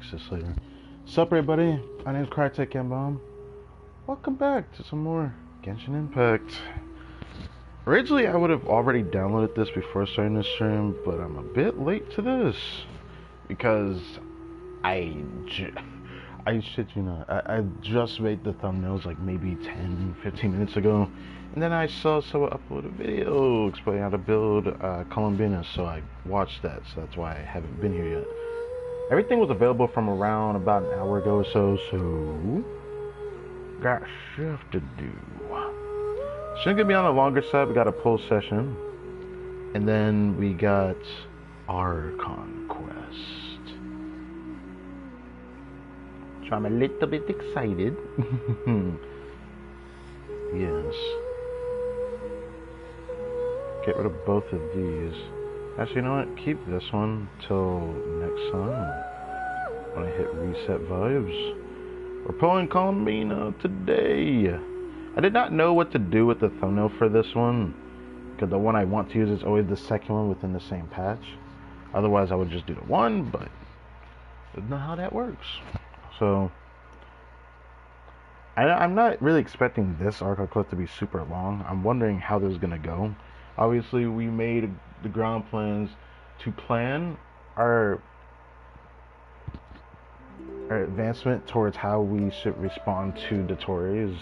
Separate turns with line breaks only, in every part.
fix this later. Sup, everybody? My name is KRAI. Welcome back to some more Genshin Impact. Originally, I would have already downloaded this before starting this stream, but I'm a bit late to this because I shit you not, I just made the thumbnails like maybe 10-15 minutes ago, and then I saw someone upload a video explaining how to build Columbina, so I watched that, so that's why I haven't been here yet. Everything was available from around about an hour ago or so, got stuff to do. Shouldn't get me on the longer side. We got a poll session, and then we got ARCHON quest. So I'm a little bit excited. Yes. Get rid of both of these. Actually, you know what? Keep this one till next time when I hit reset vibes. We're pulling Columbina today. I did not know what to do with the thumbnail for this one, because the one I want to use is always the second one within the same patch. Otherwise, I would just do the one, but I don't know how that works. So, I'm not really expecting this ARCHON quest to be super long. I'm wondering how this is going to go. Obviously, we made the ground plans to plan our advancement towards how we should respond to Dottore's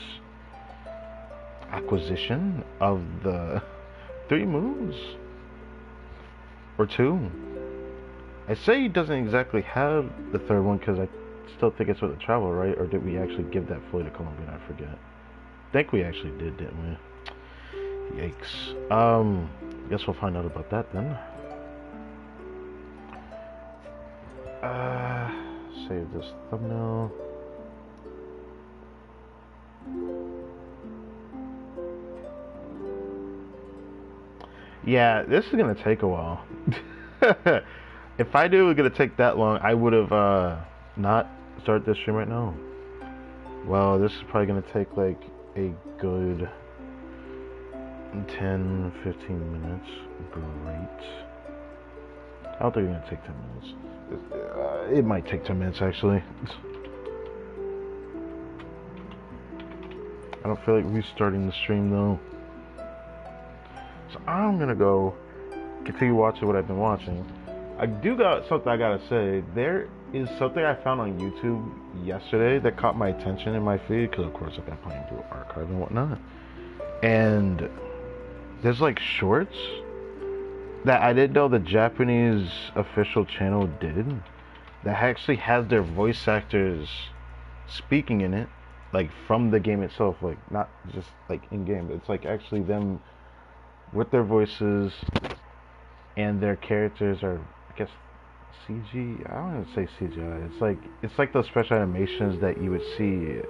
acquisition of the 3 moons or 2. I say he doesn't exactly have the 3rd one because I still think it's with the travel, right? Or did we actually give that fully to Columbia? I forget. I think we actually did, didn't we? Yikes. Guess we'll find out about that then. Save this thumbnail. Yeah, this is gonna take a while. If I knew it was gonna take that long, I would have not started this stream right now. Well, this is probably gonna take like a good 10-15 minutes. Great. I don't think it's gonna take 10 minutes. It might take 10 minutes actually. I don't feel like restarting the stream though. So I'm gonna go continue watching what I've been watching. I do got something I gotta say. There is something I found on YouTube yesterday that caught my attention in my feed, because of course I've been playing through Archive and whatnot. And there's like shorts that I didn't know the Japanese official channel did, that actually has their voice actors speaking in it, like from the game itself, like not just like in game, but it's like actually them with their voices, and their characters are, I guess, CG. I don't want to say CGI. It's like those special animations that you would see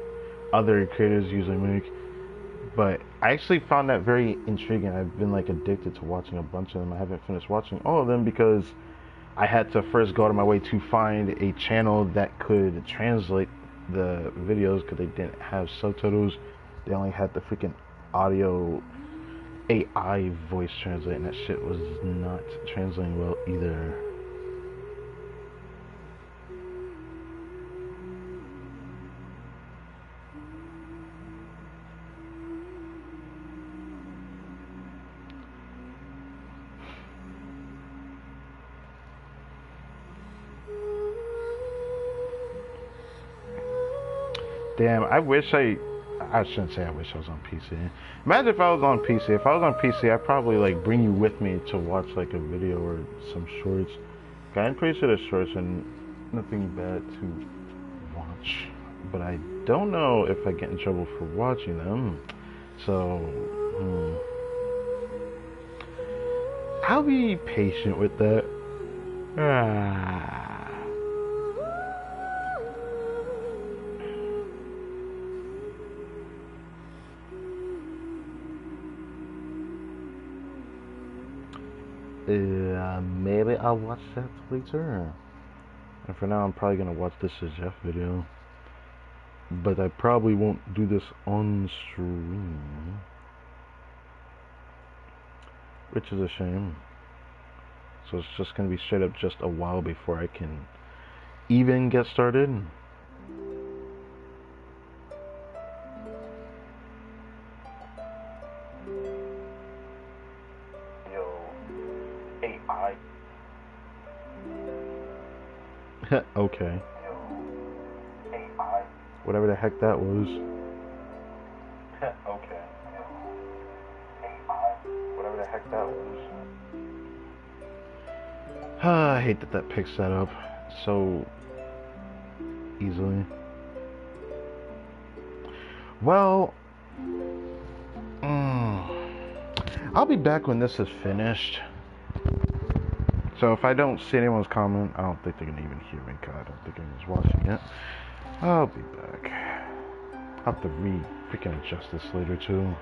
other creators usually make. But I actually found that very intriguing. I've been like addicted to watching a bunch of them. I haven't finished watching all of them because I had to first go out of my way to find a channel that could translate the videos, because they didn't have subtitles. They only had the freaking audio AI voice translate, and that shit was not translating well either. Damn, I shouldn't say I wish I was on PC. Imagine if I was on PC. If I was on PC, I'd probably like bring you with me to watch like a video or some shorts. I'm pretty sure the shorts are nothing bad to watch, but I don't know if I get in trouble for watching them. So, I'll be patient with that. Maybe I'll watch that later. And for now, I'm probably gonna watch this as Jeff video. But I probably won't do this on stream, which is a shame. So it's just gonna be straight up just a while before I can even get started?
Yo, AI.
Okay.
Yo, AI.
Whatever the heck that was.
Okay. Yo, AI. Whatever the heck that was.
I hate that picks that up so easily. Well, I'll be back when this is finished. So if I don't see anyone's comment, I don't think they're gonna even hear me, because I don't think anyone's watching it. I'll be back. I'll have to freaking adjust this later too.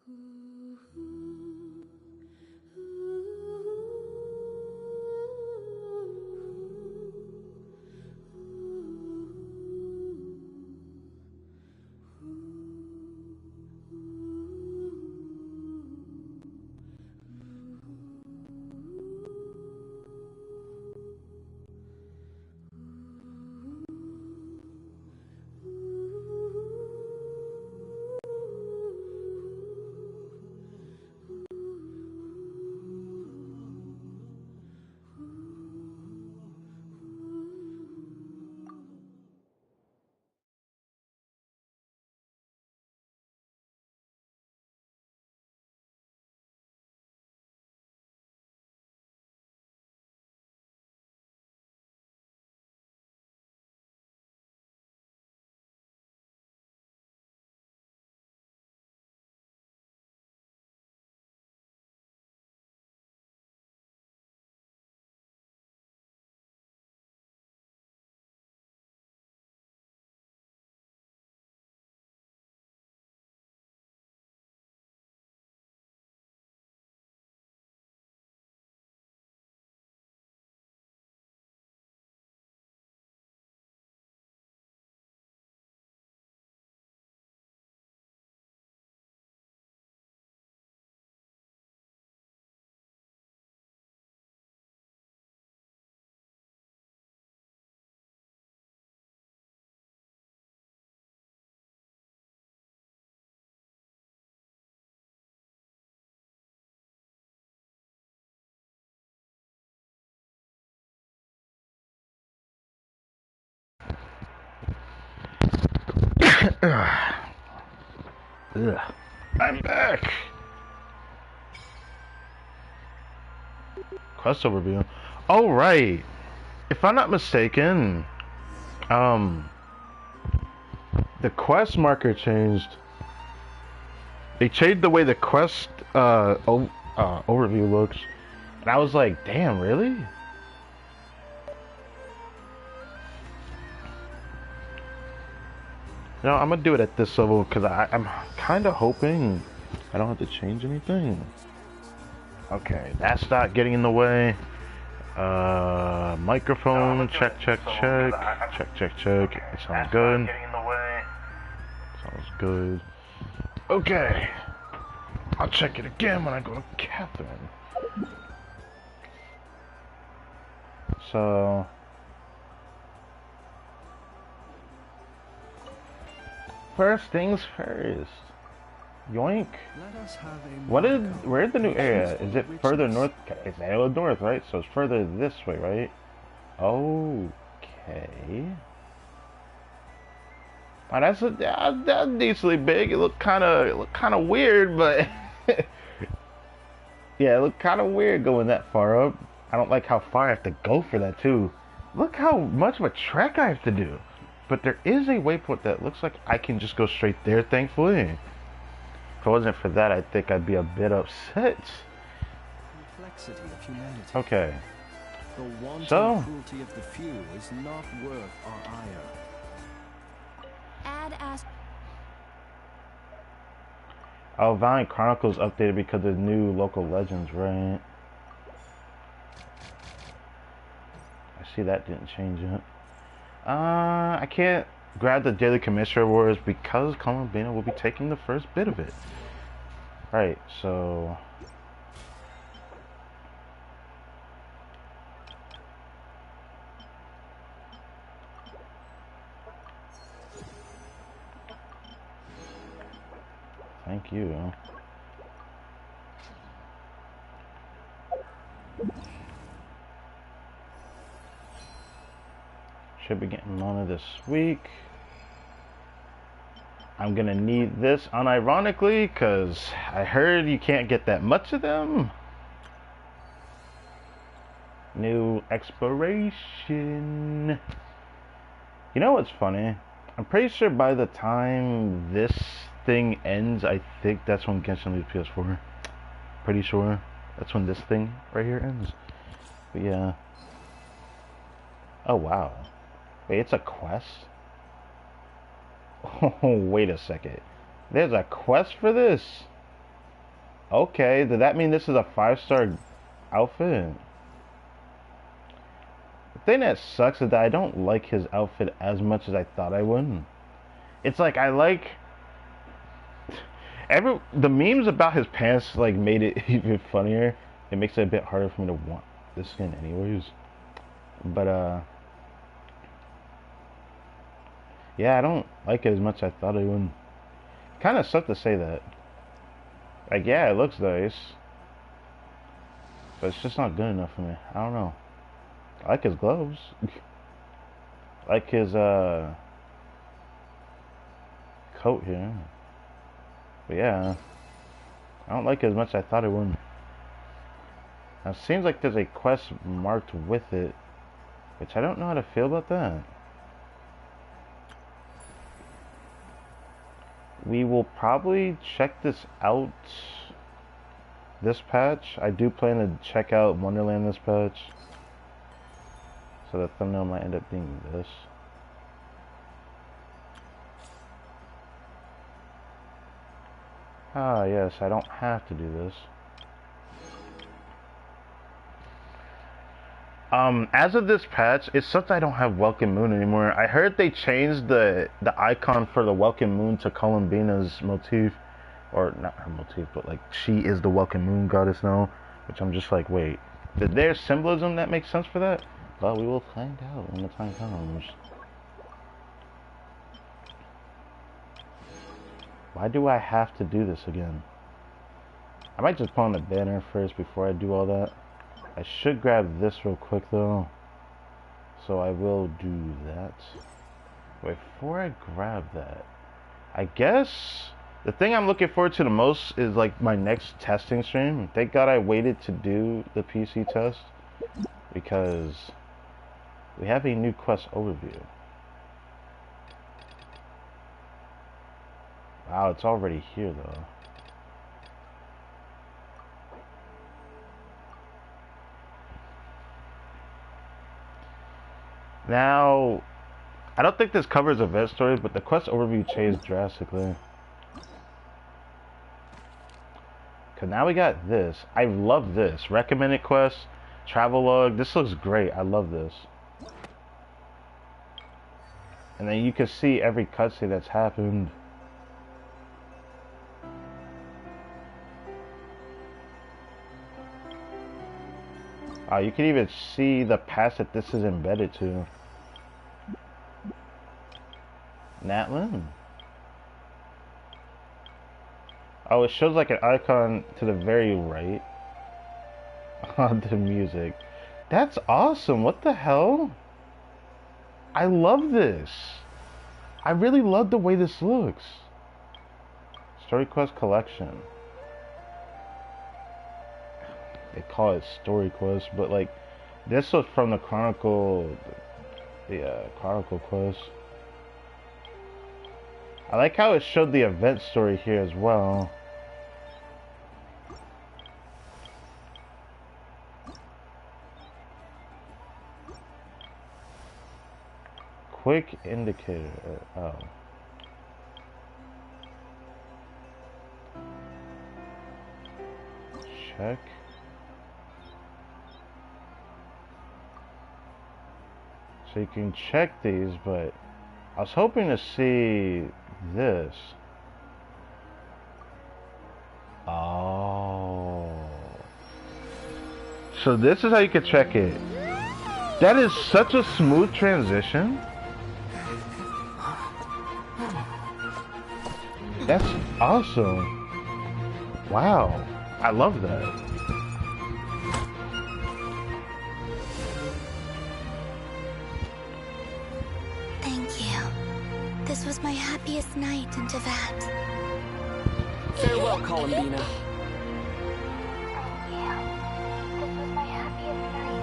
Ugh. I'm back. Quest overview. Oh right. If I'm not mistaken, the quest marker changed. They changed the way the quest overview looks, and I was like, damn, really? No, I'm gonna do it at this level because I'm kind of hoping I don't have to change anything. Okay, that's not getting in the way. Microphone, check. It sounds good. Sounds good. Okay. I'll check it again when I go to Catherine. So... First things first. Yoink. Where's the new area? Is it further north? It's north, right? So it's further this way, right? Okay. Oh, that's decently big. It looked kind of weird, but yeah, it looked kind of weird going that far up. I don't like how far I have to go for that too. Look how much of a trek I have to do. But there is a waypoint that looks like I can just go straight there, thankfully. If it wasn't for that, I think I'd be a bit upset.
Complexity of humanity.
Okay.
The wanton cruelty of the few is not worth our ire.
Oh, Valiant Chronicles updated because of new local legends, right? I see that didn't change it. I can't grab the Daily Commissioner Awards because Columbina will be taking the first bit of it. Right, so... Thank you. Should be getting one of this week. I'm gonna need this unironically because I heard you can't get that much of them. New exploration. You know what's funny? I'm pretty sure by the time this thing ends, I think that's when Genshin leaves PS4. Pretty sure that's when this thing right here ends. But yeah. Oh wow. Wait, it's a quest? Oh, wait a second. There's a quest for this? Okay, does that mean this is a 5-star outfit? The thing that sucks is that I don't like his outfit as much as I thought I would. It's like I like the memes about his pants like made it even funnier. It makes it a bit harder for me to want this skin anyways. But yeah, I don't like it as much as I thought I would. Kind of sucks to say that. Like, yeah, it looks nice, but it's just not good enough for me. I don't know. I like his gloves. I like his coat here. But yeah, I don't like it as much as I thought it would. Now, it seems like there's a quest marked with it, which I don't know how to feel about that. We will probably check this out this patch. I do plan to check out Wonderland this patch. So the thumbnail might end up being this. Ah, yes, I don't have to do this. As of this patch, it sucks I don't have Welcome Moon anymore. I heard they changed the icon for the Welcome Moon to Columbina's motif. Or, not her motif, but like, she is the Welcome Moon goddess now. Which I'm just like, wait, is there symbolism that makes sense for that? Well, we will find out when the time comes. Why do I have to do this again? I might just put on the banner first before I do all that. I should grab this real quick though. So I will do that. Wait, before I grab that, I guess the thing I'm looking forward to the most is like my next testing stream. Thank God I waited to do the PC test because we have a new quest overview. Wow, it's already here though. Now, I don't think this covers event stories, but the quest overview changed drastically. Cause now we got this. I love this. Recommended quest, travelogue. This looks great. I love this. And then you can see every cutscene that's happened. You can even see the pass that this is embedded to. Natlin. Oh, it shows like an icon to the very right on the music. That's awesome. What the hell? I love this. I really love the way this looks. Story Quest Collection. They call it Story Quest, but like this was from the Chronicle quest. I like how it showed the event story here as well. Quick indicator. Oh. Check. So you can check these, but I was hoping to see this. Oh. So this is how you can check it. That is such a smooth transition. That's awesome. Wow. I love that.
This was my happiest night in Tevat.
Farewell, Columbina.
Thank you. This was my happiest night in Tevat.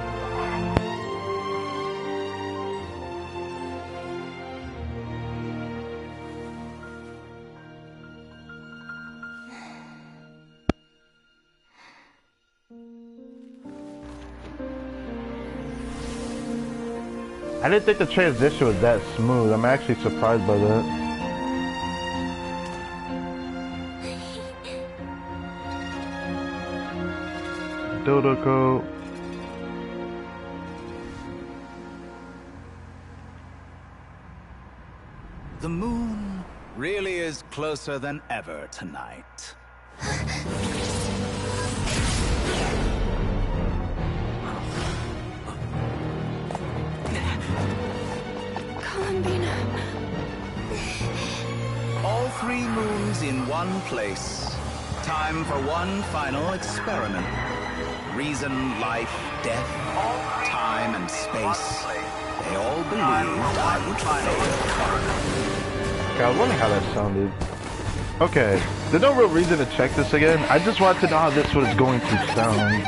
I didn't think the transition was that smooth. I'm actually surprised by that. Dottore.
The moon really is closer than ever tonight.
Columbina.
All 3 moons in one place. Time for one final experiment. Reason, life, death, time, and space. They all believed I would fail.
Okay, I was wondering how that sounded. Okay, there's no real reason to check this again. I just wanted to know how this was going to sound.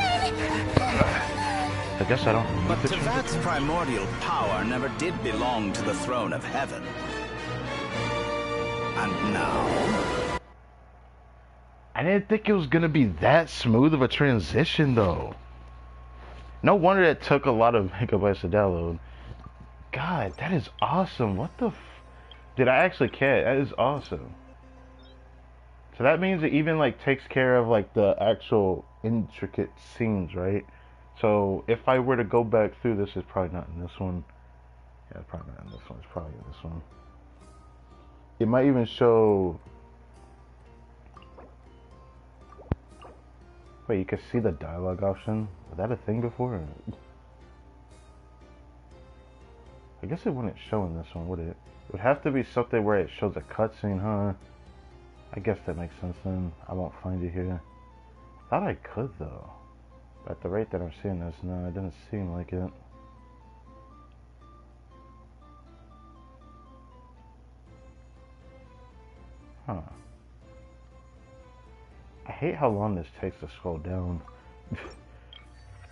I guess I don't.
But Tevat's primordial power never did belong to the throne of heaven. And now?
I didn't think it was gonna be that smooth of a transition, though. No wonder it took a lot of megabytes to download. God, that is awesome. What the did I actually catch? That is awesome. So that means it even like takes care of like the actual intricate scenes, right? So if I were to go back through this, it's probably not in this one. Yeah, it's probably not in this one. It's probably in this one. It might even show. Wait, you can see the dialogue option? Was that a thing before? I guess it wouldn't show in this one, would it? It would have to be something where it shows a cutscene, huh? I guess that makes sense then. I won't find it here. I thought I could though. At the rate that I'm seeing this, no, it doesn't seem like it. Huh. I hate how long this takes to scroll down.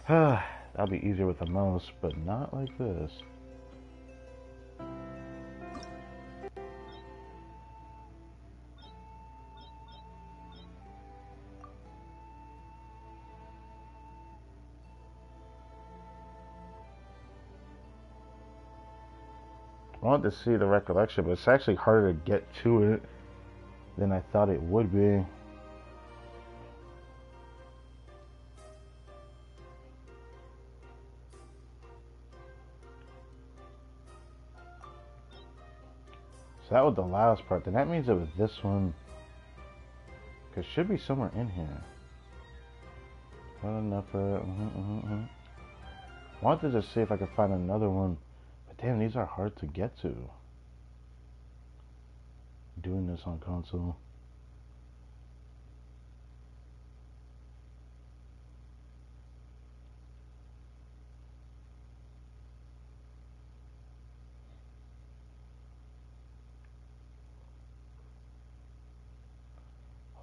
That'll be easier with a mouse, but not like this. I wanted to see the recollection, but it's actually harder to get to it than I thought it would be. So that was the last part. Then that means it was this one. Because it should be somewhere in here. Not enough. I wanted to just see if I could find another one. But damn, these are hard to get to. Doing this on console.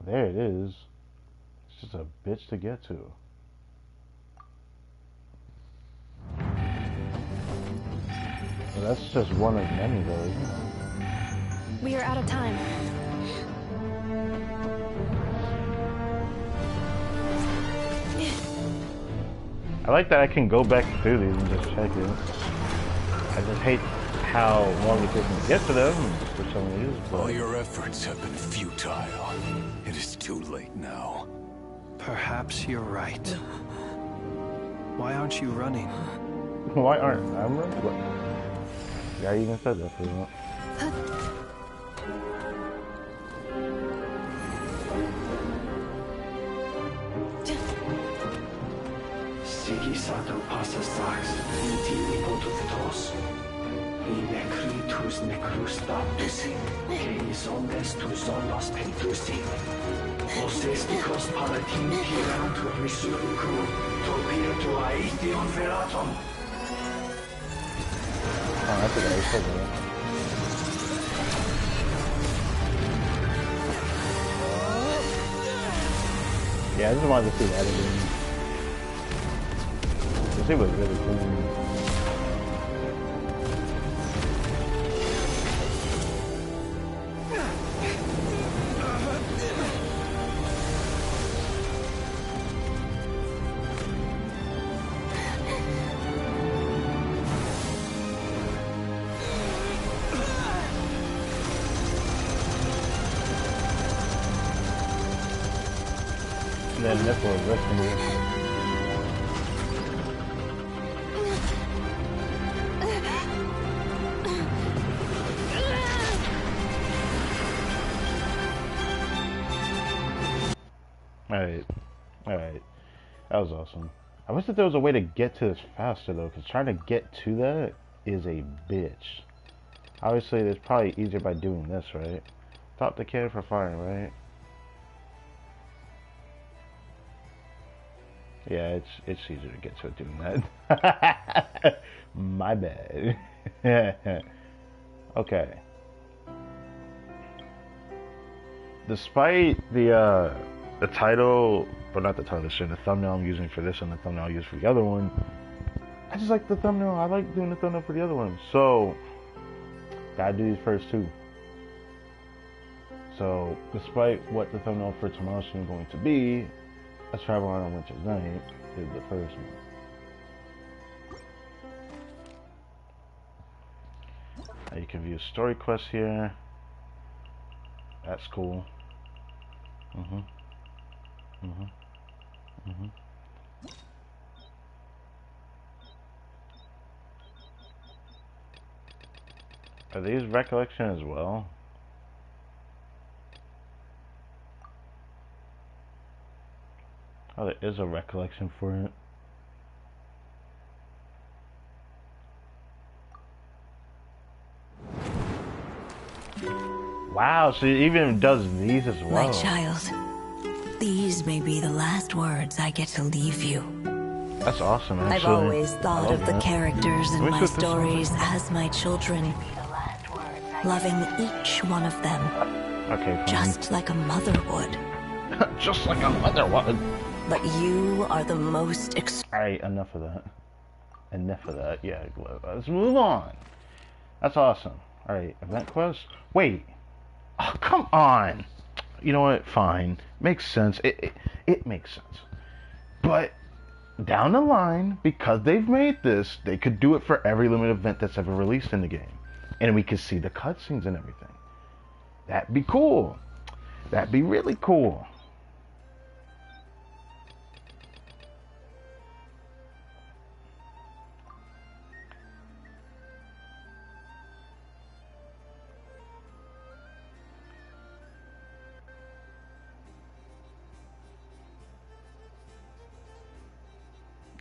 There it is. It's just a bitch to get to. Well, that's just one of many, though, isn't it?
We are out of time.
I like that I can go back through these and just check it. I just hate how long it takes me to get to them for some reason.
All your efforts have been futile. It is too late now.
Perhaps you're right. Why aren't you running?
Why aren't I running? What? Yeah, you even said that for a
Sigisato passa sax, inti potus necritus necrus baptisi, que omnes tu solos pentusi. Osesticos palatin pirantur misuricu, torpirtu aetion veratum.
Oh, that's a guy. So good. Yeah, I just wanted to see that again. This thing was really cool. That nipple is listening to you. Alright. Alright. That was awesome. I wish that there was a way to get to this faster, though, because trying to get to that is a bitch. Obviously, it's probably easier by doing this, right? Stop the cannon for firing, right? Yeah, it's easier to get to it doing that. My bad. Okay. Despite the title, but not the title, the thumbnail I'm using for this and the thumbnail I use for the other one, I just like the thumbnail. I like doing the thumbnail for the other one. So, gotta do these first two. So, despite what the thumbnail for tomorrow's stream is going to be, Let's Travel on a Winter's Night is the first one. Now you can view story quests here. That's cool. Are these recollection as well? Oh, there is a recollection for it. Wow, so it even does these as well.
My child, these may be the last words I get to leave you.
That's awesome, actually.
I've always thought of the characters in my stories as my children, loving each one of them.
Okay, fine.
Just like a mother would.
Just like a mother would.
But you are the most
Alright, enough of that. Enough of that. Yeah, let's move on. That's awesome. Alright, event quest. Wait. Oh, come on. You know what? Fine. Makes sense. It makes sense. But down the line, because they've made this, they could do it for every limited event that's ever released in the game. And we could see the cutscenes and everything. That'd be cool. That'd be really cool.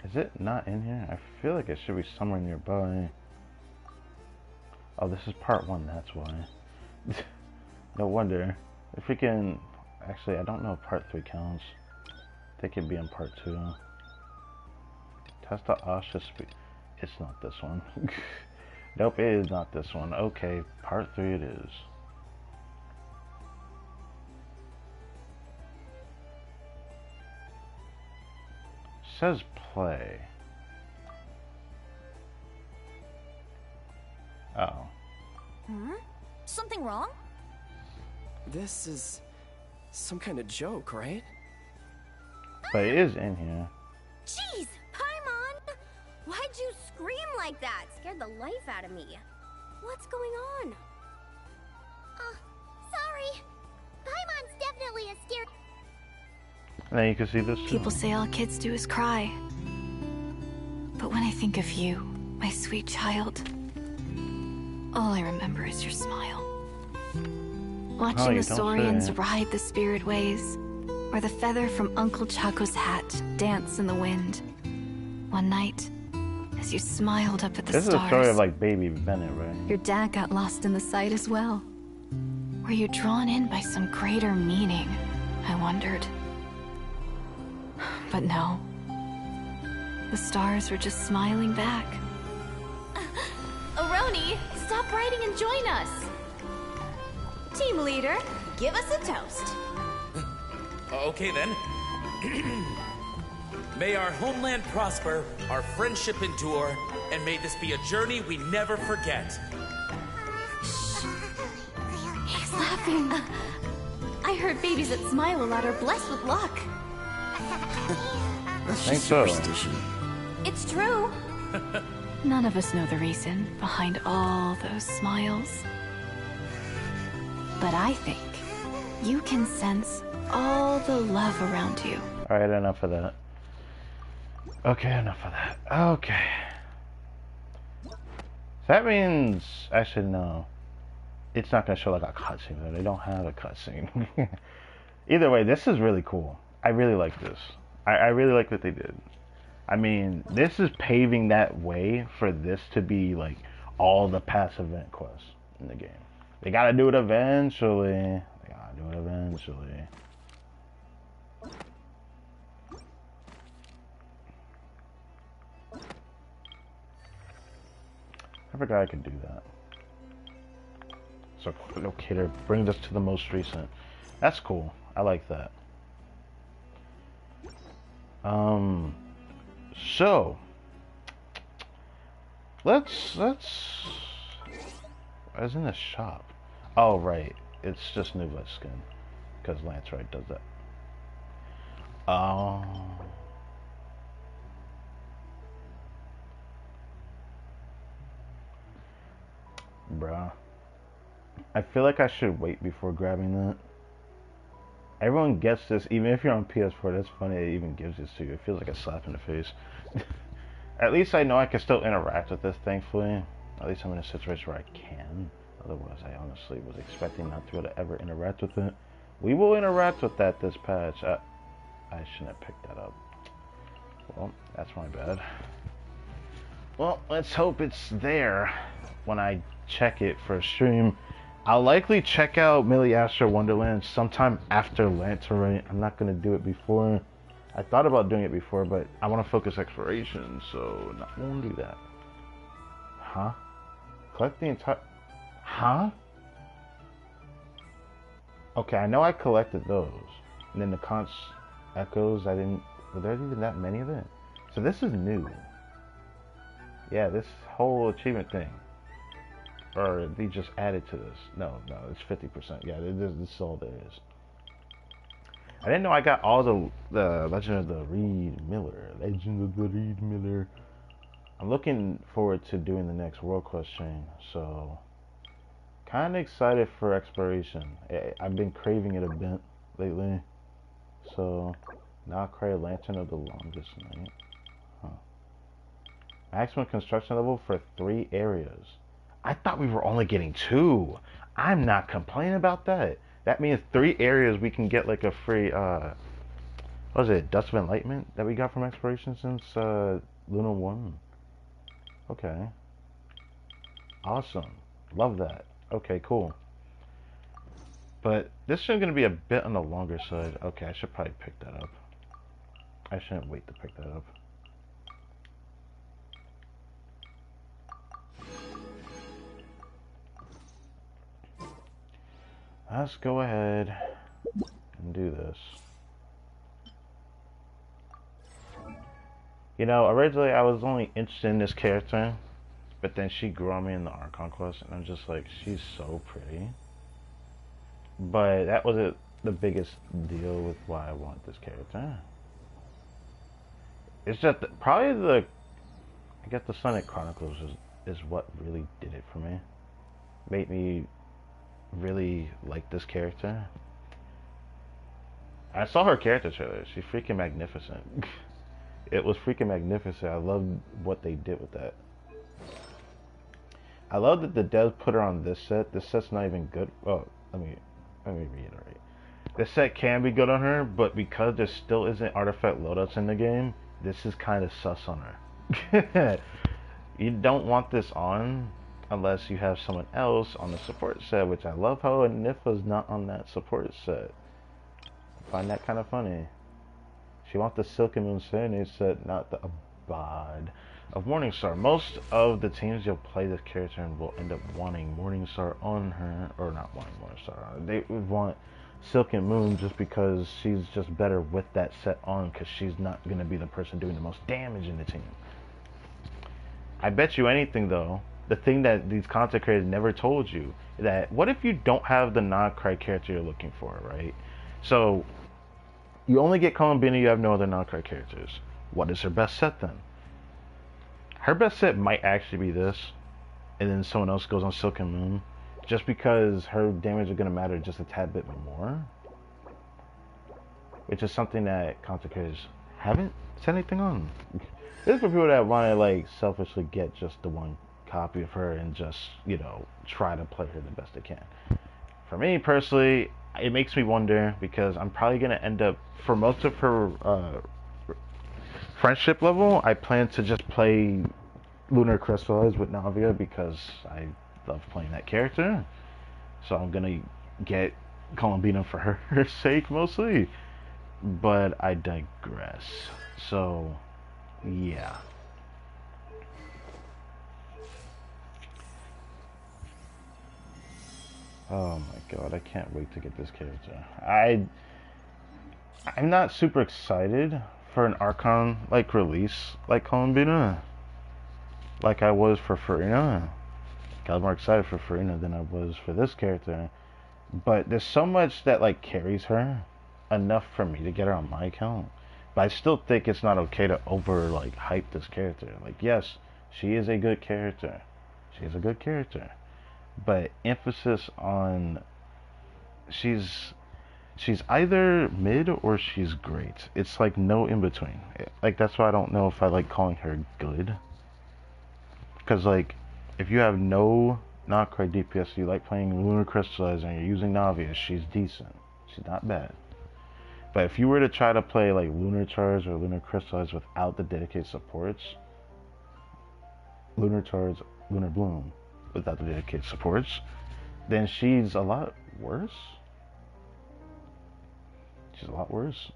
Is it not in here? I feel like it should be somewhere nearby. Oh, this is part 1, that's why. No wonder. If we can... Actually, I don't know if part 3 counts. I think it'd be in part 2. Test the Asha speed. It's not this one. Nope, it is not this one. Okay, part 3 it is. Says play. Oh.
Something wrong?
This is some kind of joke, right?
But it is in here.
Jeez, Paimon! Why'd you scream like that? Scared the life out of me. What's going on? Sorry. Paimon's definitely a scared...
And then you can see this.
People say all kids do is cry. But when I think of you, my sweet child, all I remember is your smile. Watching the Saurians ride the spirit ways, or the feather from Uncle Chaco's hat dance in the wind. One night, as you smiled up at the stars.
This is a story of like baby Bennett, right?
Your dad got lost in the sight as well. Were you drawn in by some greater meaning? I wondered. But no. The stars were just smiling back.
Aroni, stop writing and join us! Team leader, give us a toast.
Okay then. May our homeland prosper, our friendship endure, and may this be a journey we never forget.
He's laughing. I heard babies that smile a lot are blessed with luck.
I think so.
It's true.
None of us know the reason behind all those smiles. But I think you can sense all the love around you.
Alright, enough of that. Okay, enough of that. Okay. So that means... Actually, no. It's not going to show like a cutscene, though. They don't have a cutscene. Either way, this is really cool. I really like this. I really like what they did. I mean, this is paving that way for this to be like all the past event quests in the game. They gotta do it eventually. They gotta do it eventually. I forgot I could do that. So locator brings us to the most recent. That's cool. I like that. So let's I was in the shop. Oh right, it's just Nuva skin because Lance Wright does that. Bruh, I feel like I should wait before grabbing that. Everyone gets this, even if you're on PS4. That's funny it even gives this to you. It feels like a slap in the face. At least I know I can still interact with this, thankfully. At least I'm in a situation where I can. Otherwise, I honestly was expecting not to be able to ever interact with it. We will interact with that this patch. I shouldn't have picked that up. Well, that's my bad. Well, let's hope it's there when I check it for a stream. I'll likely check out Millie Astro Wonderland sometime after Lantern. I'm not going to do it before. I thought about doing it before, but I want to focus exploration, so I won't do that. Huh? Collect the entire... Huh? Okay, I know I collected those. And then the Conch Echoes, I didn't... Were there even that many of it? So this is new. Yeah, this whole achievement thing. Or they just added to this. No, it's 50%. Yeah, this is all there is. I didn't know I got all the Legend of the Reed Miller. Legend of the Reed Miller. I'm looking forward to doing the next World Quest chain. So, kind of excited for exploration. I've been craving it a bit lately. So, now KRAI Lantern of the Longest Night. Huh. Maximum construction level for 3 areas. I thought we were only getting 2. I'm not complaining about that. That means 3 areas we can get like a free, what was it, Dust of Enlightenment that we got from exploration since Luna 1. Okay. Awesome. Love that. Okay, cool. But this is going to be a bit on the longer side. Okay, I should probably pick that up. I shouldn't wait to pick that up. Let's go ahead and do this. You know, originally I was only interested in this character, but then she grew on me in the ARCHON quest, and I'm just like, she's so pretty. But that wasn't the biggest deal with why I want this character. It's just probably I guess the Sonic Chronicles is what really did it for me. Made me really like this character. I saw her character trailer. She's freaking magnificent. It was freaking magnificent. I loved what they did with that. I love that the devs put her on this set. This set's not even good. Oh, let me reiterate. This set can be good on her, but because there still isn't artifact loadouts in the game, this is kind of sus on her. You don't want this on unless you have someone else on the support set, which I love how Nifa's not on that support set. I find that kind of funny. She wants the Silk and Moon Serenade set, not the Abad of Morningstar. Most of the teams you'll play this character and will end up wanting Morningstar on her, or not wanting Morningstar on her. They would want Silk and Moon just because she's just better with that set on, because she's not going to be the person doing the most damage in the team. I bet you anything though, the thing that these content creators never told you, that what if you don't have the non-KRAI character you're looking for, right? So, you only get Columbina, you have no other non-KRAI characters. What is her best set then? Her best set might actually be this, and then someone else goes on Silk and Moon, just because her damage is going to matter just a tad bit more. Which is something that content creators haven't said anything on. This is for people that want to like selfishly get just the one copy of her and just, you know, try to play her the best they can. For me personally, it makes me wonder, because I'm probably gonna end up, for most of her friendship level, I plan to just play Lunar Crystallized with Navia because I love playing that character. So I'm gonna get Columbina for her sake mostly. But I digress. So, yeah. Oh my god, I can't wait to get this character. I'm not super excited for an Archon like release like Columbina, like I was for Farina. I was more excited for Farina than I was for this character. But there's so much that like carries her enough for me to get her on my account. But I still think it's not okay to over like hype this character. Like, yes, she is a good character. She is a good character. But emphasis on she's either mid or she's great. It's like no in between. Like, that's why I don't know if I like calling her good. Because like, if you have no KRAI DPS, you like playing Lunar Crystallized and you're using Navia, she's decent. She's not bad. But if you were to try to play like Lunar Charge or Lunar Crystallized without the dedicated supports, Lunar Charge, Lunar Bloom, without the dedicated supports, then she's a lot worse. She's a lot worse.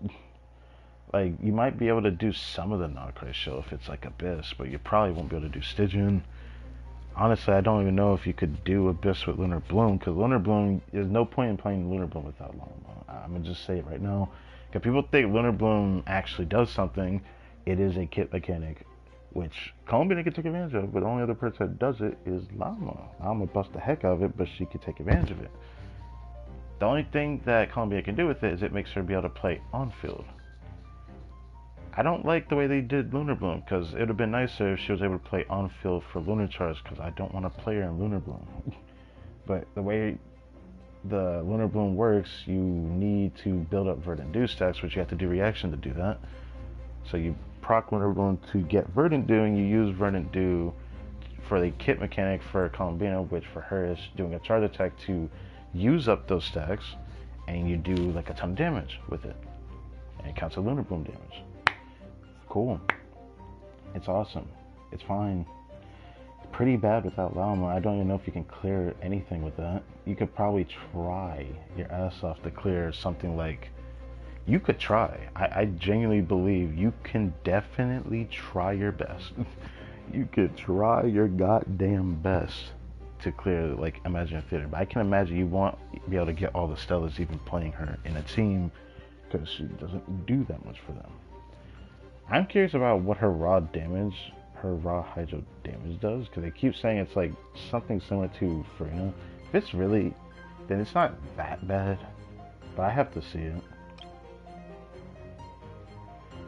Like, you might be able to do some of the non-KRAI show if it's like Abyss, but you probably won't be able to do Stygian. Honestly, I don't even know if you could do Abyss with Lunar Bloom, because Lunar Bloom, there's no point in playing Lunar Bloom without Lama. I'm going to just say it right now. If people think Lunar Bloom actually does something, it is a kit mechanic, which Columbia can take advantage of, but the only other person that does it is Lama. Lama busts the heck out of it, but she can take advantage of it. The only thing that Columbia can do with it is it makes her be able to play on-field. I don't like the way they did Lunar Bloom, because it would have been nicer if she was able to play on-field for Lunar Charge, because I don't want to play her in Lunar Bloom. But the way the Lunar Bloom works, you need to build up Verdant Dew stacks, which you have to do reaction to do that. So you proc Lunar Bloom to get Verdant Dew, and you use Verdant Dew for the kit mechanic for Columbina, which for her is doing a charge attack to use up those stacks, and you do like a ton of damage with it. And it counts as Lunar Bloom damage. Cool. It's awesome. It's fine. It's pretty bad without Lama. I don't even know if you can clear anything with that. You could probably try your ass off to clear something like... You could try. I genuinely believe you can definitely try your best. You could try your goddamn best to clear, like, Imagine Theater. But I can imagine you won't be able to get all the Stellas even playing her in a team, because she doesn't do that much for them. I'm curious about what her raw hydro damage does, because they keep saying it's like something similar to Farina. If it's really, then it's not that bad, but I have to see it.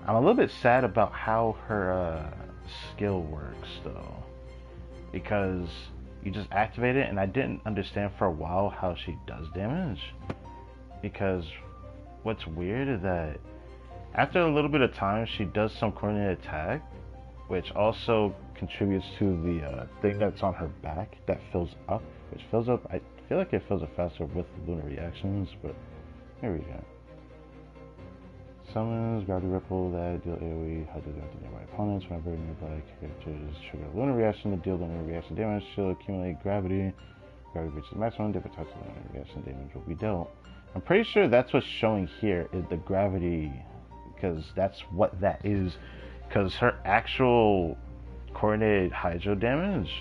I'm a little bit sad about how her skill works though, because you just activate it, and I didn't understand for a while how she does damage, because what's weird is that after a little bit of time, she does some coordinated attack, which also contributes to the thing that's on her back that fills up. Which fills up, I feel like it fills up faster with lunar reactions, but here we go. Summons, Gravity Ripple that deal AoE, hydro damage to nearby opponents. Whenever nearby characters trigger a lunar reaction to deal lunar reaction damage, she'll accumulate gravity. Gravity reaches the maximum, different types of lunar reaction damage will be dealt. I'm pretty sure that's what's showing here is the gravity, because that's what that is, because her actual coordinated hydro damage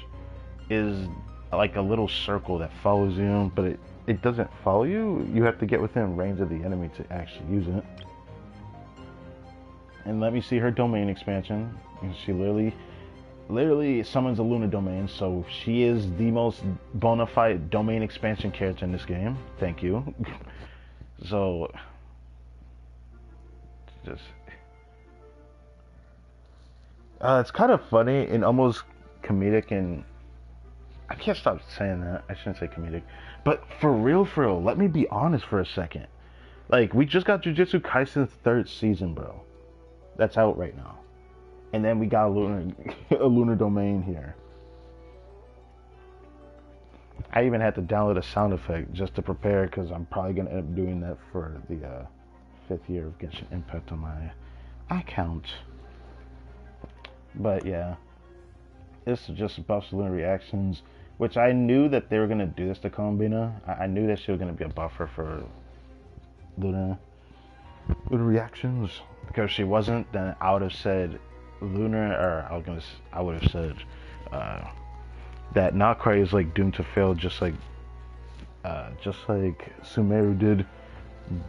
is like a little circle that follows you, but it doesn't follow you. You have to get within range of the enemy to actually use it. And let me see her domain expansion. She literally summons a lunar domain, so she is the most bona fide domain expansion character in this game. Thank you. So just it's kind of funny and almost comedic, and I can't stop saying that. I shouldn't say comedic, but for real, let me be honest for a second. Like, we just got Jujutsu Kaisen's 3rd season, bro. That's out right now, and then we got a lunar domain here. I even had to download a sound effect just to prepare because I'm probably going to end up doing that for the 5th year of Genshin Impact on my account. But yeah, it's just buffs Luna reactions, which I knew that they were going to do this to Columbina. I knew that she was going to be a buffer for Luna reactions, because if she wasn't, then I would have said Luna, or I would have said that KRAI is like doomed to fail, just like Sumeru did,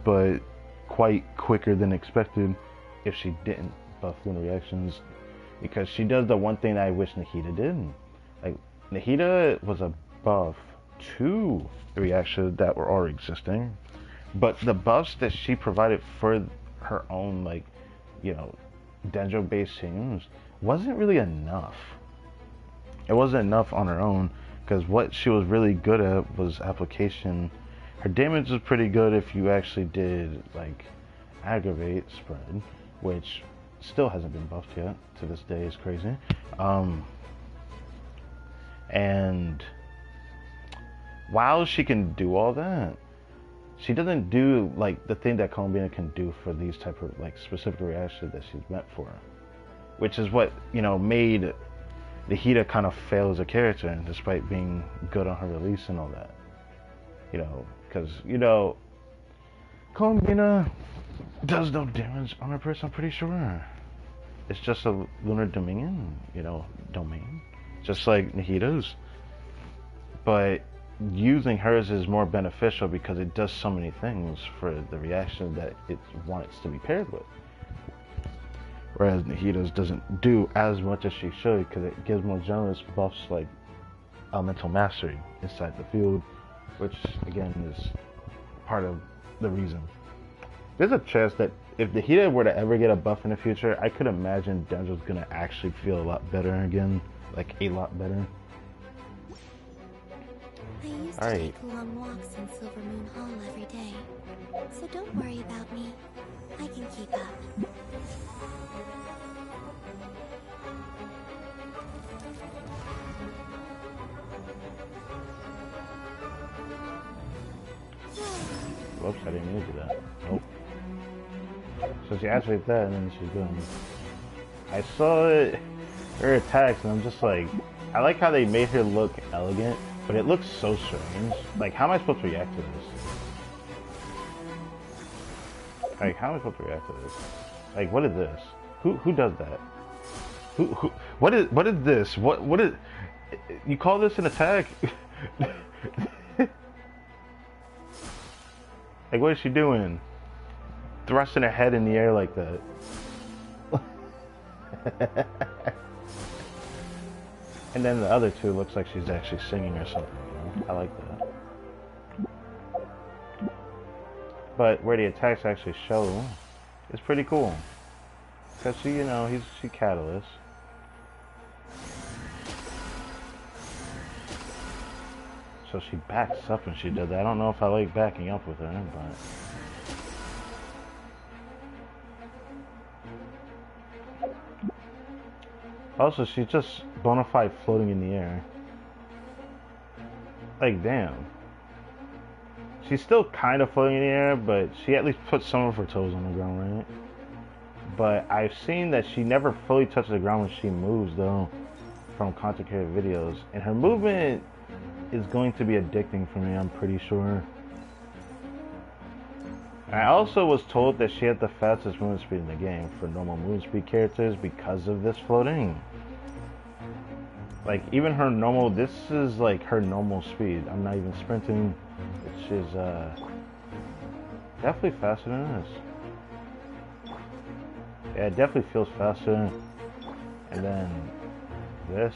but quite quicker than expected if she didn't buff Luna reactions, because she does the one thing that I wish Nahida did. Like, Nahida was a buff to the reactions that were already existing, but the buffs that she provided for her own, like, you know, Dendro based teams wasn't really enough. It wasn't enough on her own, because what she was really good at was application. Her damage was pretty good if you actually did like aggravate spread, which still hasn't been buffed yet to this day. Is crazy. And while she can do all that, she doesn't do like the thing that Columbina can do for these type of like specific reactions that she's meant for, which is what, you know, made Nahida kind of fail as a character, despite being good on her release and all that. You know, because, you know, Columbina does no damage on her person, I'm pretty sure. It's just a lunar dominion, you know, domain, just like Nahida's. But using hers is more beneficial because it does so many things for the reaction that it wants to be paired with. Whereas Nahida's doesn't do as much as she should, because it gives more generous buffs like elemental mastery inside the field, which again is part of the reason. There's a chance that if Nahida were to ever get a buff in the future, I could imagine Dendro's gonna actually feel a lot better again, like a lot better.
I used to take long walks in Silver Moon Hall every day, so don't worry about me. I can keep up.
Whoops, I didn't mean to do that. Nope. So she activates that and then she's doing. I saw it, her attacks, and I'm just like, I like how they made her look elegant, but it looks so strange. Like, how am I supposed to react to this? Like, how am I supposed to react to this? Like, what is this? Who does that? What is this? What is, you call this an attack? Like, what is she doing? Thrusting her head in the air like that. And then the other two looks like she's actually singing or something, you know? I like that. But where the attacks actually show, it's pretty cool. Because she, you know, she Catalyst. So she backs up and she does that. I don't know if I like backing up with her, but... Also, she's just bona fide floating in the air. Like, damn. She's still kind of floating in the air, but she at least puts some of her toes on the ground, right? But I've seen that she never fully touches the ground when she moves, though, from content creator videos. And her movement is going to be addicting for me, I'm pretty sure. I also was told that she had the fastest movement speed in the game for normal movement speed characters because of this floating. Like, even her normal, this is like her normal speed. I'm not even sprinting, which is definitely faster than this. Yeah, it definitely feels faster. And then this.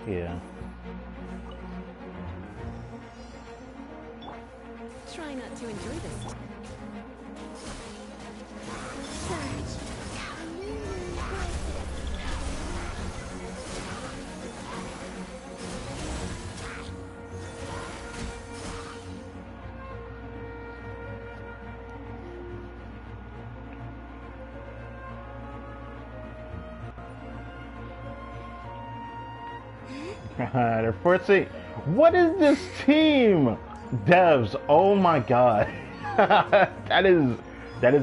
Yeah.
Try not to enjoy this.
They're forcing. What is this team? Devs. Oh my god. that is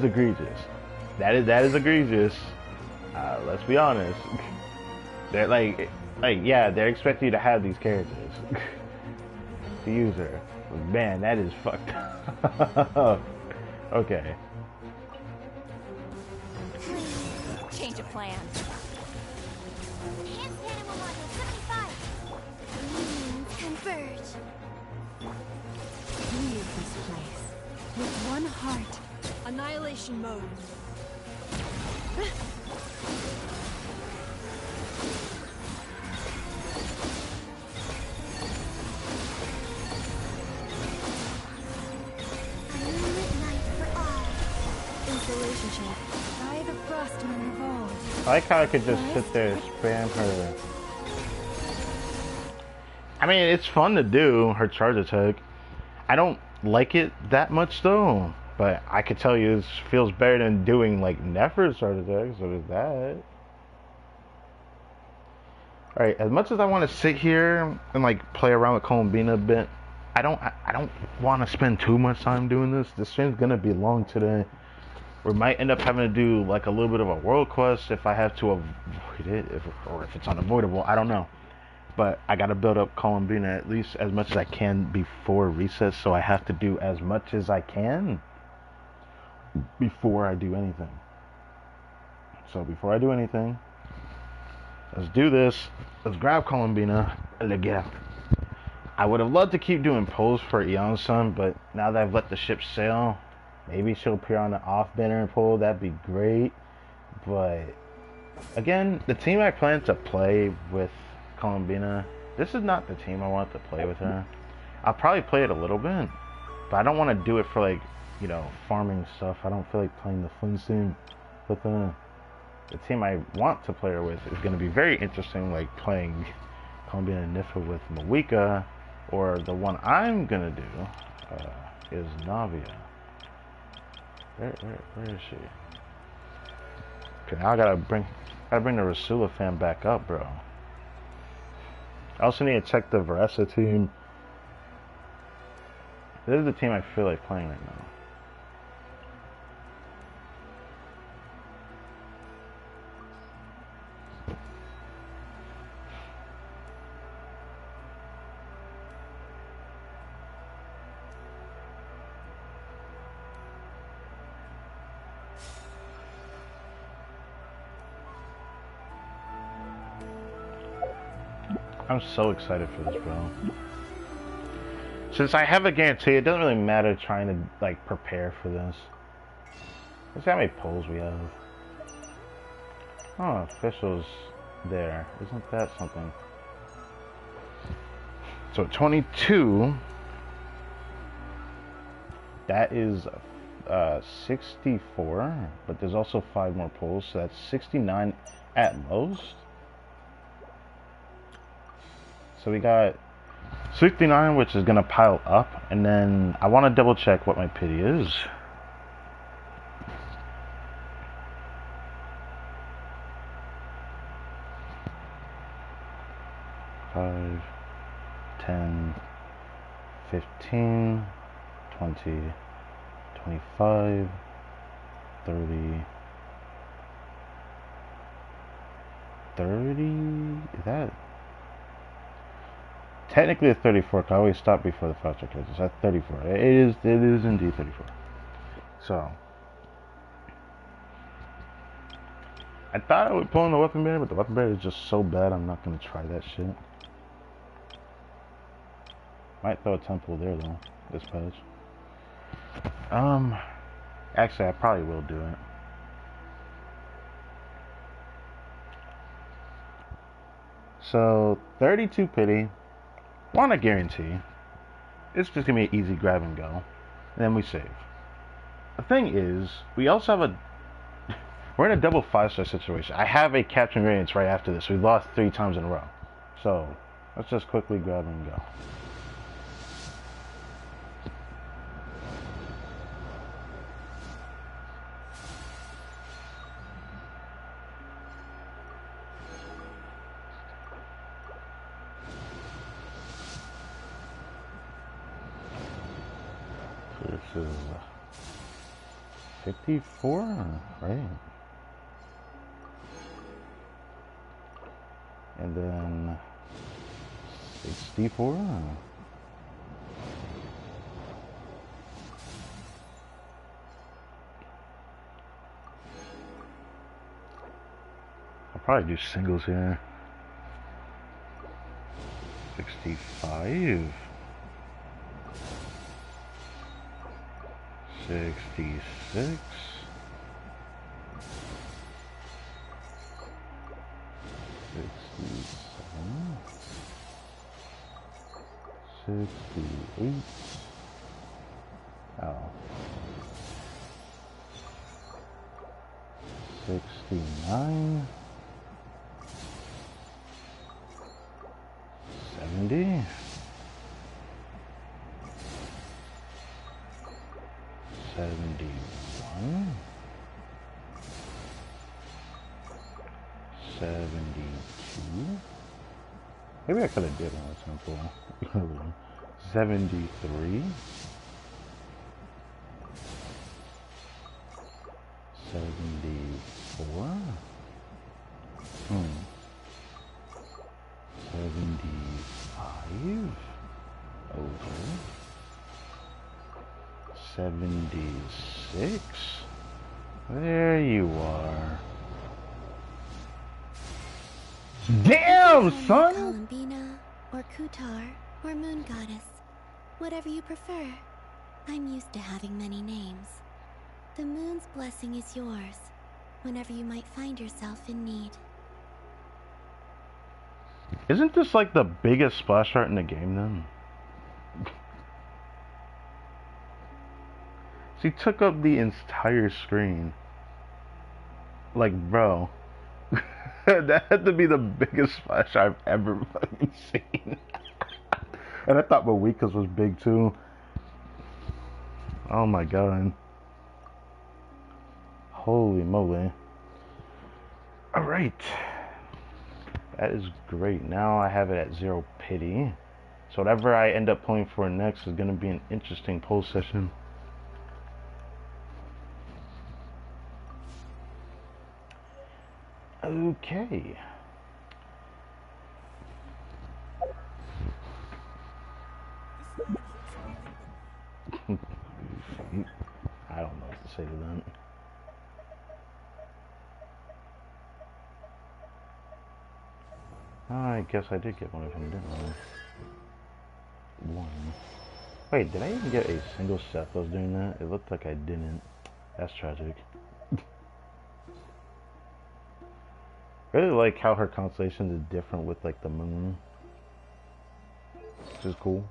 egregious. That is egregious. Let's be honest. They're like yeah, they're expecting you to have these characters. The user. Man, that is fucked up. Okay.
Change of plans.
Converge. Leave this place with one heart. Annihilation mode. A moonlit night for all. Installation check. By the Frostman evolved.
I like how I could just sit there and spam her. I mean, it's fun to do, her charge attack. I don't like it that much though, but I could tell you this feels better than doing like Nefer's charge attack, so there's that. Alright, as much as I want to sit here and like play around with Columbina a bit, I don't want to spend too much time doing this. This stream's gonna be long today. We might end up having to do like a little bit of a world quest if I have to avoid it, or if it's unavoidable, I don't know. But I gotta build up Columbina at least as much as I can before recess, so I have to do as much as I can before I do anything. So before I do anything, let's do this. Let's grab Columbina. Again. I would have loved to keep doing polls for Eon-san, but now that I've let the ship sail, maybe she'll appear on the off-banner poll. That'd be great. But again, the team I plan to play with Columbina, this is not the team I want to play with her. I'll probably play it a little bit, but I don't want to do it for like, you know, farming stuff. I don't feel like playing the fun sim with her. The team I want to play her with is going to be very interesting, like playing Columbina and Nifa with Mawika, or the one I'm going to do is Navia. Where is she? Okay, now I gotta bring the Rasula fan back up, bro. I also need to check the Veresa team. This is the team I feel like playing right now. I'm so excited for this, bro. Since I have a guarantee, it doesn't really matter trying to like prepare for this. Let's see how many polls we have. Oh, officials there. Isn't that something? So 22. That is 64, but there's also 5 more polls, so that's 69 at most. So we got 69, which is going to pile up, and then I want to double check what my pity is. Five, 10, 15, 20, 25, 30, 30, is that? Technically it's 34, because I always stop before the fast track cases. That's 34. It is indeed 34. So I thought I would pull in the weapon banner, but the weapon banner is just so bad I'm not gonna try that shit. Might throw a temple there though, this patch. Actually I probably will do it. So 32 pity. Want a guarantee. It's just gonna be an easy grab and go. And then we save. The thing is, we also have we're in a double 5-star situation. I have a captain variance right after this. We lost 3 times in a row. So let's just quickly grab and go. is 54, right? And then 64. I'll probably do singles here. 65. 66. 67. 68. Oh. 69. 70. 71. 72. Maybe I could have did one simple. 73. 74. 75. Over. 76. There you are. Damn, son!
Columbina, or Kutar, or Moon Goddess. Whatever you prefer. I'm used to having many names. The moon's blessing is yours, whenever you might find yourself in need.
Isn't this like the biggest splash art in the game then? She took up the entire screen. Like, bro. That had to be the biggest splash I've ever fucking seen. And I thought Mawika's was big too. Oh my god. Holy moly. Alright. That is great. Now I have it at 0 pity. So whatever I end up pulling for next is going to be an interesting poll session. Okay. I don't know what to say to that. I guess I did get one of him, didn't I? One. Wait, did I even get a single Cephos doing that? It looked like I didn't. That's tragic. I really like how her constellation is different with like the moon, which is cool.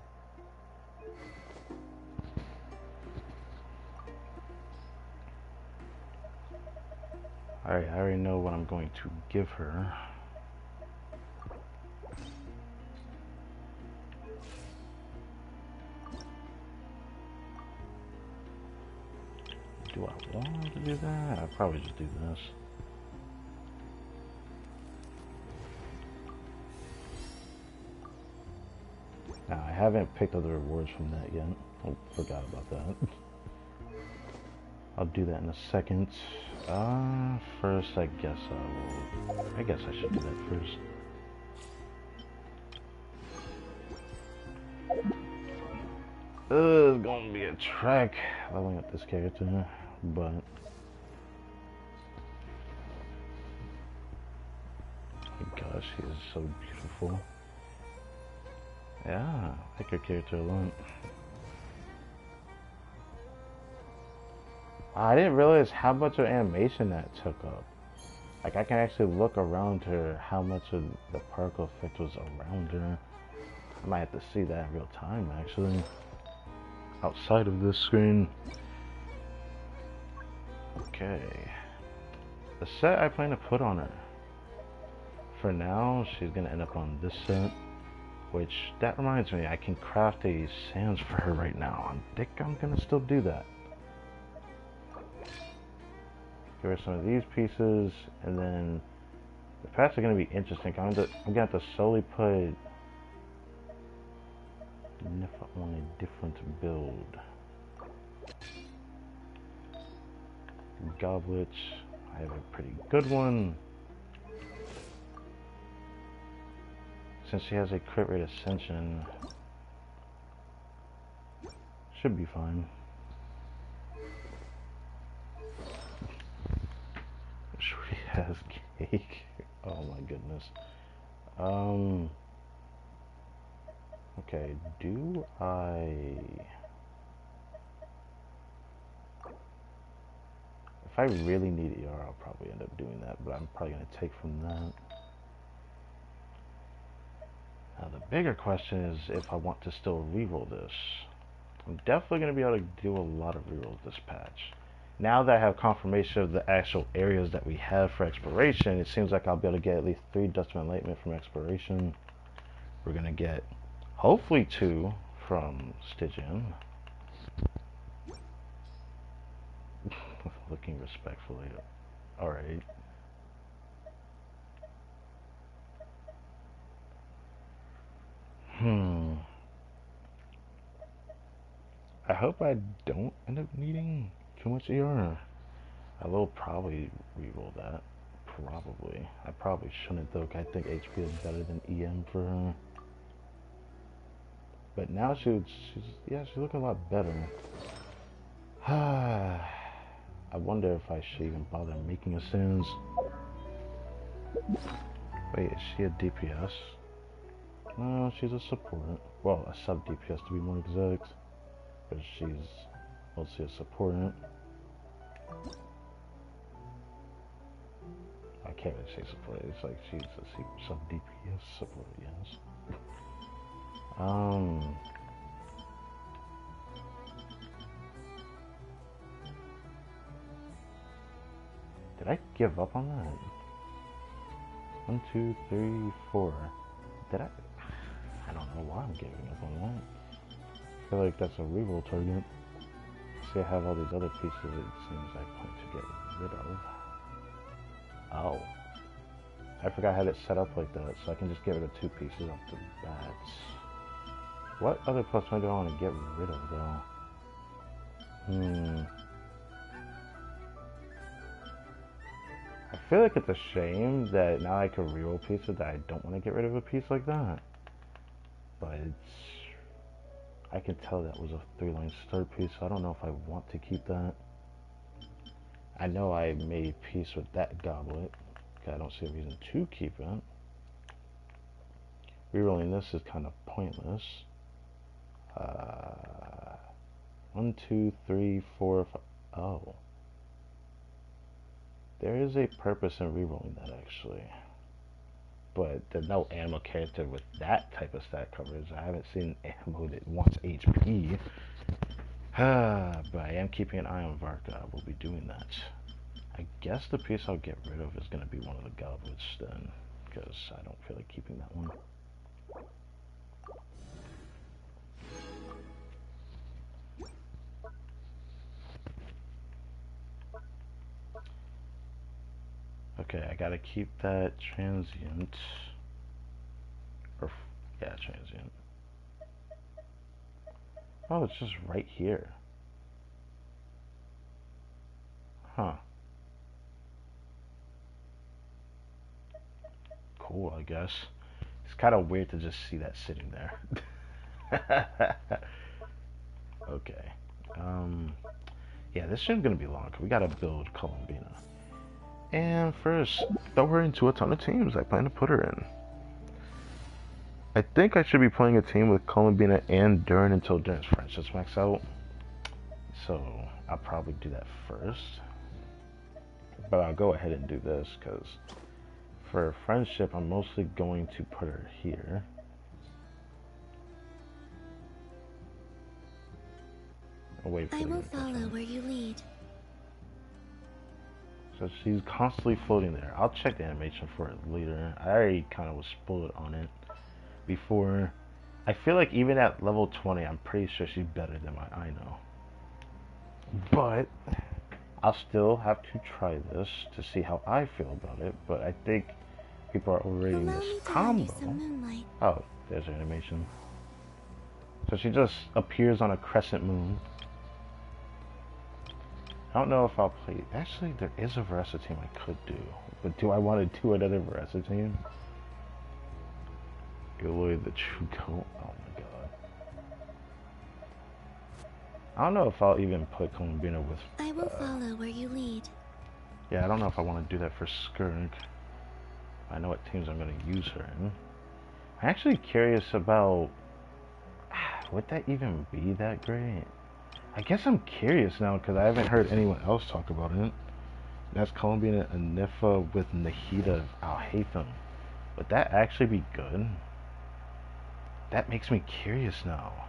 Alright, I already know what I'm going to give her. Do I want to do that? I'll probably just do this. Now, I haven't picked up the rewards from that yet. Oh, forgot about that. I'll do that in a second. First, I guess I should do that first. It's gonna be a trek leveling up this character, but oh my gosh, he is so beautiful. Yeah, I like her character a lot. I didn't realize how much of animation that took up. Like, I can actually look around her, how much of the particle effect was around her. I might have to see that in real time, actually. Outside of this screen. Okay. The set I plan to put on her. For now, she's gonna end up on this set. Which, that reminds me, I can craft a sands for her right now. I think I'm gonna still do that. Give her some of these pieces, and then the pets are gonna be interesting. I'm gonna have to slowly put on a different build. Goblet. I have a pretty good one. Since she has a crit rate ascension, should be fine. Shorty has cake. Oh my goodness. Okay, do I... If I really need ER, I'll probably end up doing that, but I'm probably going to take from that. Now the bigger question is if I want to still reroll this. I'm definitely going to be able to do a lot of rerolls this patch. Now that I have confirmation of the actual areas that we have for exploration, it seems like I'll be able to get at least 3 Dust of Enlightenment from exploration. We're going to get, hopefully 2 from Stygian. Looking respectfully. Alright. I hope I don't end up needing too much ER. I will probably reroll that. Probably. I probably shouldn't though, 'cause I think HP is better than EM for her. But now she's looking a lot better. I wonder if I should even bother making a Sins. Wait, is she a DPS? No, she's a support. Well, a sub DPS to be more exact. Because she's mostly a support. I can't really say support. It's like she's a sub DPS support, yes. Did I give up on that? 1, 2, 3, 4. Did I? I don't know why I'm giving up on that. I feel like that's a reroll target. See, I have all these other pieces it seems like I want to get rid of. Oh. I forgot I had it set up like that, so I can just get rid of 2 pieces off the bat. What other plus 1 do I want to get rid of, though? I feel like it's a shame that now I can reroll pieces that I don't want to get rid of a piece like that. But I can tell that was a 3-line start piece, so I don't know if I want to keep that. I know I made peace with that goblet. I don't see a reason to keep it. Rerolling this is kind of pointless. 1, 2, 3, 4, 5. Oh. There is a purpose in rerolling that actually. But there's no animal character with that type of stat coverage. I haven't seen an animal that wants HP. But I am keeping an eye on Varka. I will be doing that. I guess the piece I'll get rid of is going to be one of the goblets then. Because I don't feel like keeping that one. Okay, I gotta keep that transient. Yeah, transient. Oh, it's just right here. Huh. Cool, I guess. It's kind of weird to just see that sitting there. Okay. Yeah, this shouldn't gonna be long, 'cause we gotta build Columbina. And first, throw her into a ton of teams I plan to put her in. I think I should be playing a team with Columbina and Durin until Durin's friendships max out. So, I'll probably do that first. But I'll go ahead and do this, because for friendship, I'm mostly going to put her here. I
will follow where you lead.
So she's constantly floating there. I'll check the animation for it later. I already kind of was spoiled on it before. I feel like even at level 20, I'm pretty sure she's better than my I know. But I'll still have to try this to see how I feel about it. But I think people are overrating this combo. Oh, there's her animation. So she just appears on a crescent moon. I don't know if I'll play. Actually, there is a Versa team I could do, but do I want to do another Versa team? Eloy the True Goat. Oh my god. I don't know if I'll even put Columbina with.
I will follow where you lead.
Yeah, I don't know if I want to do that for Skirk. I know what teams I'm going to use her in. I'm actually curious about. Would that even be that great? I guess I'm curious now because I haven't heard anyone else talk about it. That's Columbia and Nifa with Nahida Al-Haytham. Would that actually be good? That makes me curious now.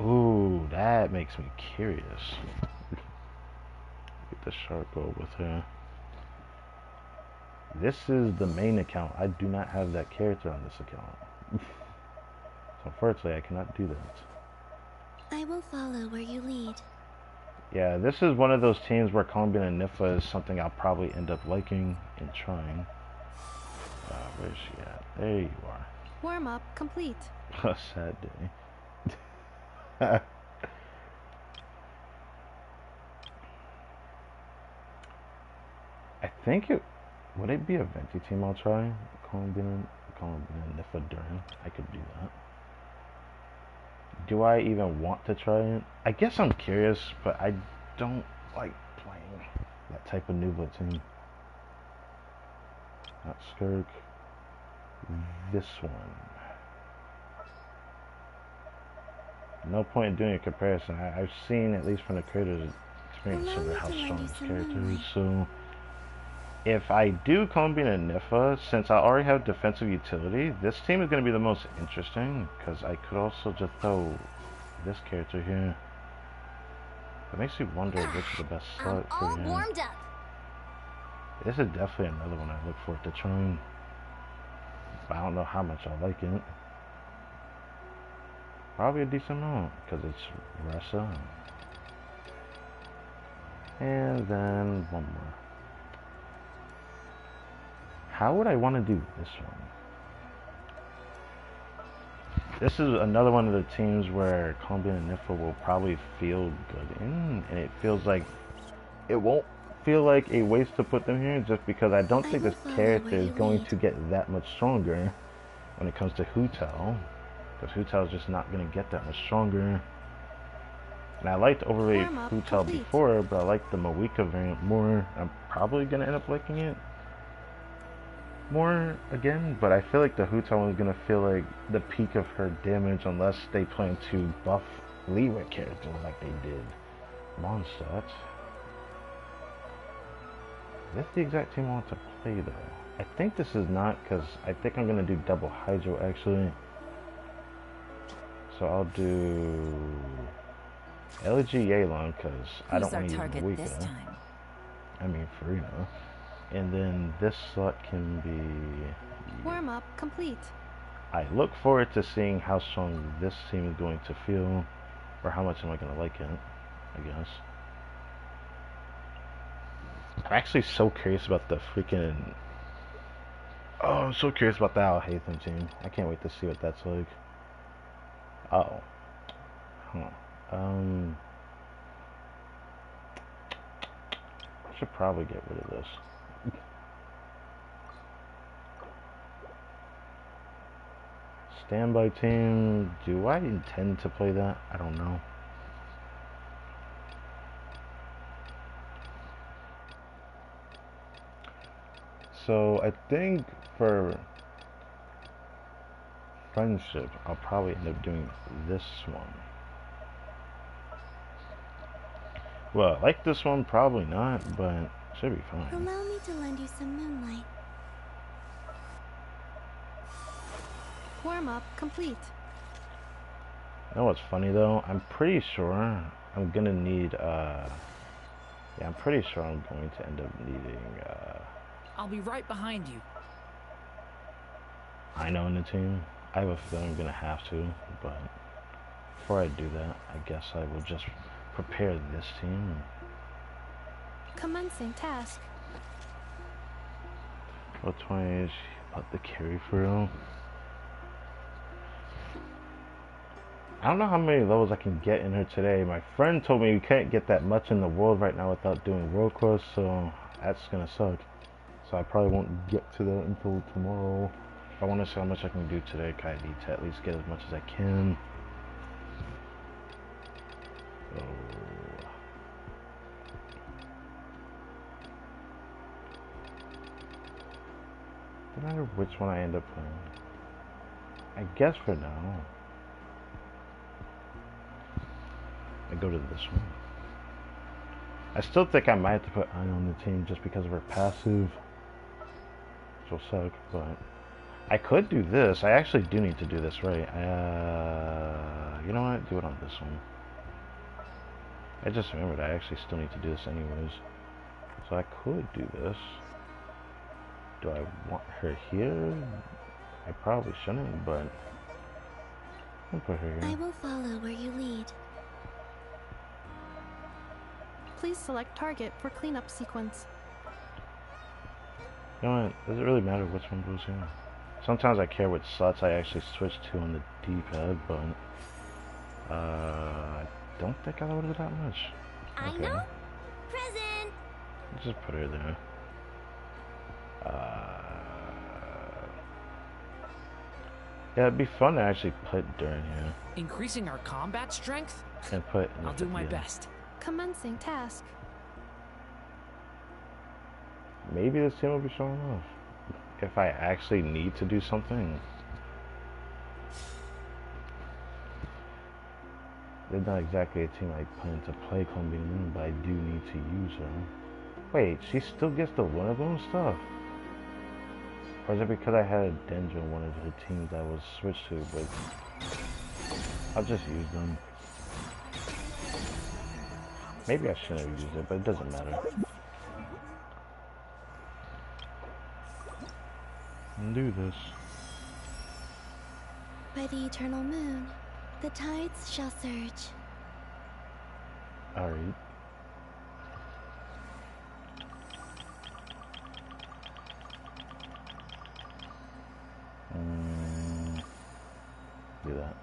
Ooh, that makes me curious. Get the shark goal with her. This is the main account. I do not have that character on this account. So unfortunately, I cannot do that.
I will follow where you lead.
Yeah, this is one of those teams where Columbia and Nifa is something I'll probably end up liking and trying. Where's she at? There you are.
Warm up complete.
A sad day. I think it would it be a Venti team I'll try? Columbia and Nifa during. I could do that. Do I even want to try it? I guess I'm curious, but I don't like playing that type of Nubla team. Not Skirk. This one. No point in doing a comparison. I've seen, at least from the creators' experience, over how strong this character is. So, if I do Columbia and Nifa, since I already have defensive utility, this team is going to be the most interesting, because I could also just throw this character here. It makes me wonder which is the best slot for him.
Warmed up.
This is definitely another one I look forward to trying. But I don't know how much I like it. Probably a decent amount, because it's Ressa. And then one more. How would I want to do this one? This is another one of the teams where Columbia and Nifa will probably feel good in, and it feels like it won't feel like a waste to put them here, just because I don't think this character is going to get that much stronger when it comes to Hu Tao, because Hu Tao is just not going to get that much stronger. And I liked overrated Hu Tao before, but I like the Moika variant more. I'm probably going to end up liking it more again, but I feel like the Hu Tao one is going to feel like the peak of her damage unless they plan to buff Leeway characters like they did Mondstadt. That's the exact team I want to play though. I think this is not, because I think I'm going to do double Hydro actually. So I'll do LG Yelan because I don't want to use Moika. I mean Farina. And then this slot can be...
Warm up complete.
I look forward to seeing how strong this team is going to feel, or how much am I going to like it, I guess. I'm actually so curious about the freaking... Oh, I'm so curious about the Al-Haytham team. I can't wait to see what that's like. Oh. Huh. I should probably get rid of this. Standby team, do I intend to play that? I don't know. So I think for friendship, I'll probably end up doing this one. Well, I like this one, probably not, but should be fine.
Allow me to lend you some moonlight.
Warm up complete.
You know what's funny though? I'm pretty sure I'm gonna need yeah, I'm pretty sure I'm going to end up needing
I'll be right behind you.
I know in the team. I have a feeling I'm gonna have to, but before I do that, I guess I will just prepare this team.
Commencing task.
What 20 about the carry for real? I don't know how many levels I can get in her today. My friend told me we can't get that much in the world right now without doing world quests, so that's gonna suck. So I probably won't get to that until tomorrow. I want to see how much I can do today. I need to at least get as much as I can. So, no matter which one I end up playing. I guess for now, I go to this one. I still think I might have to put Anya on the team just because of her passive. Which will suck, but I could do this. I actually do need to do this, right? You know what? Do it on this one. I just remembered I actually still need to do this anyways. So I could do this. Do I want her here? I probably shouldn't, but I'll put her here.
I will follow where you lead.
Please select target for cleanup sequence.
You know what? Does it really matter which one goes here? Sometimes I care which slots I actually switch to on the D-pad, but I don't think I loaded that much.
I know. Present.
Just put her there. Yeah, it'd be fun to actually put during here.
Increasing our combat strength?
And put.
I'll do my best.
Commencing task.
Maybe this team will be showing off. If I actually need to do something. They're not exactly a team I plan to play Colombian Moon, but I do need to use her. Wait, she still gets the one of them stuff? Or is it because I had a Denjo on one of the teams I was switched to, but I'll just use them. Maybe I shouldn't have used it, but it doesn't matter. Do this.
By the eternal moon, the tides shall surge.
Alright. Do that.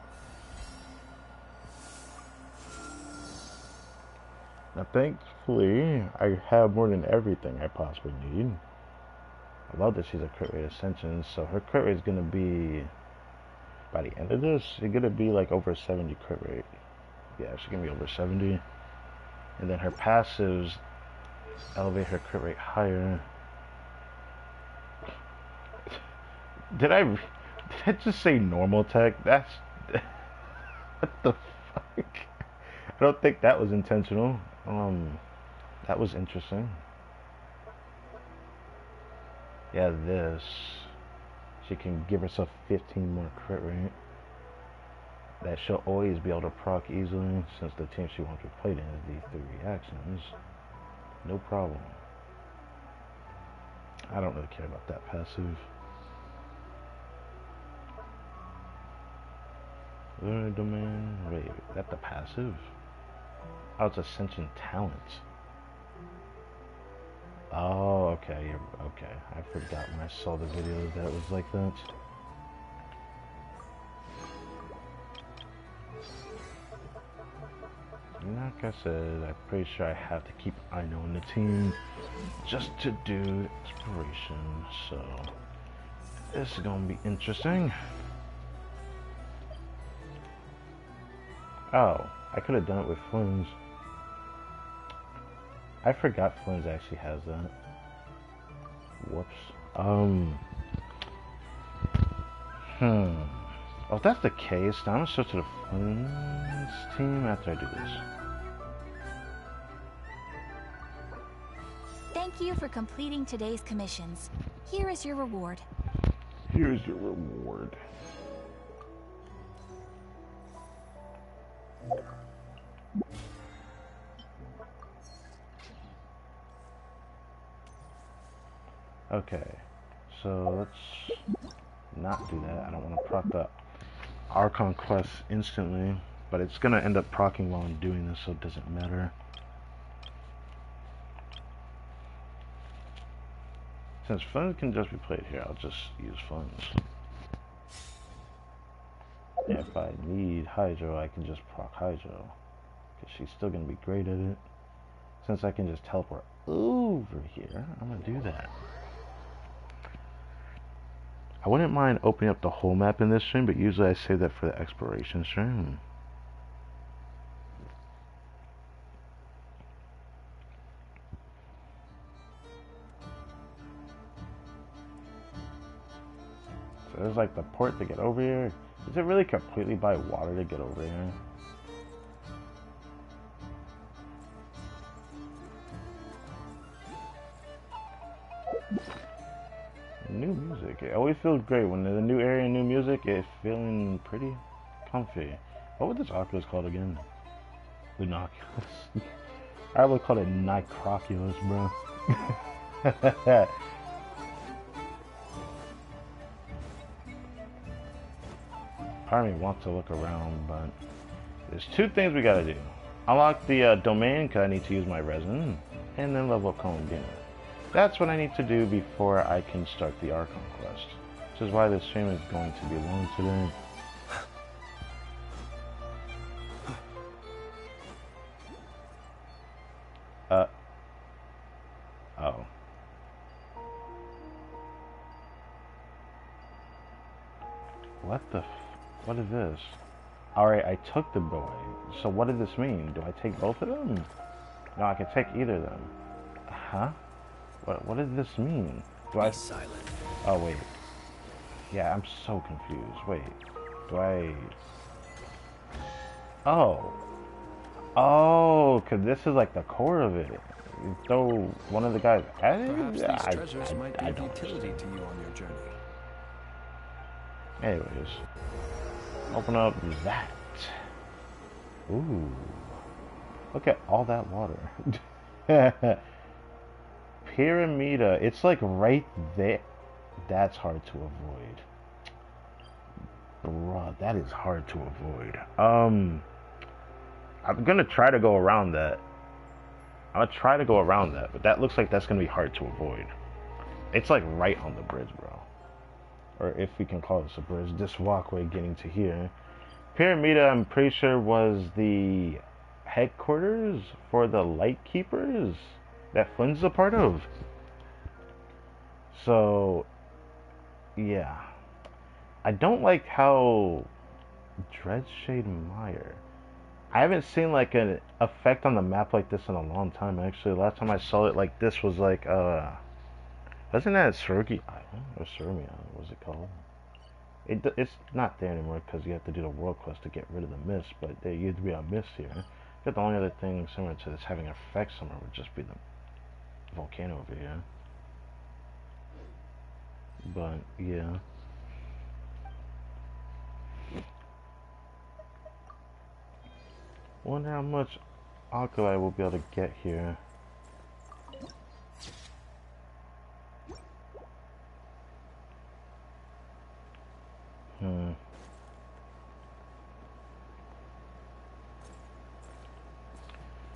Now thankfully, I have more than everything I possibly need. I love that she's a crit rate ascension, so her crit rate is going to be, by the end of this, she's going to be like over 70 crit rate. Yeah, she's going to be over 70. And then her passives elevate her crit rate higher. Did I just say normal tech? That's... what the fuck? I don't think that was intentional. That was interesting. Yeah, this. She can give herself 15 more crit rate. That she'll always be able to proc easily, since the team she wants to play in is these 3 reactions. No problem. I don't really care about that passive. Lunar Domain. Wait, is that the passive? Oh, it's Ascension Talent. Oh, okay, okay. I forgot when I saw the video that it was like that. Like I said, I'm pretty sure I have to keep Aino on the team just to do exploration, so this is gonna be interesting. Oh, I could have done it with Flynn's. I forgot Flynn's actually has that. Whoops. Oh, if that's the case, then I'm gonna switch to the Flynn's team after I do this.
Thank you for completing today's commissions. Here is your reward.
Here's your reward. Okay, so let's not do that. I don't want to proc the Archon quest instantly, but it's gonna end up procking while I'm doing this, so it doesn't matter. Since Flynn can just be played here, I'll just use Flynn's. if I need Hydro, I can just proc Hydro. Because she's still going to be great at it. Since I can just teleport over here, I'm going to do that. I wouldn't mind opening up the whole map in this stream, but usually I save that for the exploration stream. So there's like the port to get over here. Is it really completely by water to get over here? New music. It always feels great when there's a new area and new music. It's feeling pretty comfy. What was this Oculus called again? Lunoculus. I would call it Nicroculus, bro. Part of me wants to look around, but there's two things we gotta do. Unlock the domain, because I need to use my resin, and then level up Columbina. That's what I need to do before I can start the ARCHON quest. Which is why this stream is going to be long today. Oh. What is this? Alright, I took the boy. So what does this mean? Do I take both of them? No, I can take either of them. Huh? What does this mean? Do I... silent. Oh, wait. Yeah, I'm so confused. Wait. Do I... Oh. Oh, because this is like the core of it. You throw one of the guys at it?
Perhaps these treasures might be of utility to you on your journey.
Anyways. Open up that. Ooh. Look at all that water. Pyramida. It's like right there. That's hard to avoid. Bruh, that is hard to avoid. I'm gonna try to go around that. I'm gonna try to go around that, but that looks like that's gonna be hard to avoid. It's like right on the bridge, bro. Or if we can call this a bridge, this walkway getting to here. Pyramida, I'm pretty sure, was the headquarters for the Light Keepers that Flynn's a part of. So, yeah. I don't like how Dreadshade Mire. I haven't seen like an effect on the map like this in a long time, actually. Last time I saw it like this was like, wasn't that Surgi Island? Or Surmi Island, what was it called? It's not there anymore because you have to do the world quest to get rid of the mist, but there used to be a mist here. But the only other thing similar to this having an effect somewhere would just be the volcano over here. But, yeah. Wonder how much alkali we'll be able to get here.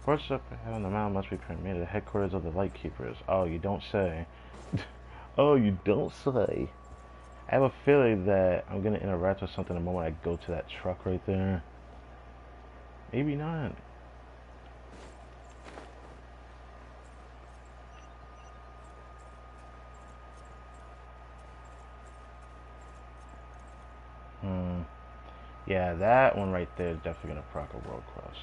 Forces up ahead on the mountain must be made the headquarters of the Light Keepers. Oh, you don't say. Oh, you don't say. I have a feeling that I'm gonna interact with something the moment I go to that truck right there. Maybe not. Yeah, that one right there is definitely gonna proc a world quest.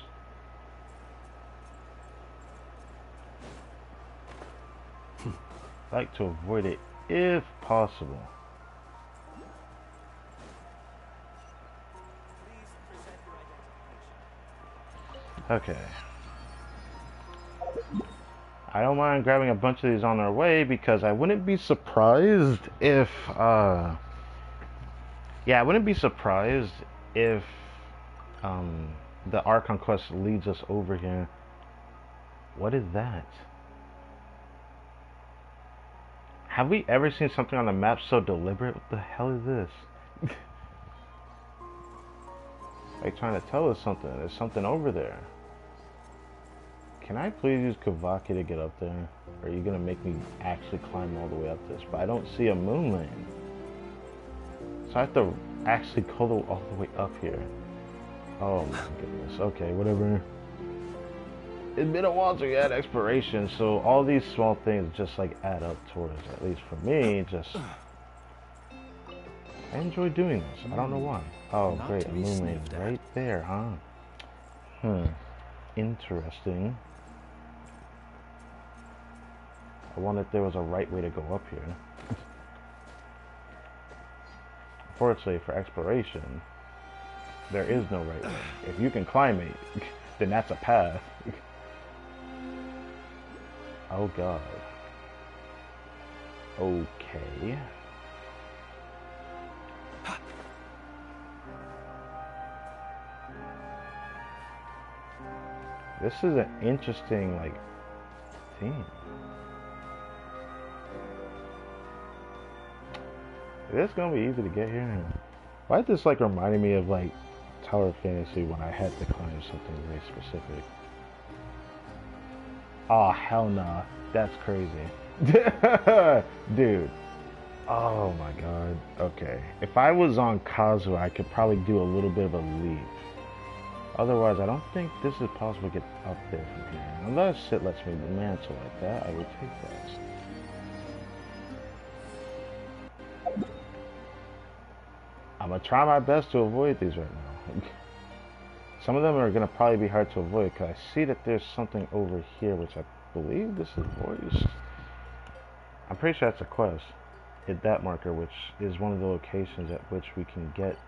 Like to avoid it if possible. Okay. I don't mind grabbing a bunch of these on our way because I wouldn't be surprised if I wouldn't be surprised if the Archon quest leads us over here. What is that? Have we ever seen something on the map so deliberate? What the hell is this? Like trying to tell us something. There's something over there. Can I please use Kavaki to get up there? Or are you gonna make me actually climb all the way up this? But I don't see a moon lane. So I have to actually go all the way up here. Oh my goodness. Okay, whatever. It's been a while to add exploration, so all these small things just like add up towards, at least for me, just... I enjoy doing this. I don't know why. Oh, great. A moon lane right there, huh? Interesting. I wonder if there was a right way to go up here. Unfortunately, for exploration, there is no right way. If you can climb it, then that's a path. Oh god. Okay. This is an interesting, like, theme. It's gonna be easy to get here. Why is this like reminding me of like Tower of Fantasy when I had to climb something very specific? Oh hell nah, that's crazy. Dude. Oh my god. Okay. If I was on Kazuha, I could probably do a little bit of a leap. Otherwise, I don't think this is possible to get up there from here. Unless it lets me mantle like that, I would take that. I'm gonna try my best to avoid these right now. Some of them are gonna probably be hard to avoid because I see that there's something over here, which I believe this is voice. I'm pretty sure that's a quest. Hit that marker, which is one of the locations at which we can get.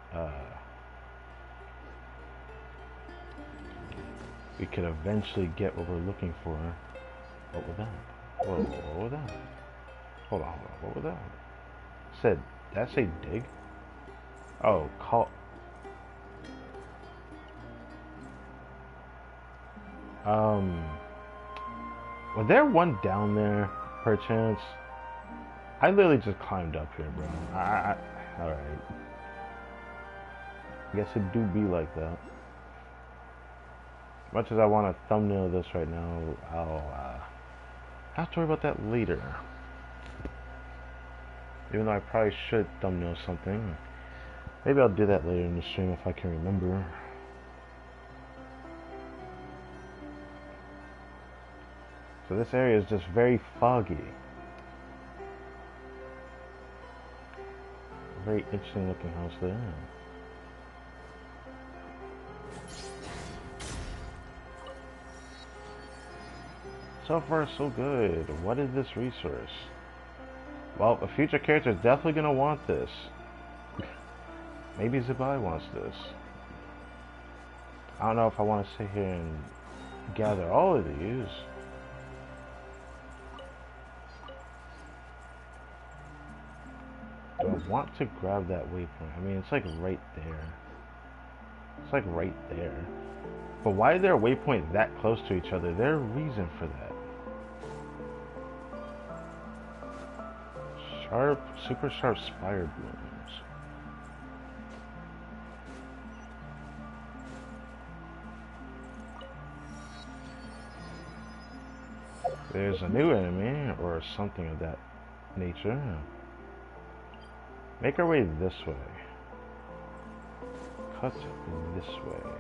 We could eventually get what we're looking for. What was that? Whoa, what was that? Hold on, what was that? Said, did that say dig? Oh, call. Was there one down there, perchance? I literally just climbed up here, bro. Alright. I guess it do be like that. As much as I want to thumbnail this right now, I'll have to worry about that later. Even though I probably should thumbnail something. Maybe I'll do that later in the stream if I can remember. So this area is just very foggy. Very interesting looking house there. So far so good. What is this resource? Well, a future character is definitely gonna want this. Maybe Zabai wants this. I don't know if I want to sit here and gather all of these. Do I want to grab that waypoint? I mean, it's like right there. It's like right there. But why are there waypoints that close to each other? There's a reason for that. Sharp, super sharp spire blooms. There's a new enemy, or something of that nature. Make our way this way. Cut this way.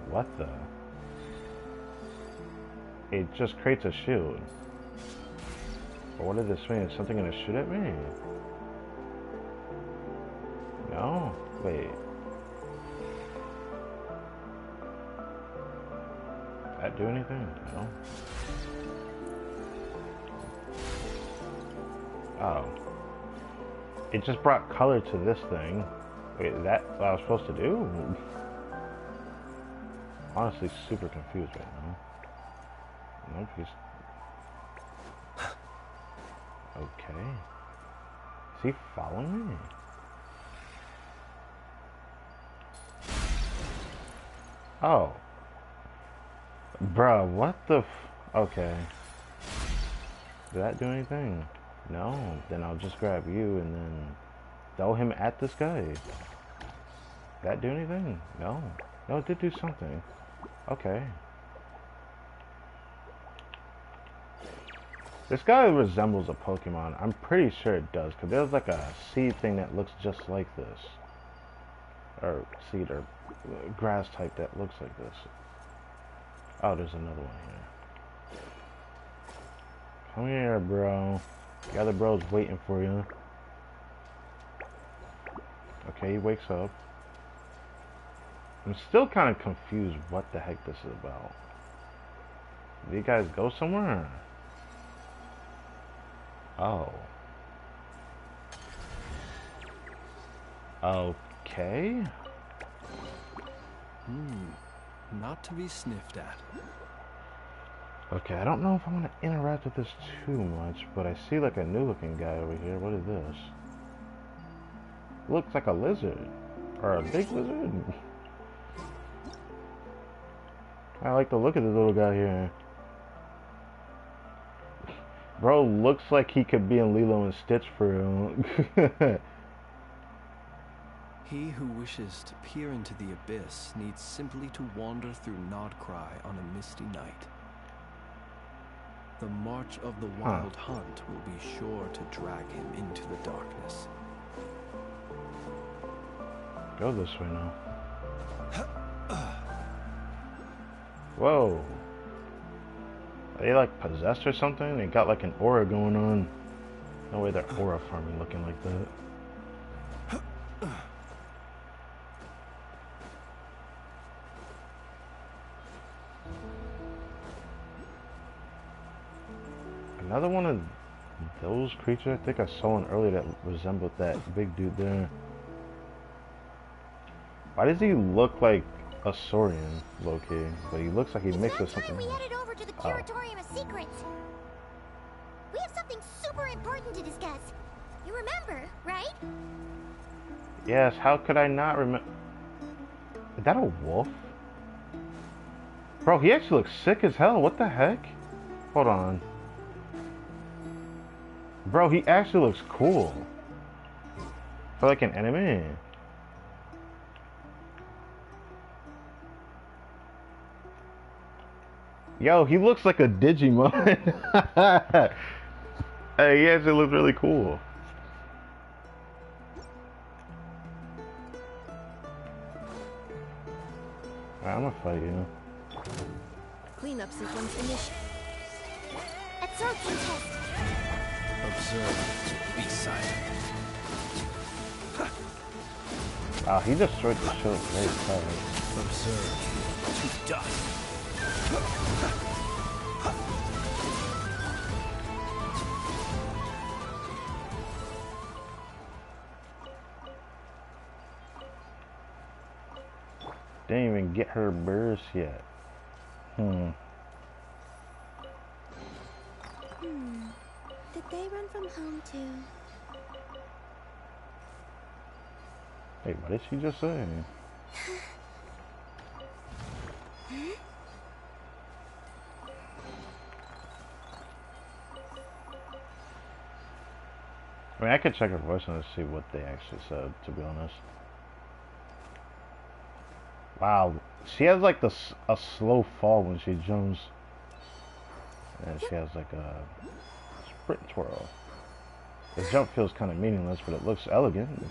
What the? It just creates a shield. But what did this mean? Is something gonna shoot at me? No? Wait. Did that do anything? No. Oh. It just brought color to this thing. Wait, is that what I was supposed to do? Honestly, super confused right now. Nope, he's... Okay. Is he following me? Oh. Bruh, what the f... Okay. Did that do anything? No. Then I'll just grab you and then throw him at this guy. Did that do anything? No. No, it did do something. Okay. This guy resembles a Pokemon. I'm pretty sure it does, because there's like a seed thing that looks just like this. Or seed or grass type that looks like this. Oh, there's another one here. Come here, bro. The other bro's waiting for you. Okay, he wakes up. I'm still kind of confused what the heck this is about. Do you guys go somewhere? Oh. Okay.
Not to be sniffed at.
Okay, I don't know if I want to interact with this too much, but I see like a new looking guy over here. What is this? Looks like a lizard. Or a big lizard. I like the look of this little guy here. Bro looks like he could be in Lilo and Stitch for real.
He who wishes to peer into the abyss needs simply to wander through KRAI on a misty night. The march of the wild hunt will be sure to drag him into the darkness.
Go this way now. Whoa. Are they like possessed or something? They got like an aura going on. No way they're aura farming looking like that. Another one of those creatures. I think I saw one earlier that resembled that big dude there. Why does he look like a Saurian, low-key? But he looks like he mixes something else.
We headed over to the Curatorium of Secrets. We have something super important to discuss. You remember, right?
Yes, how could I not remember? Is that a wolf? Bro, he actually looks sick as hell. What the heck? Hold on. Bro, he actually looks cool. For like an enemy. Yo, he looks like a Digimon. Hey, he actually looks really cool. Alright, I'm gonna fight you.
Cleanup sequence initiated.
Absorption test.
Observe. Be silent.
Wow, he destroyed the shield very fast.
Observe. To dust.
Didn't even get her burst yet.
Did they run from home too?
Wait, what did she just say? I mean, I could check her voice and see what they actually said, to be honest. Wow, she has like a slow fall when she jumps. And she has like a sprint twirl. The jump feels kind of meaningless, but it looks elegant.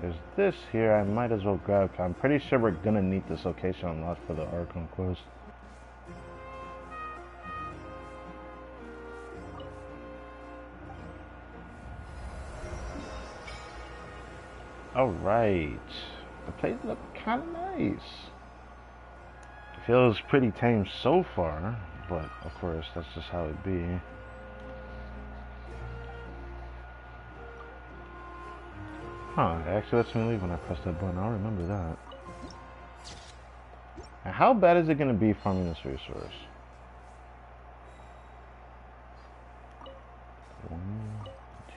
There's this here, I might as well grab. I'm pretty sure we're gonna need this location unlocked for the ARCHON quest. Alright. The place looks kinda nice. It feels pretty tame so far, but of course that's just how it be. Huh, it actually lets me leave when I press that button. I'll remember that. Now, how bad is it going to be farming this resource? 1,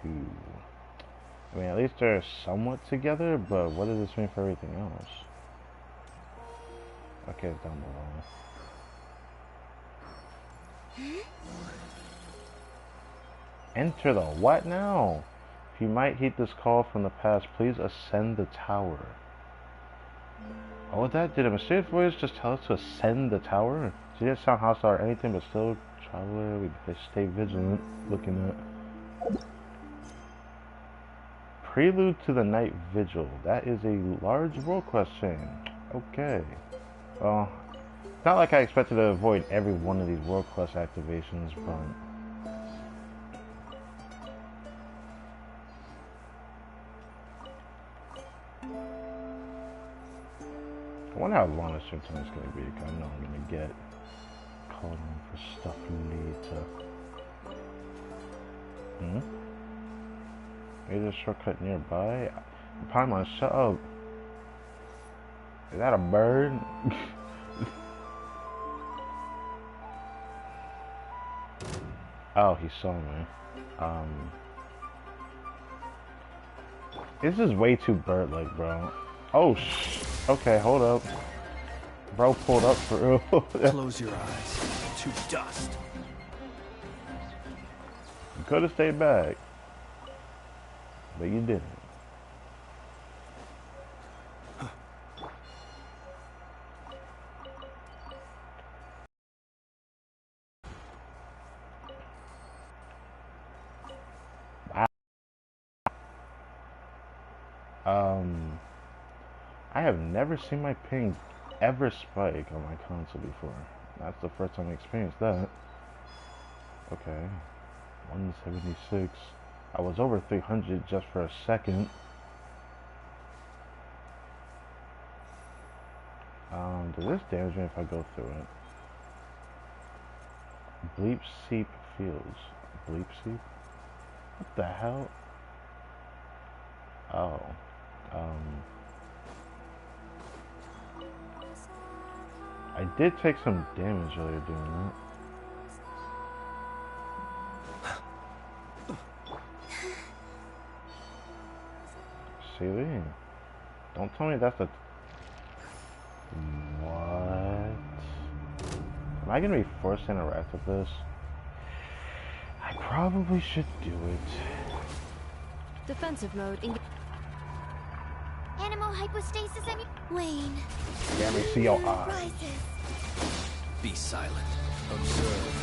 2. I mean, at least they're somewhat together, but what does this mean for everything else? Okay, it's down below. Enter the what now? If you might heed this call from the past, please ascend the tower. Oh, that did a mysterious voice just tell us to ascend the tower? She didn't sound hostile or anything, but still, traveler, we better stay vigilant. Looking at Prelude to the Night Vigil. That is a large world quest chain. Okay. Well, it's not like I expected to avoid every one of these world quest activations, but I wonder how long this stream time is going to be, because I know I'm going to get called on for stuff later. Maybe there's a shortcut nearby? Paimon, shut up. Is that a bird? Oh, he saw me. This is way too bird-like, bro. Oh, okay, hold up. Bro pulled up for real.
Close your eyes to dust.
You could have stayed back, but you didn't. I have never seen my ping ever spike on my console before. That's the first time I experienced that. Okay, 176. I was over 300 just for a second. Does this damage me if I go through it? Bleep Seep Fields. Bleep Seep? What the hell? Oh. I did take some damage earlier doing that. Celine, don't tell me that's a... What? Am I gonna be forced to interact with this? I probably should do it.
Defensive mode.
Animal hypostasis Wayne.
Let me see your eyes.
Rises.
Be silent. Observe.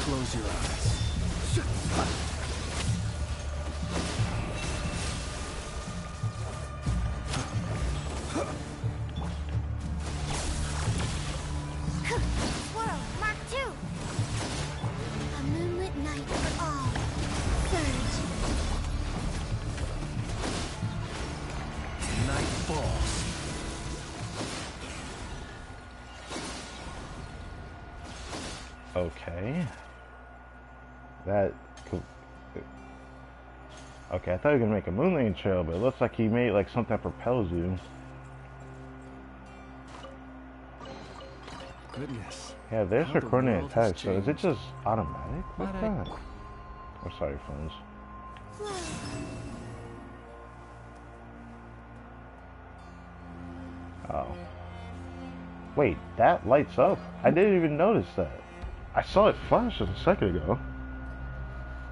Close your eyes.
Swirl, Mark 2. A moonlit night for all. Surge.
Night falls.
Okay. That cool. Okay, I thought he was gonna make a moonlight trail, but it looks like he made like something that propels you.
Goodness.
Yeah, there's her coordinate attack, so is it just automatic? What's that? I'm sorry, friends. Oh. Wait, that lights up? I didn't even notice that. I saw it flash just a second ago.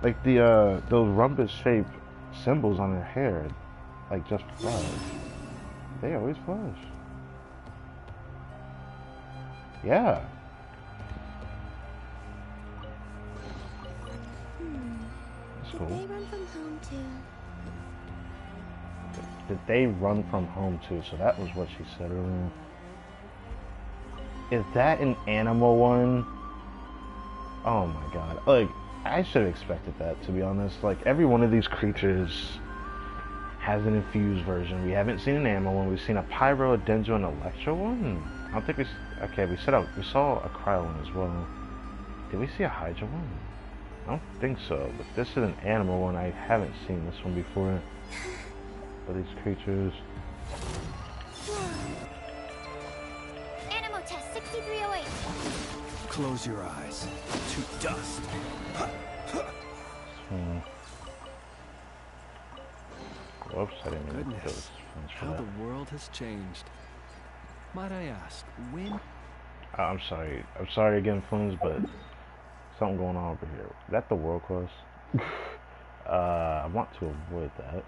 Like the those rhombus-shaped symbols on her hair, like just flash. They always flash. Yeah. That's cool.
Did they run from home too?
Did they run from home too? So that was what she said earlier. Is that an animal one? Oh my god. Like, I should have expected that, to be honest. Like, every one of these creatures has an infused version. We haven't seen an animal one. We've seen a Pyro, a Dendro, and Electro one. I don't think we... Okay, we saw a Cryo one as well. Did we see a Hydra one? I don't think so, but this is an animal one. I haven't seen this one before. For these creatures.
Animal test 6308.
Close your eyes to dust.
Whoops, I didn't mean to kill
Goodness, how the world has changed. Might I ask, when...
I'm sorry. I'm sorry again, Flumes, but something going on over here. Is that the world quest? I want to avoid that.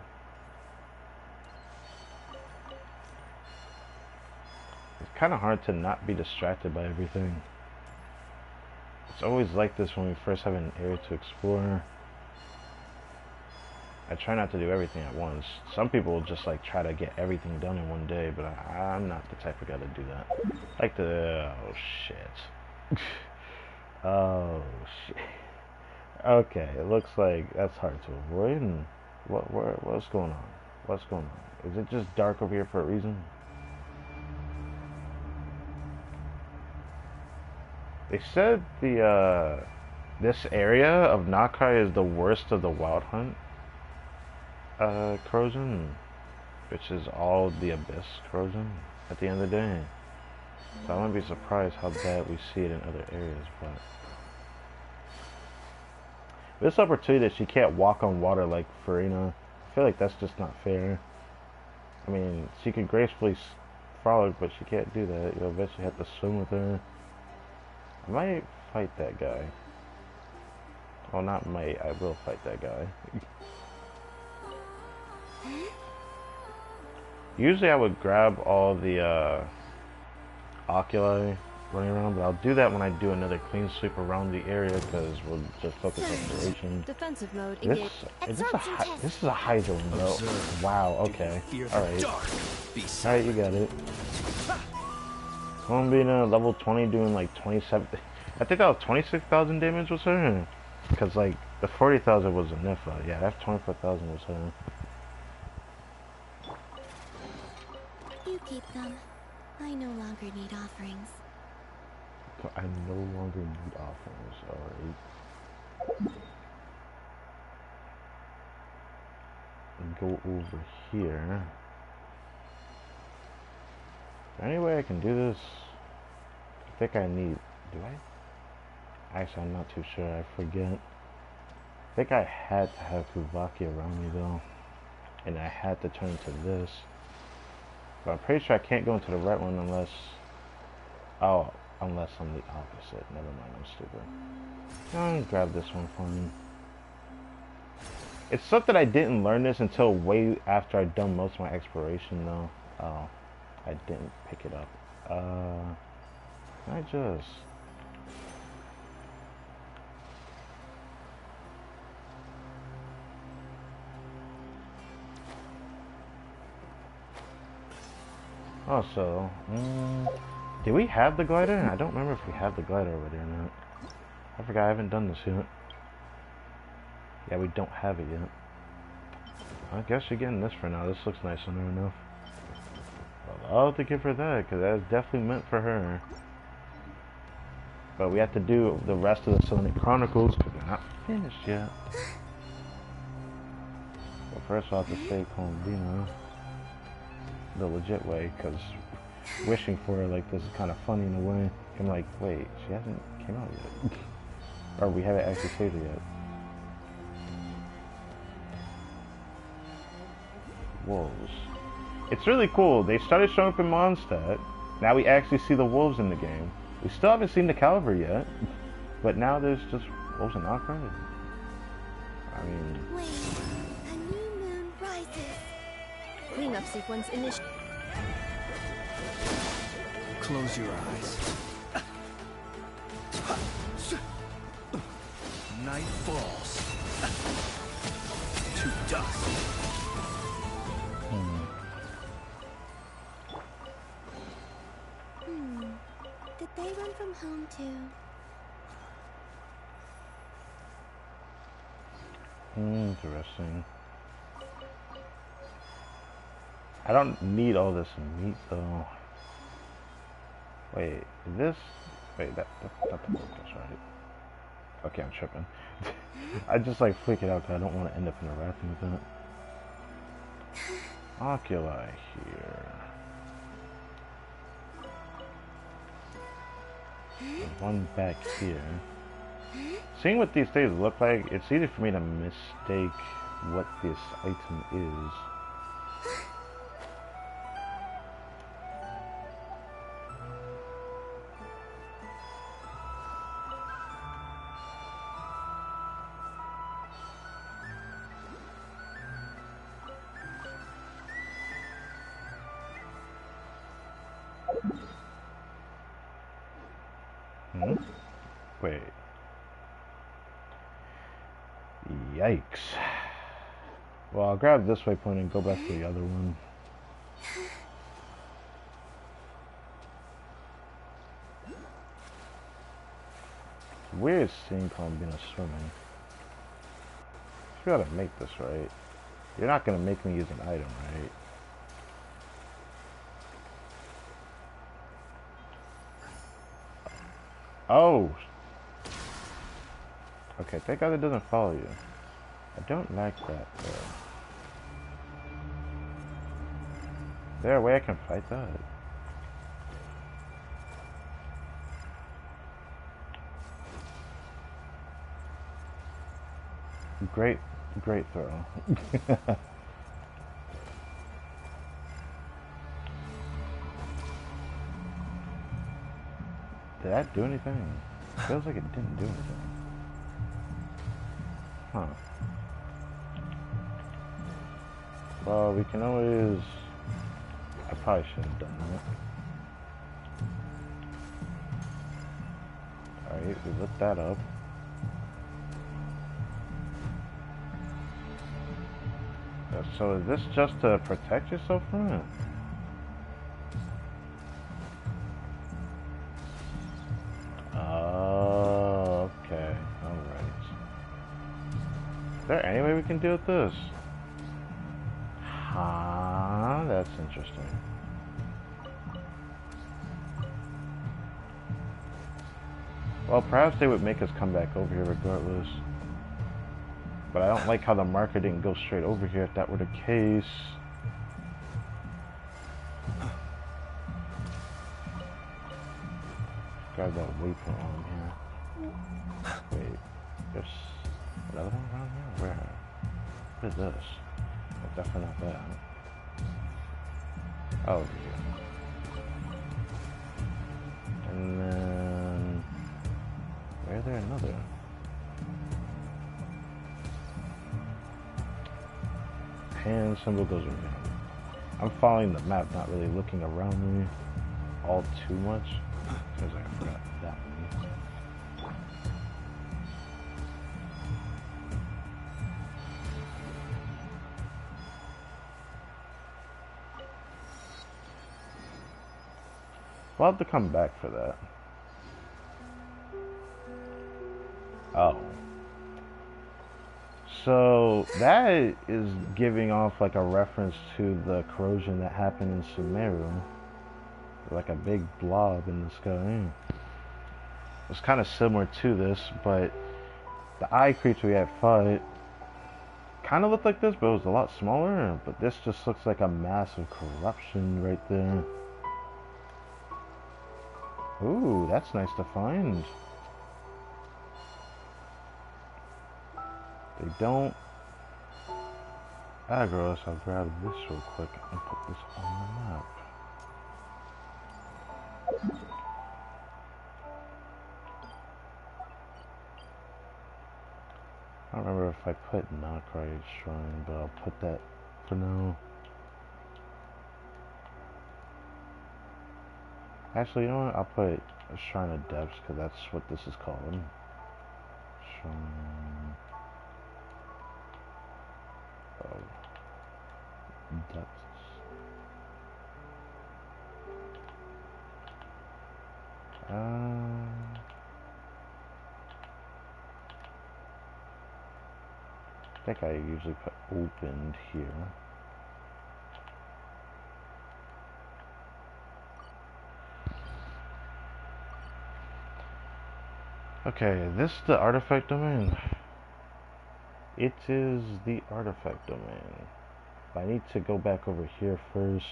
It's kind of hard to not be distracted by everything. It's always like this when we first have an area to explore. I try not to do everything at once. Some people just like try to get everything done in one day, but I'm not the type of guy to do that. Like the oh shit. Oh shit. Okay, it looks like that's hard to avoid. And what's going on? What's going on? Is it just dark over here for a reason? They said the this area of KRAI is the worst of the Wild Hunt corrosion, which is all the Abyss corrosion at the end of the day. So I wouldn't be surprised how bad we see it in other areas, but this opportunity that she can't walk on water like Farina, I feel like that's just not fair. I mean, she could gracefully frolic, but she can't do that. You'll eventually have to swim with her. I might fight that guy. Well, not might, I will fight that guy. Usually I would grab all the oculi running around, but I'll do that when I do another clean sweep around the area because we'll just focus on duration.
Defensive mode
This is a high zone, bro. Wow, okay. Alright. Alright, you got it. I'm being level 20 doing like 27. I think that was 26,000 damage was her. Because like the 40,000 was a Nifa. Yeah, that 24,000 was her.
You keep them. I no longer need offerings.
I no longer need offerings, alright. Go over here. Is there any way I can do this? I think I need... Do I? Actually, I'm not too sure. I forget. I think I had to have Kuvaki around me, though. And I had to turn to this. But I'm pretty sure I can't go into the right one unless... Oh, unless I'm the opposite. Never mind, I'm stupid. I'll grab this one for me. It's something I didn't learn this until way after I'd done most of my exploration, though. Oh, I didn't pick it up. I just... Also, do we have the glider? I don't remember if we have the glider over there or not. I forgot I haven't done this yet. Yeah, we don't have it yet. I guess you're getting this for now. This looks nice on her enough. Well, I'll have to give her that, because that's definitely meant for her. But we have to do the rest of the Sonic Chronicles, because they're not finished yet. Well, first I'll have to stay Colombina the legit way, because wishing for her like this is kind of funny in a way. I'm like, wait, she hasn't came out yet. Or we haven't actually saved her yet. Wolves. It's really cool. They started showing up in Mondstadt. Now we actually see the wolves in the game. We still haven't seen the Caliber yet. But now there's just wolves in KRAI. I mean...
Wait, a new moon rises.
Cleanup sequence initiated.
Close your eyes. Night falls to dust.
Did they run from home too?
Interesting. I don't need all this meat though. Wait, this... Wait, that's the focus, right? Okay, I'm tripping. I just like freak it out because I don't want to end up interacting with that. Oculi here. There's one back here. Seeing what these things look like, it's easy for me to mistake what this item is. Hmm? Wait. Yikes. Well, I'll grab this waypoint and go back to the other one. It's weird seeing Columbina swimming. You gotta make this right. You're not gonna make me use an item, right? Oh! Okay, thank God it doesn't follow you. I don't like that, though. Is there a way I can fight that? Great throw. Did that do anything? Feels like it didn't do anything. Huh. Well, we can always... I probably should have done that. Alright, we lit that up. So is this just to protect yourself from it? Oh, okay. Alright. Is there any way we can deal with this? Huh? That's interesting. Well, perhaps they would make us come back over here regardless. But I don't like how the marker didn't go straight over here if that were the case. Grab that waypoint on here. Wait, there's another one around here? Where? What is this? Oh, definitely not that. Oh, over here. And then... Where's there another? Hand symbol goes around. I'm following the map, not really looking around me all too much. Because I forgot that one. We'll have to come back for that. Oh. So that is giving off like a reference to the corrosion that happened in Sumeru. Like a big blob in the sky. It's kind of similar to this, but the eye creature we had fought kind of looked like this, but it was a lot smaller. But this just looks like a massive corruption right there. Ooh, that's nice to find. They don't aggro us. I'll grab this real quick and put this on the map. I don't remember if I put KRAI Shrine, but I'll put that for now. Actually, you know what? I'll put a Shrine of Depths, because that's what this is called. Shrine of Depths. I think I usually put opened here. Okay, this is the artifact domain. It is the artifact domain. I need to go back over here first.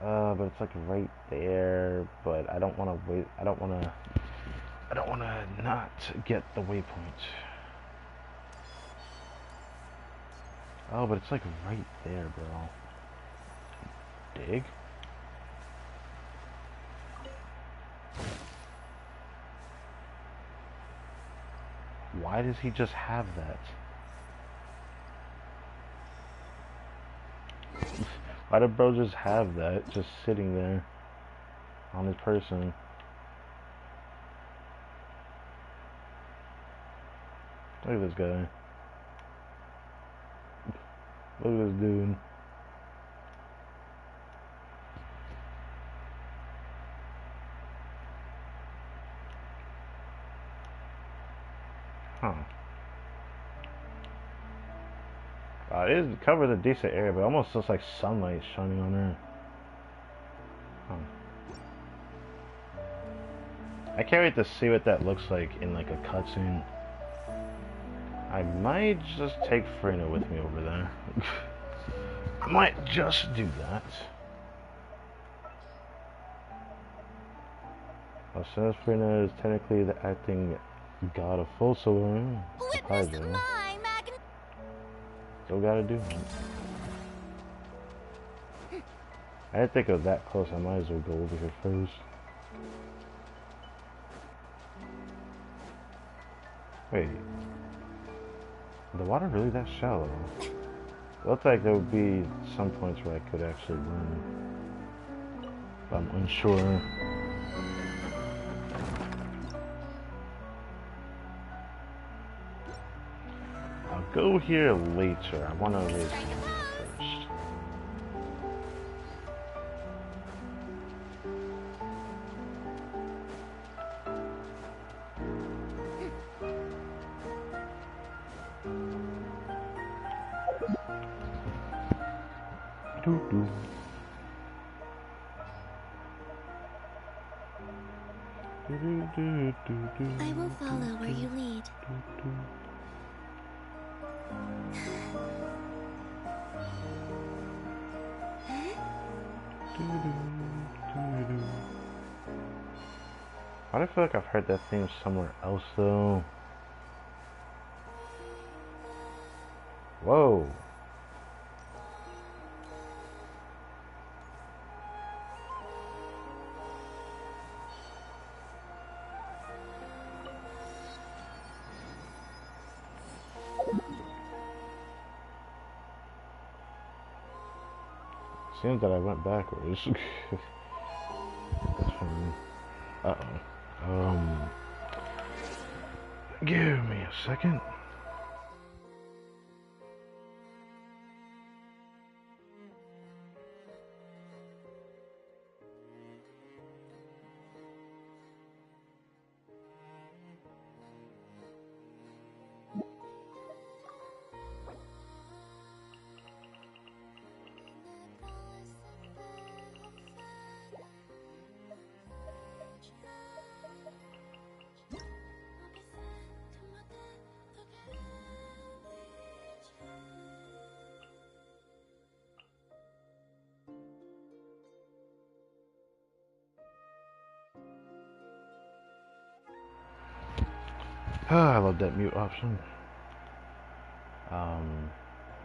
But it's like right there. But I don't want to wait. I don't want to not get the waypoint. Oh, but it's like right there, bro. Dig? Why does he just have that? Why did bro just have that just sitting there? on his person. Look at this guy. Look at this dude. Huh. It covers a decent area, but it almost looks like sunlight shining on her. Huh. I can't wait to see what that looks like in like a cutscene. I might just take Frina with me over there. I might just do that. Since Frina is technically the acting god of Folsolar, still gotta do it. I didn't think it was that close. I might as well go over here first. Wait. The water really that shallow? It looks like there would be some points where I could actually run. But I'm unsure. I'll go here later. I want to raise him first. Doo-doo.
I will follow where you lead.
Why do I feel like I've heard that theme somewhere else though? Whoa. Seems that I went backwards. That's funny. Uh-oh. Give me a second. I love that mute option.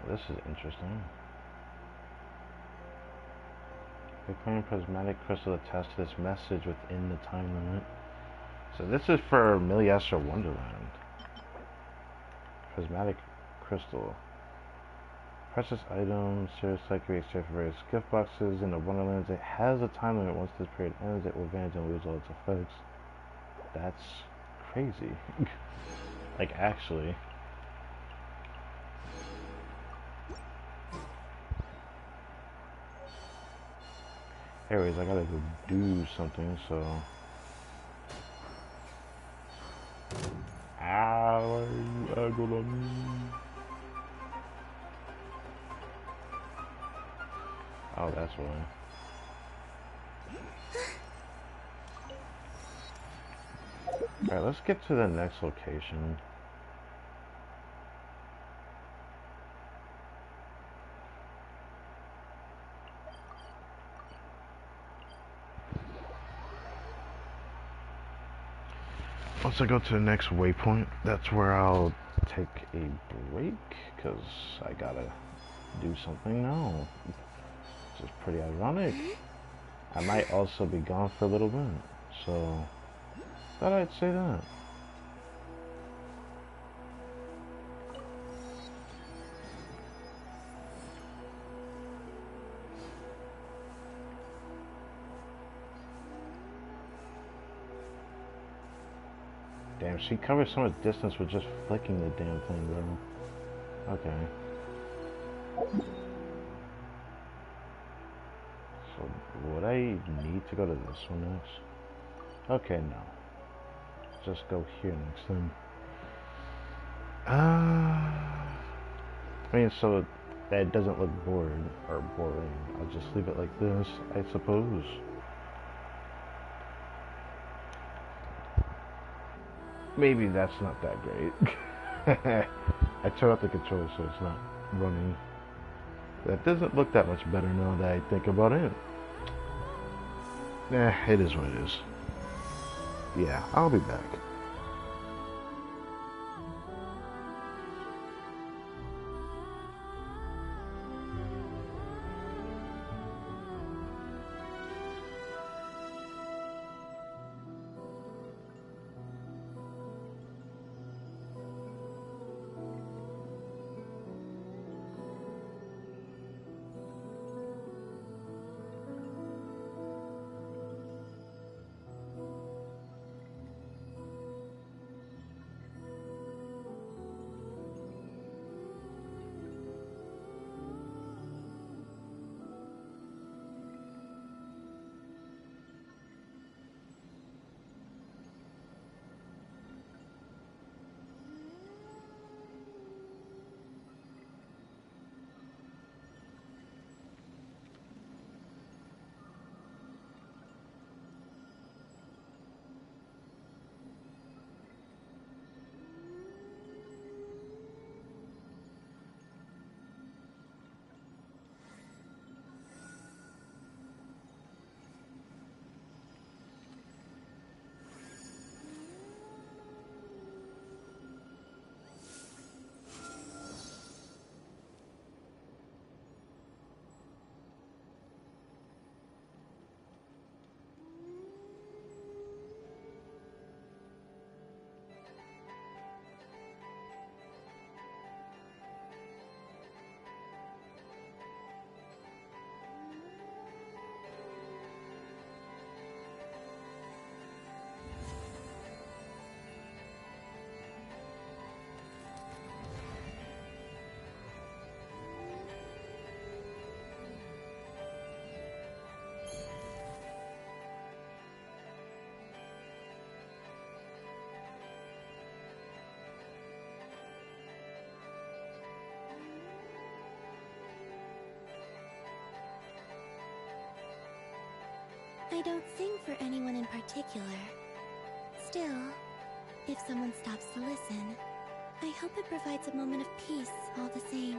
This is interesting. Reclaiming prismatic crystal attached to this message within the time limit. So this is for Miliastra Wonderland. Prismatic crystal. Precious items, serious like creates for various gift boxes in the Wonderlands. It has a time limit. Once this period ends, it will vanish and lose all its effects. That's crazy. Like, actually. Anyways, I gotta go do something, so. Ow, angle on me. Oh, that's why. Alright, let's get to the next location. Once I go to the next waypoint, that's where I'll take a break, because I gotta do something now. Which is pretty ironic. I might also be gone for a little bit, so thought I'd say that. Damn, she covers so much distance with just flicking the damn thing, bro. Okay. So, would I need to go to this one next? Okay, no. Just go here next then. I mean, so that doesn't look bored or boring. I'll just leave it like this, I suppose. Maybe that's not that great. I turned off the controller so it's not running. That doesn't look that much better now that I think about it. Nah, it is what it is. Yeah, I'll be back.
I don't sing for anyone in particular. Still, if someone stops to listen, I hope it provides a moment of peace all the same.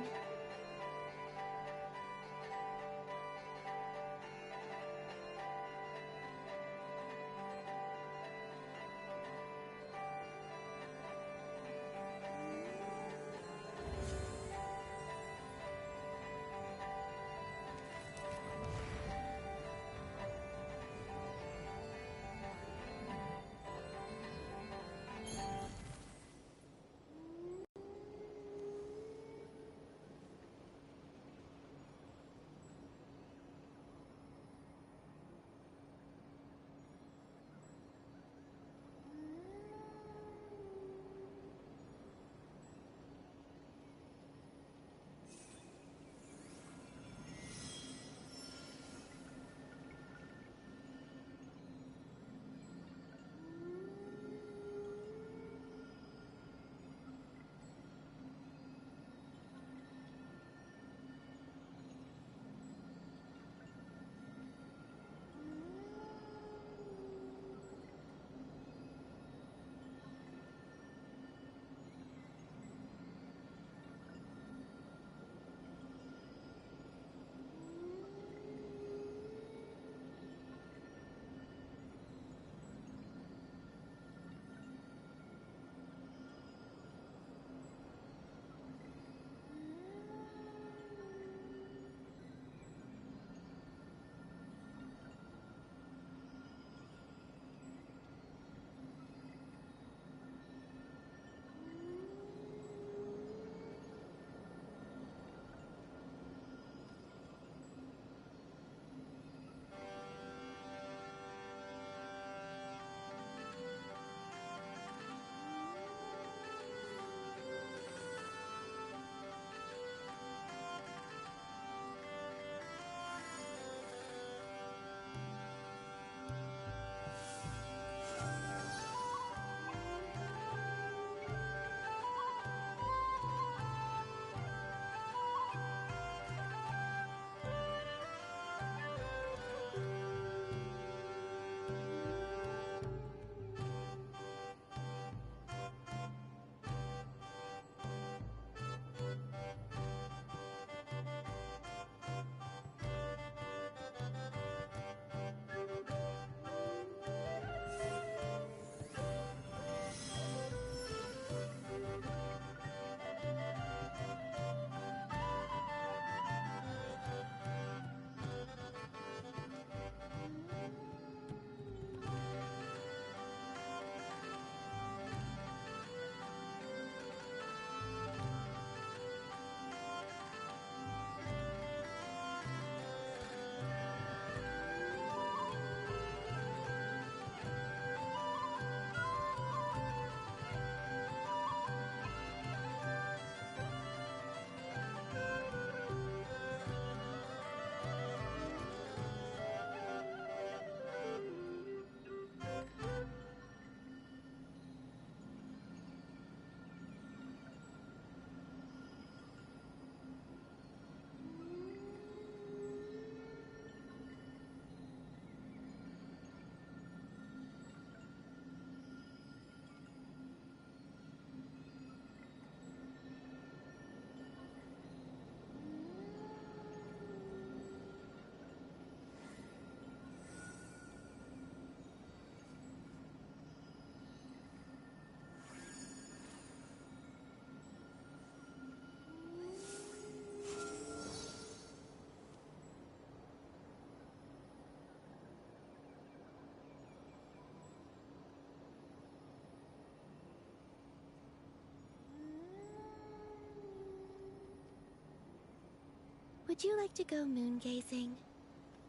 Would you like to go moon gazing?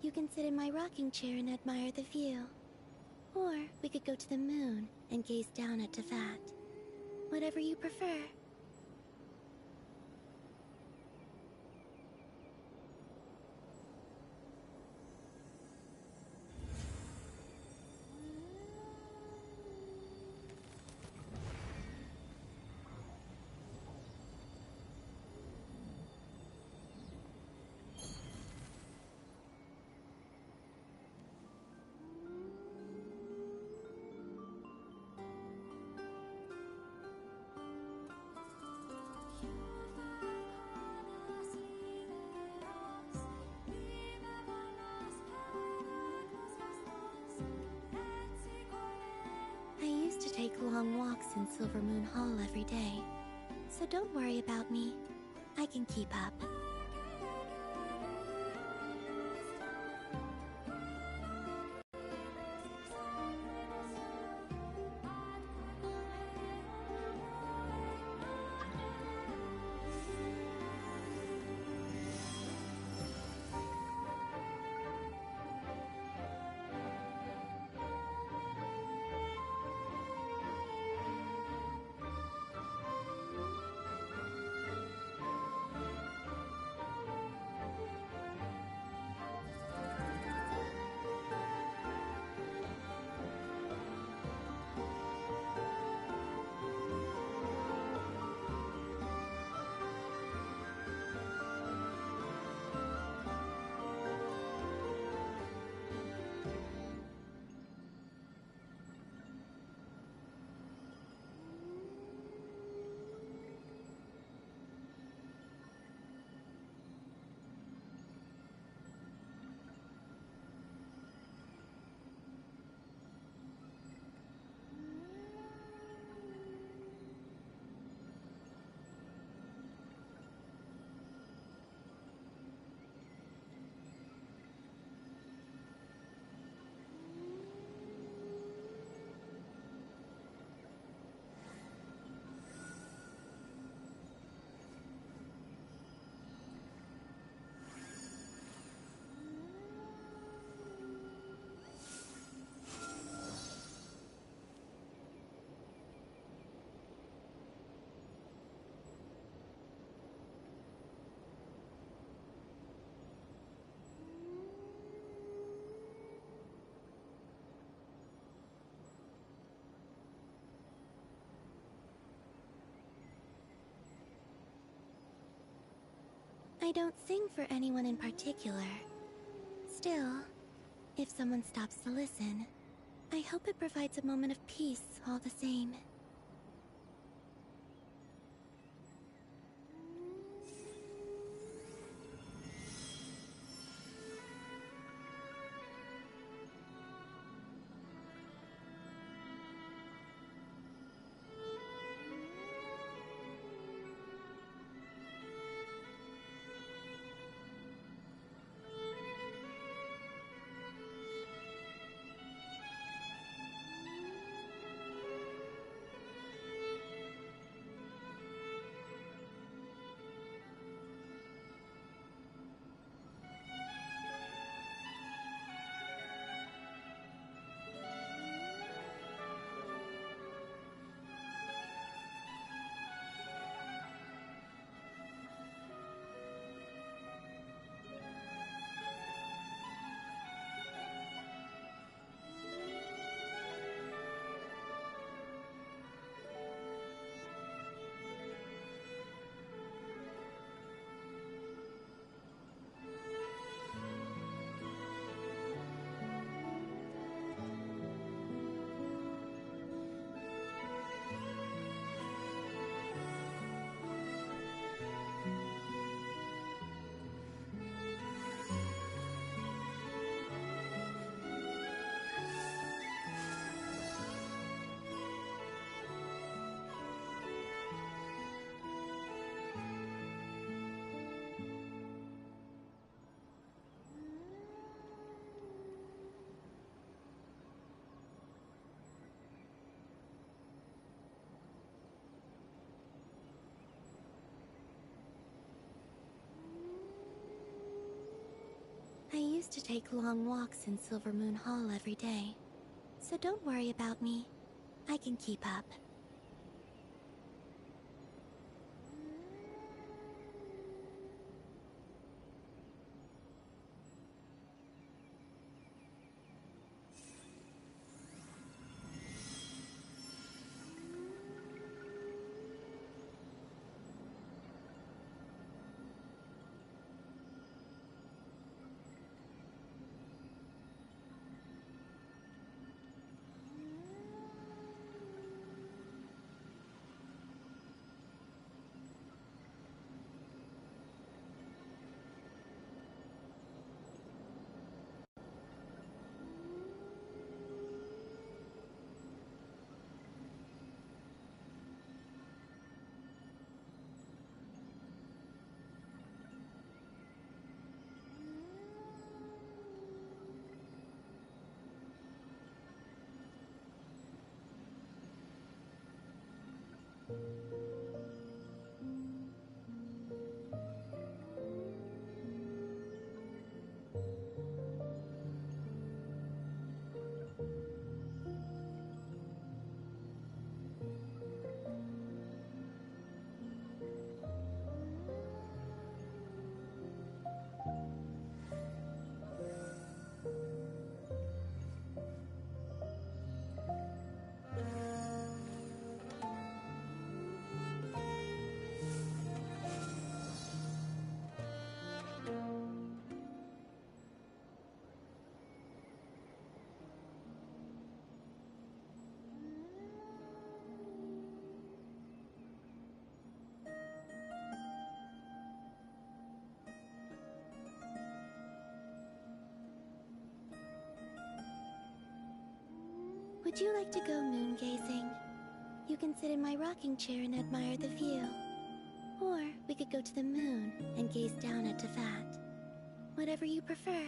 You can sit in my rocking chair and admire the view. Or we could go to the moon and gaze down at Tefat. Whatever you prefer. I used to take long walks in Silver Moon Hall every day, so don't worry about me. I can keep up. I don't sing for anyone in particular. Still, if someone stops to listen, I hope it provides a moment of peace all the same. used to take long walks in Silver Moon Hall every day, so don't worry about me. I can keep up. Would you like to go moon gazing? You can sit in my rocking chair and admire the view. Or we could go to the moon and gaze down at Tefat. Whatever you prefer.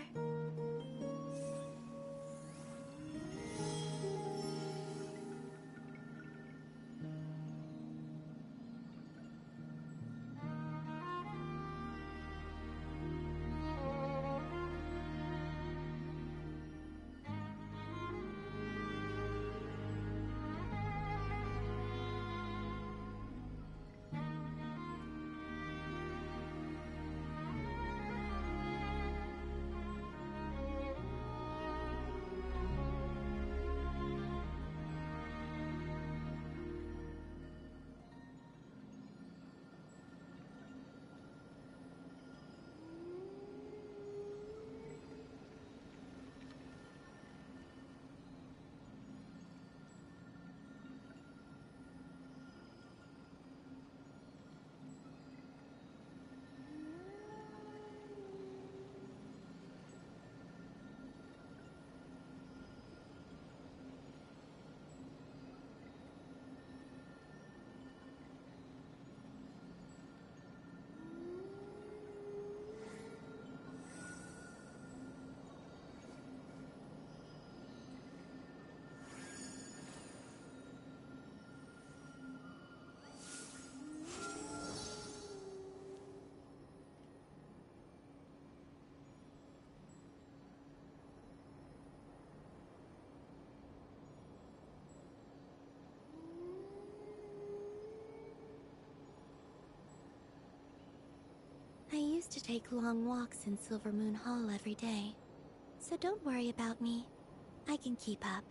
I used to take long walks in Silver Moon Hall every day, so don't worry about me. I can keep up.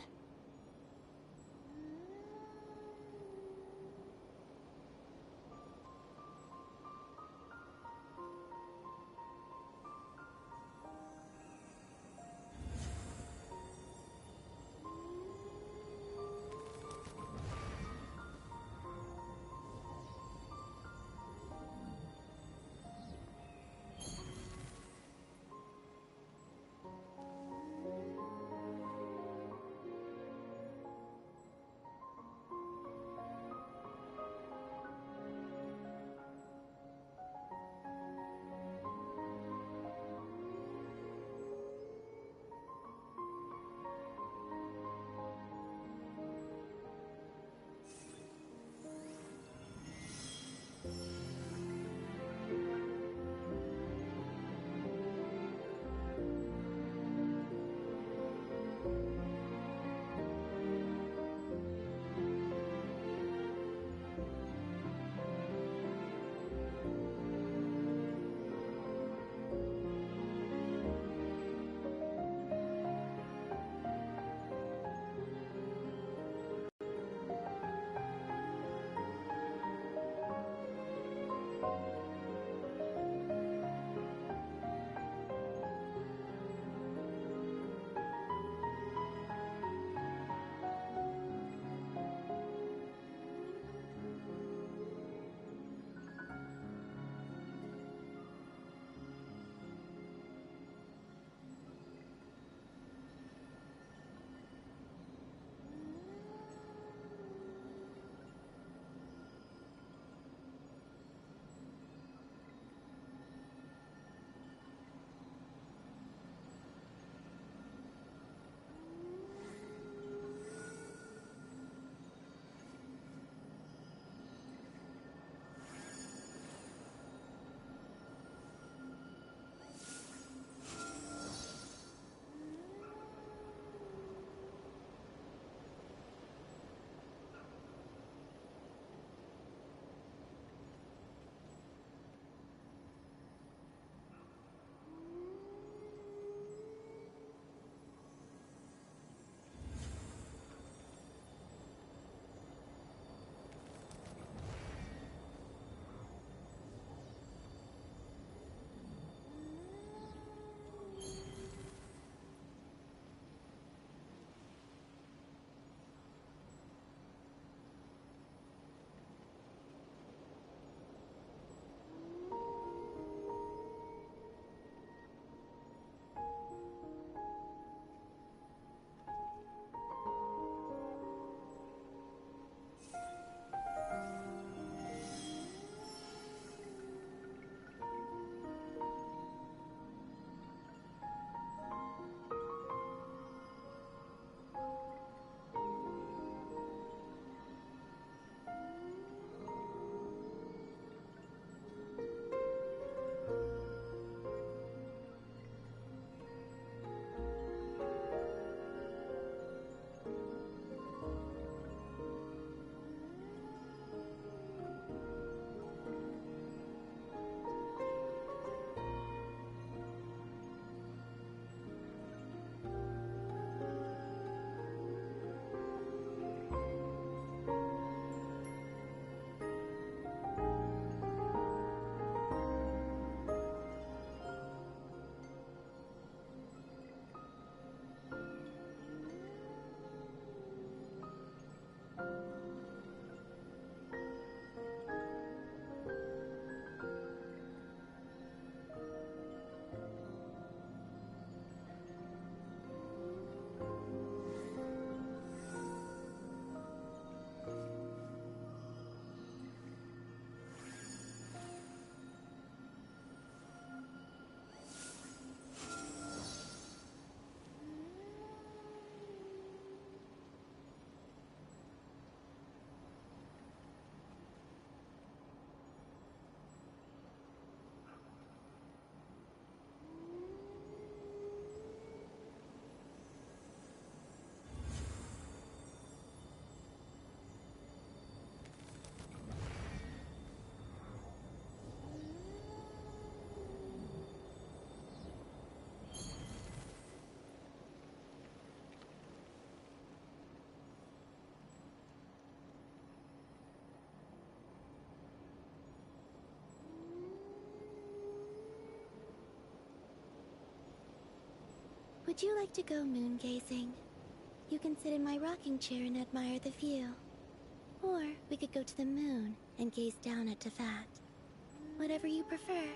Would you like to go moon gazing? You can sit in my rocking chair and admire the view. Or we could go to the moon and gaze down at Tefat. Whatever you prefer.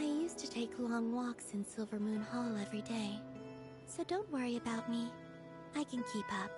I used to take long walks in Silver Moon Hall every day, so don't worry about me. I can keep up.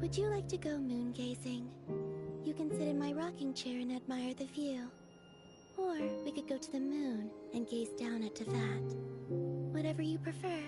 Would you like to go moon gazing? You can sit in my rocking chair and admire the view. Or we could go to the moon and gaze down at Teyvat. Whatever you prefer.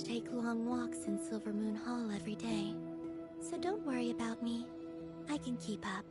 Take long walks in Silver Moon Hall every day. So don't worry about me. I can keep up.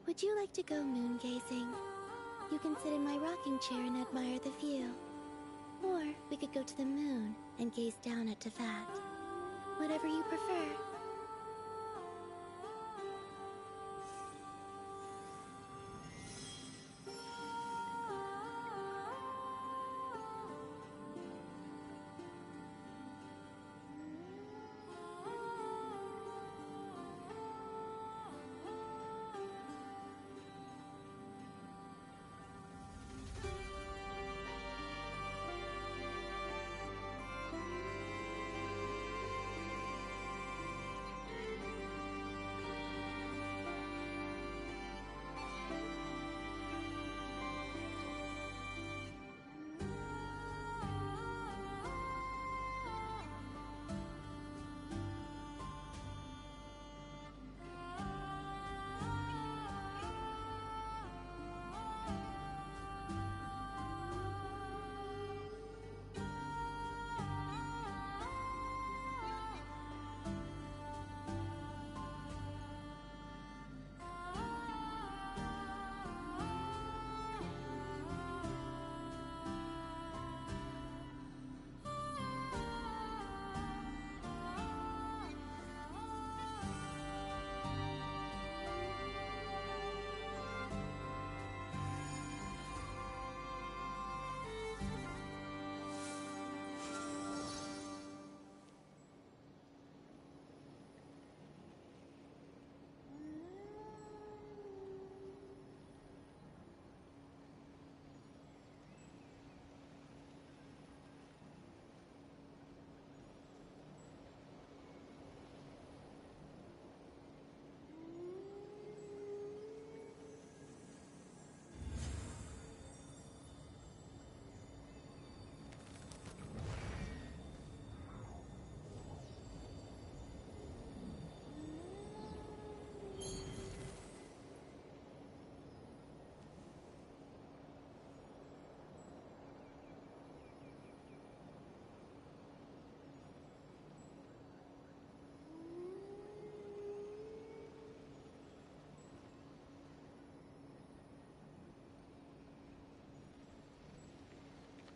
Would you like to go moon gazing? You can sit in my rocking chair and admire the view. Or we could go to the moon and gaze down at Tefat. Whatever you prefer.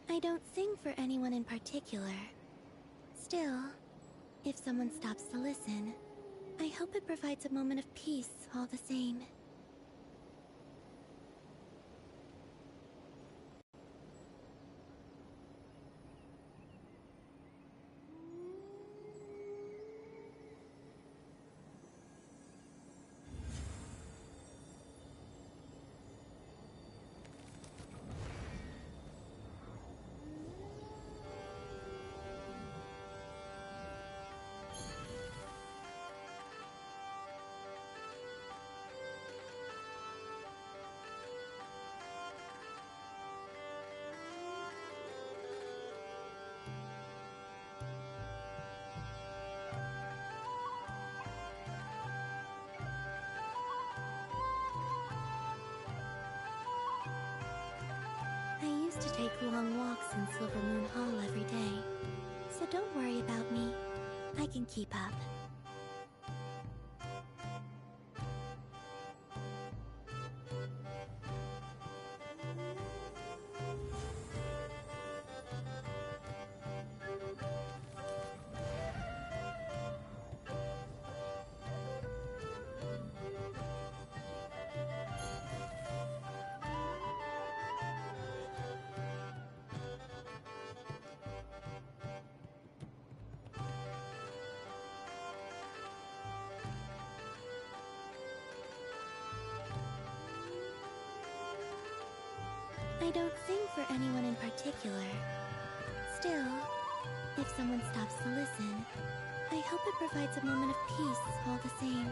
I don't sing for anyone in particular. Still, if someone stops to listen, I hope it provides a moment of peace all the same. I used to take long walks in Silver Moon Hall every day, so don't worry about me. I can keep up. I don't sing for anyone in particular. Still, if someone stops to listen, I hope it provides a moment of peace all the same.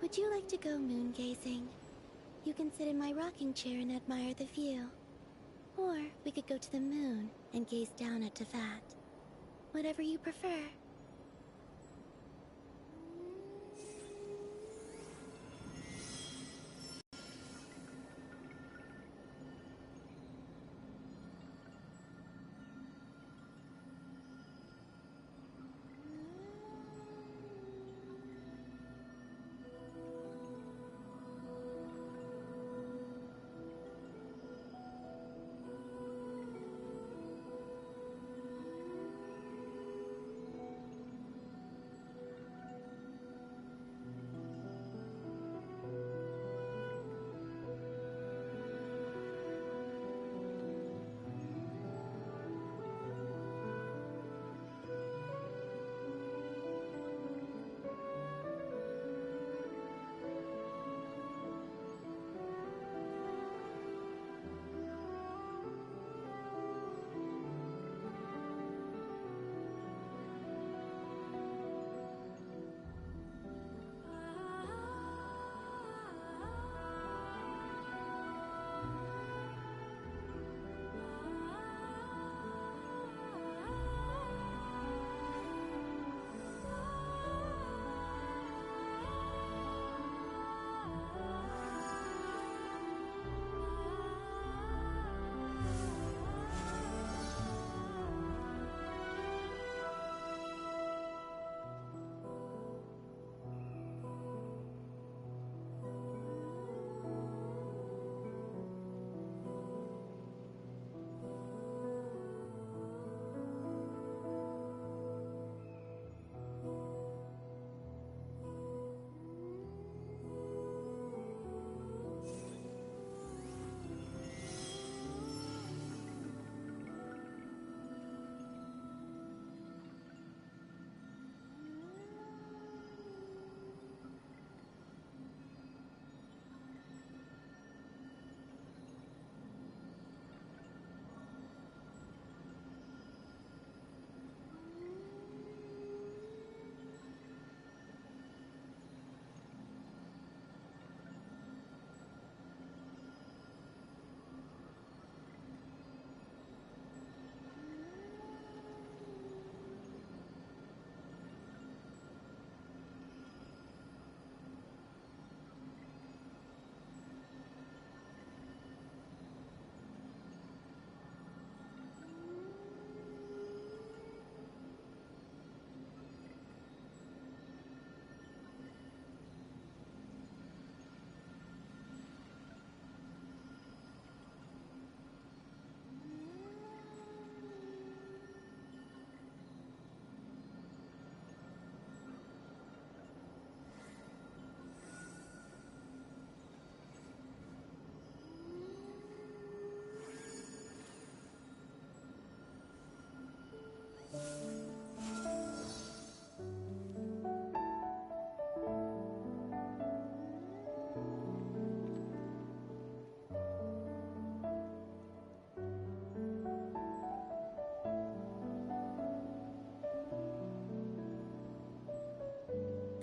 Would you like to go moon gazing? You can sit in my rocking chair and admire the view. Or we could go to the moon and gaze down at Tefat. Whatever you prefer.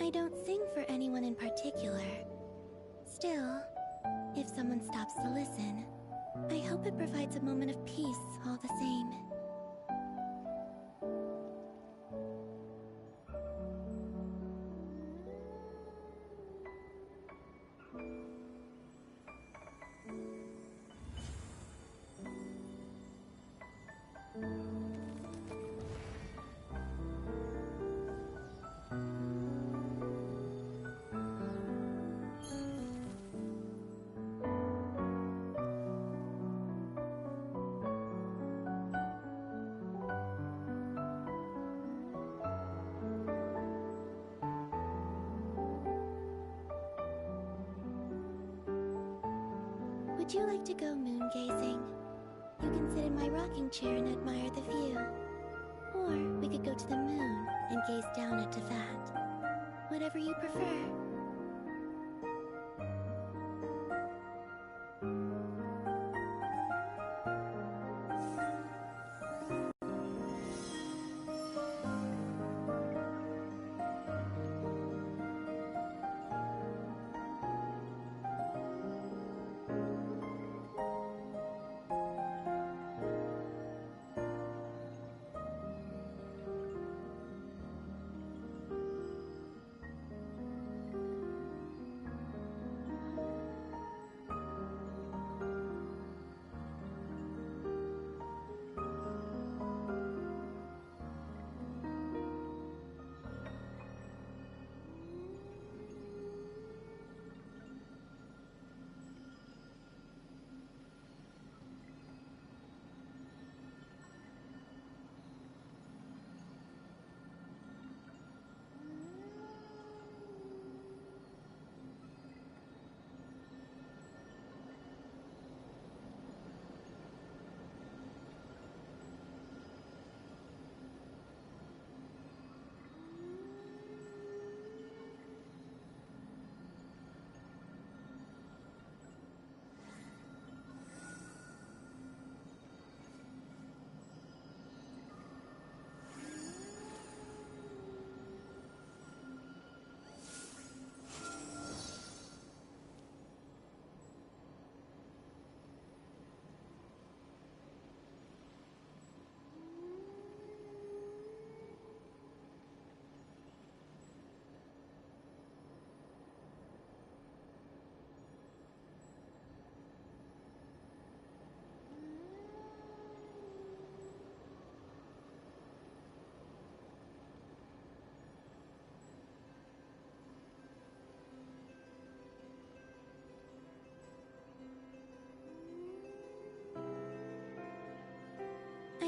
I don't sing for anyone in particular. Still, if someone stops to listen, I hope it provides a moment of peace all the same. Would you like to go moon gazing? You can sit in my rocking chair and admire the view. Or we could go to the moon and gaze down at Tefat. Whatever you prefer.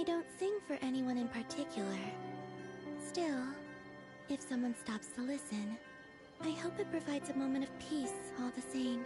I don't sing for anyone in particular. Still, if someone stops to listen, I hope it provides a moment of peace all the same.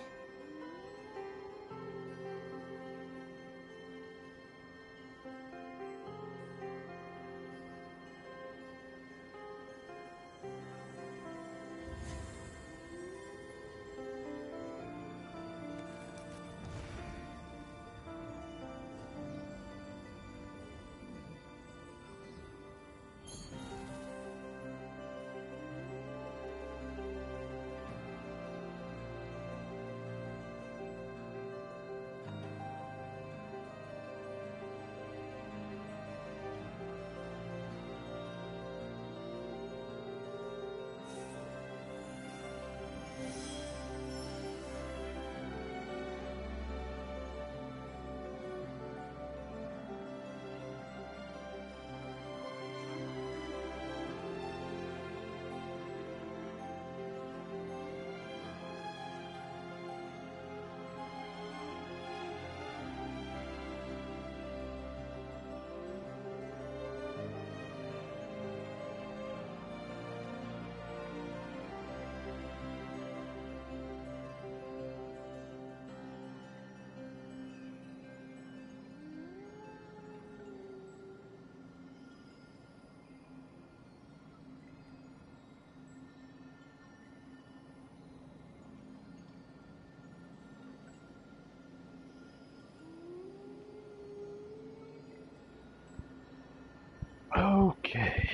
Okay.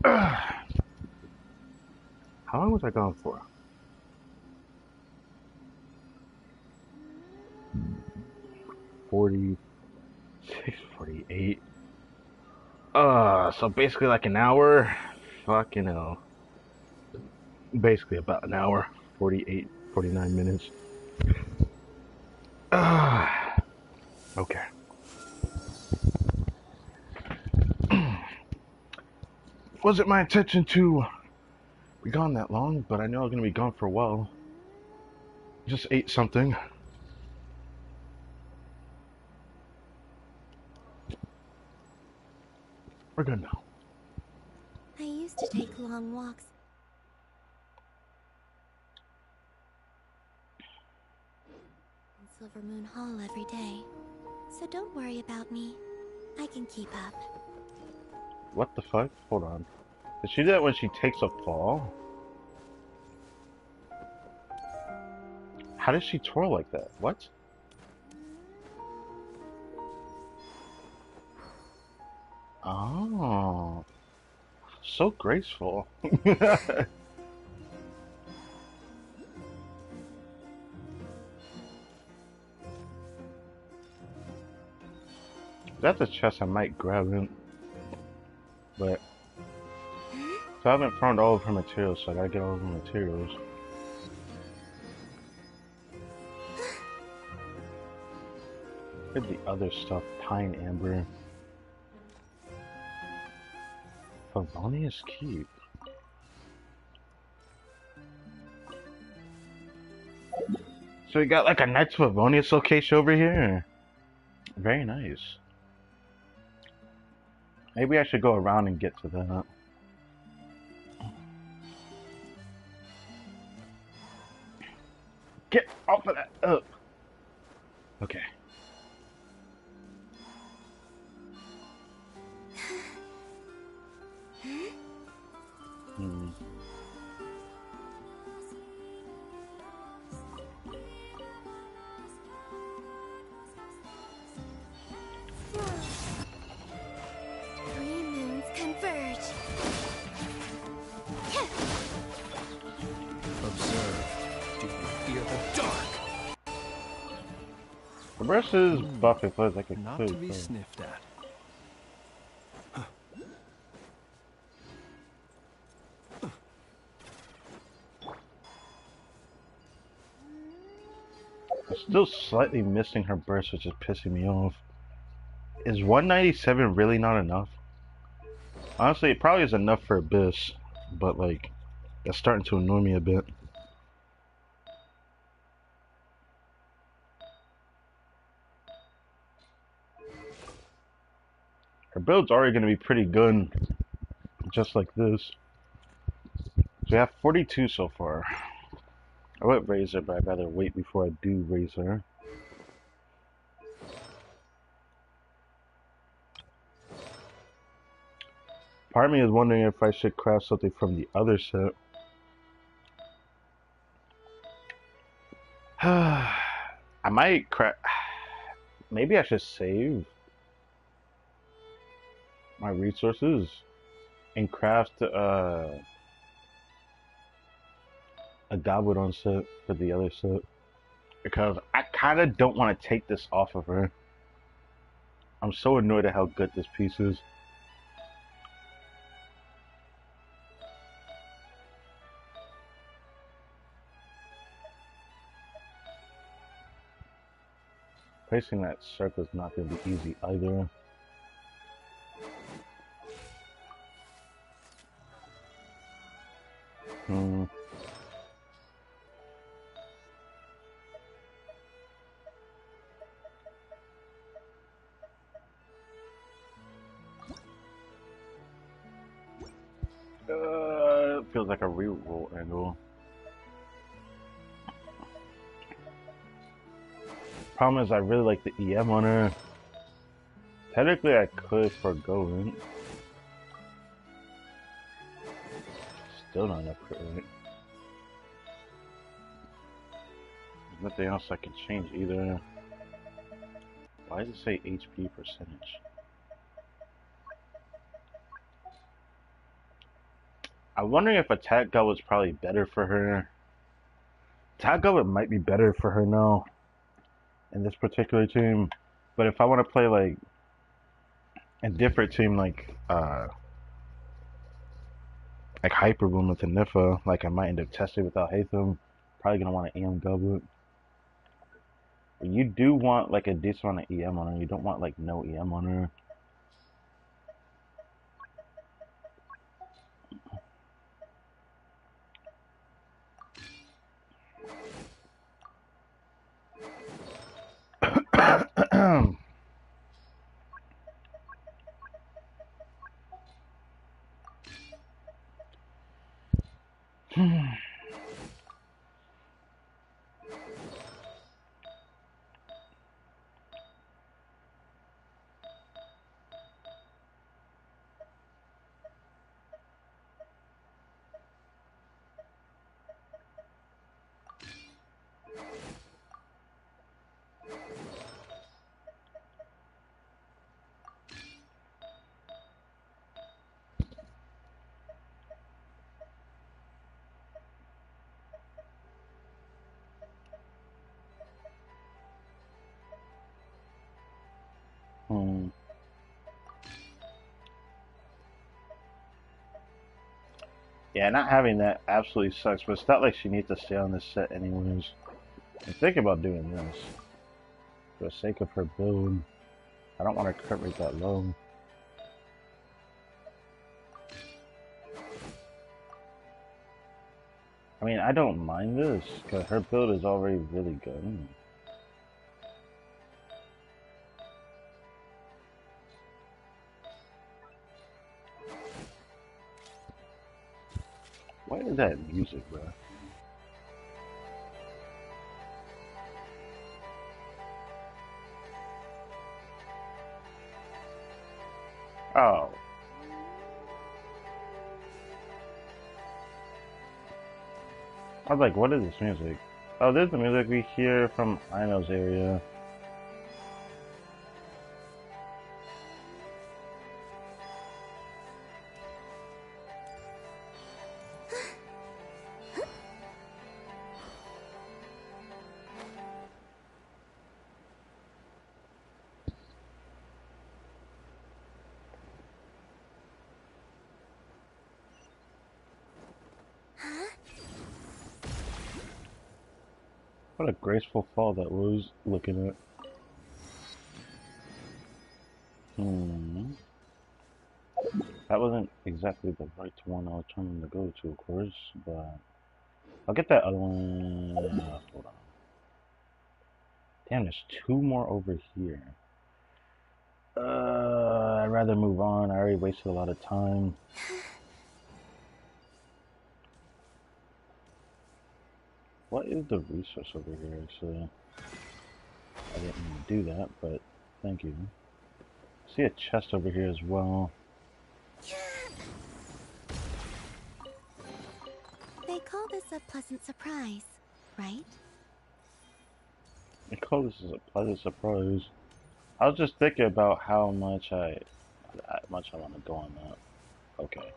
How long was I gone for? 46, 48. So basically like an hour. Fucking hell. Basically about an hour. 48, 49 minutes. Okay. Wasn't my intention to be gone that long, but I know I'm gonna be gone for a while. Just ate something. We're good now.
I used to take long walks in Silver Moon Hall every day, so don't worry about me. I can keep up.
What the fuck? Hold on. Did she do that when she takes a fall? How does she twirl like that? What? Oh. So graceful. That's a chest I might grab it. But so I haven't found all of her materials, so I gotta get all of her materials. Here's the other stuff. Pine amber. Favonius Keep. So we got like a Knights of Favonius location over here. Very nice. Maybe I should go around and get to that. Get off of that! Oh. Okay.
Three moons converge.
Observe. Do you fear the dark?
The rest is buff if I could
Not to be sniffed at.
I'm still slightly missing her burst, which is pissing me off. Is 197 really not enough? Honestly, it probably is enough for Abyss, but like, that's starting to annoy me a bit. Her build's already going to be pretty good, just like this. So we have 42 so far. I would raise her, but I'd rather wait before I do raise her. Part of me is wondering if I should craft something from the other set. I might craft... Maybe I should save my resources and craft a goblet on set for the other set. Because I kind of don't want to take this off of her. I'm so annoyed at how good this piece is. Placing that circle is not going to be easy either. Feels like a reroll angle. Problem is, I really like the EM on her. Technically, I could forgo it. Still not enough crit rate. There's nothing else I can change either. Why does it say HP percentage? I'm wondering if attack goblet's probably better for her. Attack goblet might be better for her now in this particular team, but if I want to play like a different team, like Hyper Boom with Nifa, like I might end up testing without Hatham. Probably gonna want an EM goblet. But you do want like a decent amount of EM on her. You don't want like no EM on her. Yeah, not having that absolutely sucks, but it's not like she needs to stay on this set anyways. I'm thinking about doing this. For the sake of her build. I don't want her crit rate that low. I mean, I don't mind this, because her build is already really good. What is that music, bro? Oh. I was like, what is this music? Oh, this is the music we hear from Ino's area. What a graceful fall that was looking at. That wasn't exactly the right one I was trying to go to, of course, but I'll get that other one. Hold on. Damn, there's two more over here. I'd rather move on. I already wasted a lot of time. What is the resource over here, actually? I didn't mean to do that, but thank you. I see a chest over here as well.
They call this a pleasant surprise, right?
They call this a pleasant surprise. I was just thinking about how much I want to go on that. Okay,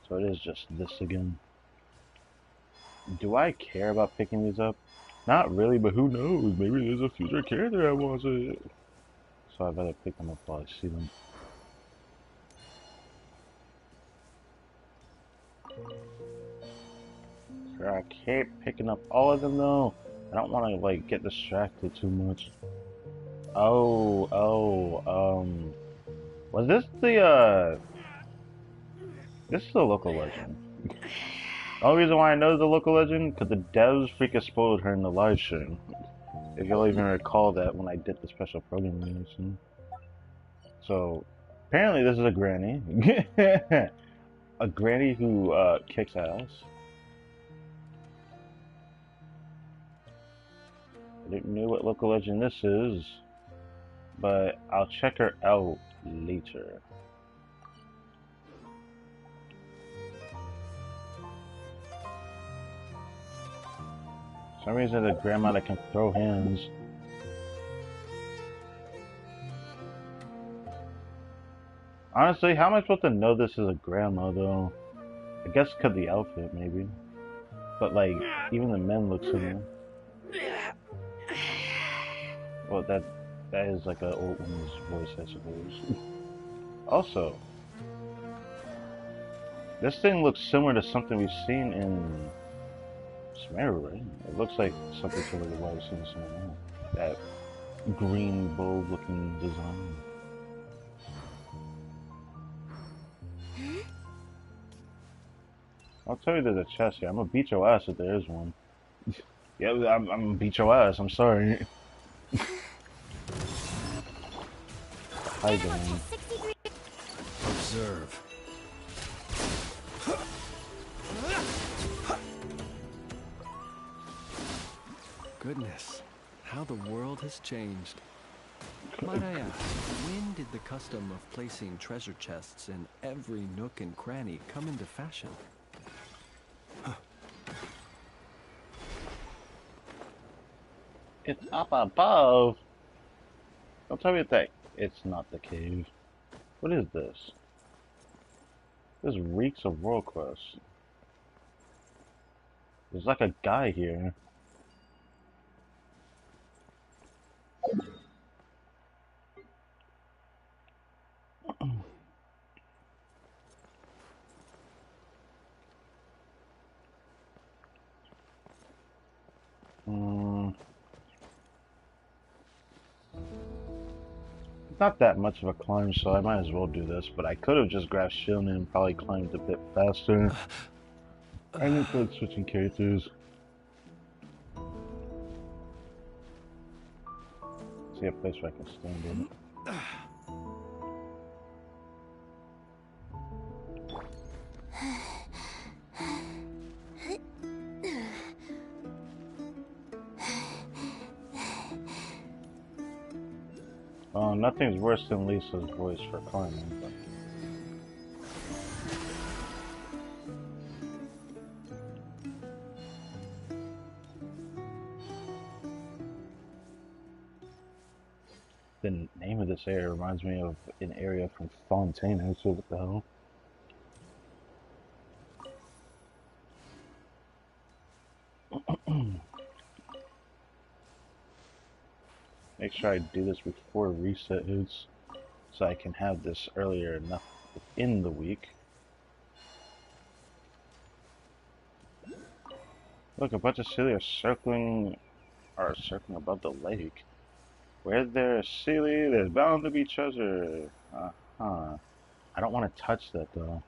so it is just this again. Do I care about picking these up? Not really, but who knows? Maybe there's a future character that wants it. So I better pick them up while I see them. Sure, I keep picking up all of them though. I don't want to like get distracted too much. Was this the this is a local legend. The only reason why I know it's a local legend, because the devs freaking spoiled her in the live stream. If you'll even recall that when I did the special program reaction. So, apparently this is a granny. A granny who kicks ass. I didn't know what local legend this is, but I'll check her out later. For some reason, the grandma that can throw hands. Honestly, how am I supposed to know this is a grandma, though? I guess because of the outfit, maybe. But, like, even the men look similar. Well, that is like an old woman's voice, I suppose. Also, this thing looks similar to something we've seen in Smeru, right? It looks like something similar to what I've seen in Smeru. That green bow-looking design. I'll tell you there's a chest here. I'm gonna beat your ass if there is one. Yeah, I'm gonna beat your ass. I'm sorry. Hi, Dan.
Observe. Goodness, how the world has changed. Might I ask, when did the custom of placing treasure chests in every nook and cranny come into fashion?
It's up above. Don't tell me that it's not the cave. What is this? This reeks of World Quest. There's like a guy here. It's not that much of a climb, so I might as well do this, but I could have just grabbed Shield and probably climbed a bit faster. I didn't feel like switching characters. See a place where I can stand in. Nothing's worse than Lisa's voice for climbing. But... the name of this area reminds me of an area from Fontaine, so what the hell? Make sure I do this before reset hits, so I can have this earlier enough in the week. Look, a bunch of Sealy are circling above the lake. Where there's Sealy, there's bound to be treasure. I don't want to touch that though.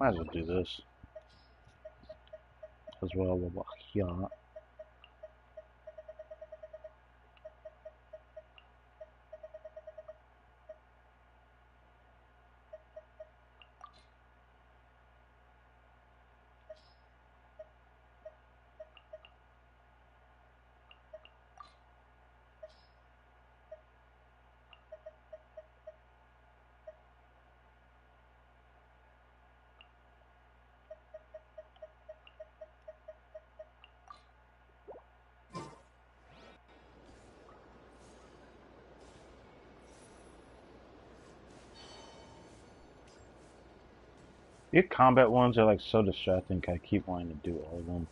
Might as well do this as well. Yeah. Your combat ones are like so distracting. I keep wanting to do all of them.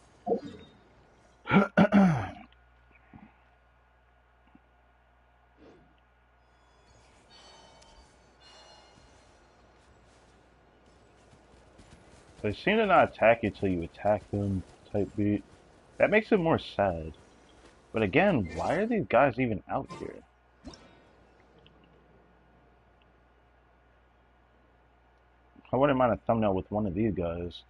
They seem to not attack you till you attack them, type beat. That makes it more sad. But again, why are these guys even out here? I wouldn't mind a thumbnail with one of these guys.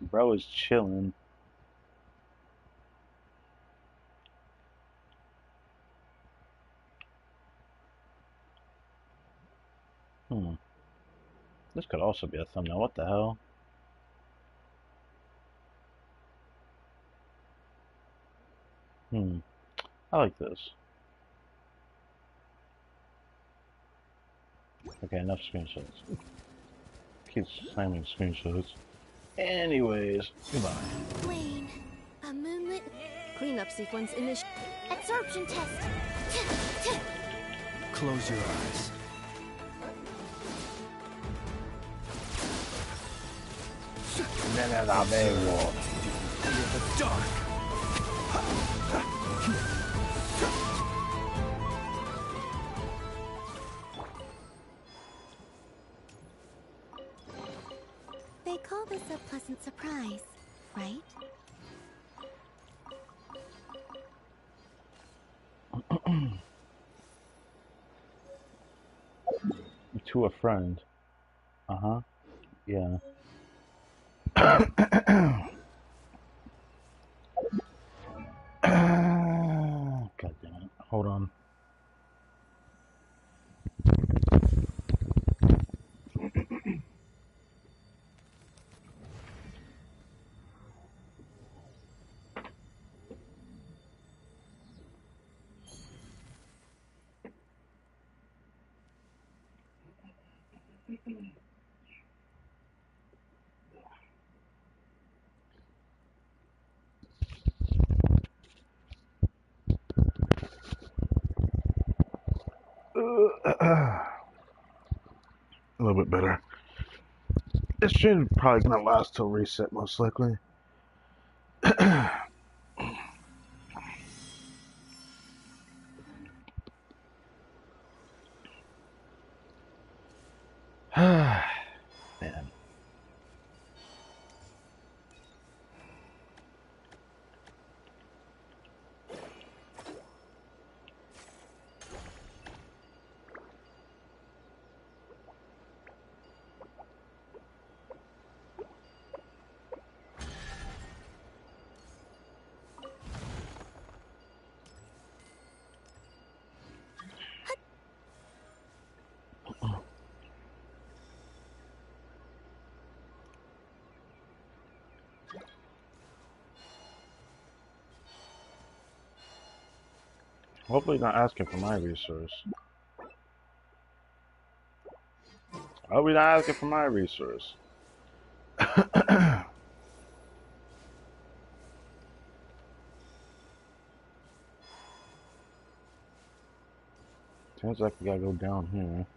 Bro is chilling. This could also be a thumbnail. What the hell? I like this. Okay, enough screenshots. Keep slamming screenshots. Anyways, goodbye.
Wayne, a moonlit
cleanup sequence initiated.
Absorption test.
Close your eyes.
Then as I may walk.
The dark.
They call this a pleasant surprise, right?
To a friend. Uh-huh. Yeah. God damn it. Hold on. A little bit better. This stream probably gonna last till reset, most likely. Man. Hopefully not asking for my resource. I hope he's not asking for my resource. Seems like we gotta go down here.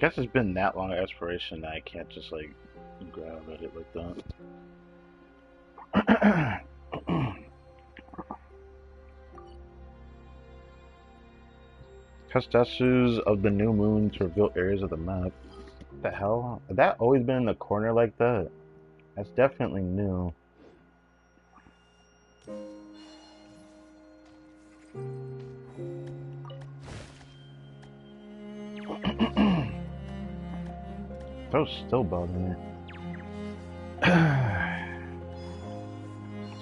Guess it's been that long of expiration that I can't just like grab at it like that. Custassus of the new moon to reveal areas of the map. What the hell? Has that always been in the corner like that? That's definitely new. That was still bothering me.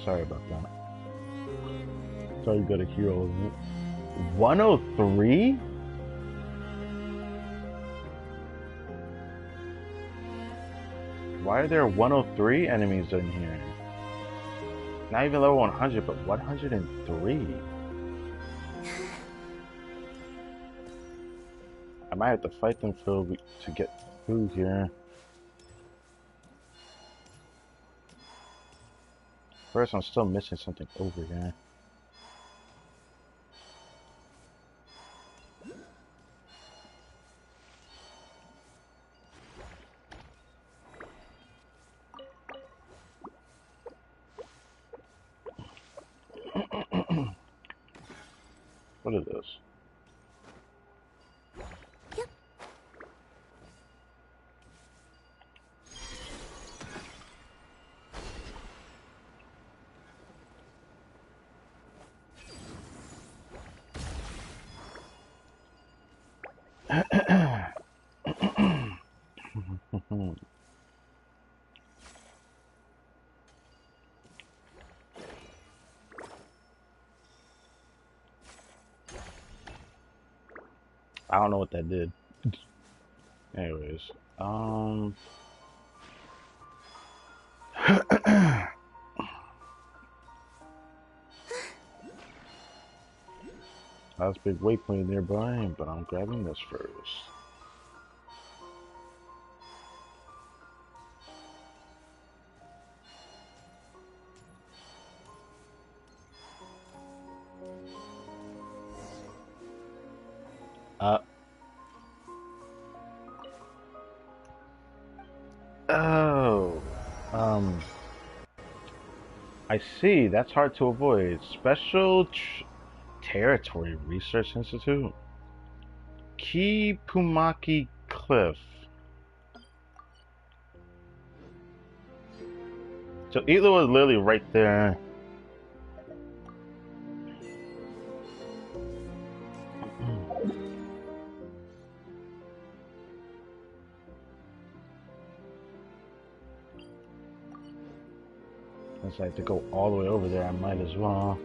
Sorry about that. Sorry you gotta hear all of it. 103? Why are there 103 enemies in here? Not even level 100, but 103. I might have to fight them to get through here. First, I'm still missing something over here. What is this? I don't know what that did. Anyways, that's a big waypoint nearby, but I'm grabbing this first. I see. That's hard to avoid. Special Territory Research Institute. Kipumaki Cliff. So Elo is literally right there. Since I have to go all the way over there, I might as well.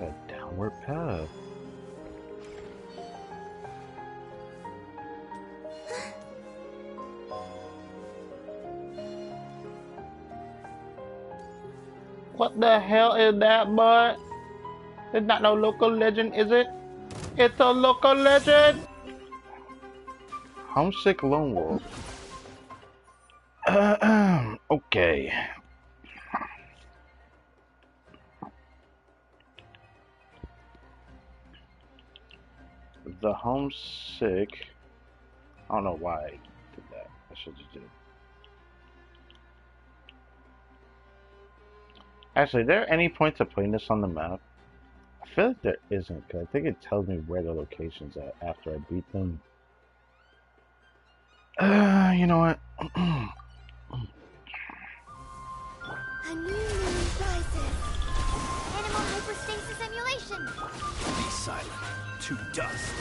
A downward path. What the hell is that, bud? It's not no local legend, is it? It's a local legend! Homesick Lone Wolf. Okay. The homesick. I don't know why I did that. I should just did it. Actually, are there any points of putting this on the map? I feel like there isn't, because I think it tells me where the location's at after I beat them. You know what?
A new moon rises. Animal hyperstasis emulation.
Be silent. To dust.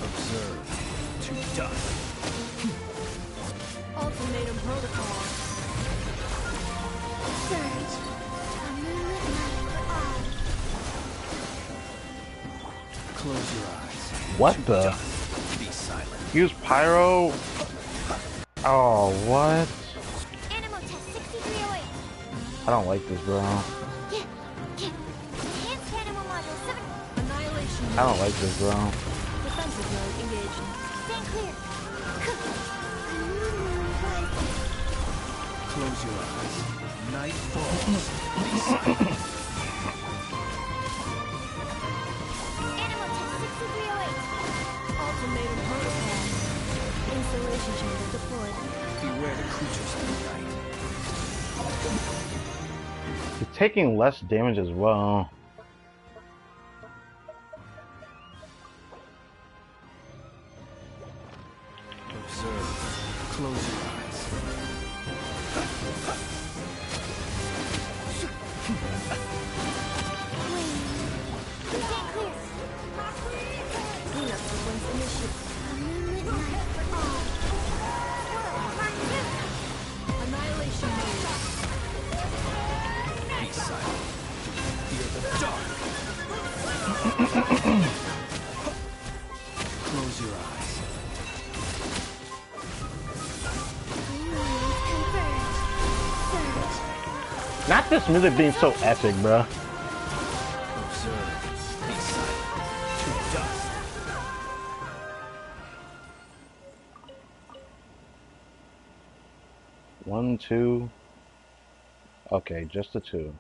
Observe. To dust.
Ultimatum protocol.
Surge. A moonlit night for all.
Close your eyes.
What
to
the?
Dust. Be silent.
Use pyro. Oh, what?
Animal test 6308.
I don't like this, bro.
Enhanced animal module 7.
Annihilation.
I don't like this, bro.
Defensive mode engaged.
Stand clear. A new moon rises.
Close your eyes. Night falls. Be silent.
Isolation chamber deployed.
Beware the creatures of the night.
He's taking less damage as well.
Observe. Close your eyes.
Cleanup sequence initiated. A moonlit night for all. Annihilation mode.
Be silent. Fear the dark. Close your eyes.
Not this music being so epic, bruh.
Observe. Be silent. To dust.
1, 2. Okay, just the 2.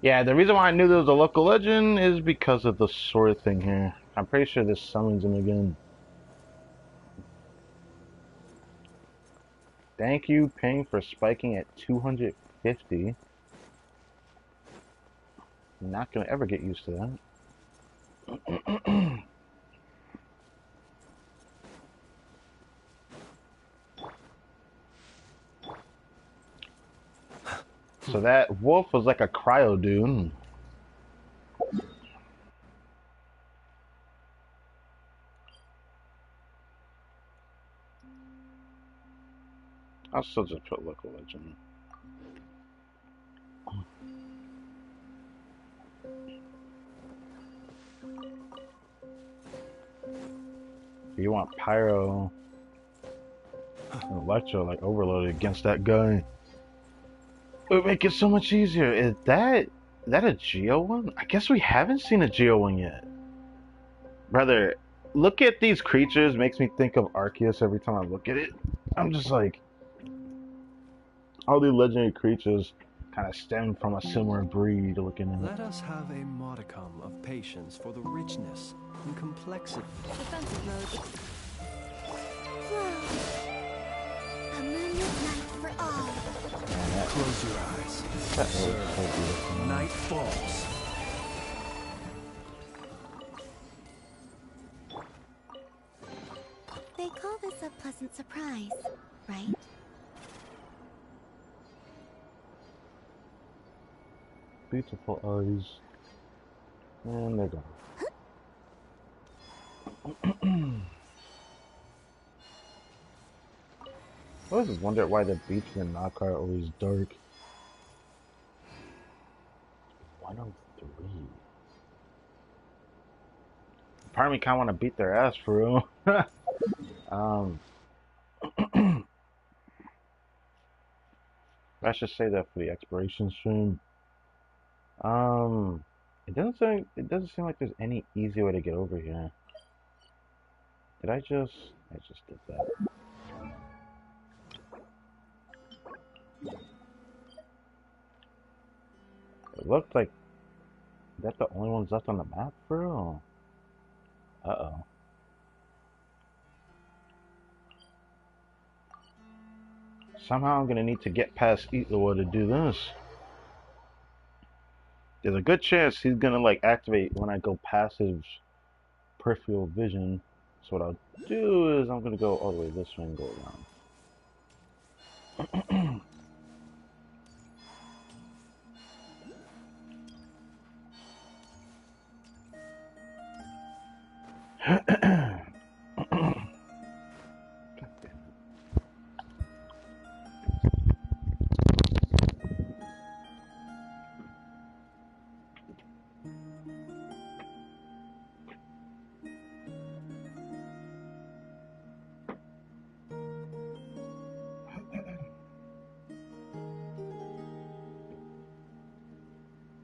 Yeah, the reason why I knew there was a local legend is because of the sword thing here. I'm pretty sure this summons him again. Thank you, Ping, for spiking at 250. I'm not gonna ever get used to that. So that wolf was like a cryo dude. I'll still just put local legend. You want pyro and electro like overloaded against that guy. It would make it so much easier. Is that a Geo one? I guess we haven't seen a Geo one yet. Brother, look at these creatures. Makes me think of Arceus every time I look at it. I'm just like, all the legendary creatures kind of stem from a similar breed looking at it.
Let us have a modicum of patience for the richness and complexity.
Defensive mode. Flow. A moonlit night for all.
Close your eyes. Observe. Night falls.
They call this a pleasant surprise, right?
Beautiful eyes. And they're gone. I always wonder why the beach in Naka are always dark. 103. Part of me kind of want to beat their ass for real. I should say that for the exploration stream. It doesn't seem like there's any easy way to get over here. Did I just did that. It looked like that's the only ones left on the map, bro. Uh-oh. Somehow I'm gonna need to get past Itlawa to do this. There's a good chance he's gonna like activate when I go past his peripheral vision. So what I'll do is I'm gonna go all the way this way and go around.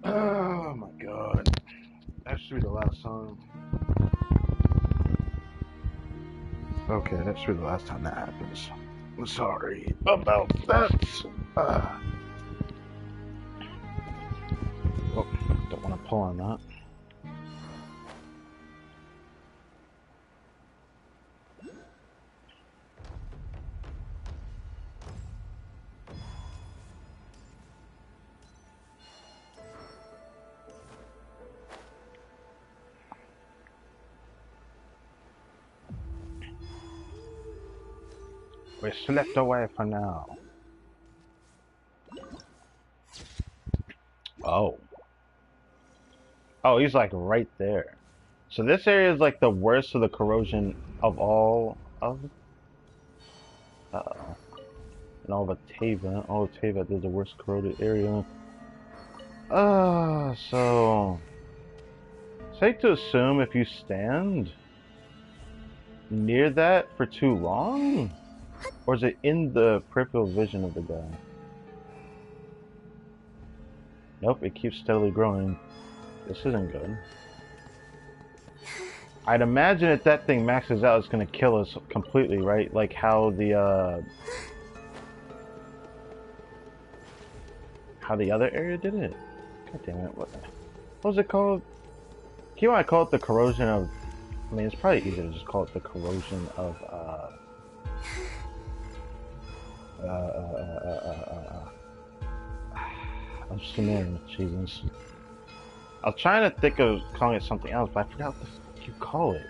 Oh my god. That should be the last song. Okay, that should be the last time that happens. I'm sorry about that. Oh, don't want to pull on that. We're slipped away for now. Oh. Oh, he's like right there. So this area is like the worst of the corrosion of all of... Uh-oh. And all of Tava. All of Tava is the worst corroded area. So... Safe to assume if you stand near that for too long? Or is it in the peripheral vision of the guy? Nope, it keeps steadily growing. This isn't good. I'd imagine if that thing maxes out, it's gonna kill us completely, right? Like how the other area did it. God damn it! What was it called? You want to call it the corrosion of? I mean, it's probably easier to just call it the corrosion of I'm Sumerian. Jesus. I was trying to think of calling it something else, but I forgot what the fuck you call it.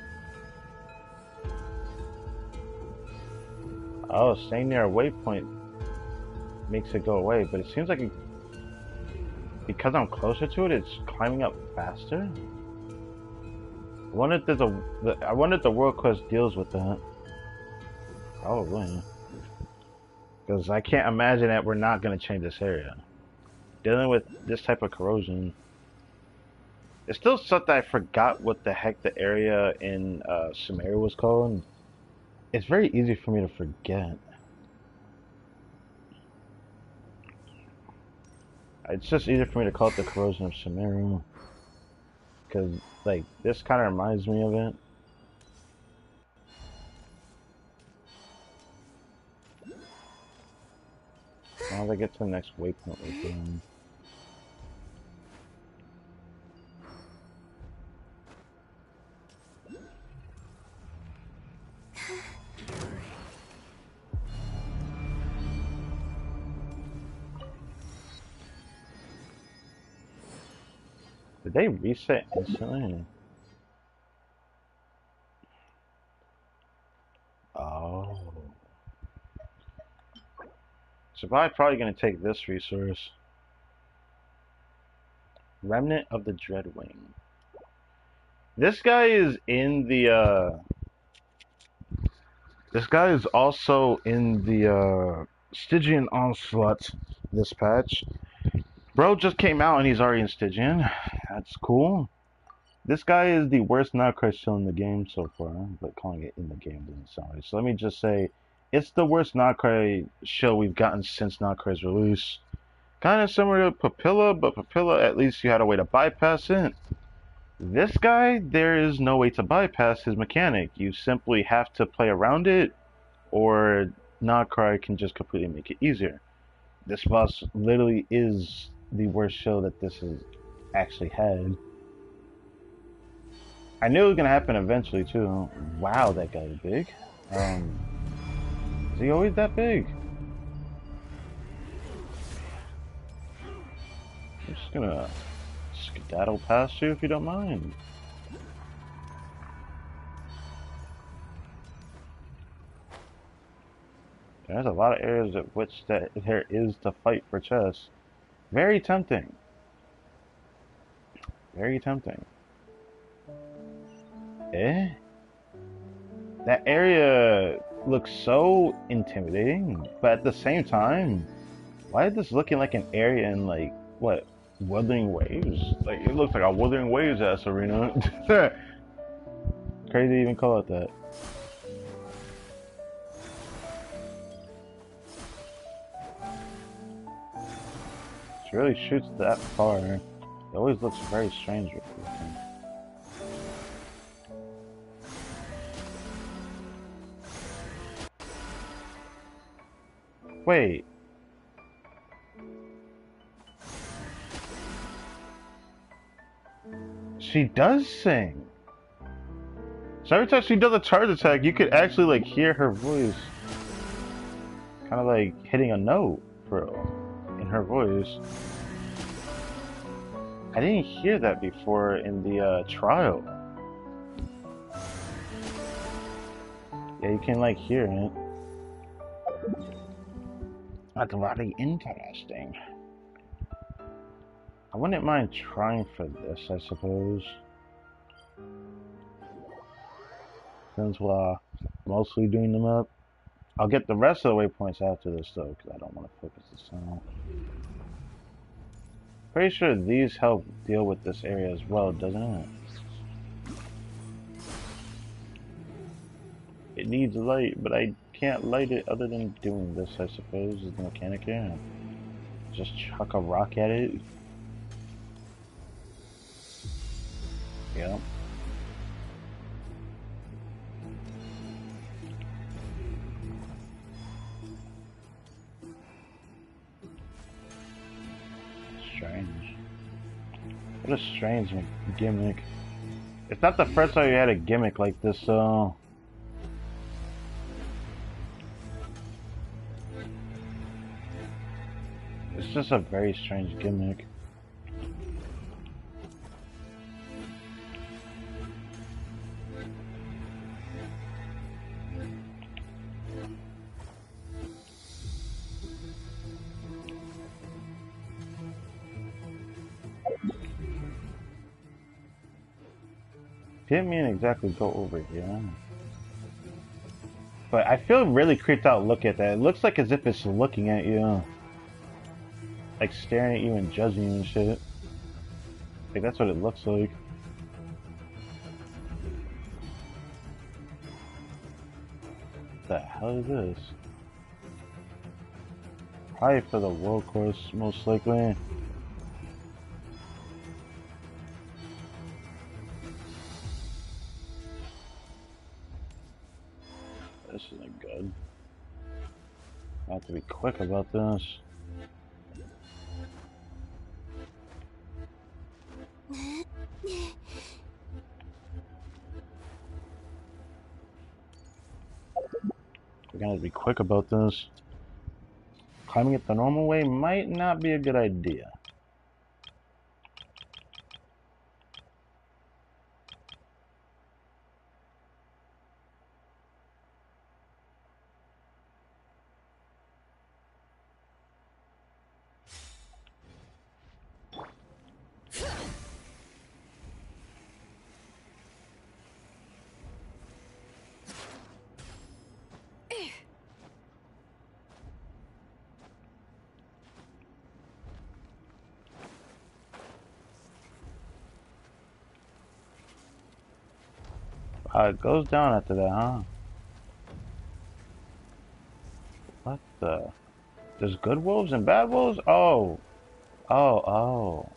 Oh, staying near a waypoint makes it go away, but it seems like because I'm closer to it, it's climbing up faster. I wonder if the World Quest deals with that. Probably. Because I can't imagine that we're not going to change this area. Dealing with this type of corrosion. It still sucked that I forgot what the heck the area in Sumeria was called. It's very easy for me to forget. It's just easier for me to call it the corrosion of Sumeria. Because, like, this kind of reminds me of it. Now I get to the next waypoint with them. Did they reset instantly? Oh. So I'm probably going to take this resource. Remnant of the Dreadwing. This guy is in the, This guy is also in the, Stygian Onslaught this patch. Bro just came out and he's already in Stygian. That's cool. This guy is the worst Nightcrawler show in the game so far, but calling it in the game doesn't sound right. So let me just say, it's the worst Nightcrawler show we've gotten since Nightcrawler's release. Kind of similar to Papilla, but Papilla at least you had a way to bypass it. This guy, there is no way to bypass his mechanic. You simply have to play around it, or Nightcrawler can just completely make it easier. This boss literally is the worst show that this has actually had. I knew it was gonna happen eventually too. Wow, that guy's big. Is he always that big? I'm just gonna skedaddle past you if you don't mind. There's a lot of areas at which that there is to fight for chests. Very tempting. Very tempting. Eh? That area looks so intimidating, but at the same time, why is this looking like an area in, like, what, Wuthering Waves? Like, it looks like a Wuthering Waves ass arena. Crazy to even call it that. She really shoots that far. It always looks very strange looking. Wait. She does sing. So every time she does a charge attack, you could actually like hear her voice. Kind of like hitting a note in her voice. I didn't hear that before in the trial. Yeah, you can like hear it. That's very interesting. I wouldn't mind trying for this, I suppose. Since we're mostly doing them up. I'll get the rest of the waypoints after this though, because I don't want to focus this on. Pretty sure these help deal with this area as well, doesn't it? It needs light, but I can't light it other than doing this, I suppose, is the mechanic here. Just chuck a rock at it. Yep. Strange. What a strange gimmick. It's not the first time you had a gimmick like this, so... It's just a very strange gimmick. Didn't mean exactly go over here. But I feel really creeped out look at that. It looks like as if it's looking at you. Like staring at you and judging you and shit. Like that's what it looks like. What the hell is this? Probably for the world course, most likely. This isn't good. I have to be quick about this. We're gonna have to be quick about this. Climbing it the normal way might not be a good idea. It goes down after that, huh? What the? There's good wolves and bad wolves? Oh. Oh.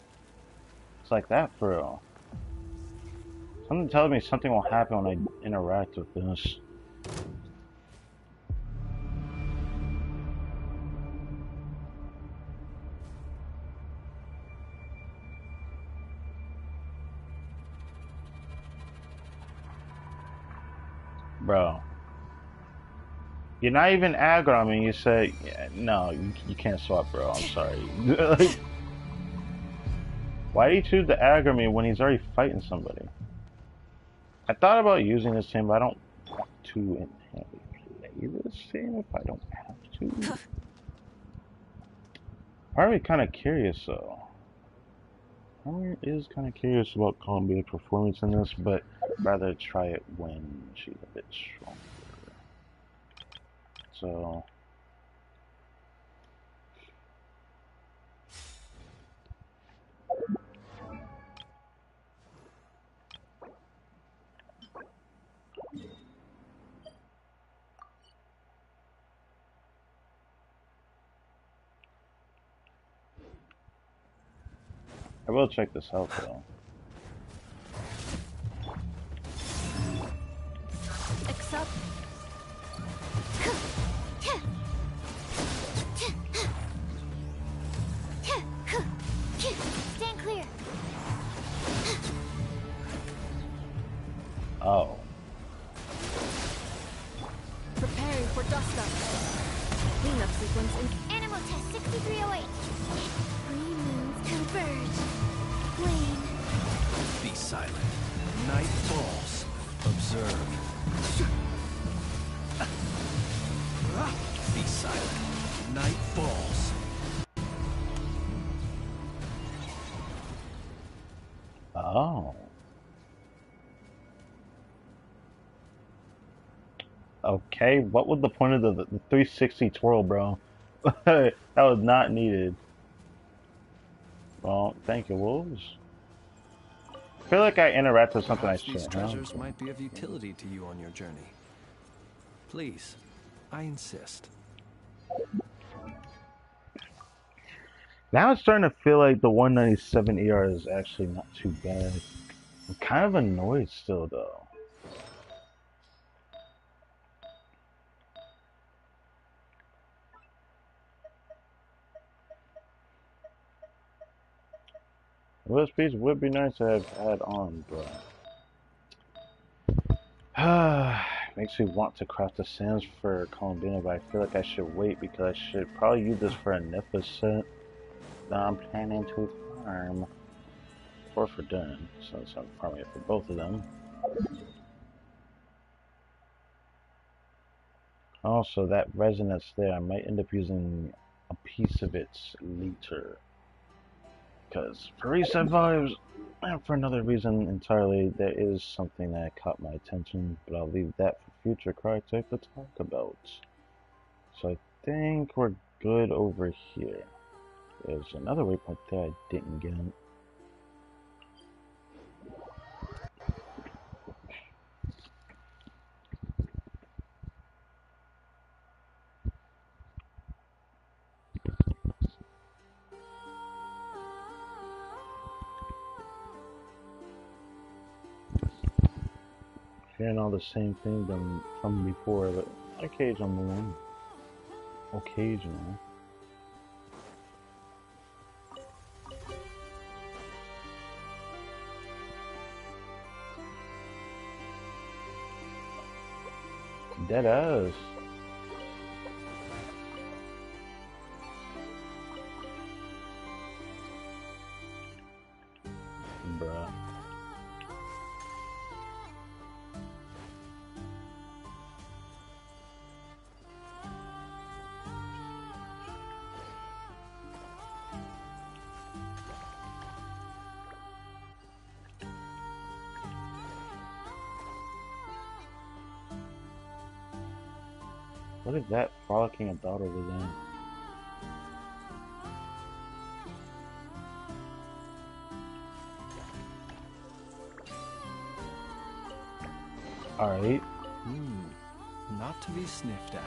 It's like that for real. Something tells me something will happen when I interact with this. Bro. You're not even aggro on me. You say, yeah, no, you can't swap, bro. I'm sorry. Like, why do you choose to aggro me when he's already fighting somebody? I thought about using this team, but I don't want to inherently play this team if I don't have to. Part of me kind of curious, though. Part is kind of curious about Columbia's performance in this, but I'd rather try it when she's a bit stronger. So... I will check this out, though.
Except... Stand clear.
Oh.
Preparing for dust up. Cleanup sequence in Animal Test 6308. Three moons converge. Flame.
Be silent. Night falls. Observe.
Oh. Okay, what was the point of the 360 twirl, bro? That was not needed. Well, thank you, wolves. I feel like I interacted with something I
Perhaps these
shouldn't.
treasures might be of utility to you on your journey. Please, I insist.
Now it's starting to feel like the 197 ER is actually not too bad. I'm kind of annoyed still, though. USBs would be nice to have had on, but makes me want to craft the sands for Columbina, but I feel like I should wait because I should probably use this for a Niffa set that I'm planning to farm. Or for Dun, since I'm farming it for both of them. Also, that resin that's there, I might end up using a piece of it later. Because for reset vibes, and for another reason entirely, there is something that caught my attention, but I'll leave that for future KRAI to talk about. So I think we're good over here. There's another waypoint there I didn't get. Hearing all the same thing from before, but occasionally. Occasionally. Dead ass. Bruh. What is that frolicking about over there? Alright.
Not to be sniffed at.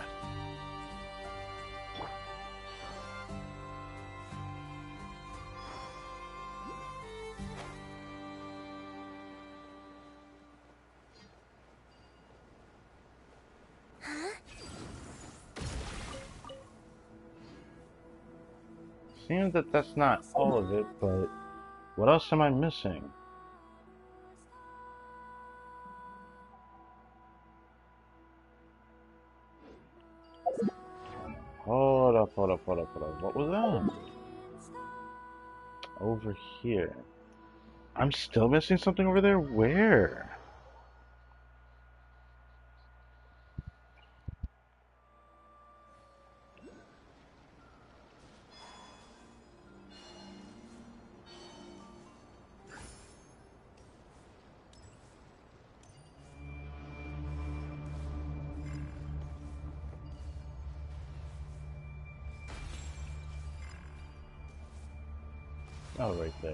Seems that that's not all of it, but what else am I missing? Hold up. What was that? Over here. I'm still missing something over there? Where? Oh, right there.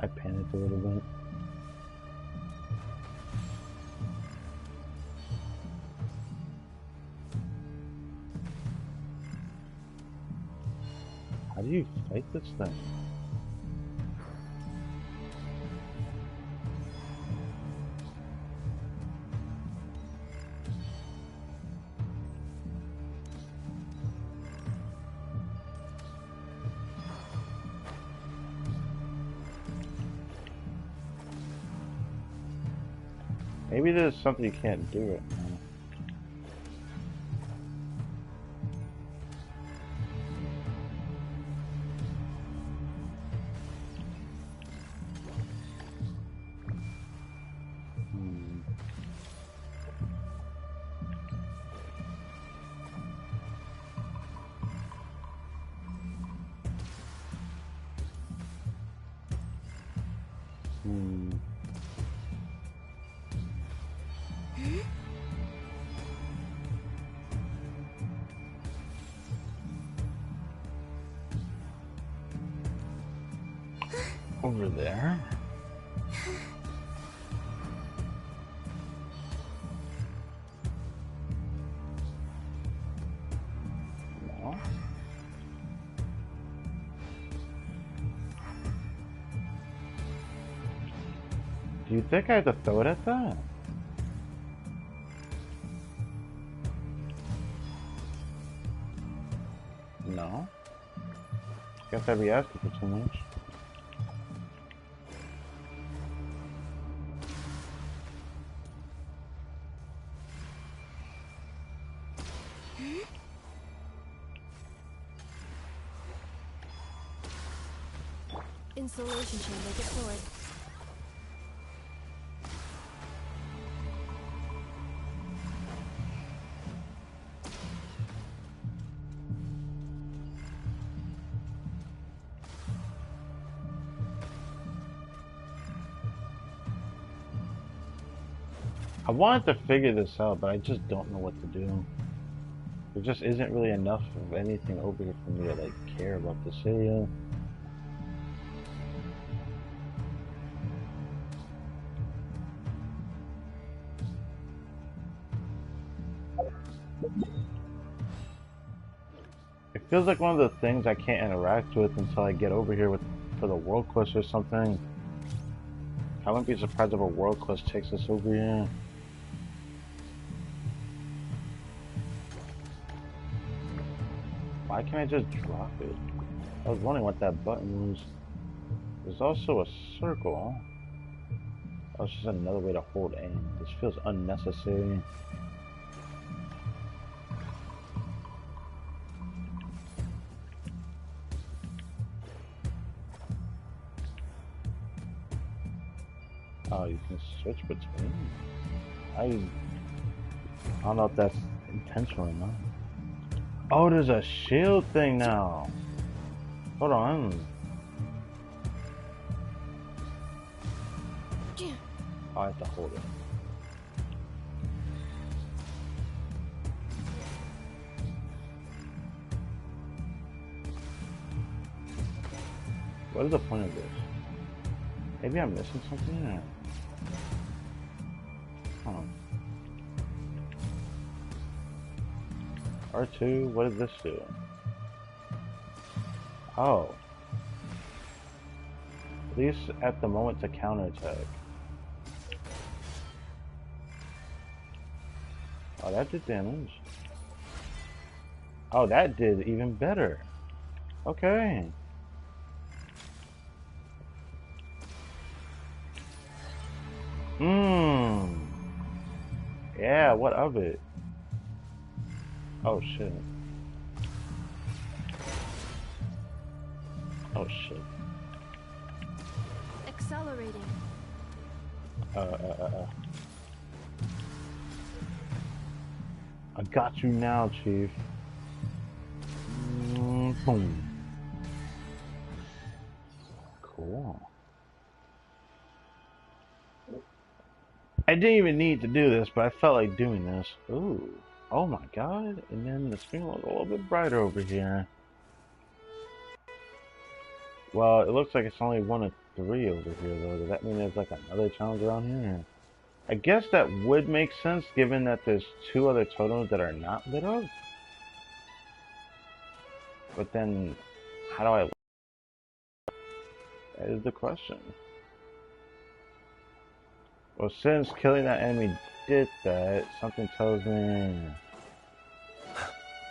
I panicked a little bit. How do you fight this thing? Maybe there's something you can't do it now. Over there. No. Do you think I have to throw it at that? No. Guess I'd be asking for too much.
Installation chamber deployed.
I wanted to figure this out, but I just don't know what to do. There just isn't really enough of anything over here for me to like care about this area. It feels like one of the things I can't interact with until I get over here for the world quest or something. I wouldn't be surprised if a world quest takes us over here. Why can't I just drop it? I was wondering what that button was. There's also a circle. Oh, it's just another way to hold aim. This feels unnecessary. Oh, you can switch between. I don't know if that's intentional or not. Oh, there's a shield thing now. Hold on. Oh, I have to hold it. What is the point of this? Maybe I'm missing something? Huh. R2, what does this do? Oh. At least at the moment to counterattack. Oh, that did damage. Oh, that did even better. Okay. Yeah, what of it? Oh shit. Oh shit.
Accelerating.
I got you now, Chief. Boom. Cool. I didn't even need to do this, but I felt like doing this. Ooh. Oh my god. And then the screen looks a little bit brighter over here. Well, it looks like it's only 1 of 3 over here, though. Does that mean there's like another challenge around here? I guess that would make sense, given that there's 2 other totems that are not lit up. But then, how do I... That is the question. Well, since killing that enemy did that, something tells me...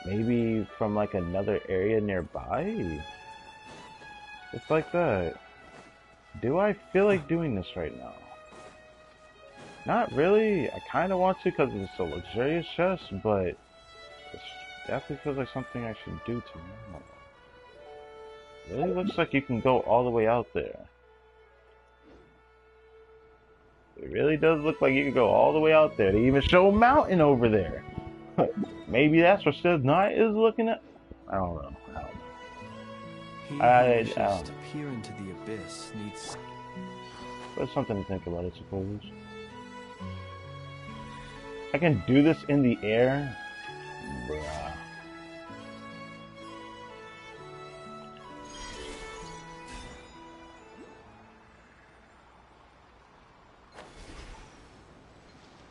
Maybe from like another area nearby? It's like that. Do I feel like doing this right now? Not really. I kind of want to because it's a luxurious chest, but it definitely feels like something I should do tomorrow. Really looks like you can go all the way out there. It really does look like you can go all the way out there. They even show a mountain over there. Maybe that's what Sid Knight is looking at. I don't know.
He who wishes to peer into the abyss needs...
But it's something to think about, I suppose. I can do this in the air? Bruh.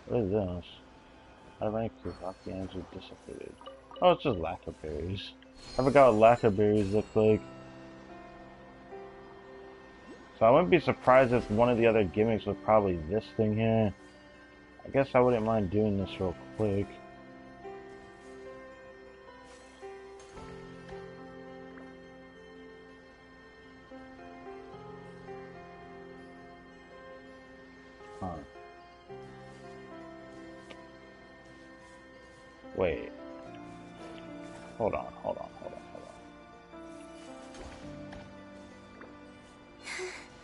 What is this? Out of any clue, the energy dissipated. Oh, it's just lacquer berries. I forgot what lacquer berries look like. So I wouldn't be surprised if one of the other gimmicks was probably this thing here. I guess I wouldn't mind doing this real quick. Huh. Wait. Hold on.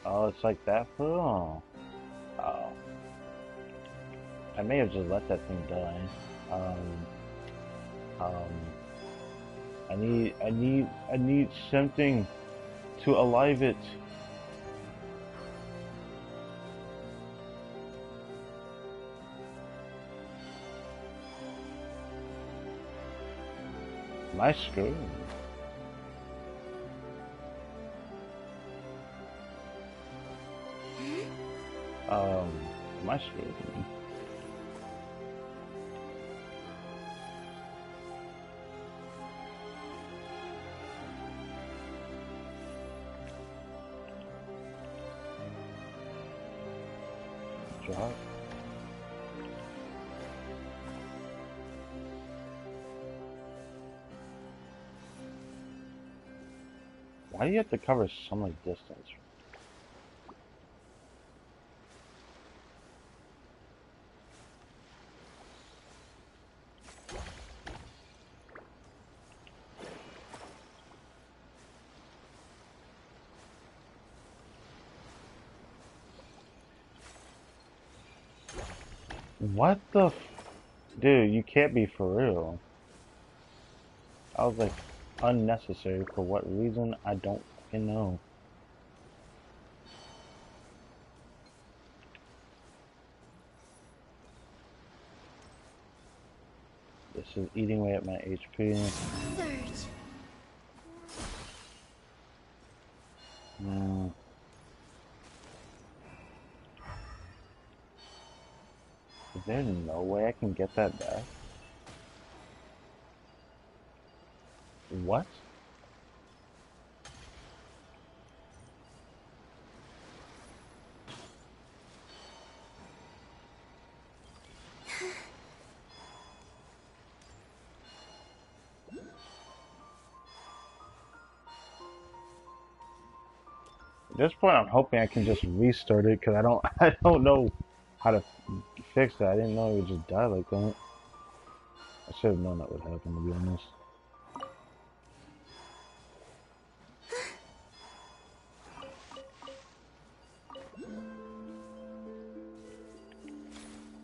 Oh, it's like that? Oh. Oh. I may have just let that thing die. I need something to alive it. My screw. My screw. Drop. Why do you have to cover so much distance? What the f— Dude, you can't be for real. I was like, unnecessary for what reason? I don't fucking know. This is eating away at my HP.
Surge.
No. Is there no way I can get that back? What? At this point, I'm hoping I can just restart it because I don't know how to fix that. I didn't know it would just die like that. I should have known that would happen, to be honest.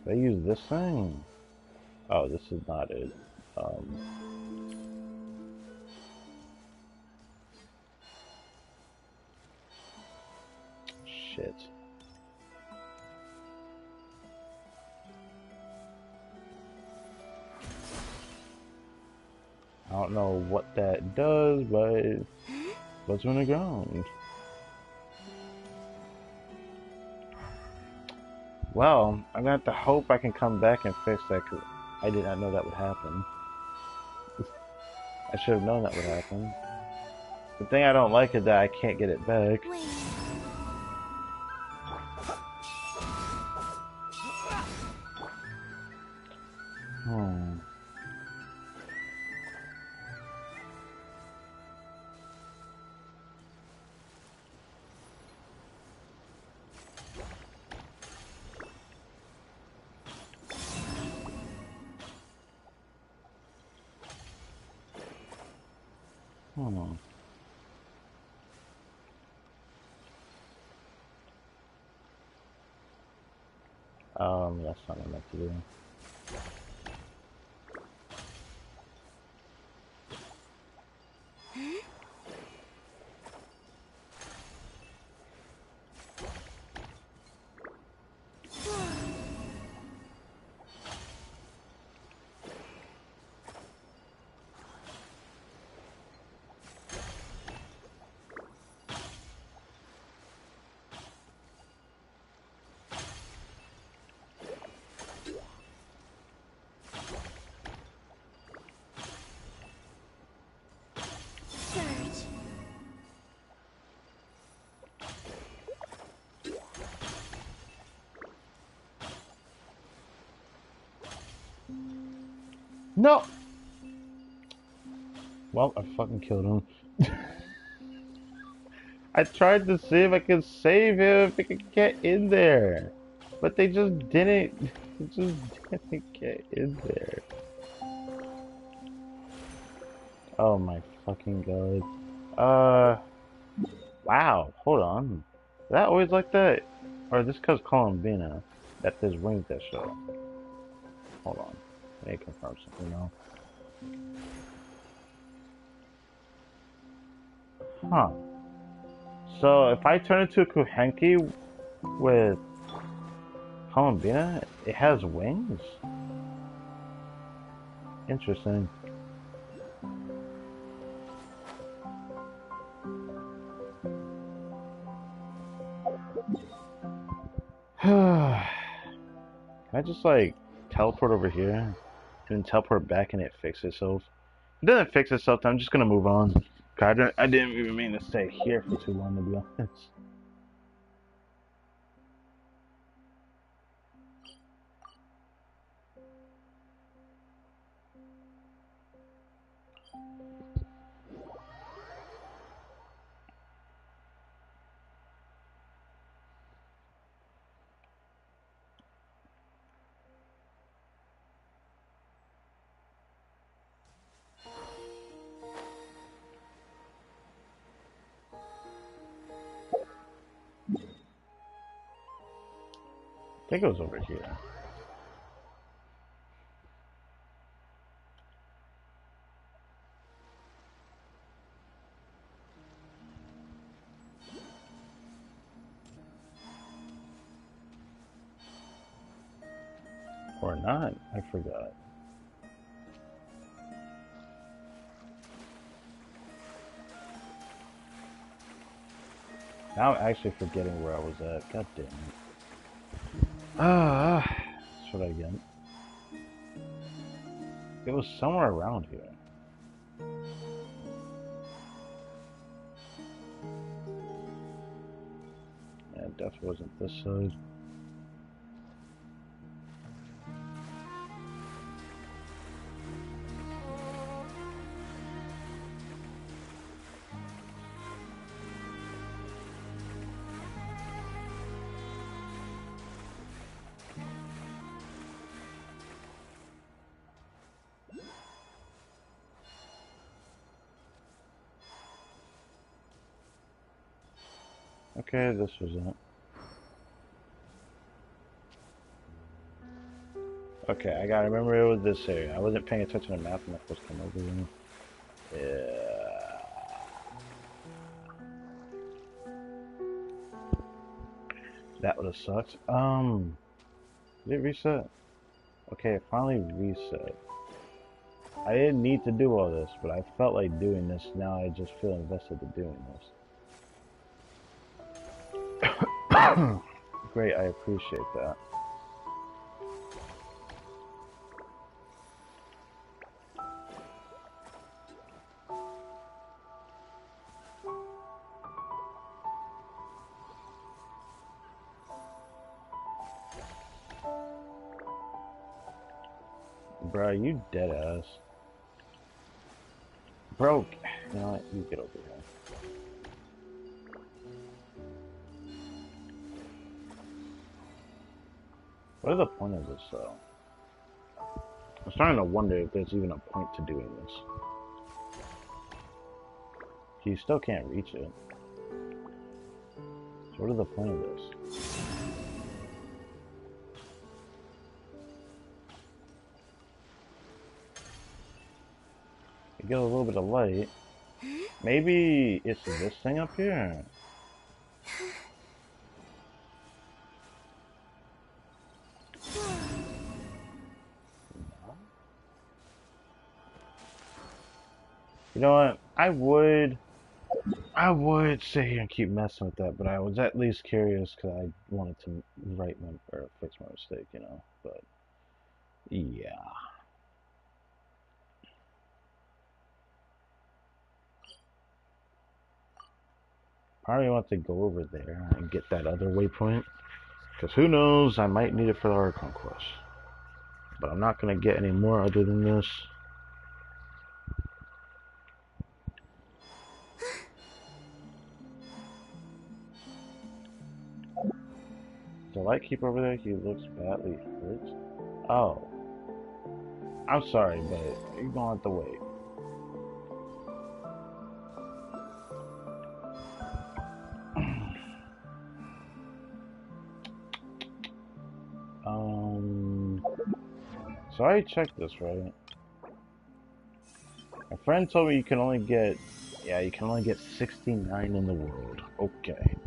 They use this thing. Oh, this is not it. Shit. I don't know what that does, but it puts me on the ground. Well, I'm gonna have to hope I can come back and fix that because I did not know that would happen. I should have known that would happen. The thing I don't like is that I can't get it back. That's not what I meant to do. No! Well, I fucking killed him. I tried to see if I could save him, if I could get in there. But they just didn't, get in there. Oh my fucking god. Wow, hold on. Is that always like that? Or this cause Columbina, that there's wings that show. Hold on. Let me confirm something now. Huh. So if I turn into a Kuhenki with Columbina, it has wings? Interesting. Can I just like teleport over here and then teleport back and it fixes itself? If it doesn't fix itself, then I'm just gonna move on. I didn't even mean to stay here for too long, to be honest. I think it was over here. Or not, I forgot. Now I'm actually forgetting where I was at. God damn it. That's what I get. It was somewhere around here. Yeah, it definitely wasn't this side. Okay, this was it. Okay, I gotta remember it was this area. I wasn't paying attention to the map when I first came over here. Yeah. That would have sucked. Did it reset? Okay, it finally reset. I didn't need to do all this, but I felt like doing this. Now I just feel invested in doing this. Great, I appreciate that. Bro, you dead ass. Bro, you know what? You get over here. What is the point of this, though? I'm starting to wonder if there's even a point to doing this. You still can't reach it. So what is the point of this? You get a little bit of light. Maybe it's this thing up here. You know what? I would sit here and keep messing with that, but I was at least curious because I wanted to fix my mistake, you know. But yeah. Probably want to go over there and get that other waypoint. Because who knows, I might need it for the ARCHON quest. But I'm not gonna get any more other than this. The lightkeeper over there, he looks badly hurt. Oh. I'm sorry, but you're gonna have to wait. So I checked this, right? A friend told me you can only get, you can only get 69 in the world. Okay.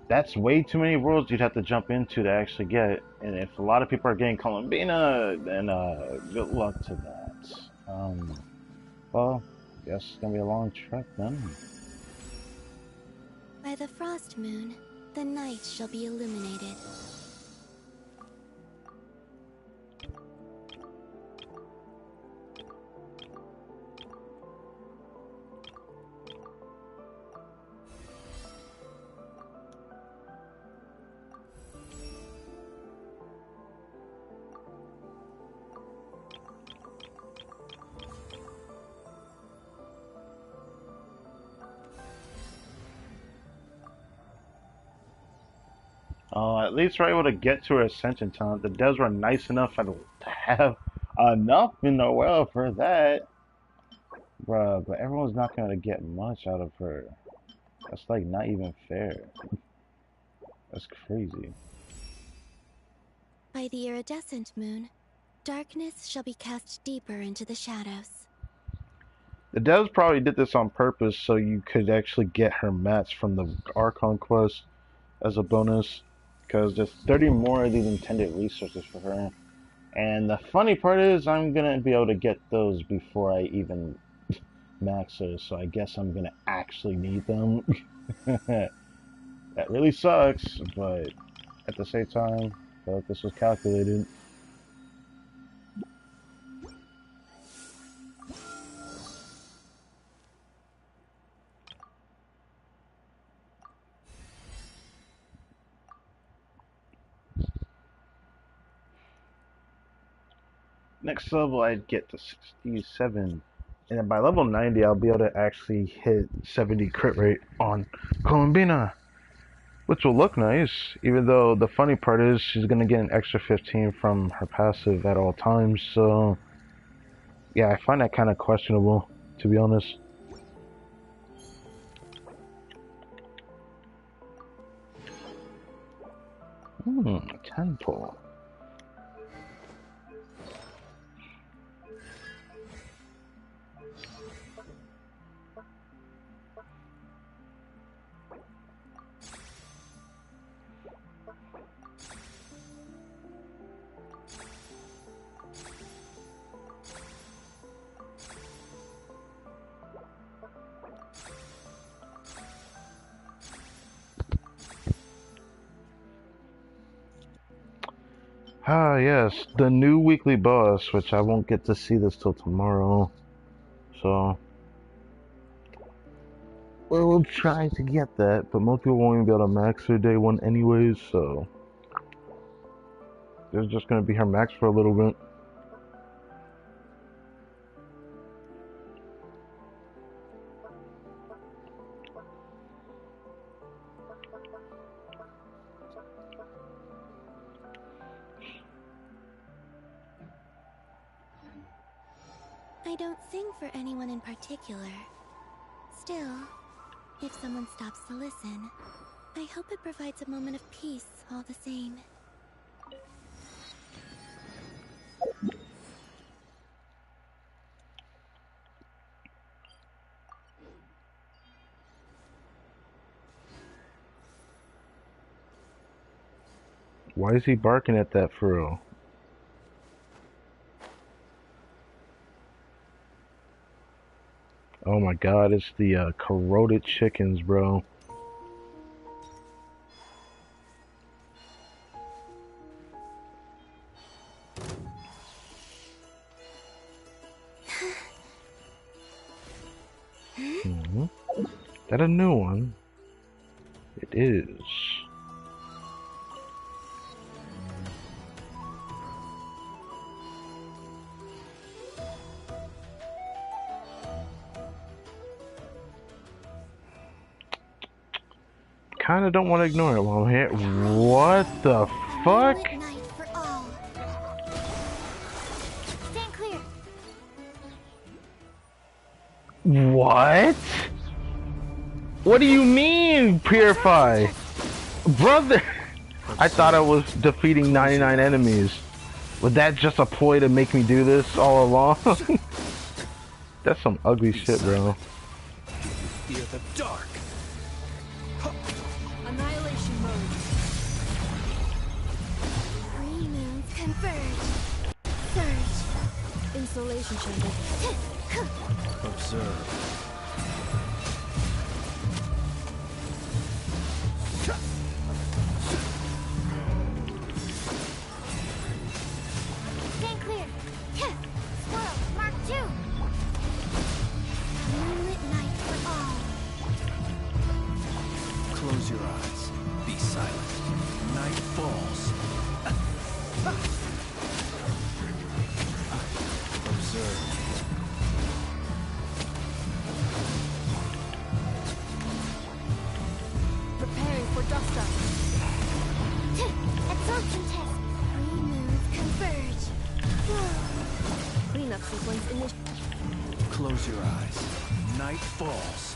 That's way too many worlds you'd have to jump into to actually get. And if a lot of people are getting Columbina, then good luck to that. Well, guess it's gonna be a long trek then.
By the frost moon, the night shall be illuminated.
At least we're able to get to her Ascension talent. The devs were nice enough to have enough in the world for that. Bruh, but everyone's not gonna get much out of her. That's like not even fair. That's crazy.
By the iridescent moon, darkness shall be cast deeper into the shadows.
The devs probably did this on purpose so you could actually get her mats from the ARCHON quest as a bonus. Because there's 30 more of these intended resources for her. And the funny part is I'm gonna be able to get those before I even max her, so I guess I'm gonna actually need them. That really sucks, but at the same time, I feel like this was calculated. Next level I'd get to 67, and then by level 90 I'll be able to actually hit 70 crit rate on Columbina, which will look nice, even though the funny part is she's gonna get an extra 15 from her passive at all times, so yeah, I find that kind of questionable, to be honest. Temple. Ah, yes, the new weekly boss, which I won't get to see this till tomorrow, so we'll try to get that, but most people won't even be able to max her day one anyways, so there's just gonna be her max for a little bit.
I don't sing for anyone in particular. Still, if someone stops to listen, I hope it provides a moment of peace all the same.
Why is he barking at that for real? Oh my god, it's the corroded chickens, bro. Is that a new one? It is. kind of don't want to ignore it while I'm here. What the fuck?
Stand clear.
What? What do you mean, purify? Brother! I thought I was defeating 99 enemies. Was that just a ploy to make me do this all along? That's some ugly shit, bro.
Fear the dark.
Annihilation mode. Three moons converge. Surge. Insulation chamber.
Observe.
Stand clear. Squirrel, Mark 2. Moonlit night for all.
Close your eyes. Be silent. Night falls. Observe.
Preparing for dust up. Absorption test. Three moons converge. Cleanup sequence initiated.
Close your eyes. Night falls.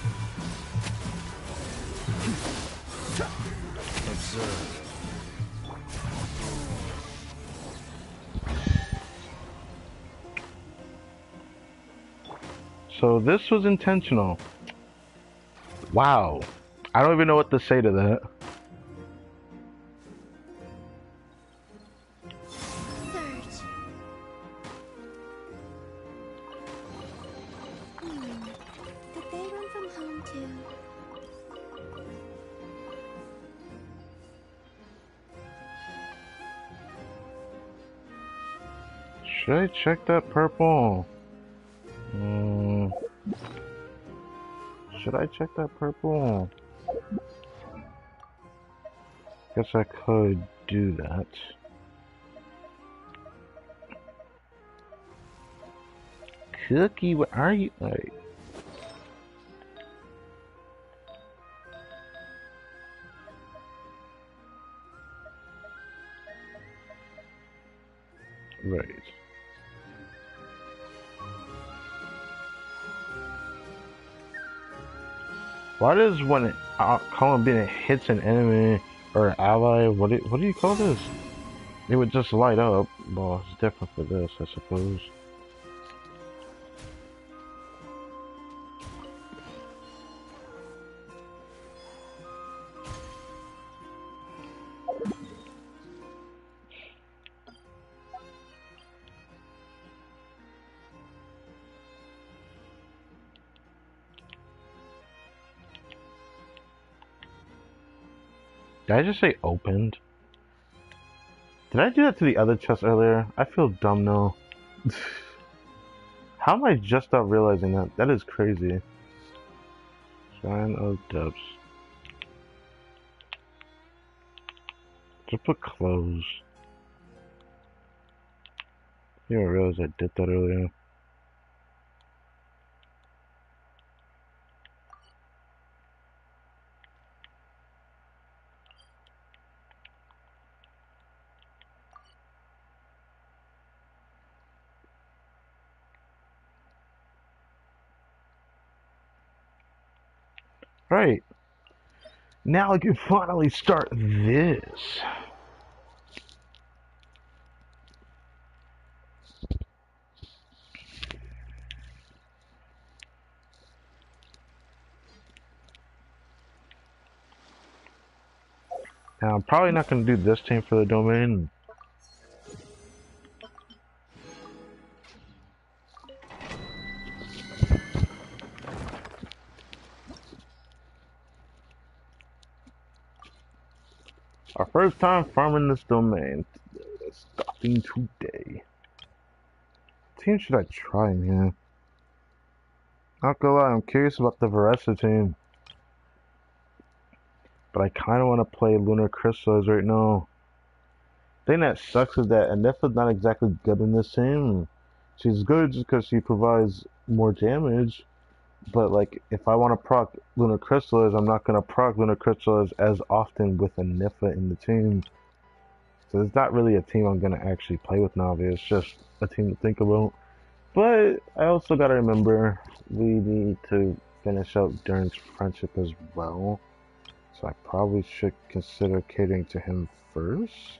Observe.
So this was intentional. Wow. I don't even know what to say to that.
Surge. Did they run from home too?
Should I check that purple? Should I check that purple? Guess I could do that. Cookie, where are you? Right. Right. Why does when Colin Bennett hits an enemy or an ally, what do you call this? It would just light up. Well, it's different for this, I suppose. Did I just say opened? Did I do that to the other chest earlier? I feel dumb now. How am I just not realizing that? That is crazy. Shrine of Depths. Just put close. I didn't realize I did that earlier. Right. Now I can finally start this. Now I'm probably not going to do this team for the domain. Our first time farming this domain. Starting today. What team should I try in here? Not gonna lie, I'm curious about the Varesa team. But I kinda wanna play Lunar Crystals right now. The thing that sucks is that Anifa's not exactly good in this team. She's good just because she provides more damage. But like, if I want to proc Lunar Crystallers, I'm not gonna proc Lunar Crystallers as often with a Nifa in the team. So it's not really a team I'm gonna actually play with nowadays. It's just a team to think about. But I also gotta remember we need to finish out Durin's friendship as well. So I probably should consider catering to him first.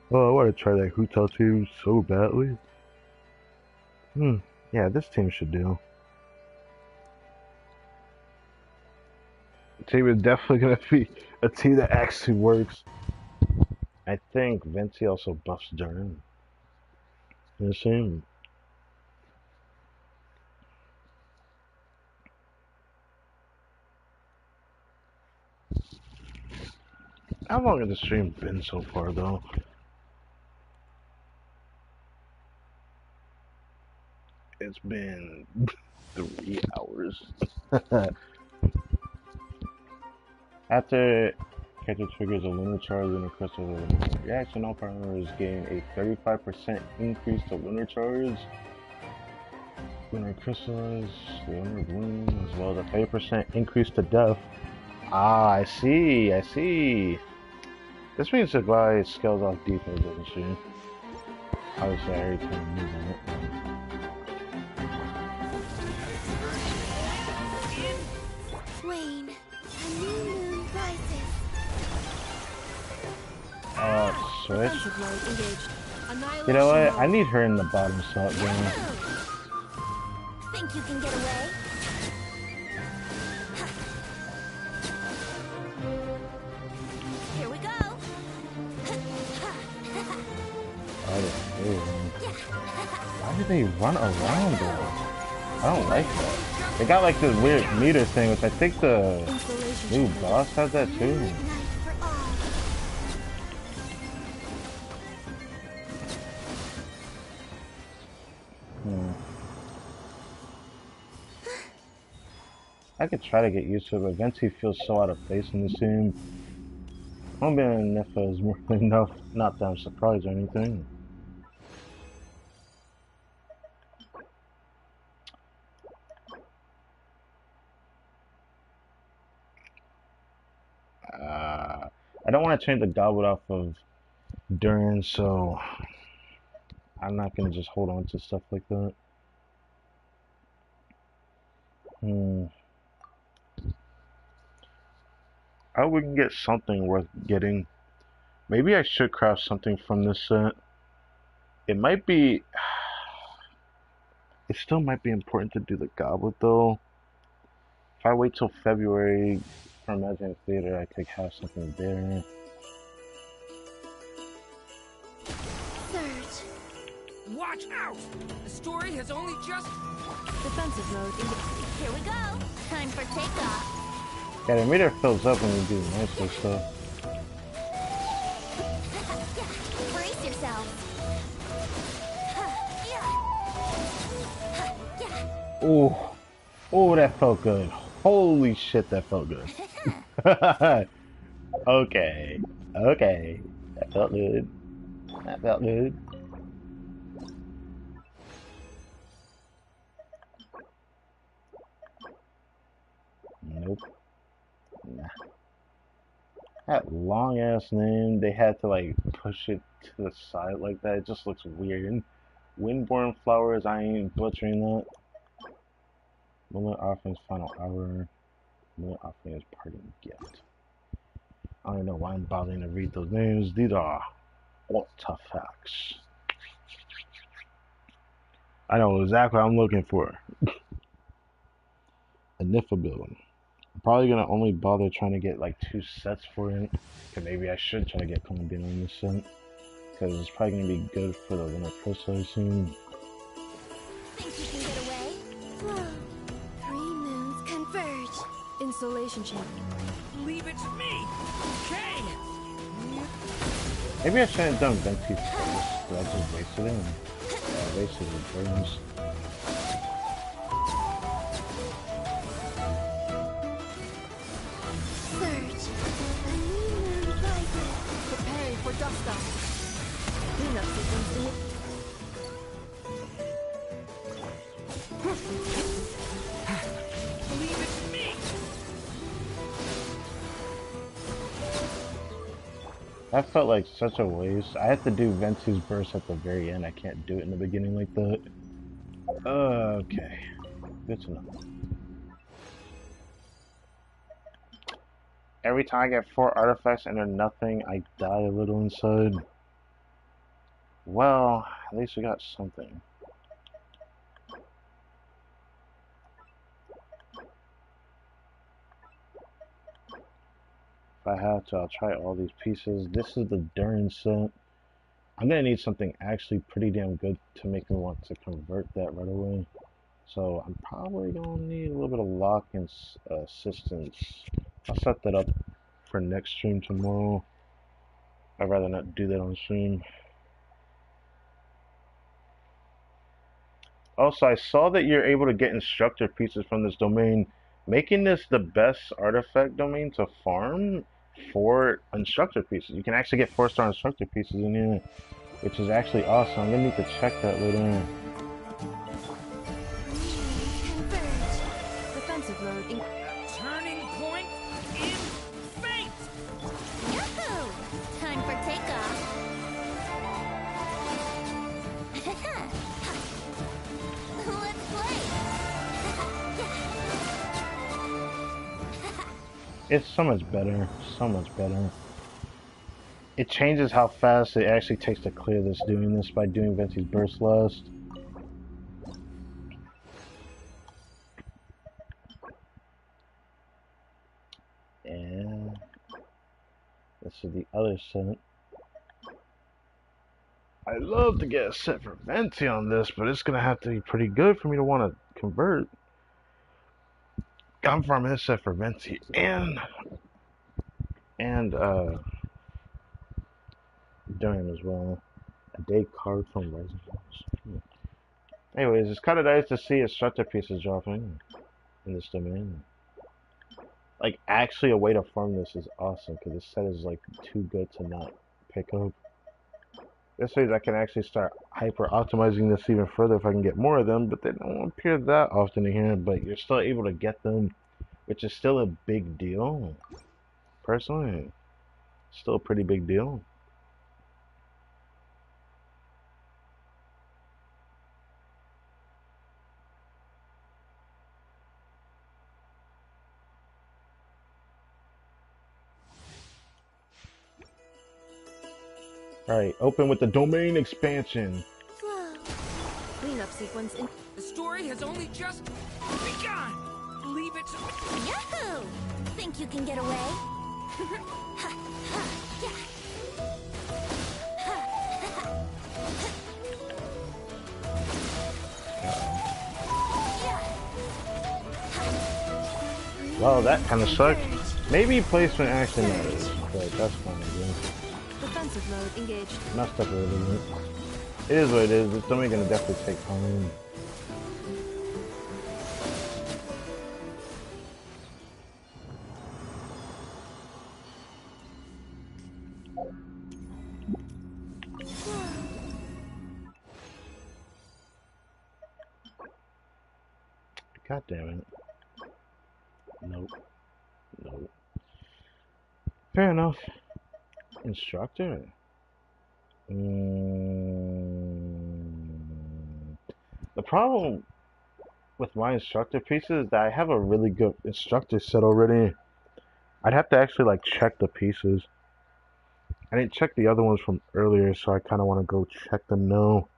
Oh, I want to try that Huta team so badly. Yeah, this team should do. The team is definitely gonna be a team that actually works. I think Venti also buffs Durin. The same. How long has the stream been so far, though? It's been 3 hours. After character triggers a lunar charge, lunar crystal reaction, all partners gain a 35% increase to lunar charge, lunar crystals, lunar bloom, as well as a 30% increase to death. Ah, I see, I see. This means the guy scales off defense, doesn't she? Obviously, I already kind of knew that.
Wayne, a new moon rises.
Switch. You know what? I need her in the bottom slot game.
Think you can get away? Here we go.
Why do they run around though? I don't like that. They got like this weird meter thing, which I think the new boss has that too. I could try to get used to it, but Venti feels so out of place in this scene. I'm being Nifa is more than enough, not that I'm surprised or anything. I don't want to change the goblet off of Durin, so I'm not gonna just hold on to stuff like that. I hope we can get something worth getting. Maybe I should craft something from this set. It might be... It still might be important to do the goblet though. If I wait till February for Imaginary Theater, I could have something there.
Surge.
Watch out! The story has only just...
Defensive mode. Here we go. Time for takeoff.
Yeah, the meter fills up when you do nicer stuff.
Brace yourself.
Ooh. Oh, that felt good. Holy shit, that felt good. Okay. Okay. That felt good. That felt good. Nope. Nah. That long ass name, they had to like push it to the side like that. It just looks weird. Windborn Flowers, I ain't butchering that. Moonlit Offering's Final Hour. Moonlit Offering is Parting Gift. I don't even know why I'm bothering to read those names. These are artifacts. I know exactly what I'm looking for. A Nifa building. I'm probably gonna only bother trying to get like 2 sets for it. Cause maybe I should try to get Columbine on this set. Cause it's probably gonna be good for the Lunar Crystal soon.
Think you can get away? Whoa. 3 moons converge.
Installation champ.
Leave it to me! Okay!
Maybe I shouldn't have done Venti first, but I just wasted it. I wasted the burns.
Surge. A new moon rises.
Preparing for dust up. Cleanup sequence in
That felt like such a waste. I have to do Venti's burst at the very end. I can't do it in the beginning like that. Okay. Good to know. Every time I get 4 artifacts and they're nothing, I die a little inside. Well, at least we got something. If I have to, I'll try all these pieces. This is the Durin set. I'm gonna need something actually pretty damn good to make me want to convert that right away. So I'm probably gonna need a little bit of lock and assistance. I'll set that up for next stream tomorrow. I'd rather not do that on stream. Also, I saw that you're able to get instructor pieces from this domain, making this the best artifact domain to farm for instructor pieces. You can actually get 4-star instructor pieces in here, which is actually awesome. I'm gonna need to check that later on.
Defensive mode in
Turning point in fate!
Yahoo! Time for takeoff. Let's play.
It's so much better. So much better. It changes how fast it actually takes to clear this doing this by doing Venti's burst last. And this is the other set. I'd love to get a set for Venti on this, but it's gonna have to be pretty good for me to want to convert. I'm farming this set for Venti and Durin as well. A day card from Rising Force. Anyways, it's kind of nice to see instructor pieces dropping in this domain. Like, actually a way to farm this is awesome, because this set is, like, too good to not pick up. This means I can actually start hyper-optimizing this even further if I can get more of them, but they don't appear that often in here, but you're still able to get them, which is still a big deal. Personally, still a pretty big deal. Alright, open with the domain expansion.
flow. Cleanup sequence in
The story has only just begun! Leave it to me.
Yahoo! Think you can get away?
Well, that kind of sucked. Maybe placement actually matters, but that's fine, I guess.
defensive mode engaged.
Messed up a little bit. It is what it is. It's only gonna definitely take time. God damn it. Nope. Nope. Fair enough. Instructor. The problem with my instructor pieces is that I have a really good instructor set already. I'd have to actually like check the pieces. I didn't check the other ones from earlier, so I kind of want to go check them now.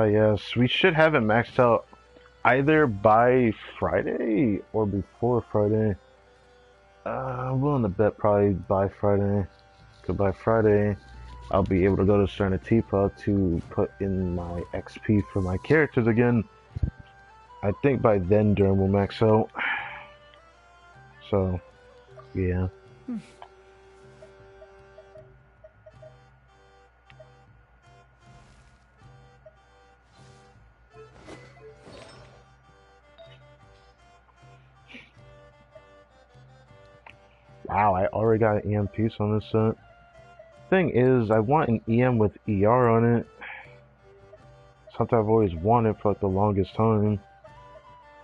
Yes, we should have it maxed out either by Friday or before Friday. I'm willing to bet probably by Friday. Because by Friday, I'll be able to go to Cernateepa to put in my XP for my characters again. I think by then Durham will max out. So, yeah. Wow, I already got an EM piece on this set. Thing is, I want an EM with ER on it. Something I've always wanted for like the longest time.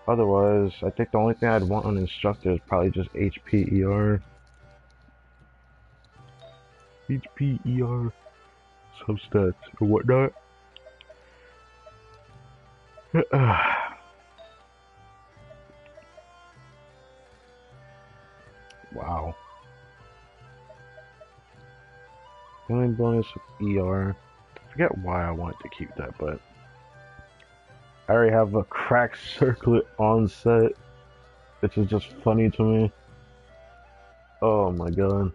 Otherwise, I think the only thing I'd want on an instructor is probably just HP ER. HP ER substats and whatnot. Wow. Healing bonus with ER. I forget why I wanted to keep that, but I already have a cracked circlet on set, which is just funny to me. Oh my god.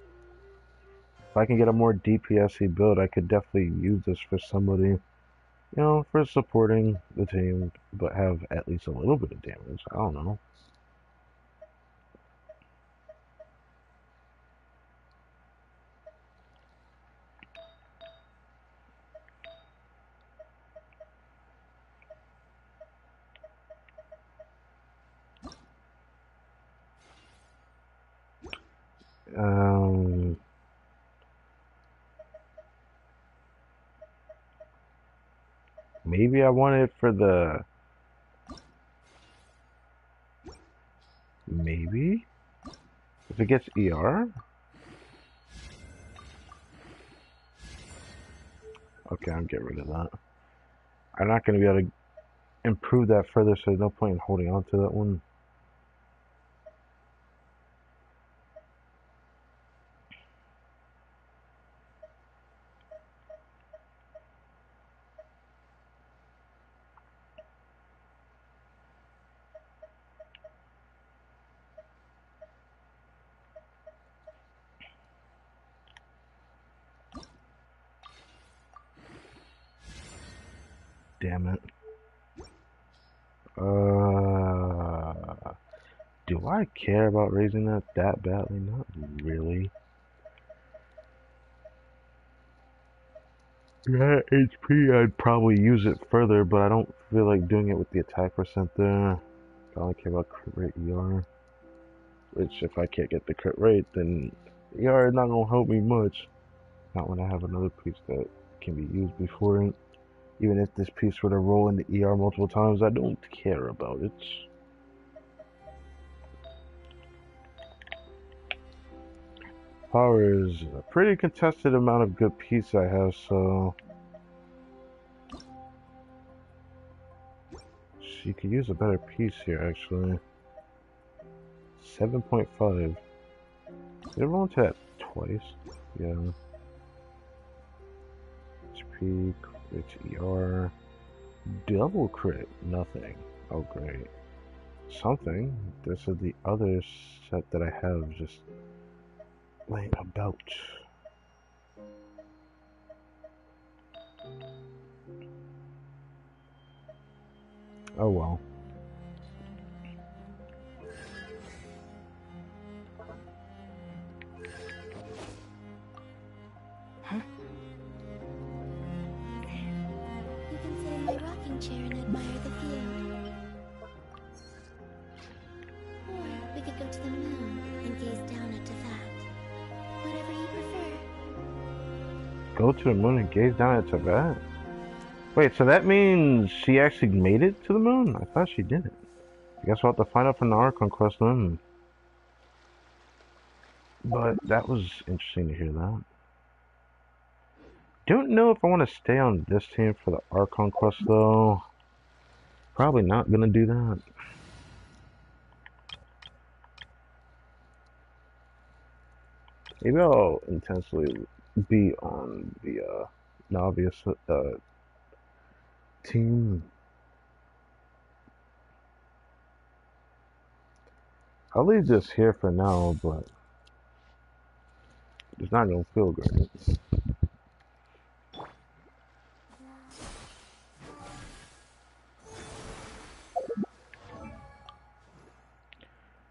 If I can get a more DPS-y build, I could definitely use this for somebody, you know, for supporting the team, but have at least a little bit of damage. I don't know. Maybe I want it for the... Maybe? If it gets ER? Okay, I'm getting rid of that. I'm not going to be able to improve that further, so there's no point in holding on to that one. Damn it. Do I care about raising that badly? Not really. Yeah, HP, I'd probably use it further, but I don't feel like doing it with the attack percent there. I only care about crit rate ER. Which, if I can't get the crit rate, then ER is not going to help me much. Not when I have another piece that can be used before it. Even if this piece were to roll into ER multiple times, I don't care about it. Power is a pretty contested amount of good pieces I have, so... She could use a better piece here, actually. 7.5. Did I roll into that twice? Yeah. HP, crit, ER. Double crit, nothing. Oh, great. Something. This is the other set that I have just laying about. Oh well.
Huh? You can sit in my rocking chair and admire the view. Or we could go to the moon and gaze down into that. Whatever you prefer.
Go to the moon and gaze down at Tibet? Wait, so that means she actually made it to the moon? I thought she didn't. I guess we'll have to find out from the ARCHON quest then. But that was interesting to hear that. Don't know if I want to stay on this team for the ARCHON quest though. Probably not gonna do that. Maybe I'll intensely be on the novice team. I'll leave this here for now, but it's not gonna feel good.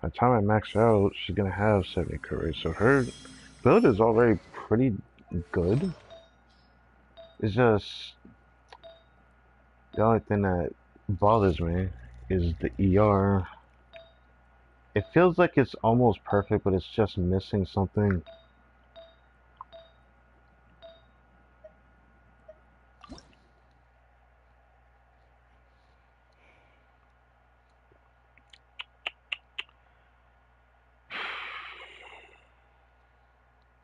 By the time I max out, she's gonna have 70 courage, so her build is already pretty good. It's just the only thing that bothers me is the ER. It feels like it's almost perfect, but it's just missing something.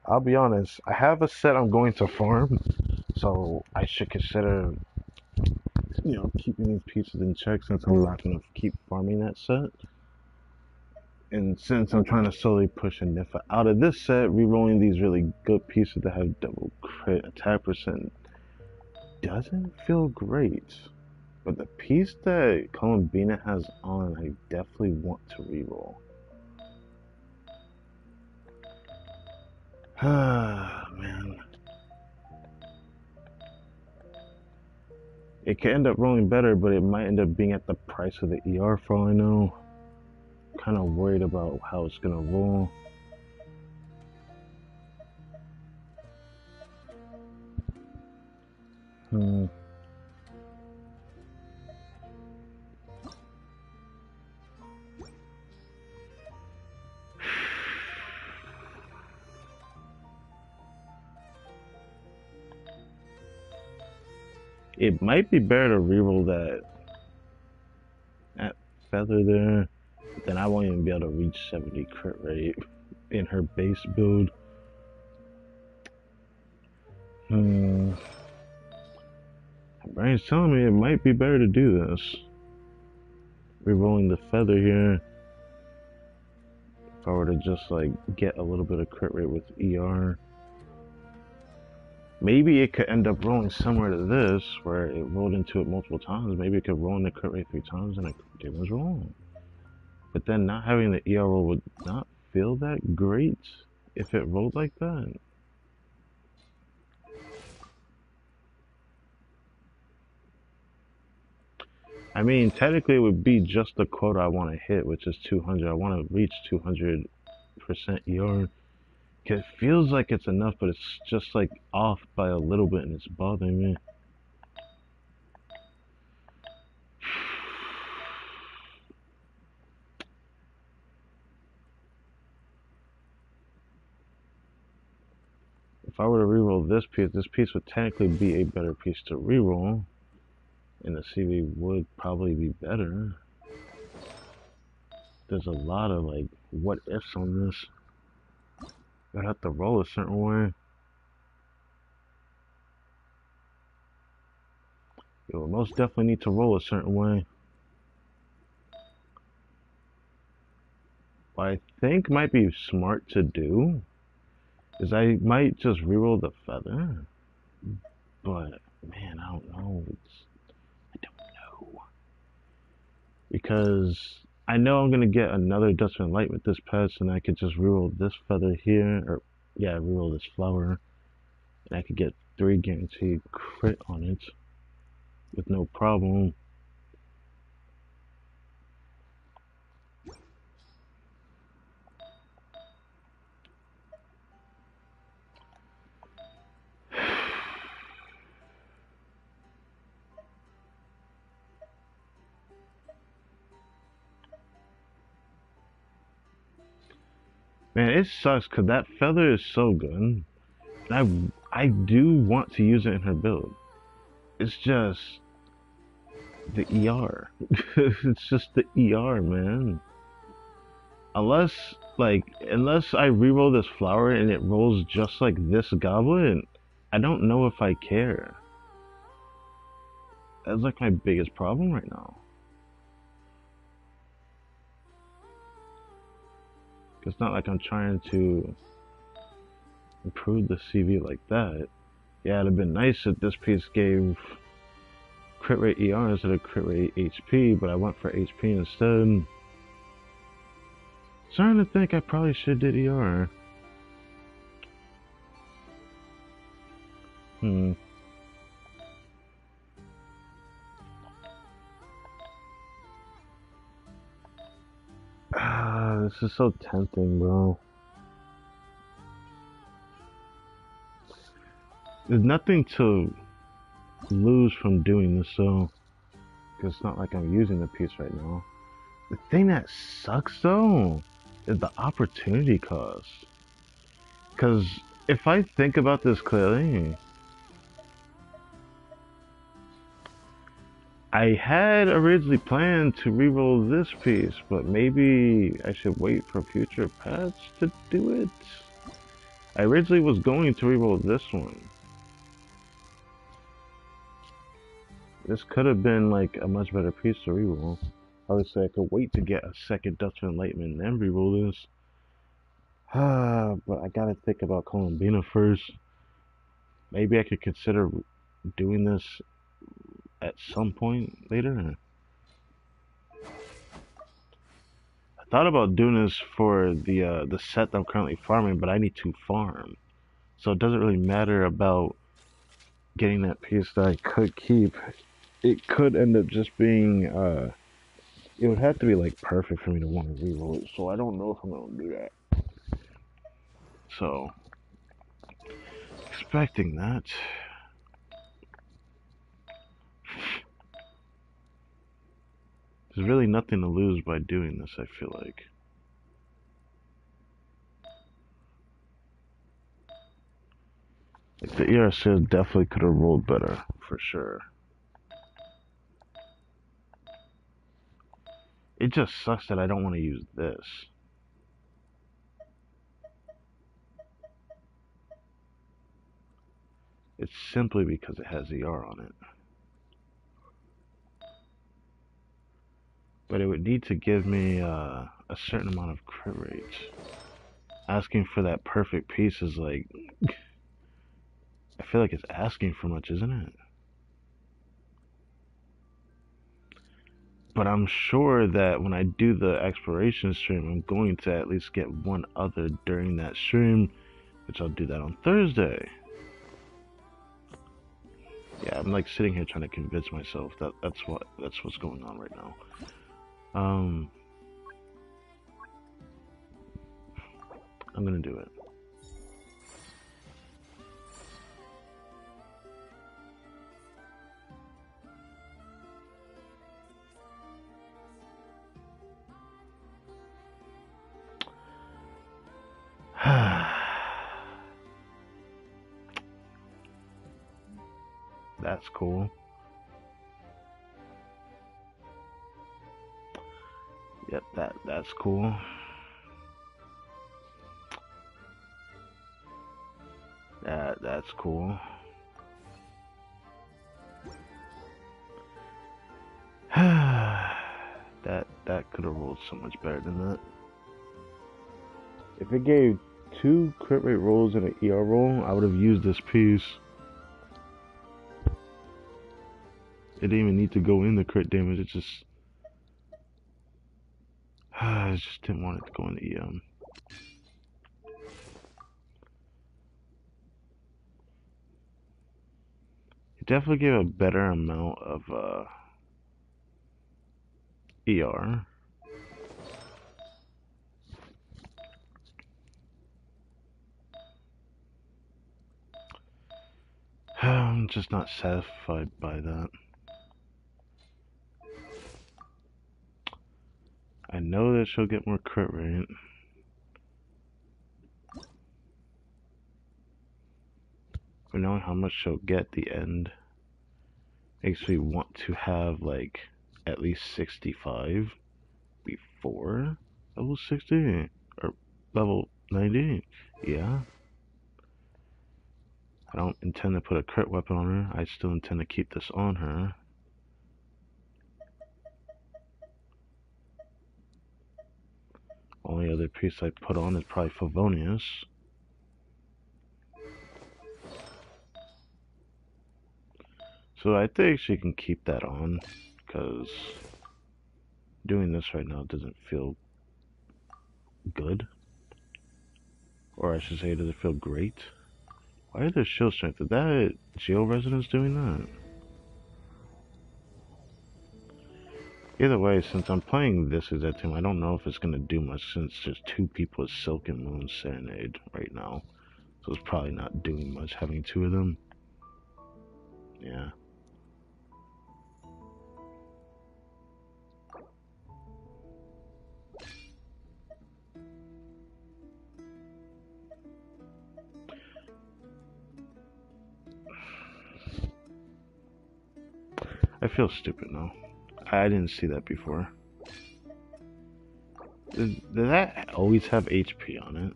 I'll be honest, I have a set I'm going to farm, so I should consider, keeping these pieces in check since I'm not going to keep farming that set. And since I'm trying to slowly push a Nifa out of this set, rerolling these really good pieces that have double crit attack percent doesn't feel great. But the piece that Columbina has on, I definitely want to reroll. Man. It could end up rolling better, but it might end up being at the price of the ER for all I know. Kind of worried about how it's gonna roll. It might be better to reroll that feather there. Then I won't even be able to reach 70 crit rate in her base build. My brain's telling me it might be better to do this. Rerolling the feather here. If I were to just like get a little bit of crit rate with ER. Maybe it could end up rolling similar to this, where it rolled into it multiple times. Maybe it could roll in the crit rate 3 times and it was wrong. But then not having the ER roll would not feel that great if it rolled like that. I mean, technically it would be just the quota I want to hit, which is 200. I want to reach 200% ER. It feels like it's enough, but it's just like off by a little bit and it's bothering me. If I were to reroll this piece would technically be a better piece to reroll. And the CV would probably be better. There's a lot of like what ifs on this. I'd have to roll a certain way. You will most definitely need to roll a certain way. What I think might be smart to do is I might just reroll the feather. But man, I don't know. I don't know. Because I know I'm gonna get another Dustman Light with this patch, and I could just reroll this feather here, or yeah, reroll this flower, and I could get 3 guaranteed crit on it with no problem. Man, it sucks because that feather is so good. And I do want to use it in her build. It's just the ER. It's just the ER, man. Unless I reroll this flower and it rolls just like this goblin, I don't know if I care. That's like my biggest problem right now. It's not like I'm trying to improve the CV like that. Yeah, it'd have been nice if this piece gave crit rate ER instead of crit rate HP, but I went for HP instead. Starting to think I probably should did ER. This is so tempting, bro. There's nothing to lose from doing this, so. Because it's not like I'm using the piece right now. The thing that sucks though is the opportunity cost. Because if I think about this clearly, I had originally planned to reroll this piece, but maybe I should wait for future pets to do it. I originally was going to reroll this one. This could have been like a much better piece to reroll. Obviously, I could wait to get a second Dust of Enlightenment and then reroll this. But I gotta think about Columbina first. Maybe I could consider doing this at some point later. I thought about doing this for the set that I'm currently farming, but I need to farm. So it doesn't really matter about getting that piece that I could keep. It could end up just being, it would have to be like perfect for me to want to reroll it. So I don't know if I'm going to do that. So, expecting that. There's really nothing to lose by doing this, I feel like. Like the ERC definitely could have rolled better, for sure. It just sucks that I don't want to use this. It's simply because it has ER on it. But it would need to give me a certain amount of crit rate. Asking for that perfect piece is like... I feel like it's asking for much, isn't it? But I'm sure that when I do the exploration stream, I'm going to at least get one other during that stream, which I'll do that on Thursday. Yeah, I'm like sitting here trying to convince myself that that's what's going on right now. I'm gonna do it. That's cool. Yep, that's cool. That's cool. that could have rolled so much better than that. If it gave 2 crit rate rolls and an ER roll, I would have used this piece. It didn't even need to go in the crit damage, it just... I just didn't want it to go in the EM. It definitely gave a better amount of ER. I'm just not satisfied by that. I know that she'll get more crit rate. But knowing how much she'll get at the end makes me want to have like at least 65 before level 60 or level 90. Yeah. I don't intend to put a crit weapon on her. I still intend to keep this on her. Only other piece I put on is probably Favonius. So I think she can keep that on, because doing this right now doesn't feel good. Or I should say, does it feel great? Why are there shield strength? Is that Geo Resonance doing that? Either way, since I'm playing this exact team, I don't know if it's going to do much since there's 2 people with Silk and Moon Serenade right now. So it's probably not doing much having 2 of them. Yeah. I feel stupid now. I didn't see that before. Did that always have HP on it?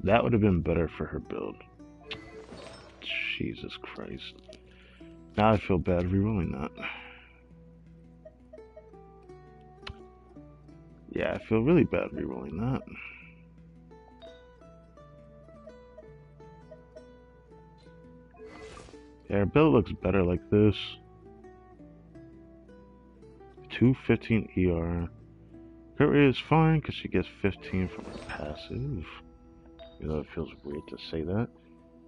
That would have been better for her build. Jesus Christ. Now I feel bad rerolling that. Yeah, I feel really bad rerolling that. Yeah, her build looks better like this. 215 ER. Crit rate is fine because she gets 15 from her passive. You know, it feels weird to say that.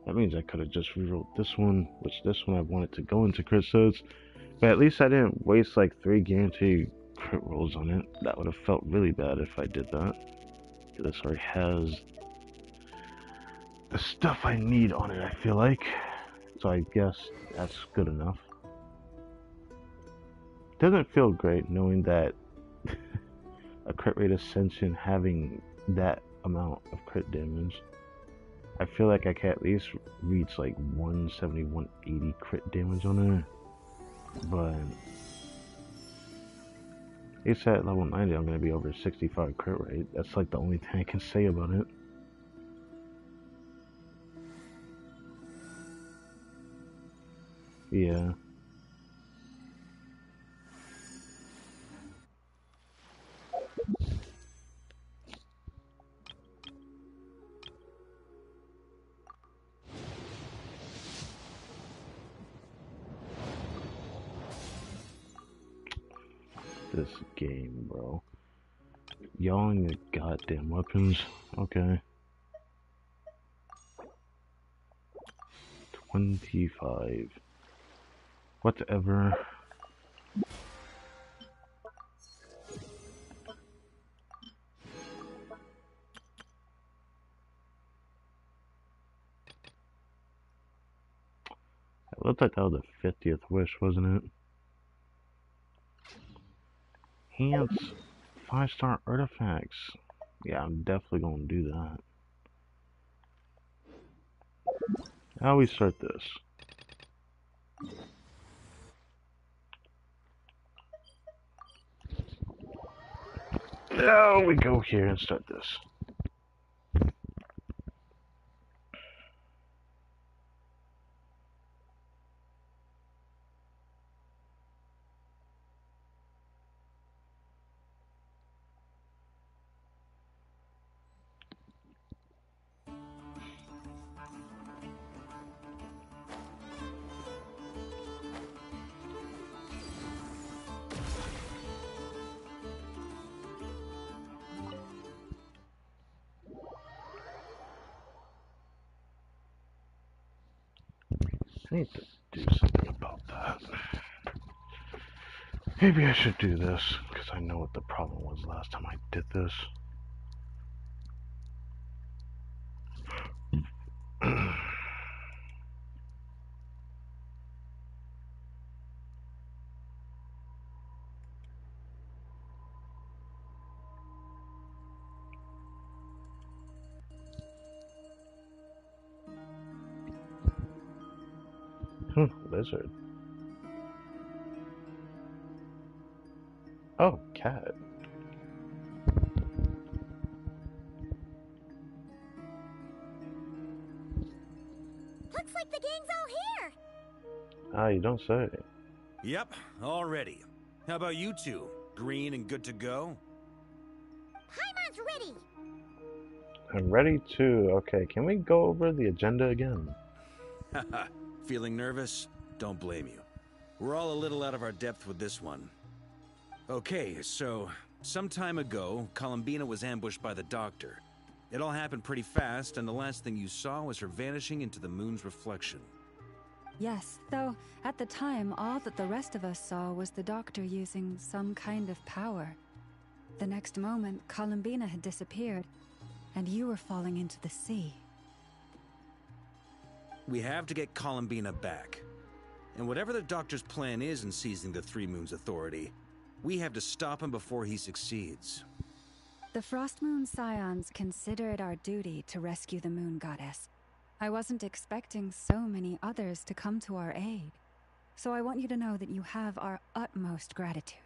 That means I could have just rerolled this one, which this one I wanted to go into crit sods. But at least I didn't waste like 3 guaranteed crit rolls on it. That would have felt really bad if I did that. This already has the stuff I need on it, I feel like. So I guess that's good enough. Doesn't feel great knowing that a crit rate ascension having that amount of crit damage. I feel like I can at least reach like 170, 180 crit damage on her. But it's at level 90, I'm going to be over 65 crit rate. That's like the only thing I can say about it. Yeah. This game, bro. Y'all and your goddamn weapons. Okay. 25. Whatever. It looked like that was the 50th wish, wasn't it? Hands 5-star artifacts. Yeah, I'm definitely gonna do that. How we start this? Now we go here and start this. I need to do something about that. Maybe I should do this, because I know what the problem was last time I did this. Lizard. Oh, cat.
Looks like the gang's all here.
Ah, you don't say.
Yep, all ready. How about you two? Green and good to go?
Paimon's ready.
I'm ready too. Okay, can we go over the agenda again?
Haha, feeling nervous? Don't blame you. We're all a little out of our depth with this one. Okay, so some time ago, Columbina was ambushed by the Doctor. It all happened pretty fast, and the last thing you saw was her vanishing into the moon's reflection.
Yes, though at the time, all that the rest of us saw was the Doctor using some kind of power. The next moment, Columbina had disappeared, and you were falling into the sea.
We have to get Columbina back. And whatever the Doctor's plan is in seizing the Three Moons Authority, we have to stop him before he succeeds.
The Frost Moon Scions consider it our duty to rescue the Moon Goddess. I wasn't expecting so many others to come to our aid. so I want you to know that you have our utmost gratitude.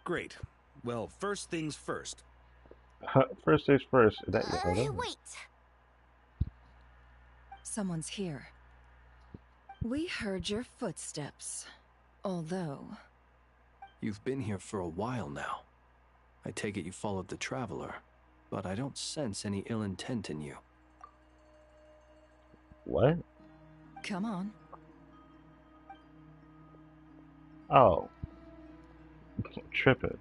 Great. Well, first things first.
First things first. Is that your
wait.
Someone's here. We heard your footsteps. Although...
You've been here for a while now. I take it you followed the Traveler, but I don't sense any ill intent in you.
What?
Come on.
Oh. Tripping.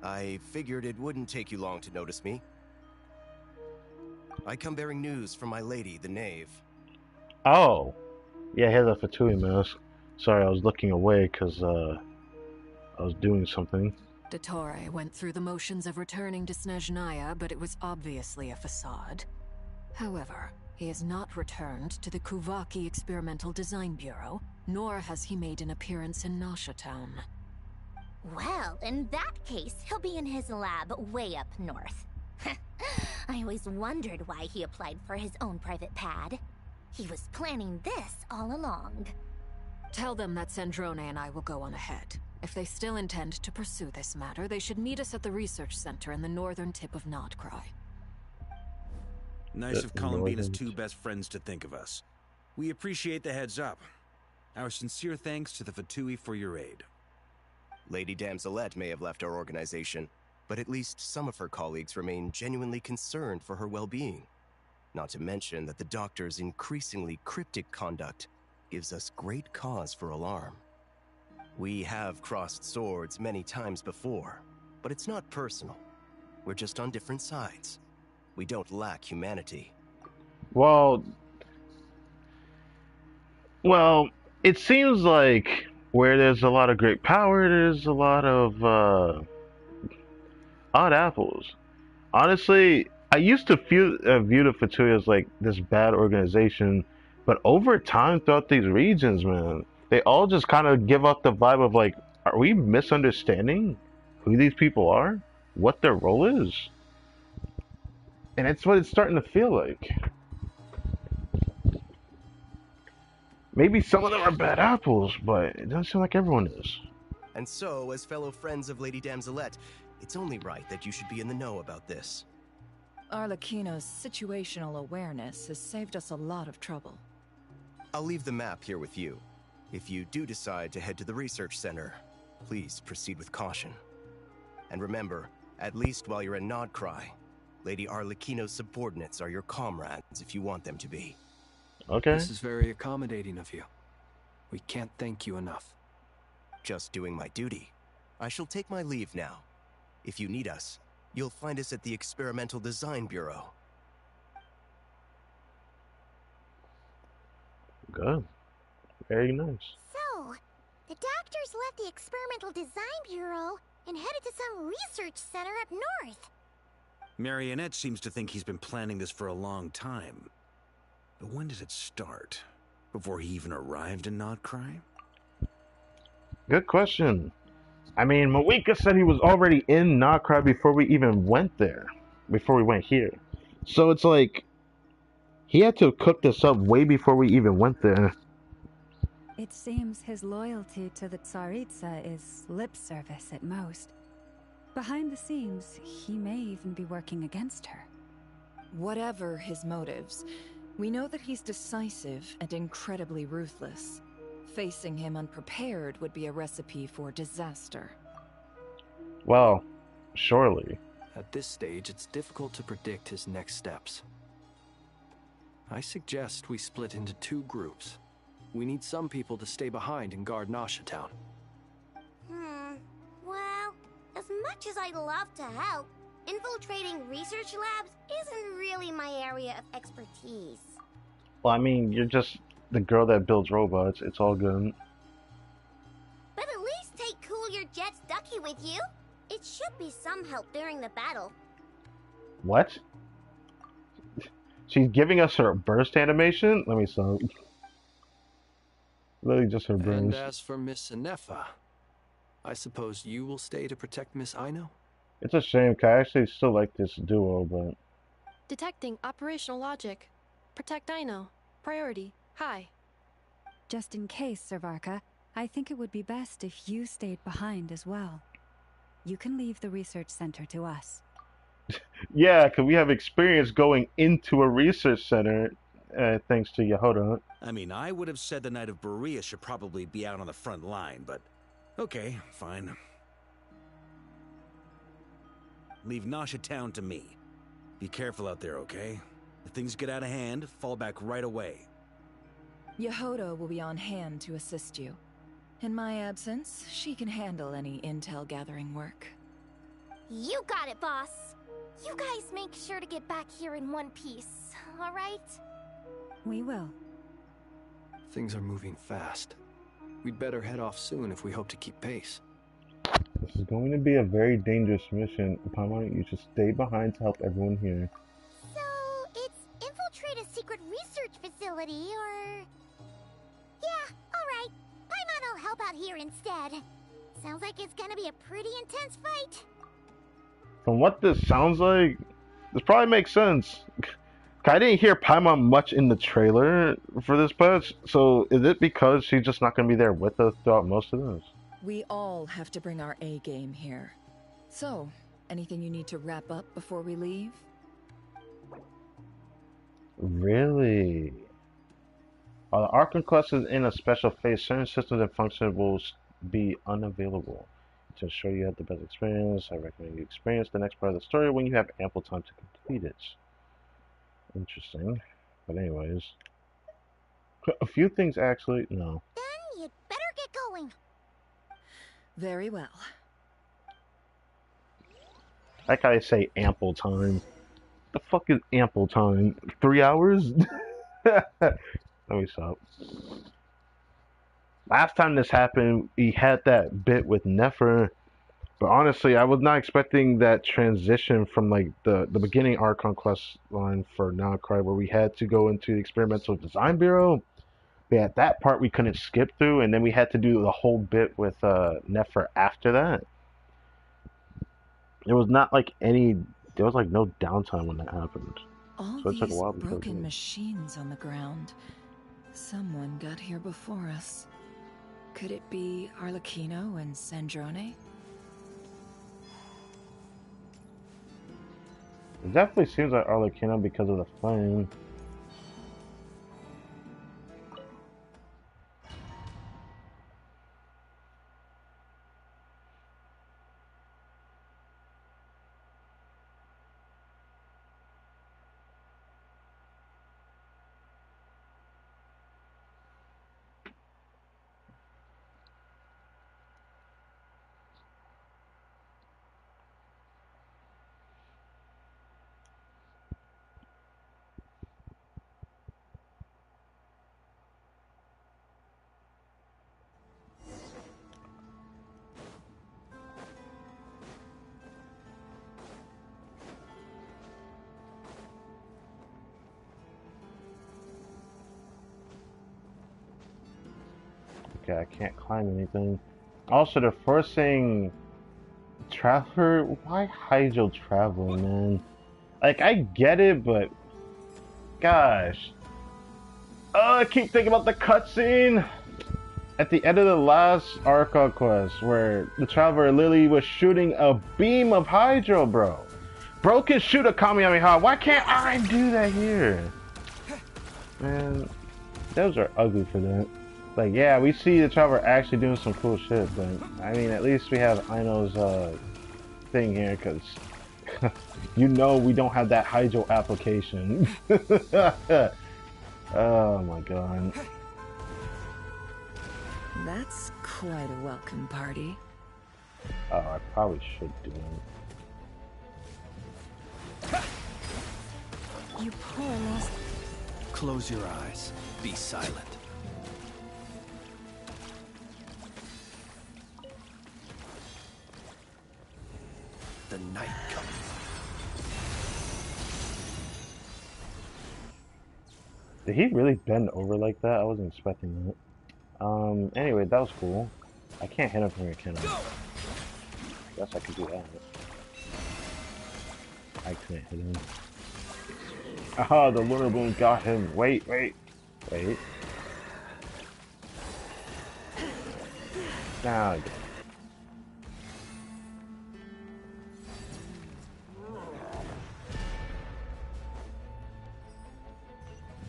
I figured it wouldn't take you long to notice me. I come bearing news from my lady, the Knave.
Oh. Yeah, here's a Fatui mask. Sorry, I was looking away because I was doing something.
Dottore went through the motions of returning to Snezhnaya, but it was obviously a facade. However, he has not returned to the Kuvaki Experimental Design Bureau, nor has he made an appearance in Nasha Town.
Well, in that case, he'll be in his lab way up north. I always wondered why he applied for his own private pad. He was planning this all along.
Tell them that Sandrone and I will go on ahead. If they still intend to pursue this matter, they should meet us at the research center in the northern tip of KRAI.
Nice of Columbina's two best friends to think of us. We appreciate the heads up. Our sincere thanks to the Fatui for your aid.
Lady Damselette may have left our organization, but at least some of her colleagues remain genuinely concerned for her well-being. Not to mention that the Doctor's increasingly cryptic conduct gives us great cause for alarm. We have crossed swords many times before, but it's not personal. We're just on different sides. We don't lack humanity.
Well, it seems like where there's a lot of great power, there's a lot of odd apples. Honestly, I used to view the Fatui as like this bad organization, but over time throughout these regions, man, they all just kind of give off the vibe of like, are we misunderstanding who these people are? What their role is? And it's what it's starting to feel like. Maybe some of them are bad apples, but it doesn't seem like everyone is.
And so, as fellow friends of Lady Damselette, it's only right that you should be in the know about this.
Arlecchino's situational awareness has saved us a lot of trouble.
I'll leave the map here with you. If you do decide to head to the research center, please proceed with caution. And remember, at least while you're in KRAI, Lady Arlecchino's subordinates are your comrades if you want them to be.
Okay.
This is very accommodating of you. We can't thank you enough.
Just doing my duty. I shall take my leave now. If you need us, you'll find us at the Experimental Design Bureau.
Good. Very nice.
So, the Doctors left the Experimental Design Bureau and headed to some research center up north.
Marionette seems to think he's been planning this for a long time. But when did it start? Before he even arrived in KRAI?
Good question. I mean, Mawika said he was already in KRAI before we even went there. Before we went here. So it's like, he had to cook this up way before we even went there.
It seems his loyalty to the Tsaritsa is lip service at most. Behind the scenes, he may even be working against her.
Whatever his motives, we know that he's decisive and incredibly ruthless. Facing him unprepared would be a recipe for disaster.
Well, surely.
At this stage, it's difficult to predict his next steps. I suggest we split into two groups. We need some people to stay behind and guard Nasha Town.
Well, as much as I'd love to help, infiltrating research labs isn't really my area of expertise.
Well, I mean, you're just the girl that builds robots. It's all good.
But at least take Cool Your Jet's Ducky with you. It should be some help during the battle.
What? She's giving us her burst animation? Let me stop. Literally just her burst.
And as for Miss Inefa, I suppose you will stay to protect Miss Aino?
It's a shame, 'cause I actually still like this duo, but...
Detecting operational logic. Protect Ino. Priority. High.
Just in case, Servarka, I think it would be best if you stayed behind as well. You can leave the research center to us.
Yeah, because we have experience going into a research center, thanks to Yehoda.
I mean, I would have said the Knight of Berea should probably be out on the front line, but okay, fine. Leave Nasha Town to me. Be careful out there, okay? If things get out of hand, fall back right away.
Yehoda will be on hand to assist you. In my absence, she can handle any intel gathering work.
You got it, boss. You guys make sure to get back here in one piece, all right?
We will.
Things are moving fast. We'd better head off soon if we hope to keep pace.
This is going to be a very dangerous mission. Paimon, you should stay behind to help everyone here.
So, it's infiltrate a secret research facility, or... Yeah, alright. Paimon will help out here instead. Sounds like it's gonna be a pretty intense fight.
From what this sounds like, this probably makes sense. I didn't hear Paimon much in the trailer for this patch, so is it because she's just not going to be there with us throughout most of this?
We all have to bring our A game here. So, anything you need to wrap up before we leave?
Really? While the ARCHON quest is in a special phase, certain systems and functions will be unavailable. To ensure you have the best experience, I recommend you experience the next part of the story when you have ample time to complete it. Interesting. But anyways. A few things actually, no.
Then you'd better get going.
Very well.
Like I say, ample time. The fuck is ample time? 3 hours? Let me stop. Last time this happened, we had that bit with Nefer, but honestly, I was not expecting that transition from like the beginning ARCHON quest line for KRAI, where we had to go into the Experimental Design Bureau. But that part we couldn't skip through, and then we had to do the whole bit with Nefer after that. There was not like there was like no downtime when that happened.
All
So it took a
these
while
broken machines on the ground. Someone got here before us. Could it be Arlecchino and Sandrone?
It definitely seems like Arlecchino because of the flame. Okay, I can't climb anything. Also, they're forcing Traveler. Why Hydro Traveler, man? Like, I get it, but gosh. Oh, I keep thinking about the cutscene at the end of the last ARCHON quest where the Traveler literally was shooting a beam of Hydro, bro. Bro can shoot a Kamehameha. Why can't I do that here? Man, those are ugly for that. Like, yeah, we see the Traveler actually doing some cool shit, but I mean, at least we have Ino's thing here, because you know we don't have that Hydro application. Oh my god.
That's quite a welcome party.
Oh, I probably should do it.
You poor lost.
Close your eyes. Be silent. The night coming.
Did he really bend over like that? I wasn't expecting that. Anyway, that was cool. I can't hit him from here, can I? Guess I could do that. I couldn't hit him. Aha, the lunar moon got him. Wait. Now again.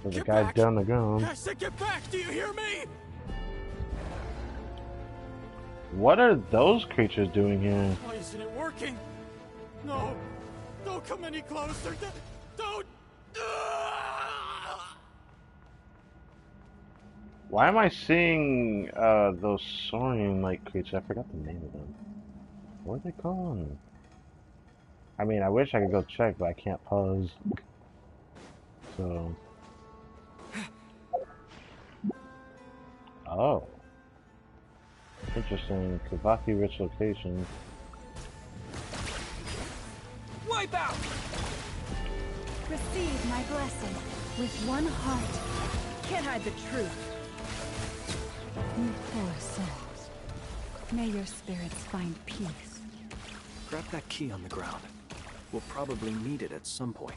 So the guy's down the ground.
I said get back, do you hear me?
What are those creatures doing here?
Why isn't it working? No, don't come any closer. Don't.
Why am I seeing those saurian-like creatures? I forgot the name of them. What are they called? I mean, I wish I could go check, but I can't pause. So. Oh. Interesting. Kavaki-rich location.
Wipe out!
Receive my blessing with one heart. Can't hide the truth. You poor souls. May your spirits find peace.
Grab that key on the ground. We'll probably need it at some point.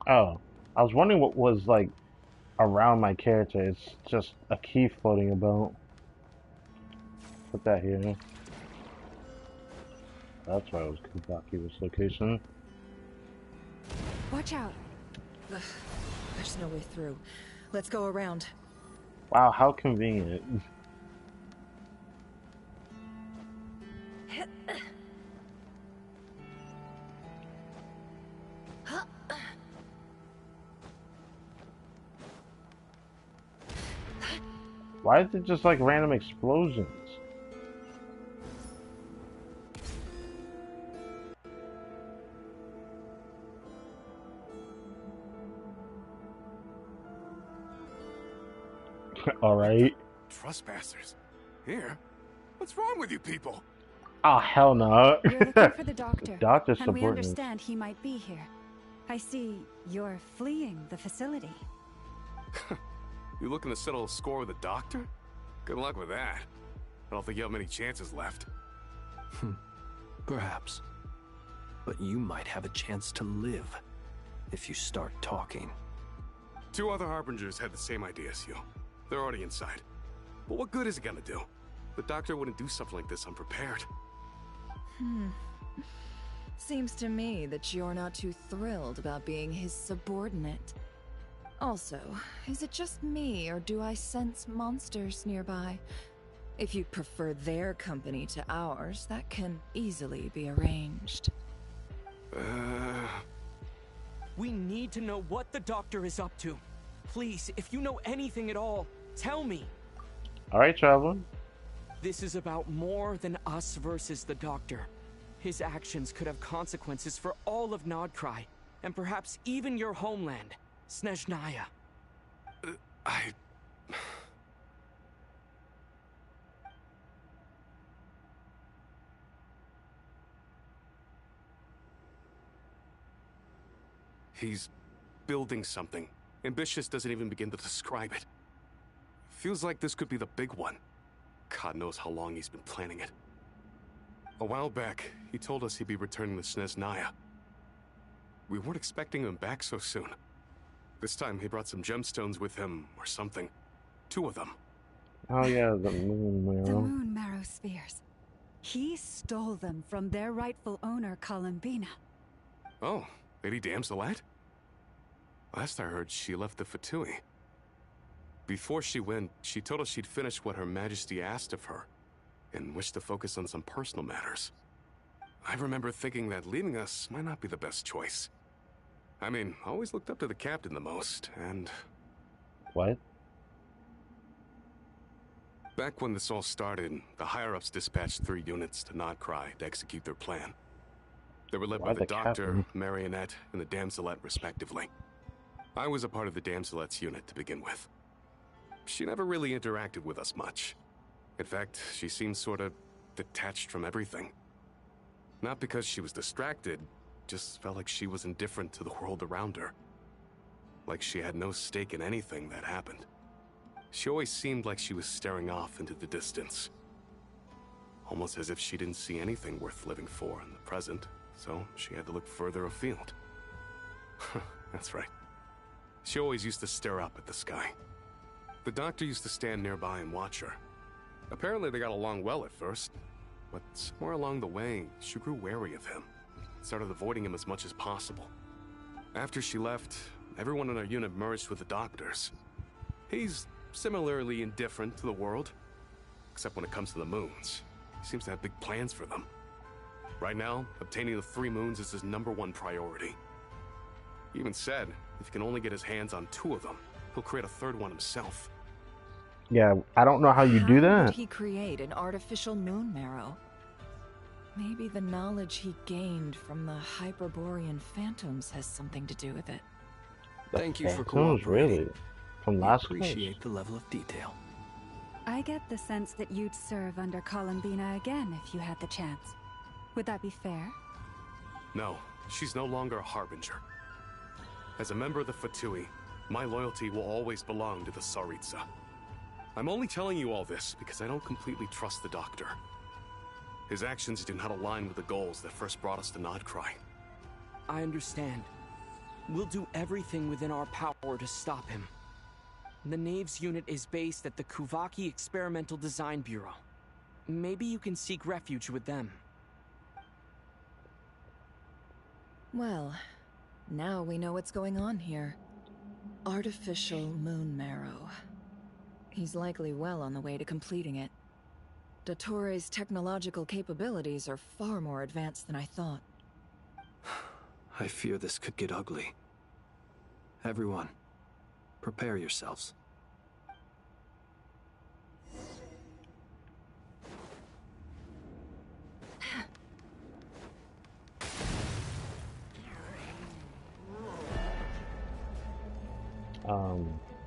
Oh. I was wondering what was, like, around my character. It's just a key floating about. Put that here. That's why it was Kavaki-rich location.
Watch out. Ugh, there's no way through. Let's go around.
Wow, how convenient. Why is it just like random explosions? Alright.
Trespassers? Here? What's wrong with you people?
Oh, hell no.
We're looking for the doctor.
Doctor's
and we
supporting us.
understand he might be here. I see you're fleeing the facility.
You looking to settle a score with the doctor? Good luck with that. I don't think you have many chances left.
Perhaps. But you might have a chance to live if you start talking.
2 other Harbingers had the same idea as you. They're already inside. But what good is it gonna do? The doctor wouldn't do something like this unprepared.
Seems to me that you're not too thrilled about being his subordinate. Also, is it just me, or do I sense monsters nearby? If you'd prefer their company to ours, that can easily be arranged.
We need to know what the doctor is up to. Please, if you know anything at all, tell me.
Alright, Traveler.
This is about more than us versus the doctor. His actions could have consequences for all of Nodcry, and perhaps even your homeland, Snezhnaya.
He's building something. Ambitious doesn't even begin to describe it. Feels like this could be the big one. God knows how long he's been planning it. A while back, he told us he'd be returning to Snezhnaya. We weren't expecting him back so soon. This time he brought some gemstones with him, or something. 2 of them.
Oh yeah, the moon marrow.
The moon marrow spheres. He stole them from their rightful owner, Columbina.
Oh, Lady Damselat? Last I heard, she left the Fatui. Before she went, she told us she'd finish what Her Majesty asked of her, and wished to focus on some personal matters. I remember thinking that leaving us might not be the best choice. I mean, I always looked up to the captain the most, and...
What?
Back when this all started, the higher-ups dispatched 3 units to Nodcry to execute their plan. They were led by the Doctor,
captain?
Marionette, and the Damselet, respectively. I was a part of the Damselet's unit to begin with. She never really interacted with us much. In fact, she seemed sort of detached from everything. Not because she was distracted, just felt like she was indifferent to the world around her. Like she had no stake in anything that happened. She always seemed like she was staring off into the distance. Almost as if she didn't see anything worth living for in the present, so she had to look further afield. That's right. She always used to stare up at the sky. The doctor used to stand nearby and watch her. Apparently they got along well at first, but somewhere along the way, she grew wary of him. Started avoiding him as much as possible. After she left, everyone in our unit merged with the doctors. He's similarly indifferent to the world, except when it comes to the moons. He seems to have big plans for them. Right now, obtaining the 3 moons is his #1 priority. He even said if he can only get his hands on 2 of them, he'll create a 3rd one himself.
Yeah, I don't know how you do
How
that.
would he create an artificial moon marrow? Maybe the knowledge he gained from the Hyperborean phantoms has something to do with it.
Thank you for
Phantoms,
cooperating.
really? From
We
last
appreciate the level of detail.
I get the sense that you'd serve under Columbina again if you had the chance. Would that be fair?
No, she's no longer a harbinger. As a member of the Fatui, my loyalty will always belong to the Tsaritsa. I'm only telling you all this because I don't completely trust the Doctor. His actions do not align with the goals that first brought us to Nodcry.
I understand. We'll do everything within our power to stop him. The Knaves unit is based at the Kuvaki Experimental Design Bureau. Maybe you can seek refuge with them.
Well, now we know what's going on here. Artificial moon marrow. He's likely well on the way to completing it. Dottore's technological capabilities are far more advanced than I thought.
I fear this could get ugly. Everyone, prepare yourselves.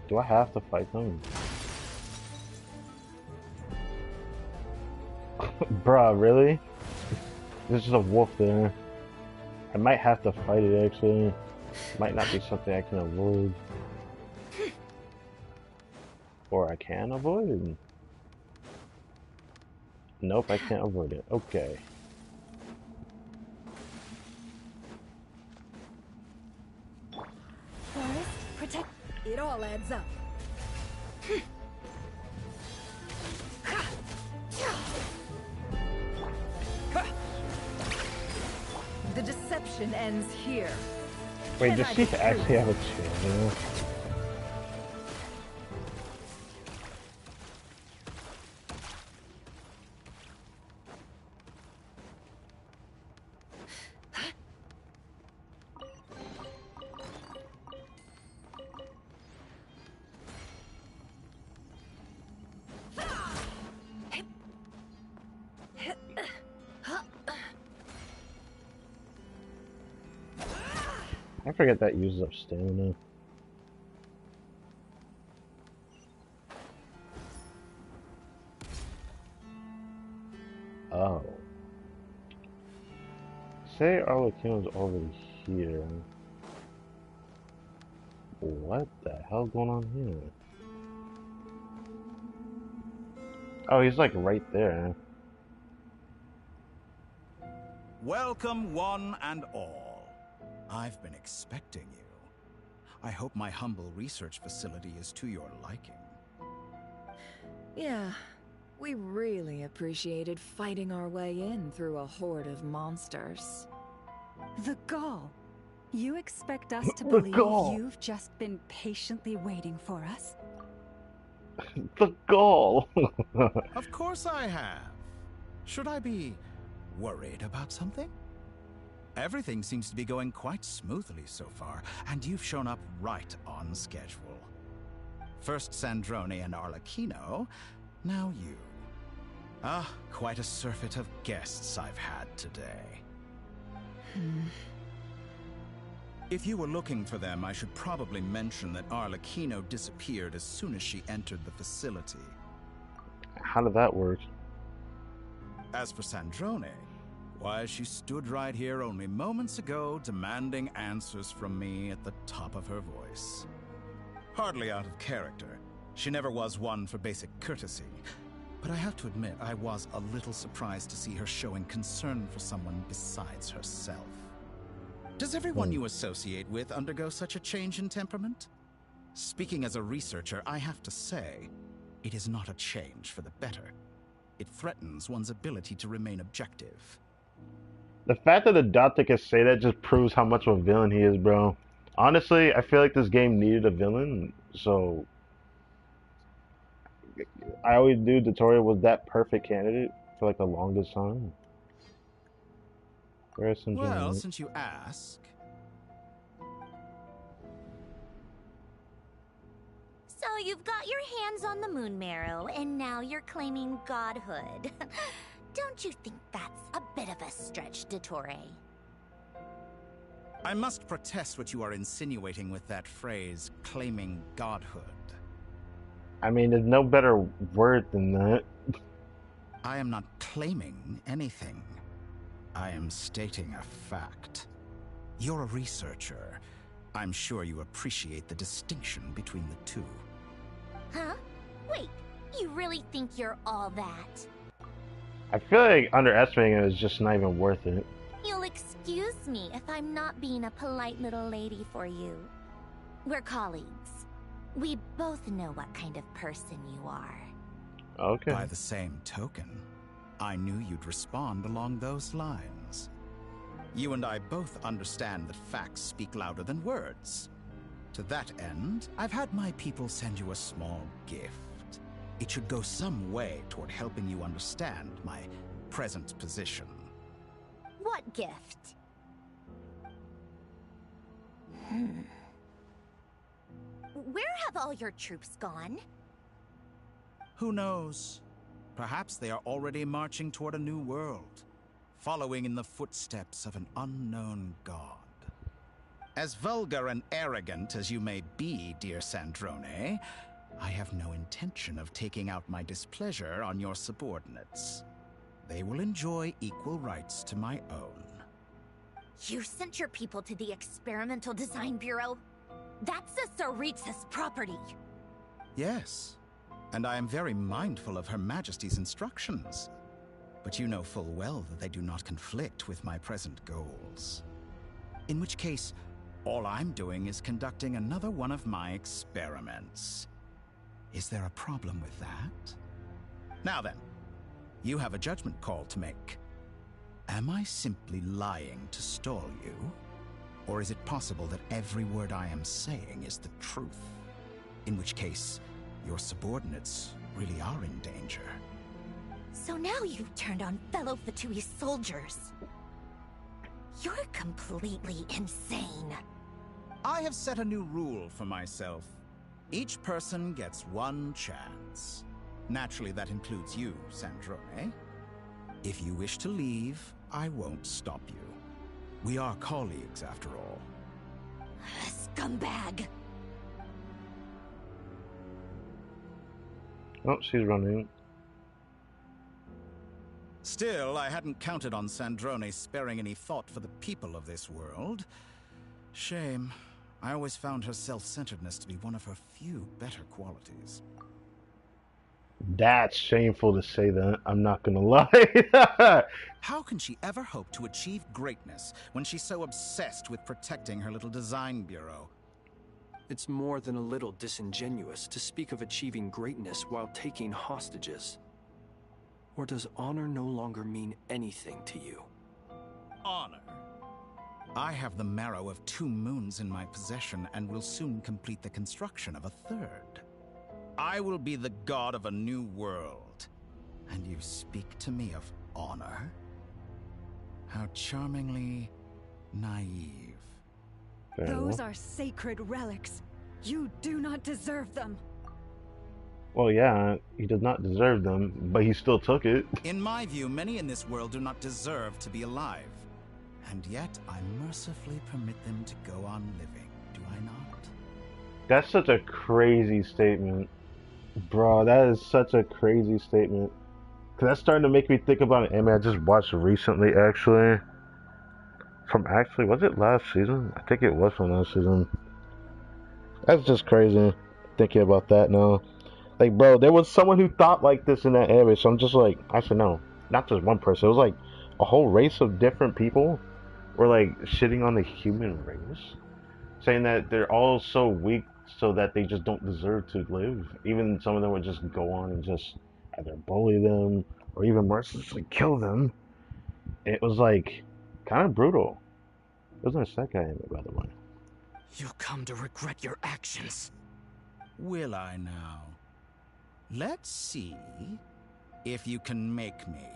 Do I have to fight them? Bruh, really? There's just a wolf there. I might have to fight it, actually. Might not be something I can avoid. Or I can avoid. Nope, I can't avoid it. Okay.
Forest, protect. It all adds up. The deception ends here.
Wait, does she actually have a channel? I forget that uses up stamina. Oh. Say Arlecchino's over here. What the hell's going on here? Oh, he's like right there.
Welcome, one and all. I've been expecting you. I hope my humble research facility is to your liking.
Yeah, we really appreciated fighting our way in through a horde of monsters.
The gall. You expect us to believe you've just been patiently waiting for us?
The gall.
Of course I have. Should I be worried about something? Everything seems to be going quite smoothly so far, and you've shown up right on schedule. First Sandrone and Arlecchino, now you. Ah, quite a surfeit of guests I've had today. If you were looking for them, I should probably mention that Arlecchino disappeared as soon as she entered the facility.
How did that work?
As for Sandrone, why, she stood right here only moments ago, demanding answers from me at the top of her voice. Hardly out of character. She never was one for basic courtesy. But I have to admit, I was a little surprised to see her showing concern for someone besides herself. Does everyone you associate with undergo such a change in temperament? Speaking as a researcher, I have to say, it is not a change for the better. It threatens one's ability to remain objective.
The fact that the Doctor can say that just proves how much of a villain he is, bro. Honestly, I feel like this game needed a villain, so I always knew Dottore was that perfect candidate for like the longest time.
Well, since you ask.
So you've got your hands on the moon marrow, and now you're claiming godhood. Don't you think that's a bit of a stretch, Dottore?
I must protest what you are insinuating with that phrase, claiming godhood.
I mean, there's no better word than that.
I am not claiming anything. I am stating a fact. You're a researcher. I'm sure you appreciate the distinction between the two.
Huh? Wait, you really think you're all that?
I feel like underestimating it is just not even worth it.
You'll excuse me if I'm not being a polite little lady for you. We're colleagues. We both know what kind of person you are.
Okay.
By the same token, I knew you'd respond along those lines. You and I both understand that facts speak louder than words. To that end, I've had my people send you a small gift. It should go some way toward helping you understand my present position.
What gift? Where have all your troops gone?
Who knows? Perhaps they are already marching toward a new world, following in the footsteps of an unknown god. As vulgar and arrogant as you may be, dear Sandrone, I have no intention of taking out my displeasure on your subordinates. They will enjoy equal rights to my own.
You sent your people to the Experimental Design Bureau? That's a Tsaritsa's property.
Yes, and I am very mindful of Her Majesty's instructions. But you know full well that they do not conflict with my present goals. In which case, all I'm doing is conducting another one of my experiments. Is there a problem with that? Now then, you have a judgment call to make. Am I simply lying to stall you? Or is it possible that every word I am saying is the truth? In which case, your subordinates really are in danger.
So now you've turned on fellow Fatui soldiers. You're completely insane.
I have set a new rule for myself. Each person gets one chance. Naturally, that includes you, Sandrone. If you wish to leave, I won't stop you. We are colleagues, after all.
Scumbag!
Oh, she's running.
Still, I hadn't counted on Sandrone sparing any thought for the people of this world. Shame. I always found her self-centeredness to be one of her few better qualities.
That's shameful to say that. I'm not gonna lie.
How can she ever hope to achieve greatness when she's so obsessed with protecting her little design bureau?
It's more than a little disingenuous to speak of achieving greatness while taking hostages. Or does honor no longer mean anything to you?
Honor? I have the marrow of 2 moons in my possession and will soon complete the construction of a 3rd. I will be the god of a new world. And you speak to me of honor? How charmingly naive.
Those are sacred relics. You do not deserve them.
Well, yeah, he does not deserve them, but he still took it.
In my view, many in this world do not deserve to be alive. And yet, I mercifully permit them to go on living, do I not?
That's such a crazy statement. Bro, that is such a crazy statement. Cause that's starting to make me think about an anime I just watched recently, actually. Was it last season? I think it was from last season. That's just crazy, thinking about that now. Like, bro, there was someone who thought like this in that area, so I'm just like, actually, no, not just one person. It was like a whole race of different people were like shitting on the human race, saying that they're all so weak so that they just don't deserve to live. Even some of them would just go on and just either bully them or even mercilessly kill them. It was like kind of brutal. It wasn't a second in it, by the way.
You'll come to regret your actions. Will I now? Let's see if you can make me.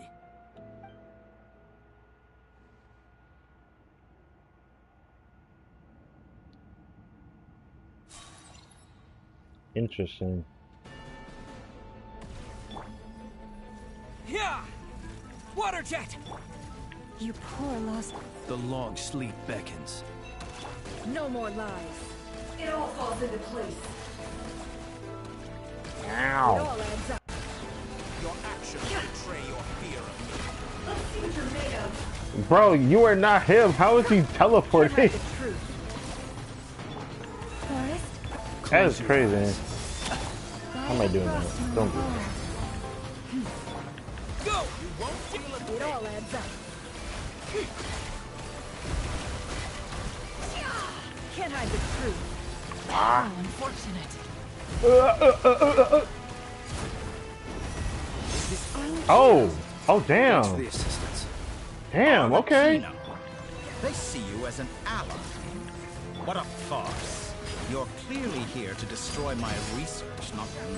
Interesting.
Yeah! Water jet!
You poor lost.
The long sleep beckons.
No more lies. It all falls into place. It
Ow.
all adds up.
Your actions betray your fear of me.
Let's see what you're made of.
Bro, you are not him. How is he teleporting? That is crazy. How am I doing that? Don't do that.
Go! You won't feel it. It all adds up. Can't hide the truth.
Ah.
How unfortunate.
Oh, damn. Damn, okay.
They see you as an ally. What a farce. You're clearly here to destroy my research, not me.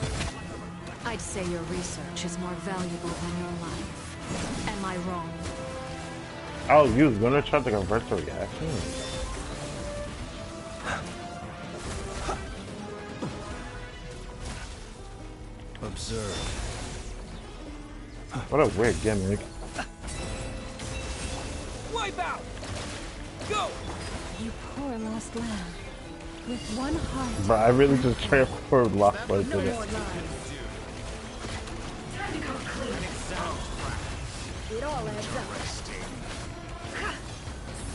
I'd say your research is more valuable than your life. Am I wrong?
Oh, you was gonna try to convert the reaction?
Observe.
What a weird gimmick.
Wipe out! Go!
You poor lost lamb. With one heart.
Bro, I really just transferred Lost Light to it.
Time to come clean. It all adds up.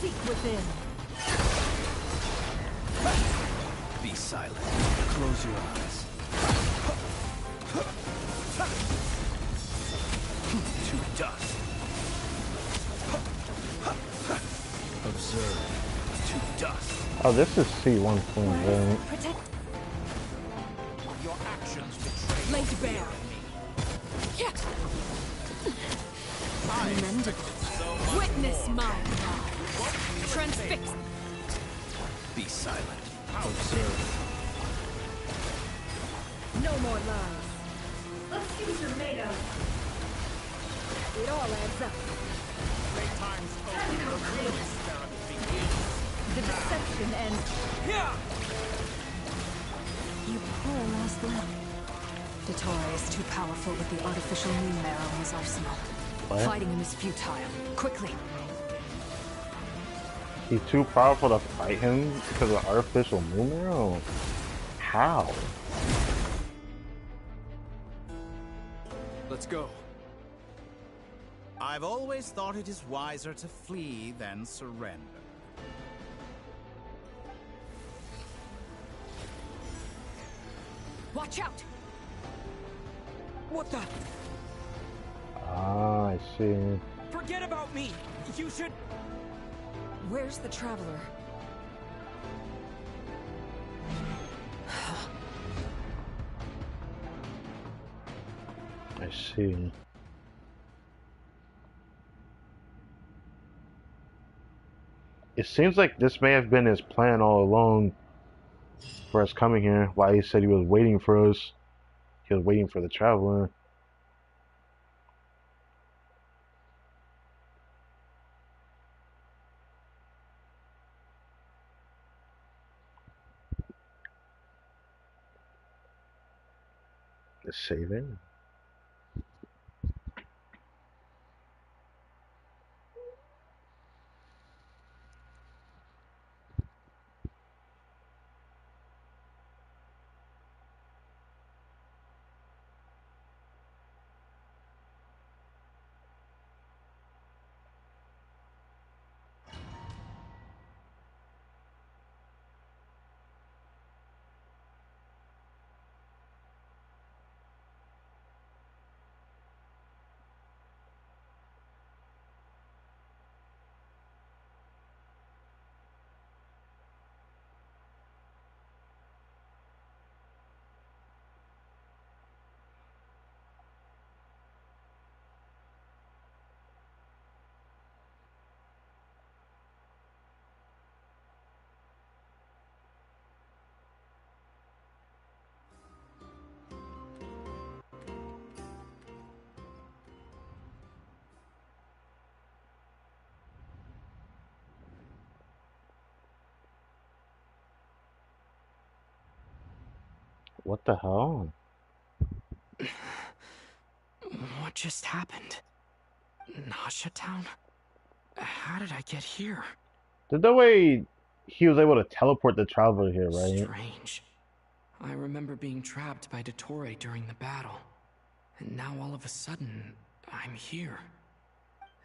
Seek within.
Be silent. Close your eyes. To dust. Observe. To dust.
Oh, this is C1.0.
Protect.
Your actions betray
Laid bare.
Commendable.
Witness my transfix.
Be silent. Observe.
No more lies. Let's see what you're made of. It all adds up. Time to come clean. The deception ends.
Yeah!
You poor lost lamb.
Dottore is too powerful with the artificial moon marrow in his arsenal.
What?
Fighting him is futile. Quickly.
He's too powerful to fight him because of artificial moon marrow? How?
Let's go.
I've always thought it is wiser to flee than surrender.
Watch out!
What the?
Ah, I see.
Forget about me. You should.
Where's the traveler?
I see. It seems like this may have been his plan all along for us coming here. Why he said he was waiting for us. He was waiting for the traveler. Let's save it. What the hell?
What just happened? Nasha Town? How did I get here?
There's no way he was able to teleport the traveler here, right?
Strange. I remember being trapped by Dottore during the battle. And now all of a sudden, I'm here.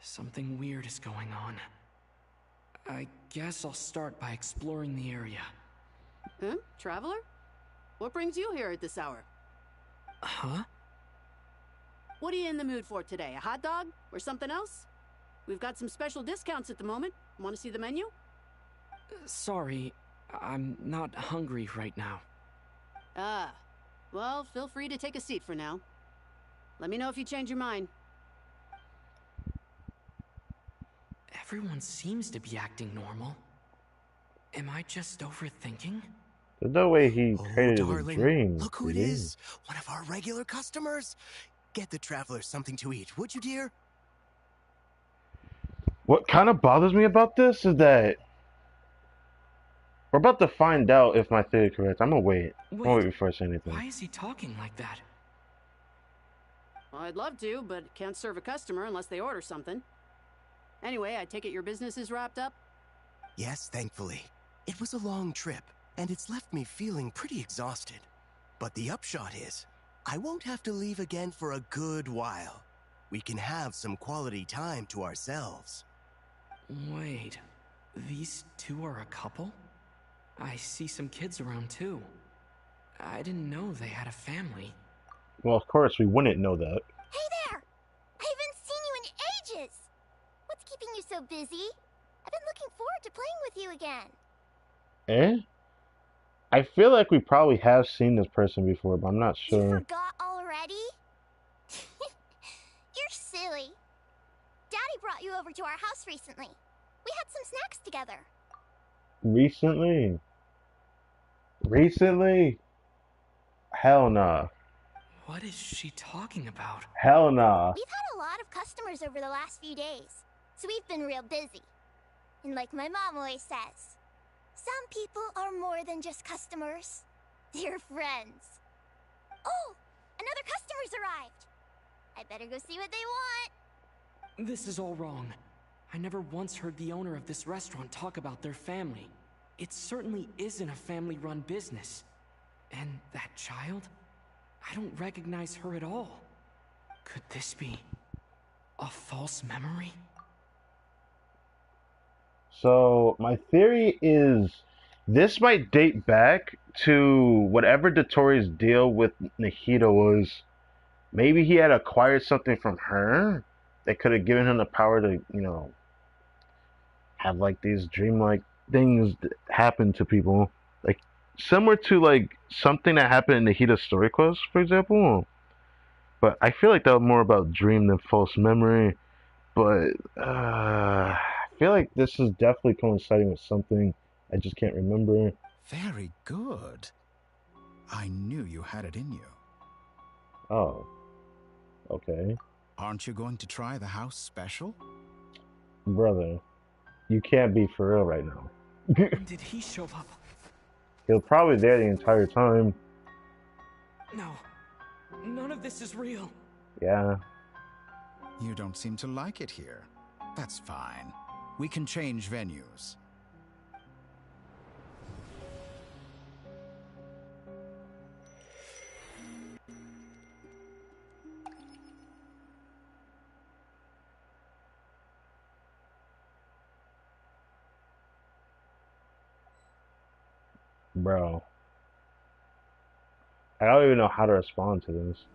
Something weird is going on. I guess I'll start by exploring the area.
Huh? Traveler? What brings you here at this hour?
Huh?
What are you in the mood for today? A hot dog? Or something else? We've got some special discounts at the moment. Want to see the menu?
Sorry, I'm not hungry right now.
Ah. Well, feel free to take a seat for now. Let me know if you change your mind.
Everyone seems to be acting normal. Am I just overthinking?
There's no way he created a
darling,
dream.
Look who it is. One of our regular customers. Get the traveler something to eat, would you, dear?
What kind of bothers me about this is that we're about to find out if my theory is correct. I'm gonna wait. I'm gonna wait before I say anything.
Why is he talking like that?
Well, I'd love to, but can't serve a customer unless they order something. Anyway, I take it your business is wrapped up?
Yes, thankfully. It was a long trip, and it's left me feeling pretty exhausted. But the upshot is, I won't have to leave again for a good while. We can have some quality time to ourselves.
Wait, these two are a couple? I see some kids around too. I didn't know they had a family.
Well, of course, we wouldn't know that.
Hey there! I haven't seen you in ages! What's keeping you so busy? I've been looking forward to playing with you again.
Eh? I feel like we probably have seen this person before, but I'm not sure.
You forgot already? You're silly. Daddy brought you over to our house recently. We had some snacks together.
Recently? Recently? Hell nah.
What is she talking about?
Hell nah.
We've had a lot of customers over the last few days, so we've been real busy. And like my mom always says, some people are more than just customers. They're friends. Oh, another customer's arrived. I better go see what they want.
This is all wrong. I never once heard the owner of this restaurant talk about their family. It certainly isn't a family-run business. And that child? I don't recognize her at all. Could this be a false memory?
So, my theory is this might date back to whatever Dottore's deal with Nahida was. Maybe he had acquired something from her that could have given him the power to, you know, have like these dreamlike things happen to people. Like, similar to like something that happened in Nahida's story quest, for example. But I feel like that was more about dream than false memory. But I feel like this is definitely coinciding with something I just can't remember.
Very good. I knew you had it in you.
Oh. Okay.
Aren't you going to try the house special?
Brother, you can't be for real right now.
When did he show up?
He was probably there the entire time.
No. None of this is real.
Yeah.
You don't seem to like it here. That's fine. We can change venues.
Bro. I don't even know how to respond to this.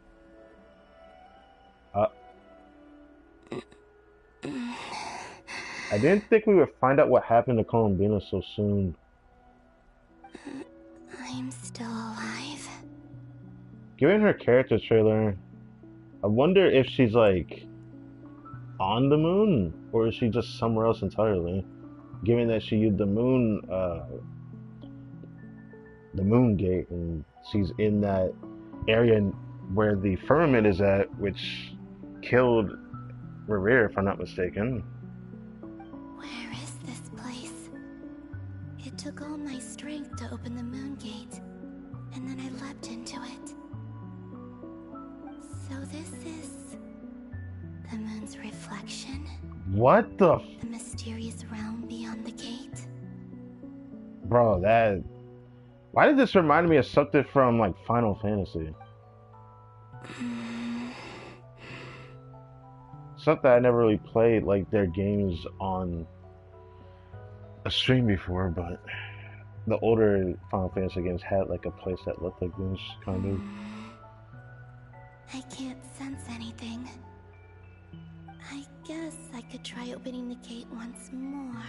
I didn't think we would find out what happened to Columbina so soon.
I'm still alive.
Given her character trailer, I wonder if she's like on the moon or is she just somewhere else entirely? Given that she used the moon gate and she's in that area where the firmament is at, which killed Revere, if I'm not mistaken.
Where is this place? It took all my strength to open the moon gate, and and then I leapt into it. So this is the moon's reflection?
What the
The mysterious realm beyond the gate?
Bro, that... Why did this remind me of something from, like, Final Fantasy? Something I never really played, like, their games on a stream before, but the older Final Fantasy games had, like, a place that looked like this, kind of.
I can't sense anything. I guess I could try opening the gate once more.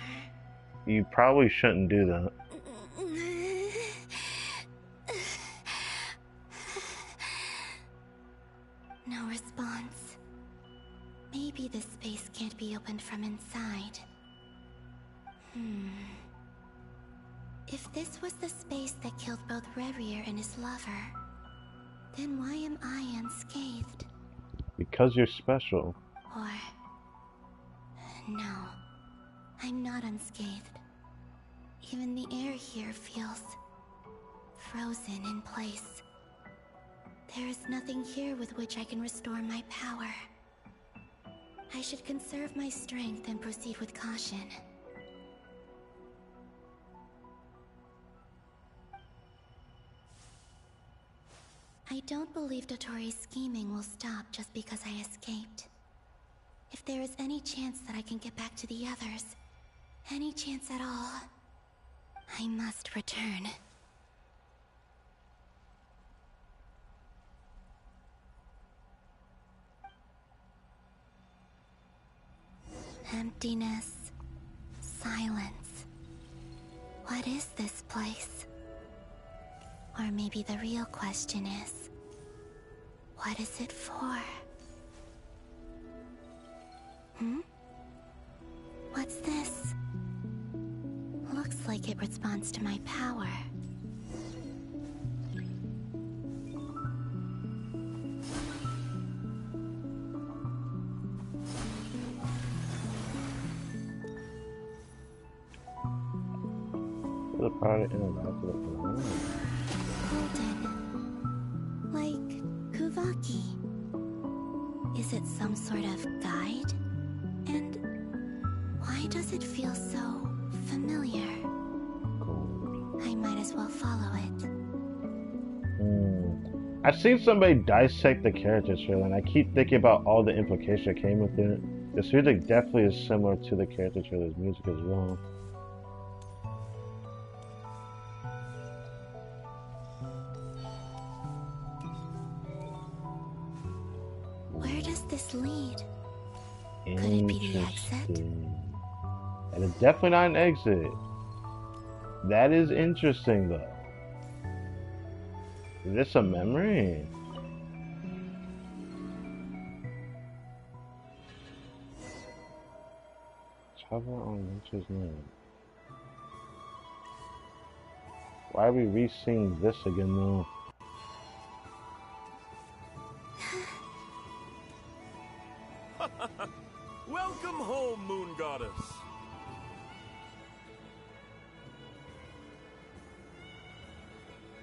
You probably shouldn't do that.
No response. Maybe this space can't be opened from inside. If this was the space that killed both Revier and his lover, then why am I unscathed?
Because you're special.
Or... no, I'm not unscathed. Even the air here feels frozen in place. There is nothing here with which I can restore my power. I should conserve my strength and proceed with caution. I don't believe Dottore's scheming will stop just because I escaped. If there is any chance that I can get back to the others, any chance at all, I must return. Emptiness, silence. What is this place? Or maybe the real question is, what is it for? What's this? Looks like it responds to my power.
The product interact with it.
Golden. Like Kuvaki. Is it some sort of guide? And why does it feel so familiar? I might as well follow it.
I've seen somebody dissect the character trailer, and I keep thinking about all the implications that came with it. This music definitely is similar to the character trailer's music as well.
Where does this lead? Could it be the exit?
That is definitely not an exit. That is interesting, though. Is this a memory? Travel on Nature's name. Why are we re-seeing this again, though?
Welcome home, Moon Goddess.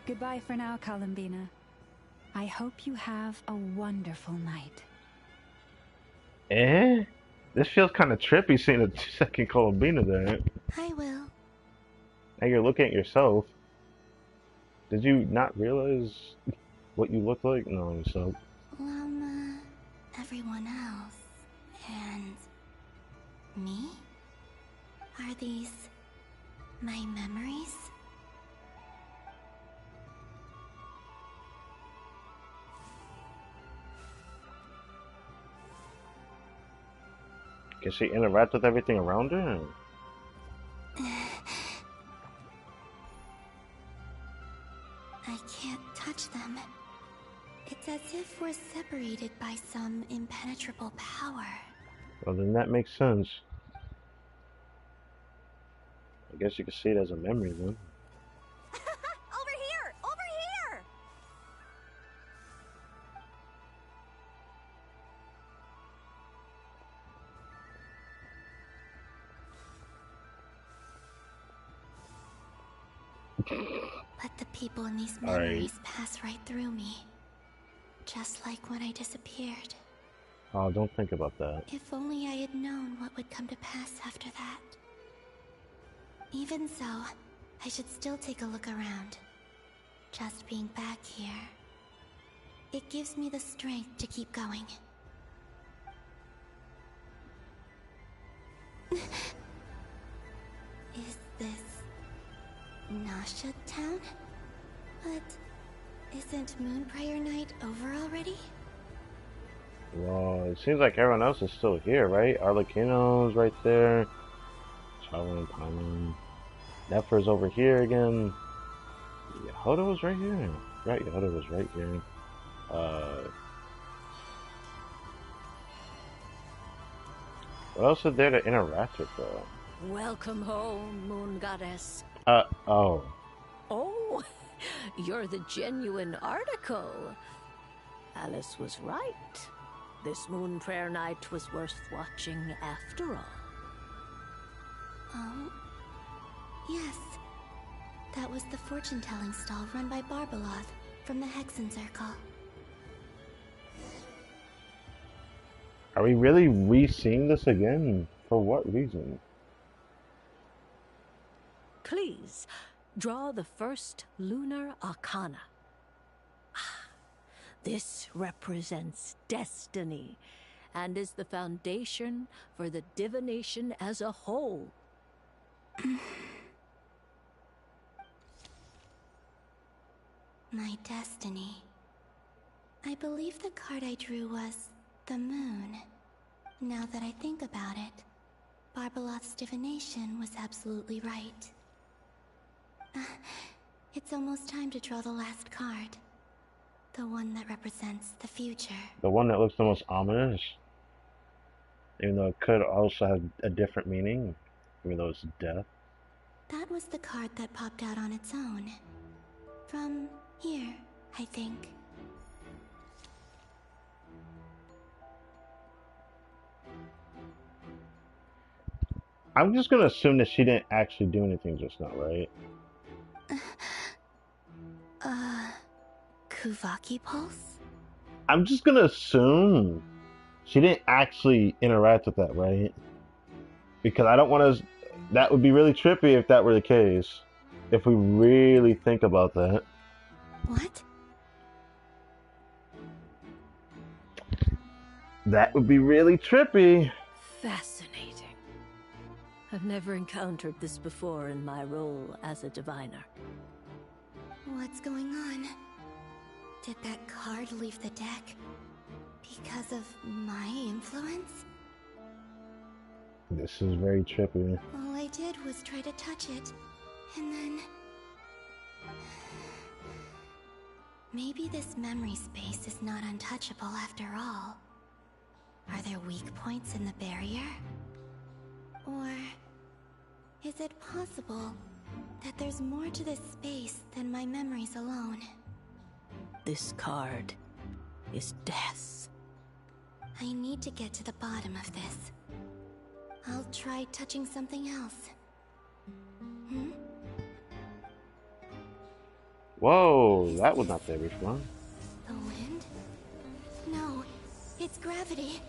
Goodbye for now, Columbina. I hope you have a wonderful night.
Eh? This feels kind of trippy seeing a second Columbina there.
I will.
Now you're looking at yourself. Did you not realize what you look like? No, so.
Lama, everyone else, and me? Are these my memories?
Can she interact with everything around her?
I can't touch them. It's as if we're separated by some impenetrable power.
Well, then that makes sense. I guess you could see it as a memory then.
Over here! Over here!
Let the people in these memories pass right through me. Just like when I disappeared.
Oh, don't think about that.
If only I had known what would come to pass after that. Even so, I should still take a look around. Just being back here, it gives me the strength to keep going. Is this Nasha Town? But isn't Moonprayer Night over already?
Well, it seems like everyone else is still here, right? Arlecchino's right there. Traveling Paimon. Nefer's over here again. Yehoda was right here. Right, Yehoda was right here. What else is there to interact with, though?
Welcome home, Moon Goddess.
Oh.
Oh, you're the genuine article. Alice was right. This Moonprayer Night was worth watching after all.
Oh, yes. That was the fortune-telling stall run by Barbeloth from the Hexen Circle.
Are we really re-seeing this again? For what reason?
Please, draw the first lunar arcana. This represents destiny and is the foundation for the divination as a whole.
My destiny. I believe the card I drew was the moon. Now that I think about it, Barbeloth's divination was absolutely right. It's almost time to draw the last card. The one that represents the future.
The one that looks the most ominous? Even though it could also have a different meaning, even though it's death.
That was the card that popped out on its own. From here, I think.
I'm just gonna assume that she didn't actually do anything just now, right?
Kuvaki Pulse?
I'm just gonna assume she didn't actually interact with that, right? Because I don't want to... That would be really trippy if that were the case. If we really think about that.
What?
That would be really trippy.
Fascinating. I've never encountered this before in my role as a diviner.
What's going on? Did that card leave the deck because of my influence?
This is very trippy.
All I did was try to touch it, and then... Maybe this memory space is not untouchable after all. Are there weak points in the barrier? Or is it possible that there's more to this space than my memories alone?
This card is death.
I need to get to the bottom of this. I'll try touching something else.
Whoa, that was not there before.
The wind? No, it's gravity.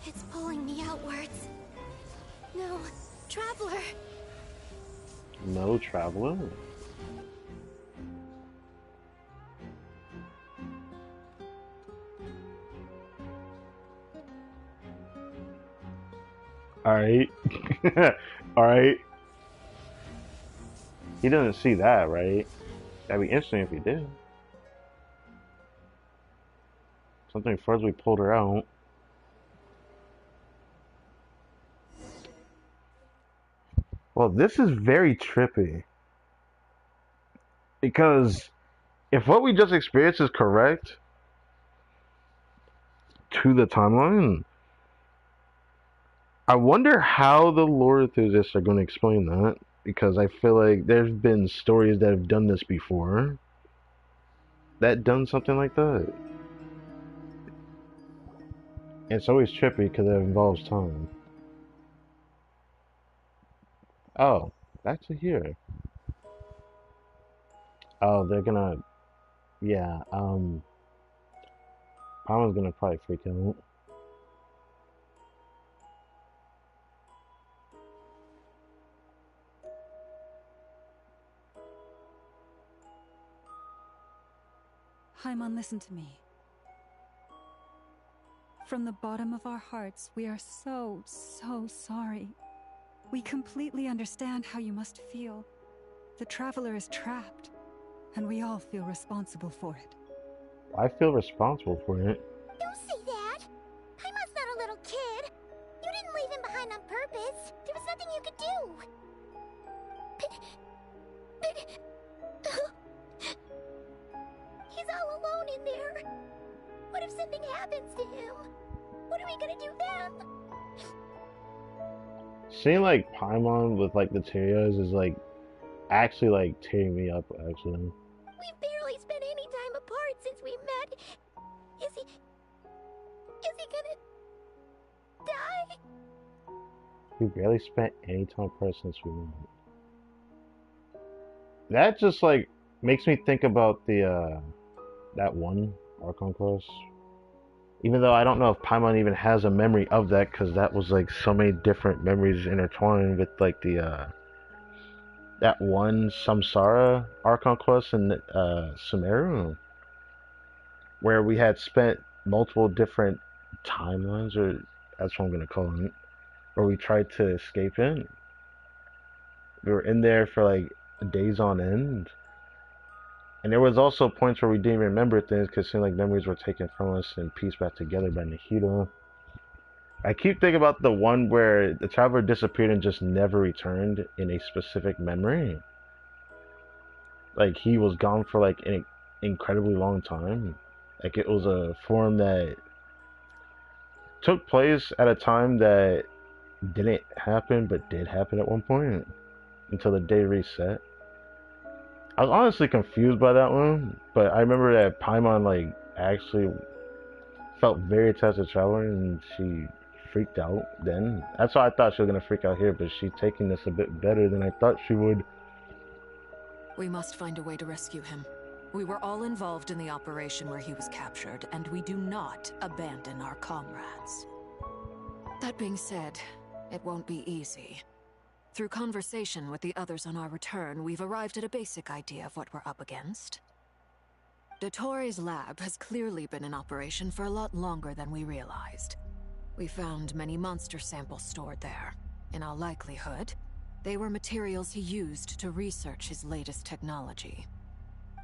It's pulling me outwards. No, Traveler!
No Traveler? Alright. Alright. He doesn't see that, right? That'd be interesting if he did. Something further we pulled her out. Well, this is very trippy. Because if what we just experienced is correct to the timeline, I wonder how the lore enthusiasts are going to explain that. Because I feel like there's been stories that have done this before. That done something like that. And it's always trippy because it involves time. Oh, back to here. Oh, they're gonna. Yeah. Paimon's gonna probably freak out.
Paimon, listen to me. From the bottom of our hearts, we are so sorry. We completely understand how you must feel. The Traveler is trapped, and we all feel responsible for it.
I feel responsible for it.
Don't say that! Paimon's not a little kid! You didn't leave him behind on purpose! There was nothing you could do! He's all alone in there! What if something happens to him? What are we gonna do then?
Seeing like Paimon with like the tears is like actually like tearing me up actually.
We've barely spent any time apart since we met. Is he gonna die?
We barely spent any time apart since we met. That just like makes me think about the that one Archon quest. Even though I don't know if Paimon even has a memory of that, because that was like so many different memories intertwined with like the that one Samsara Archon quest in Sumeru, where we had spent multiple different timelines, or that's what I'm gonna call it, where we tried to escape in. We were in there for like days on end. And there was also points where we didn't remember things because it seemed like memories were taken from us and pieced back together by Nahida. I keep thinking about the one where the Traveler disappeared and just never returned in a specific memory. Like he was gone for like an incredibly long time. Like it was a form that took place at a time that didn't happen but did happen at one point until the day reset. I was honestly confused by that one, but I remember that Paimon like actually felt very attached to Traveler and she freaked out then. That's why I thought she was gonna freak out here, but she's taking this a bit better than I thought she would.
We must find a way to rescue him. We were all involved in the operation where he was captured, and we do not abandon our comrades. That being said, it won't be easy. Through conversation with the others on our return, we've arrived at a basic idea of what we're up against. Dottore's lab has clearly been in operation for a lot longer than we realized. We found many monster samples stored there. In all likelihood, they were materials he used to research his latest technology.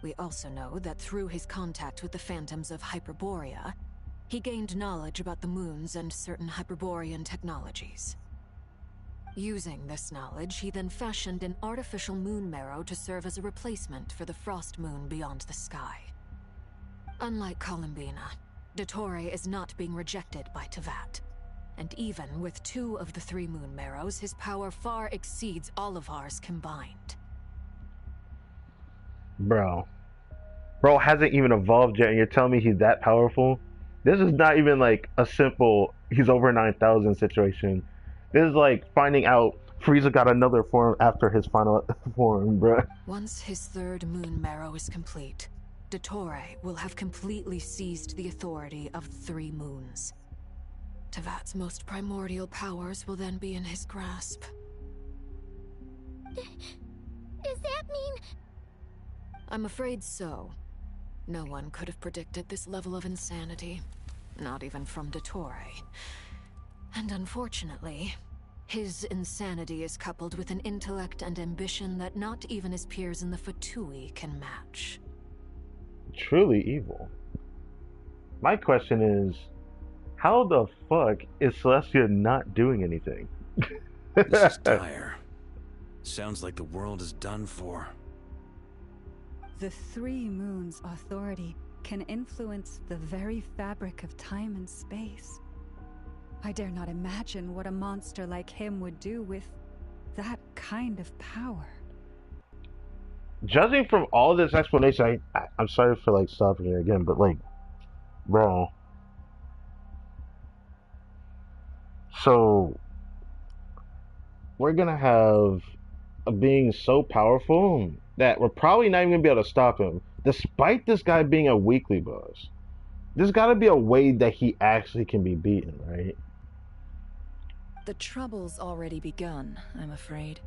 We also know that through his contact with the phantoms of Hyperborea, he gained knowledge about the moons and certain Hyperborean technologies. Using this knowledge, he then fashioned an artificial moon marrow to serve as a replacement for the frost moon beyond the sky. Unlike Columbina, Dottore is not being rejected by Teyvat. And even with 2 of the 3 moon marrows, his power far exceeds all of ours combined.
Bro hasn't even evolved yet and you're telling me he's that powerful? This is not even like a simple he's over 9,000 situation. This is like finding out Frieza got another form after his final form, bruh.
Once his 3rd moon marrow is complete, Dottore will have completely seized the authority of 3 moons. Teyvat's most primordial powers will then be in his grasp.
Does that mean...
I'm afraid so. No one could have predicted this level of insanity. Not even from Dottore. And unfortunately, his insanity is coupled with an intellect and ambition that not even his peers in the Fatui can match.
Truly evil. My question is, how the fuck is Celestia not doing anything?
This is dire. Sounds like the world is done for.
The 3 moons' authority can influence the very fabric of time and space. I dare not imagine what a monster like him would do with that kind of power.
Judging from all this explanation, I'm sorry for like stopping here again, but like, bro. So we're gonna have a being so powerful that we're probably not even gonna be able to stop him, despite this guy being a weekly boss. There's got to be a way that he actually can be beaten, right?
The trouble's already begun, I'm afraid.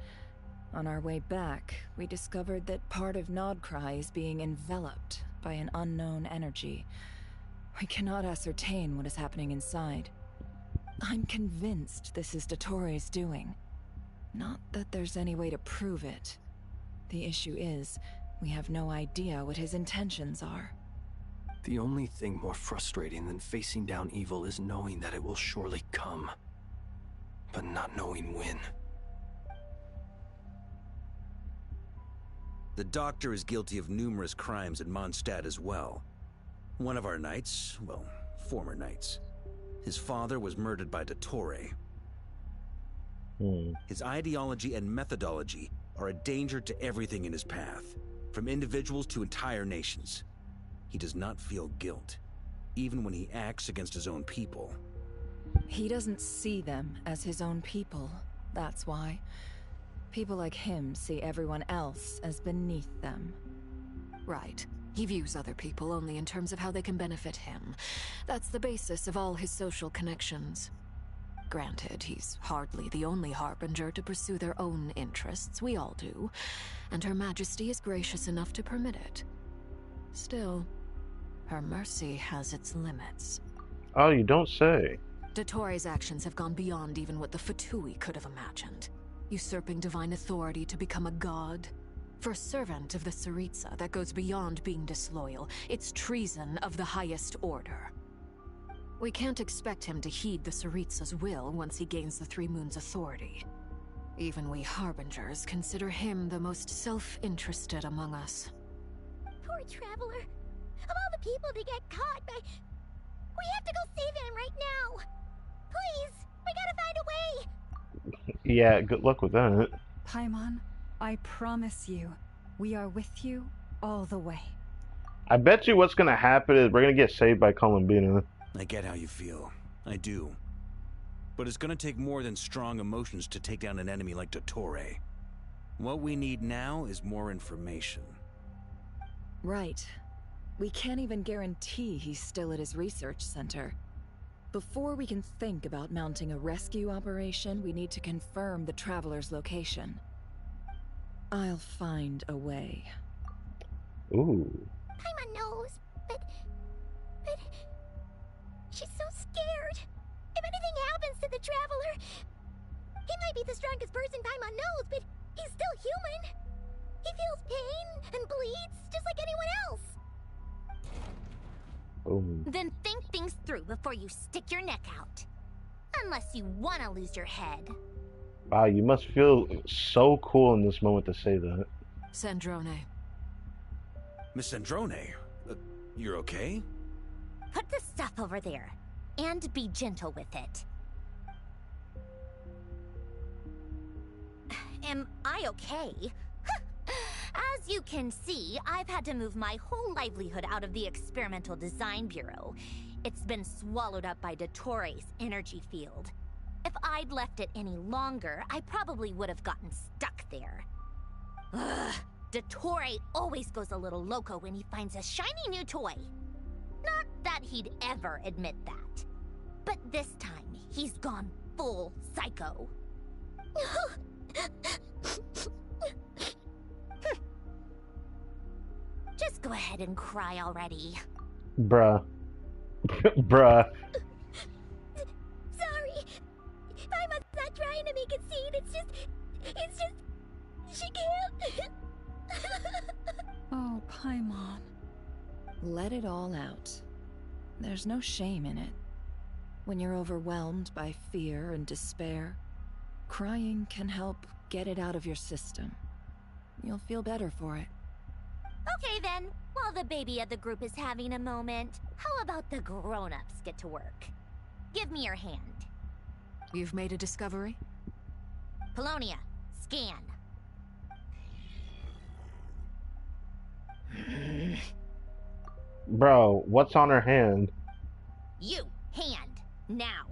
On our way back, we discovered that part of KRAI is being enveloped by an unknown energy. We cannot ascertain what is happening inside. I'm convinced this is Dottore's doing. Not that there's any way to prove it. The issue is, we have no idea what his intentions are.
The only thing more frustrating than facing down evil is knowing that it will surely come, but not knowing when.
The Doctor is guilty of numerous crimes in Mondstadt as well. One of our knights, well, former knights, his father was murdered by Dottore. His ideology and methodology are a danger to everything in his path, from individuals to entire nations. He does not feel guilt, even when he acts against his own people.
He doesn't see them as his own people, that's why. People like him see everyone else as beneath them.
Right. He views other people only in terms of how they can benefit him. That's the basis of all his social connections. Granted, he's hardly the only harbinger to pursue their own interests. We all do. And Her Majesty is gracious enough to permit it. Still, her mercy has its limits.
Oh, you don't say.
Dottore's actions have gone beyond even what the Fatui could have imagined. Usurping divine authority to become a god. For a servant of the Tsaritsa, that goes beyond being disloyal. It's treason of the highest order. We can't expect him to heed the Tsaritsa's will once he gains the Three Moons' authority. Even we Harbingers consider him the most self-interested among us.
Poor Traveler. Of all the people to get caught by... We have to go save him right now. Please, we gotta find a way.
Yeah, good luck with that.
Paimon, I promise you, we are with you all the way.
I bet you what's gonna happen is we're gonna get saved by Columbina.
I get how you feel. I do. But it's gonna take more than strong emotions to take down an enemy like Dottore. What we need now is more information.
Right. We can't even guarantee he's still at his research center. Before we can think about mounting a rescue operation, we need to confirm the Traveler's location. I'll find a way.
Ooh.
Paimon knows, but... She's so scared. If anything happens to the Traveler... He might be the strongest person Paimon knows, but he's still human. He feels pain and bleeds just like anyone else.
Ooh.
Then think things through before you stick your neck out. Unless you want to lose your head.
Wow, you must feel so cool in this moment to say that.
Sandrone.
Miss Sandrone, you're okay?
Put the stuff over there, and be gentle with it. Am I okay? As you can see, I've had to move my whole livelihood out of the Experimental Design Bureau. It's been swallowed up by Dottore's energy field. If I'd left it any longer, I probably would have gotten stuck there. Ugh, Dottore always goes a little loco when he finds a shiny new toy. Not that he'd ever admit that. But this time, he's gone full psycho. Just go ahead and cry already.
Bruh. Bruh.
Sorry. Paimon's not trying to make a scene. It's just... She can't.
Oh, Paimon.
Let it all out. There's no shame in it. When you're overwhelmed by fear and despair, crying can help get it out of your system. You'll feel better for it.
Okay then, while the baby of the group is having a moment, how about the grown-ups get to work? Give me your hand.
You've made a discovery?
Polonia, scan.
Bro, what's on her hand?
You, hand, now.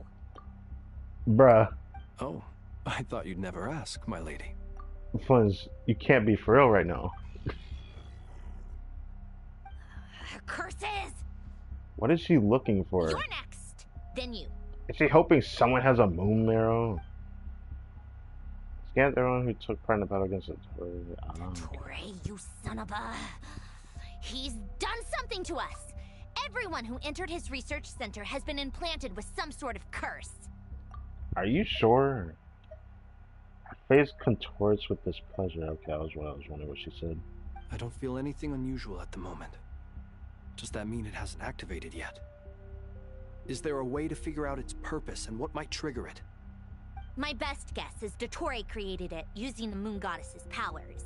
Bruh.
Oh, I thought you'd never ask, my lady.
Flinz, you can't be for real right now.
Curses!
What is she looking for?
You're next. Then you.
Is she hoping someone has a moon marrow? Scan everyone who took part in the battle against the Dottore.
Dottore, you son of a... He's done something to us! Everyone who entered his research center has been implanted with some sort of curse.
Are you sure? Her face contorts with displeasure. Okay, that was what I was wondering what she said.
I don't feel anything unusual at the moment. Does that mean it hasn't activated yet? Is there a way to figure out its purpose and what might trigger it?
My best guess is Dottore created it using the Moon Goddess's powers.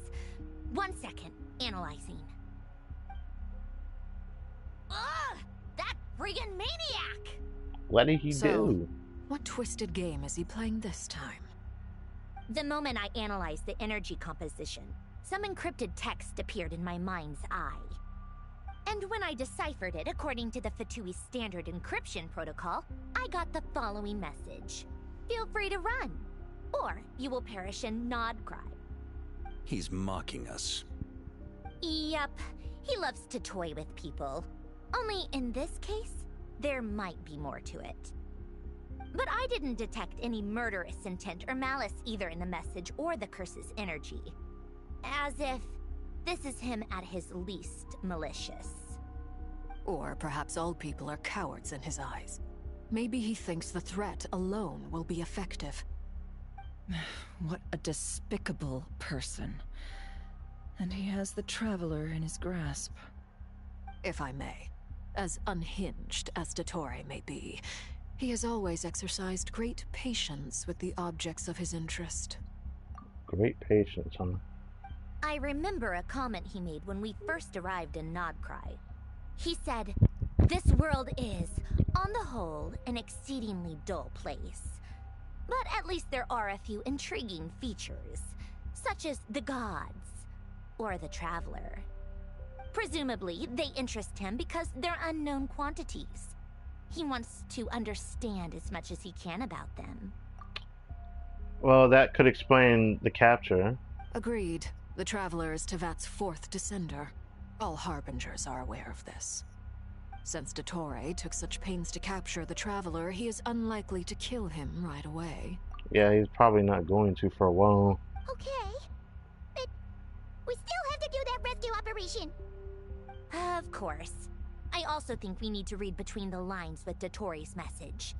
1 second, analyzing. Ugh! That friggin' maniac!
What did he do?
What twisted game is he playing this time?
The moment I analyzed the energy composition, some encrypted text appeared in my mind's eye. And when I deciphered it according to the Fatui standard encryption protocol, I got the following message. Feel free to run, or you will perish in Nodcry.
He's mocking us.
Yep, he loves to toy with people. Only in this case, there might be more to it. But I didn't detect any murderous intent or malice either in the message or the curse's energy. As if this is him at his least malicious.
Or perhaps all people are cowards in his eyes. Maybe he thinks the threat alone will be effective.
What a despicable person. And he has the Traveler in his grasp.
If I may, as unhinged as Dottore may be, he has always exercised great patience with the objects of his interest.
Great patience, huh?
I remember a comment he made when we first arrived in Nodcry. He said, "This world is, on the whole, an exceedingly dull place. But at least there are a few intriguing features, such as the gods, or the Traveler. Presumably, they interest him because they're unknown quantities. He wants to understand as much as he can about them."
Well, that could explain the capture.
Agreed. The Traveler is Tevat's 4th descender. All Harbingers are aware of this. Since Dottore took such pains to capture the Traveler, he is unlikely to kill him right away.
Yeah, he's probably not going to for a while.
Okay, but we still have to do that rescue operation. Of course. I also think we need to read between the lines with Dottore's message.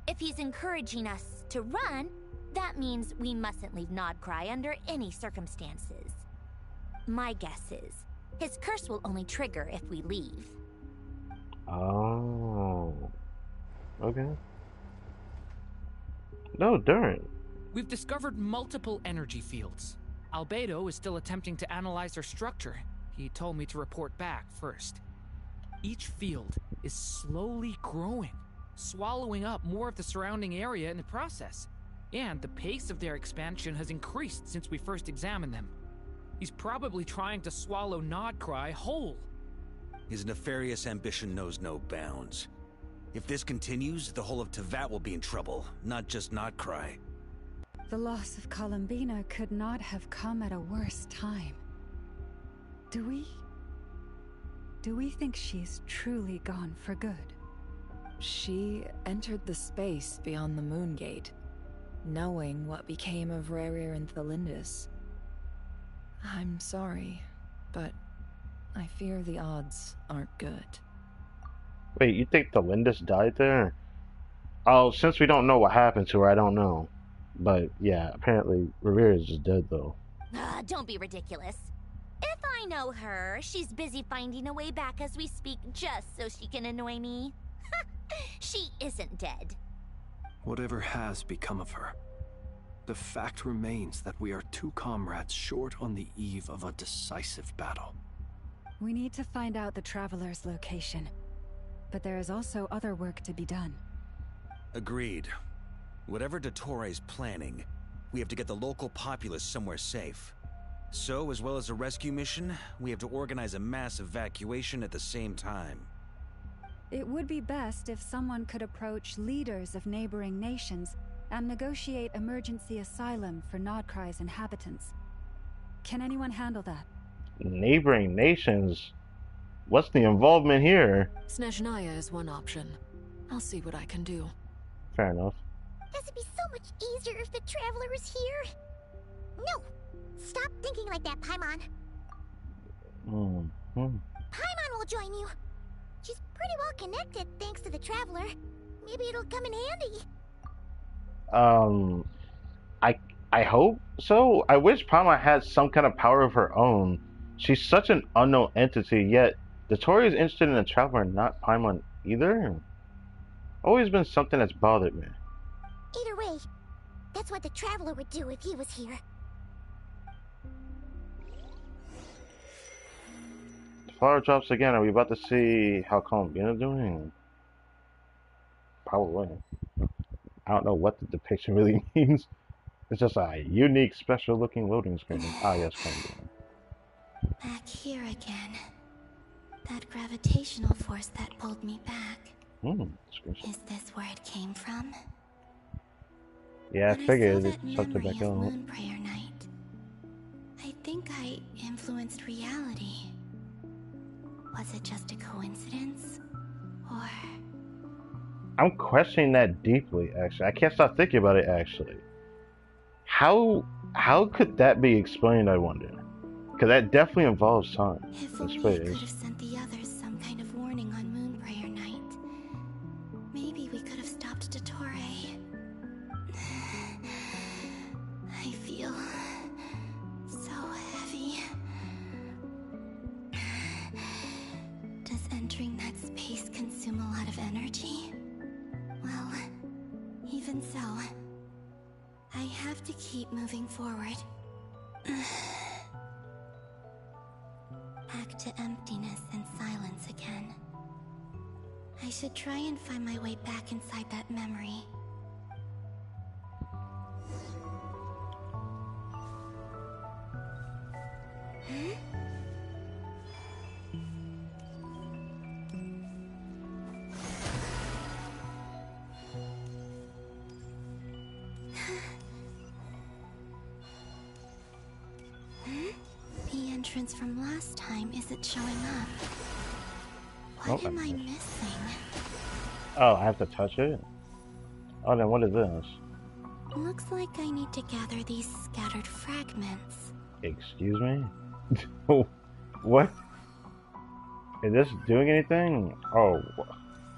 If he's encouraging us to run, that means we mustn't leave Nodcry under any circumstances. My guess is, his curse will only trigger if we leave.
Oh. Okay. No, darn.
We've discovered multiple energy fields. Albedo is still attempting to analyze their structure. He told me to report back first. Each field is slowly growing, swallowing up more of the surrounding area in the process. And the pace of their expansion has increased since we first examined them. He's probably trying to swallow Nodcry whole.
His nefarious ambition knows no bounds. If this continues, the whole of Tevat will be in trouble, not just Nodcry.
The loss of Columbina could not have come at a worse time. Do we think she's truly gone for good?
She entered the space beyond the Moon Gate, knowing what became of Rerir and Thalindus. I'm sorry, but I fear the odds aren't good.
Wait, you think the Lindis died there? Oh, since we don't know what happened to her, I don't know. But yeah, apparently Revere is just dead though.
Don't be ridiculous. If I know her, she's busy finding a way back as we speak just so she can annoy me. She isn't dead.
Whatever has become of her, the fact remains that we are 2 comrades short on the eve of a decisive battle.
We need to find out the Traveler's location. But there is also other work to be done.
Agreed. Whatever Dottore is planning, we have to get the local populace somewhere safe. So, as well as a rescue mission, we have to organize a mass evacuation at the same time.
It would be best if someone could approach leaders of neighboring nations and negotiate emergency asylum for Nodcry's inhabitants. Can anyone handle that?
Neighboring nations? What's the involvement here?
Snezhnaya is one option. I'll see what I can do.
Fair enough.
This would be so much easier if the Traveler was here. No! Stop thinking like that, Paimon. Paimon will join you. She's pretty well connected thanks to the Traveler. Maybe it'll come in handy.
I hope so. I wish Paimon had some kind of power of her own. She's such an unknown entity, yet Dottore is interested in the Traveler, not Paimon either. Always been something that's bothered me.
Either way, that's what the Traveler would do if he was here.
Flower drops again. Are we about to see how Columbina's doing? Probably. I don't know what the depiction really means. It's just a unique, special-looking loading screen. Ah, yes, Columbina.
Back here again. That gravitational force that pulled me back. Is this where it came from?
Yeah, I figured
it's
it's something back on.
Moon Prayer Night, I think I influenced reality. Was it just a coincidence? Or...
I'm questioning that deeply, actually. I can't stop thinking about it, actually. How could that be explained, I wonder? Because that definitely involves time
if
and
only
space.
we could have sent the others some kind of warning on Moon Prayer Night. Maybe we could have stopped Dottore. I feel so heavy. Does entering that space consume a lot of energy? Well, even so, I have to keep moving forward. Back to emptiness and silence again. I should try and find my way back inside that memory. The entrance from last time isn't showing up. What am I missing?
Oh, I have to touch it? Oh, then what is this?
Looks like I need to gather these scattered fragments.
Excuse me? What? Is this doing anything? Oh,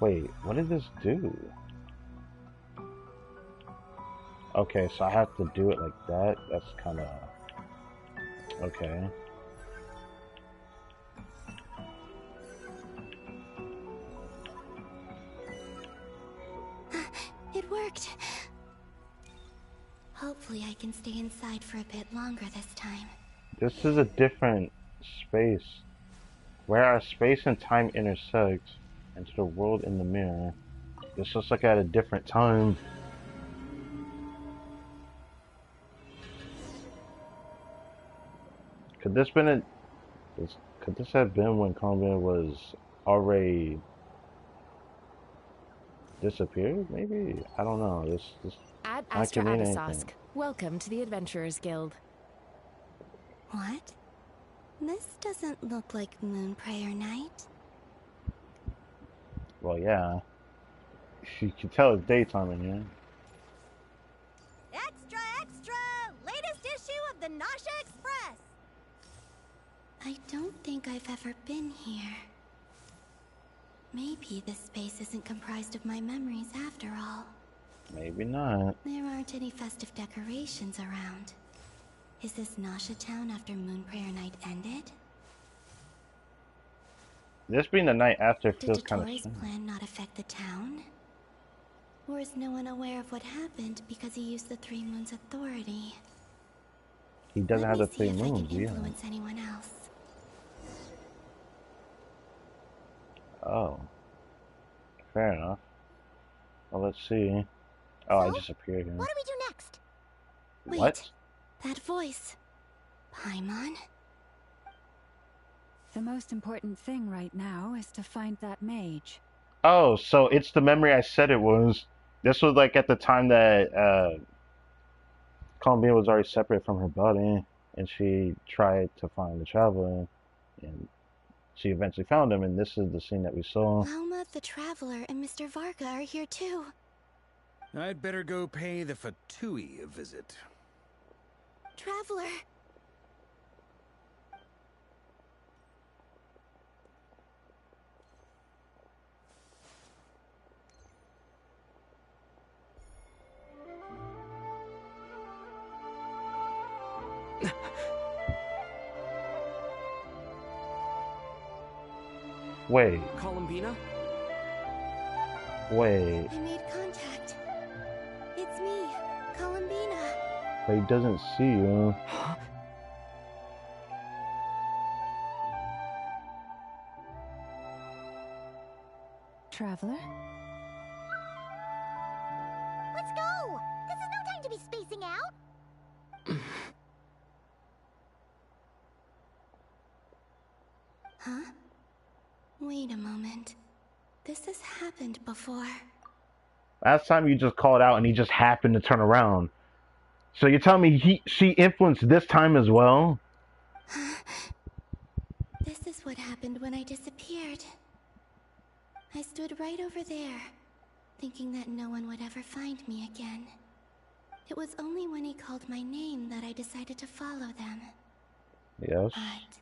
wait, what did this do? Okay, so I have to do it like that? That's kind of... Okay.
It worked. Hopefully I can stay inside for a bit longer this time.
This is a different space. Where our space and time intersect into the world in the mirror. This looks like at a different time. Could this have been when Columbina was already disappeared? Maybe? I don't know. This
Ad
not
Astra
giving me
Adasosk.
anything.
Welcome to the Adventurers Guild.
What? This doesn't look like Moon Prayer Night.
Well, yeah. You can tell it's daytime in here.
Extra, extra! Latest issue of the Nasha Express!
I don't think I've ever been here. Maybe this space isn't comprised of my memories after all.
Maybe not.
There aren't any festive decorations around. Is this Nasha Town after Moon Prayer Night ended?
This being the night after
Did
feels kind of
Dottore's
strange.
plan not affect the town? Or is no one aware of what happened because he used the Three Moons' authority?
He doesn't have the three
Let me see if I
moons,
can
yeah.
influence anyone else.
Oh. Fair enough. Well, let's see. Oh, I just appeared here.
What do we do next?
Wait,
What?
that voice. Paimon?
The most important thing right now is to find that mage.
Oh, so it's the memory I said it was. This was like at the time that Columbia was already separate from her body. and she tried to find the Traveler, and she eventually found him, and this is the scene that we saw.
Lauma the Traveler and Mr. Varga are here too.
I'd better go pay the Fatui a visit.
Traveler!
Wait.
Columbina?
Wait.
I made contact. It's me, Columbina.
But he doesn't see you.
Huh?
Traveler?
Let's go! This is no time to be spacing out!
Huh? Wait a moment. This has happened before.
Last time you just called out and he just happened to turn around. So you're telling me she influenced this time as well?
This is what happened when I disappeared. I stood right over there, thinking that no one would ever find me again. It was only when he called my name that I decided to follow them.
Yes.
But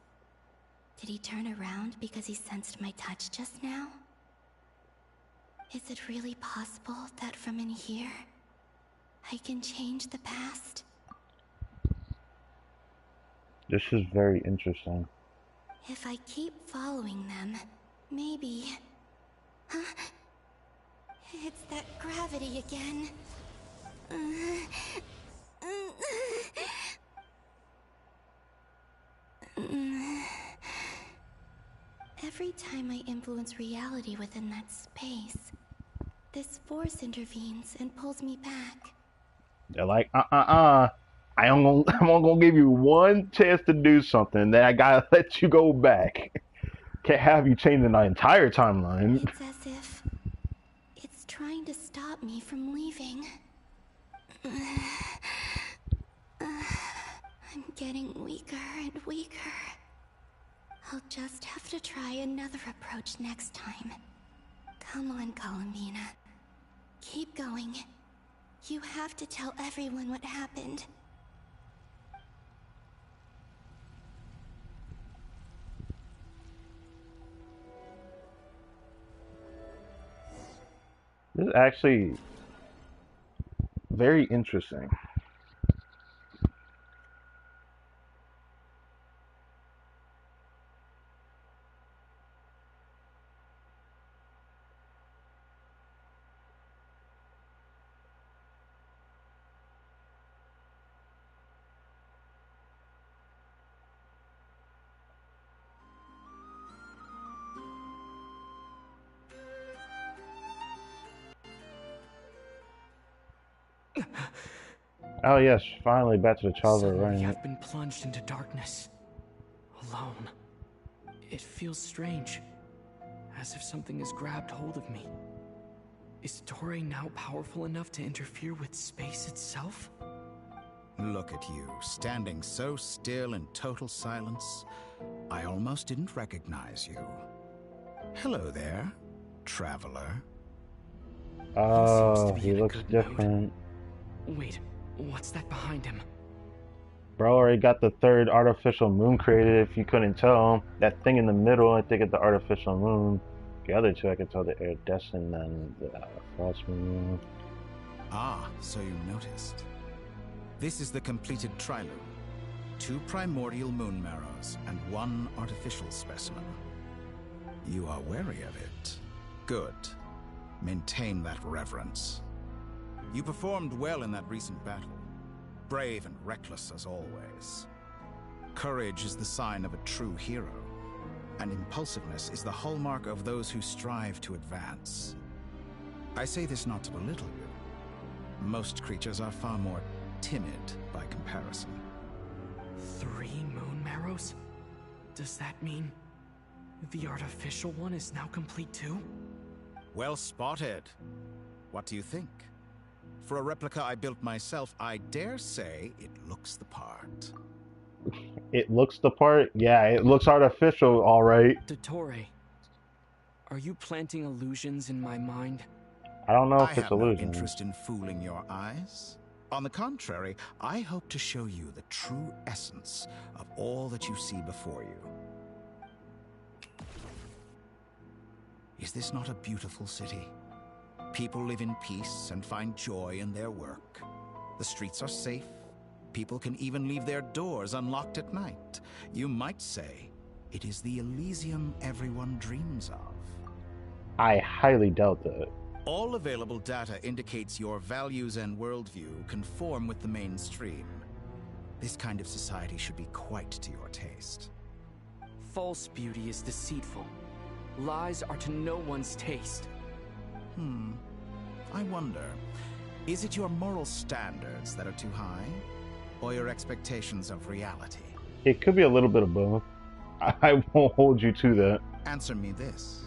did he turn around because he sensed my touch just now? Is it really possible that from in here, I can change the past?
This is very interesting.
If I keep following them, maybe... Huh? It's that gravity again. Every time I influence reality within that space, this force intervenes and pulls me back.
They're like, I'm only gonna give you one chance to do something, then I gotta let you go back. Can't have you changing the entire timeline.
It's as if it's trying to stop me from leaving. I'm getting weaker and weaker. I'll just have to try another approach next time. Come on, Columbina. Keep going. You have to tell everyone what happened.
This is actually very interesting. Oh yes, finally back to the Traveler,
Suddenly
right?
I've been plunged into darkness. Alone. It feels strange. As if something has grabbed hold of me. Is Dottore now powerful enough to interfere with space itself?
Look at you, standing so still in total silence. I almost didn't recognize you. Hello there, Traveler.
Oh, he looks different.
Wait, what's that behind him?
Bro already got the third artificial moon created, if you couldn't tell. That thing in the middle, I think it's the artificial moon. The other two, I can tell the iridescent and the frost moon.
Ah, so you noticed. This is the completed Triloom. 2 primordial moon marrows and 1 artificial specimen. You are wary of it. Good. Maintain that reverence. You performed well in that recent battle. Brave and reckless as always. Courage is the sign of a true hero, and impulsiveness is the hallmark of those who strive to advance. I say this not to belittle you. Most creatures are far more timid by comparison.
3 moon marrows? Does that mean the artificial one is now complete too?
Well spotted. What do you think? For a replica I built myself, I dare say it looks the part.
It looks the part. Yeah, it looks artificial, all right.
Dottore, are you planting illusions in my mind?
I don't know
I
if it's
have no
illusion.
interest in fooling your eyes. On the contrary, I hope to show you the true essence of all that you see before you. Is this not a beautiful city? People live in peace and find joy in their work. The streets are safe. People can even leave their doors unlocked at night. You might say it is the Elysium everyone dreams of.
I highly doubt that.
All available data indicates your values and worldview conform with the mainstream. This kind of society should be quite to your taste.
False beauty is deceitful. Lies are to no one's taste.
I wonder, is it your moral standards that are too high? Or your expectations of reality?
It could be a little bit of both. I won't hold you to that.
Answer me this.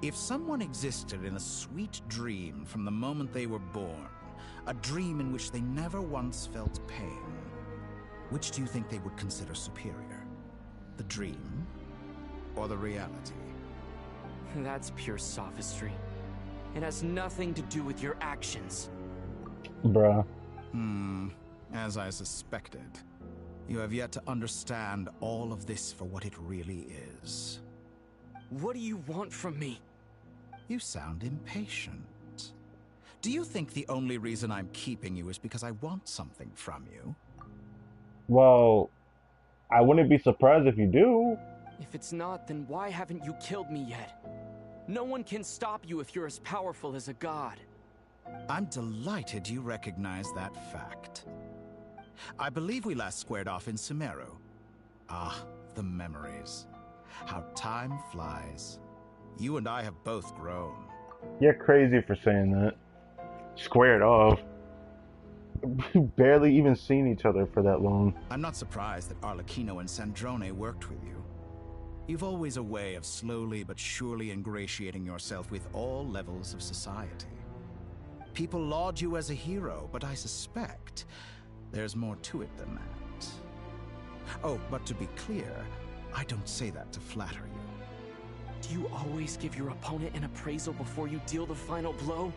If someone existed in a sweet dream from the moment they were born, a dream in which they never once felt pain, which do you think they would consider superior? The dream or the reality?
That's pure sophistry. It has nothing to do with your actions.
Bruh.
As I suspected. You have yet to understand all of this for what it really is.
What do you want from me?
You sound impatient. Do you think the only reason I'm keeping you is because I want something from you?
Well, I wouldn't be surprised if you do.
If it's not, then why haven't you killed me yet? No one can stop you if you're as powerful as a god.
I'm delighted you recognize that fact. I believe we last squared off in Sumeru. Ah, the memories. How time flies. You and I have both grown.
You're crazy for saying that. Squared off. We've barely even seen each other for that long.
I'm not surprised that Arlecchino and Sandrone worked with you. You've always a way of slowly but surely ingratiating yourself with all levels of society. People laud you as a hero, but I suspect there's more to it than that. Oh, but to be clear, I don't say that to flatter you.
Do you always give your opponent an appraisal before you deal the final blow?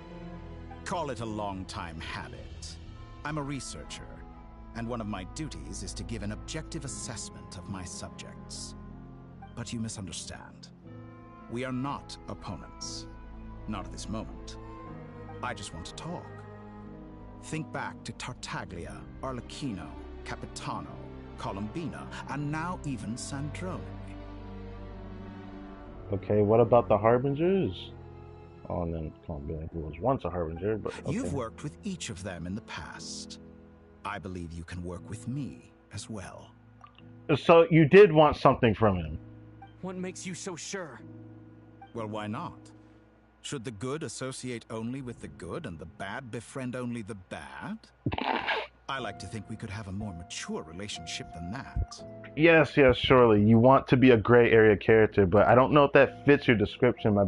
Call it a long-time habit. I'm a researcher, and one of my duties is to give an objective assessment of my subjects. But you misunderstand. We are not opponents. Not at this moment. I just want to talk. Think back to Tartaglia, Arlecchino, Capitano, Colombina, and now even Sandrone.
Okay, what about the Harbingers? Oh, and then Colombina, who was once a Harbinger, but okay.
You've worked with each of them in the past. I believe you can work with me as well.
So you did want something from him?
What makes you so sure?
Well, why not? Should the good associate only with the good and the bad befriend only the bad? I like to think we could have a more mature relationship than that.
Yes, surely. You want to be a gray area character, but I don't know if that fits your description, my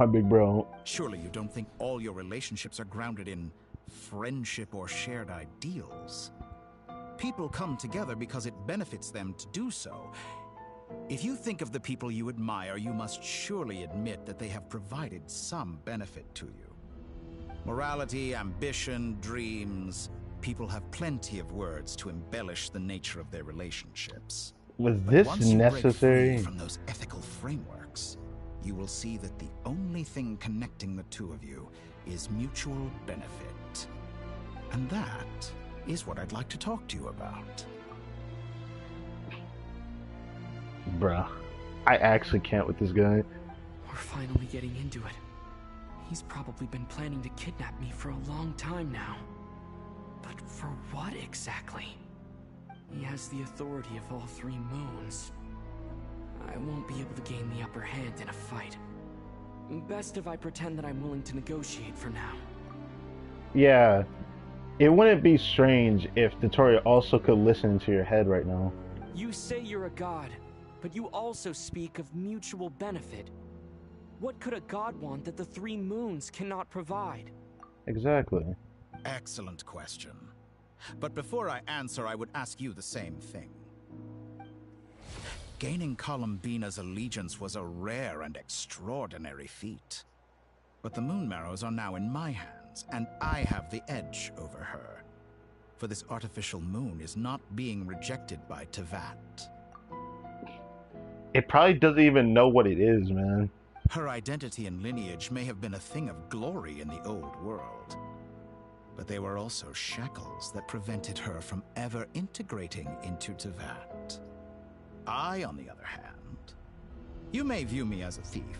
big bro.
Surely you don't think all your relationships are grounded in friendship or shared ideals. People come together because it benefits them to do so. If you think of the people you admire, you must surely admit that they have provided some benefit to you. Morality, ambition, dreams. People have plenty of words to embellish the nature of their relationships.
Was
But
this
once you break
necessary?
free from those ethical frameworks, you will see that the only thing connecting the two of you is mutual benefit. And that is what I'd like to talk to you about.
Bruh, I actually can't with this guy.
We're finally getting into it. He's probably been planning to kidnap me for a long time now. But for what exactly? He has the authority of all three moons. I won't be able to gain the upper hand in a fight. Best if I pretend that I'm willing to negotiate for now.
Yeah, it wouldn't be strange if Dottore also could listen into your head right now.
You say you're a god, but you also speak of mutual benefit. What could a god want that the three moons cannot provide?
Exactly.
Excellent question. But before I answer, I would ask you the same thing. Gaining Columbina's allegiance was a rare and extraordinary feat. But the Moon Marrows are now in my hands, and I have the edge over her. For this artificial moon is not being rejected by Tevat.
It probably doesn't even know what it is, man.
Her identity and lineage may have been a thing of glory in the old world. But they were also shackles that prevented her from ever integrating into Tevat. I, on the other hand, you may view me as a thief,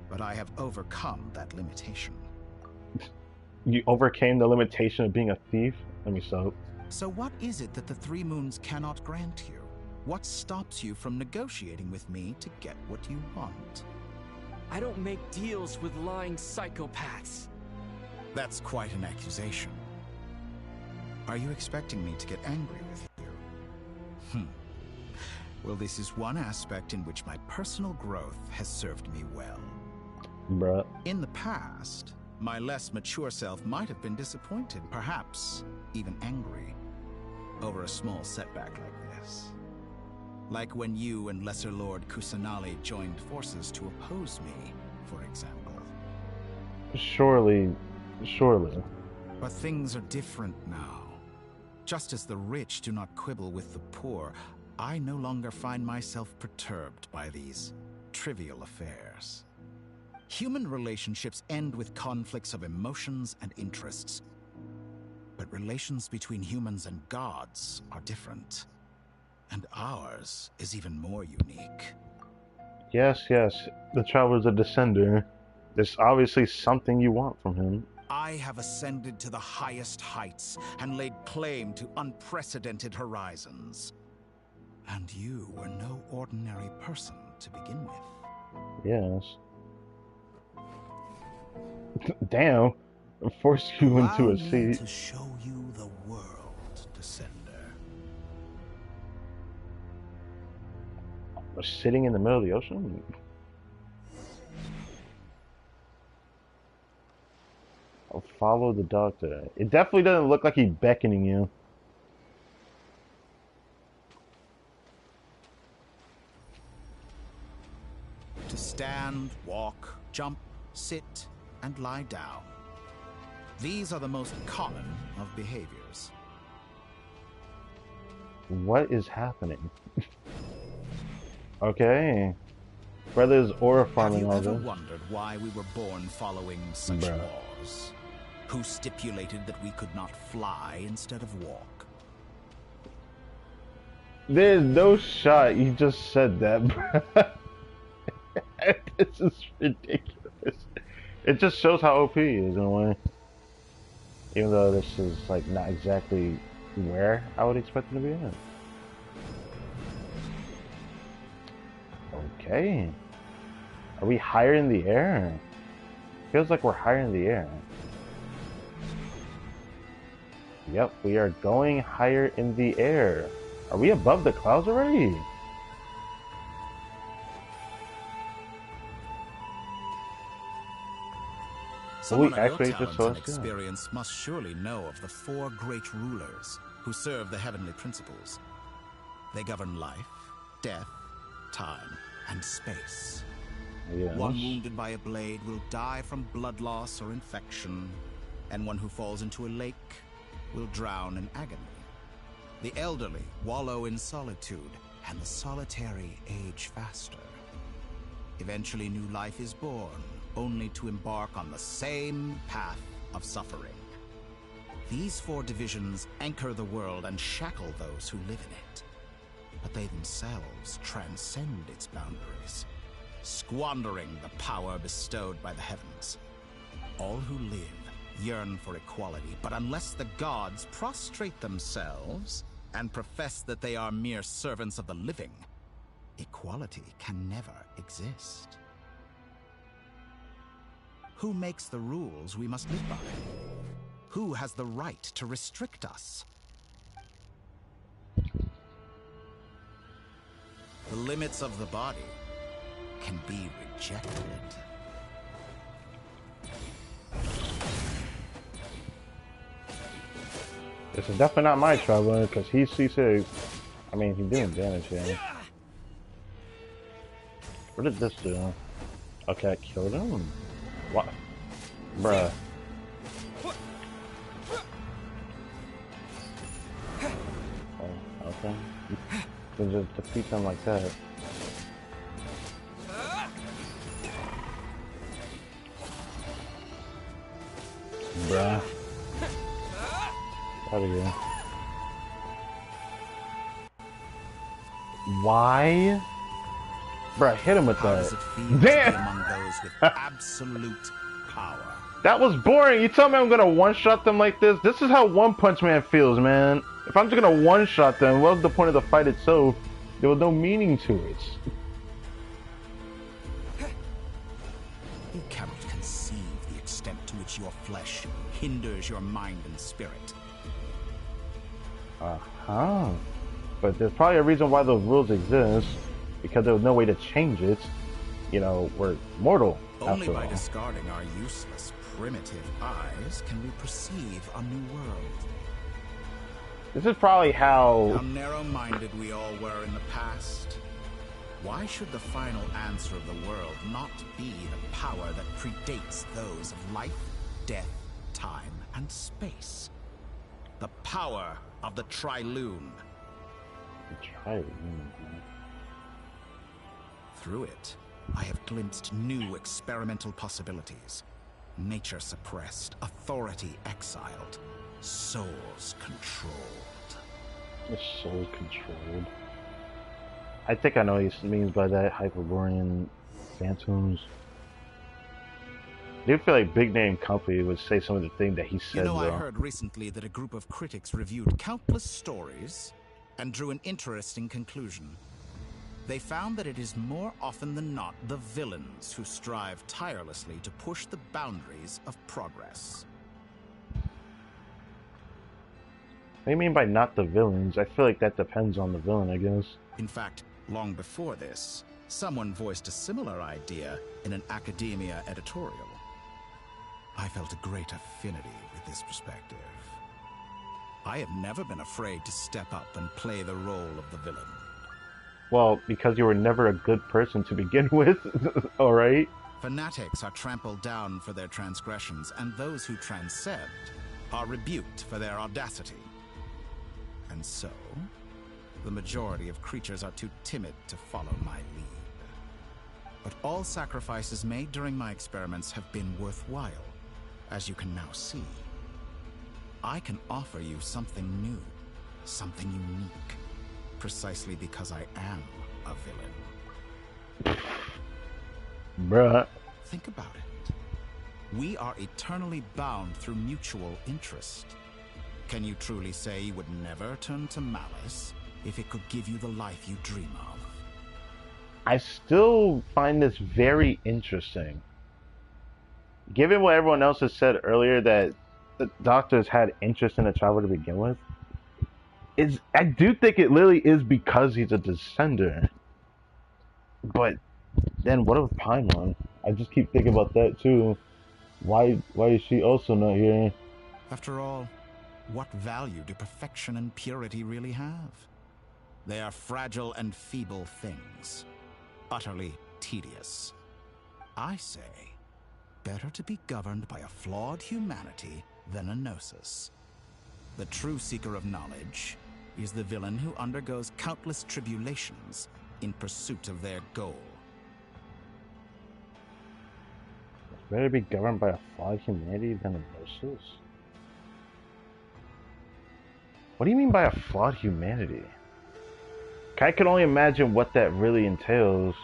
but I have overcome that limitation.
You overcame the limitation of being a thief? Let me stop.
So what is it that the Three Moons cannot grant you? What stops you from negotiating with me to get what you want?
I don't make deals with lying psychopaths.
That's quite an accusation. Are you expecting me to get angry with you? Well, this is one aspect in which my personal growth has served me well.
Bruh.
In the past, my less mature self might have been disappointed, perhaps even angry, over a small setback like this. Like when you and Lesser Lord Kusanali joined forces to oppose me, for example.
Surely.
But things are different now. Just as the rich do not quibble with the poor, I no longer find myself perturbed by these trivial affairs. Human relationships end with conflicts of emotions and interests. But relations between humans and gods are different. And ours is even more unique.
Yes. The Traveler's a descender. There's obviously something you want from him.
I have ascended to the highest heights and laid claim to unprecedented horizons. And you were no ordinary person to begin with.
Yes. Damn. Force you into a seat.
To show you the world, Descender.
We're sitting in the middle of the ocean? I'll follow the doctor. It definitely doesn't look like he's beckoning you.
To stand, walk, jump, sit, and lie down. These are the most common of behaviors.
What is happening? Okay. Brother's aura farming all this.
Have you ever wondered why we were born following such laws? Who stipulated that we could not fly instead of walk?
There's no shot you just said that, bro. This is ridiculous. It just shows how OP he is in a way. Even though this is like not exactly where I would expect him to be at. Okay. Are we higher in the air? Feels like we're higher in the air. Yep, we are going higher in the air. Are we above the clouds already?
Someone of your talents and experience must surely know of the four great rulers who serve the heavenly principles. They govern life, death, time, and space.
Yes.
One wounded by a blade will die from blood loss or infection, and one who falls into a lake will drown in agony. The elderly wallow in solitude, and the solitary age faster. Eventually new life is born, only to embark on the same path of suffering. These four divisions anchor the world and shackle those who live in it. But they themselves transcend its boundaries, squandering the power bestowed by the heavens. All who live yearn for equality, but unless the gods prostrate themselves and profess that they are mere servants of the living, equality can never exist. Who makes the rules we must live by? Who has the right to restrict us? The limits of the body can be rejected.
This is definitely not my traveler, because he's C6. I mean, he's doing damage here. What did this do? Okay, I killed him? What? Bruh. Oh, okay. You can just defeat them like that. Bruh. Out of here. Why? Bruh, hit him with
How
that.
does it feel to be
Damn!
among those with absolute power?
That was boring. You tell me I'm gonna one-shot them like this? This is how One Punch Man feels, man. If I'm just gonna one-shot them, what was the point of the fight itself? There was no meaning to it.
You cannot conceive the extent to which your flesh hinders your mind and spirit.
Uh-huh. But there's probably a reason why those rules exist, because there was no way to change it. You know, we're mortal,
Only
after
by
all.
discarding our useless, primitive eyes can we perceive a new world.
This is probably
How
how...
narrow-minded we all were in the past. Why should the final answer of the world not be the power that predates those of life, death, time, and space? The power of the Triloon. Through it, I have glimpsed new experimental possibilities. Nature suppressed, authority exiled, souls controlled.
The soul controlled. I think I know what he means by that. Hyperborean phantoms. I do feel like big name company would say some of the things that he said.
You know, I
though.
heard recently that a group of critics reviewed countless stories and drew an interesting conclusion. They found that it is more often than not the villains who strive tirelessly to push the boundaries of progress.
What do you mean by not the villains? I feel like that depends on the villain, I guess.
In fact, long before this, someone voiced a similar idea in an academia editorial. I felt a great affinity with this perspective. I have never been afraid to step up and play the role of the villain.
Well, because you were never a good person to begin with, alright?
Fanatics are trampled down for their transgressions, and those who transcend are rebuked for their audacity. And so, the majority of creatures are too timid to follow my lead. But all sacrifices made during my experiments have been worthwhile, as you can now see. I can offer you something new, something unique, precisely because I am a villain.
Bruh.
Think about it. We are eternally bound through mutual interest. Can you truly say you would never turn to malice if it could give you the life you dream of?
I still find this very interesting. Given what everyone else has said earlier, that the doctors had interest in the travel to begin with, I do think it literally is because he's a descender. But then what of Paimon? I just keep thinking about that too. Why is she also not here?
After all, what value do perfection and purity really have? They are fragile and feeble things, utterly tedious. I say, better to be governed by a flawed humanity than a gnosis. The true seeker of knowledge is the villain who undergoes countless tribulations in pursuit of their goal.
Better be governed by a flawed humanity than a gnosis? What do you mean by a flawed humanity? I can only imagine what that really entails.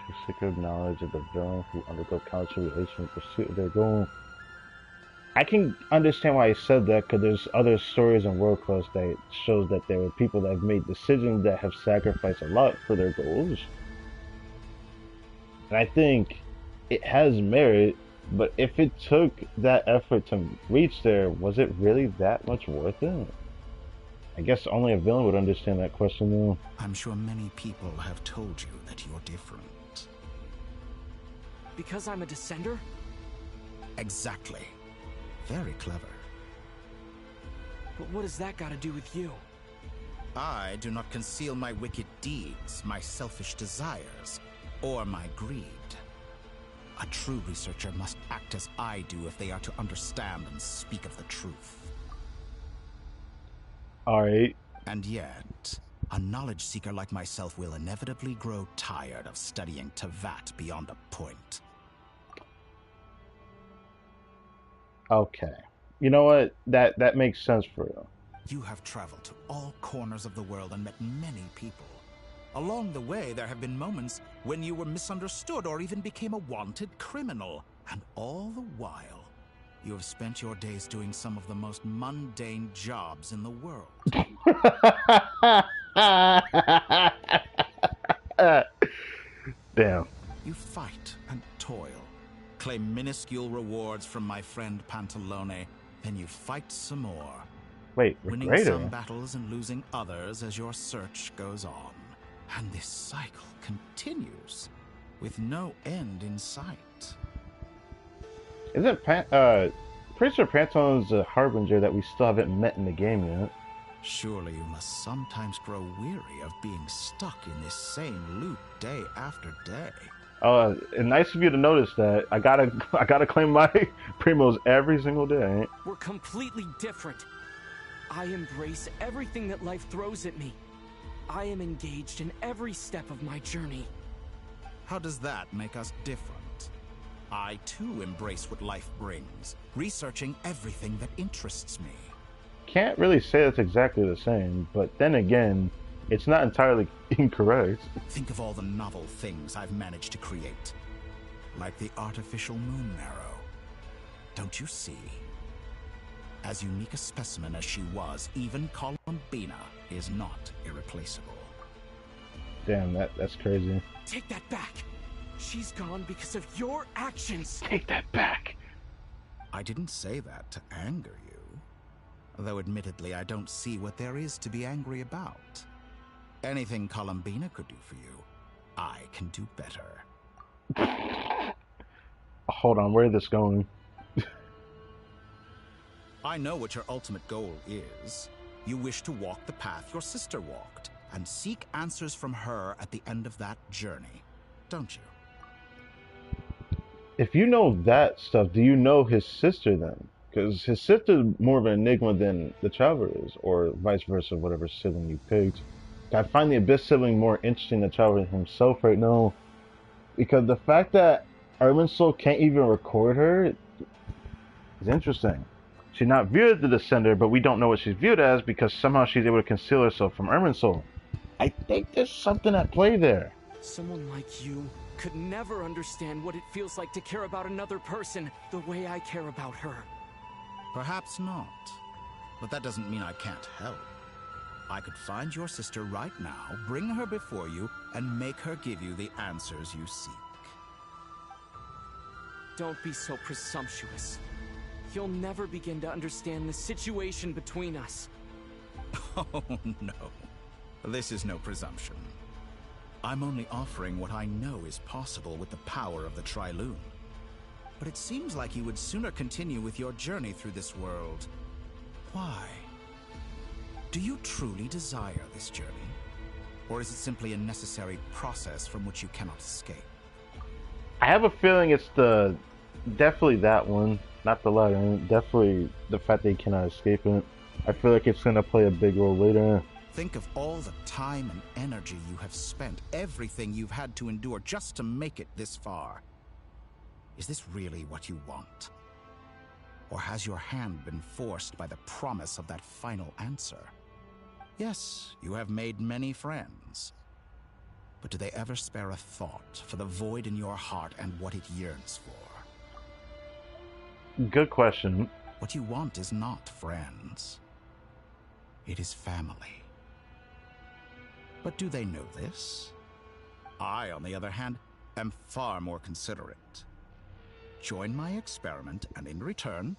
True seeker of knowledge of the villain who undergo countless tribulations in pursuit of their goal. I can understand why I said that, because there's other stories in World Quest that shows that there were people that have made decisions that have sacrificed a lot for their goals. And I think it has merit, but if it took that effort to reach there, was it really that much worth it? I guess only a villain would understand that question though.
I'm sure many people have told you that you're different.
Because I'm a descender?
Exactly. Very clever.
But what does that got to do with you?
I do not conceal my wicked deeds, my selfish desires, or my greed. A true researcher must act as I do if they are to understand and speak of the truth.
Alright.
And yet, a knowledge seeker like myself will inevitably grow tired of studying Tevat beyond a point.
Okay. You know what? That makes sense for you.
You have traveled to all corners of the world and met many people. Along the way, there have been moments when you were misunderstood or even became a wanted criminal. And all the while, you have spent your days doing some of the most mundane jobs in the world.
Damn.
You fight and toil, claim minuscule rewards from my friend Pantalone, then you fight some more.
Wait,
winning
greater.
some battles and losing others as your search goes on. And this cycle continues, with no end in sight.
Isn't pretty sure Pantalone's a harbinger that we still haven't met in the game yet.
Surely you must sometimes grow weary of being stuck in this same loop day after day.
And nice of you to notice that. I gotta claim my primos every single day.
We're completely different. I embrace everything that life throws at me. I am engaged in every step of my journey.
How does that make us different? I too embrace what life brings, researching everything that interests me.
Can't really say that's exactly the same, but then again, it's not entirely incorrect.
Think of all the novel things I've managed to create. Like the artificial moon marrow. Don't you see? As unique a specimen as she was, even Columbina is not irreplaceable.
Damn, that's crazy.
Take that back! She's gone because of your actions!
Take that back!
I didn't say that to anger you. Though admittedly, I don't see what there is to be angry about. Anything Columbina could do for you, I can do better.
Hold on, where is this going?
I know what your ultimate goal is. You wish to walk the path your sister walked, and seek answers from her at the end of that journey, don't you?
If you know that stuff, do you know his sister then? Because his sister's more of an enigma than the Traveler is, or vice versa, whatever sibling you picked. I find the Abyss sibling more interesting than the Traveler himself right now, because the fact that Irminsul can't even record her is interesting. She's not viewed as the Descender, but we don't know what she's viewed as because somehow she's able to conceal herself from Irminsul. I think there's something at play there.
Someone like you could never understand what it feels like to care about another person the way I care about her.
Perhaps not, but that doesn't mean I can't help. I could find your sister right now, bring her before you, and make her give you the answers you seek.
Don't be so presumptuous. You'll never begin to understand the situation between us.
Oh, no. This is no presumption. I'm only offering what I know is possible with the power of the Trilune. But it seems like you would sooner continue with your journey through this world. Why? Do you truly desire this journey? Or is it simply a necessary process from which you cannot escape?
I have a feeling it's definitely that one, not the latter. Definitely the fact that you cannot escape it. I feel like it's gonna play a big role later.
Think of all the time and energy you have spent, everything you've had to endure just to make it this far. Is this really what you want? Or has your hand been forced by the promise of that final answer? Yes, you have made many friends. But do they ever spare a thought for the void in your heart and what it yearns for?
Good question.
What you want is not friends. It is family. But do they know this? I, on the other hand, am far more considerate. Join my experiment, and in return,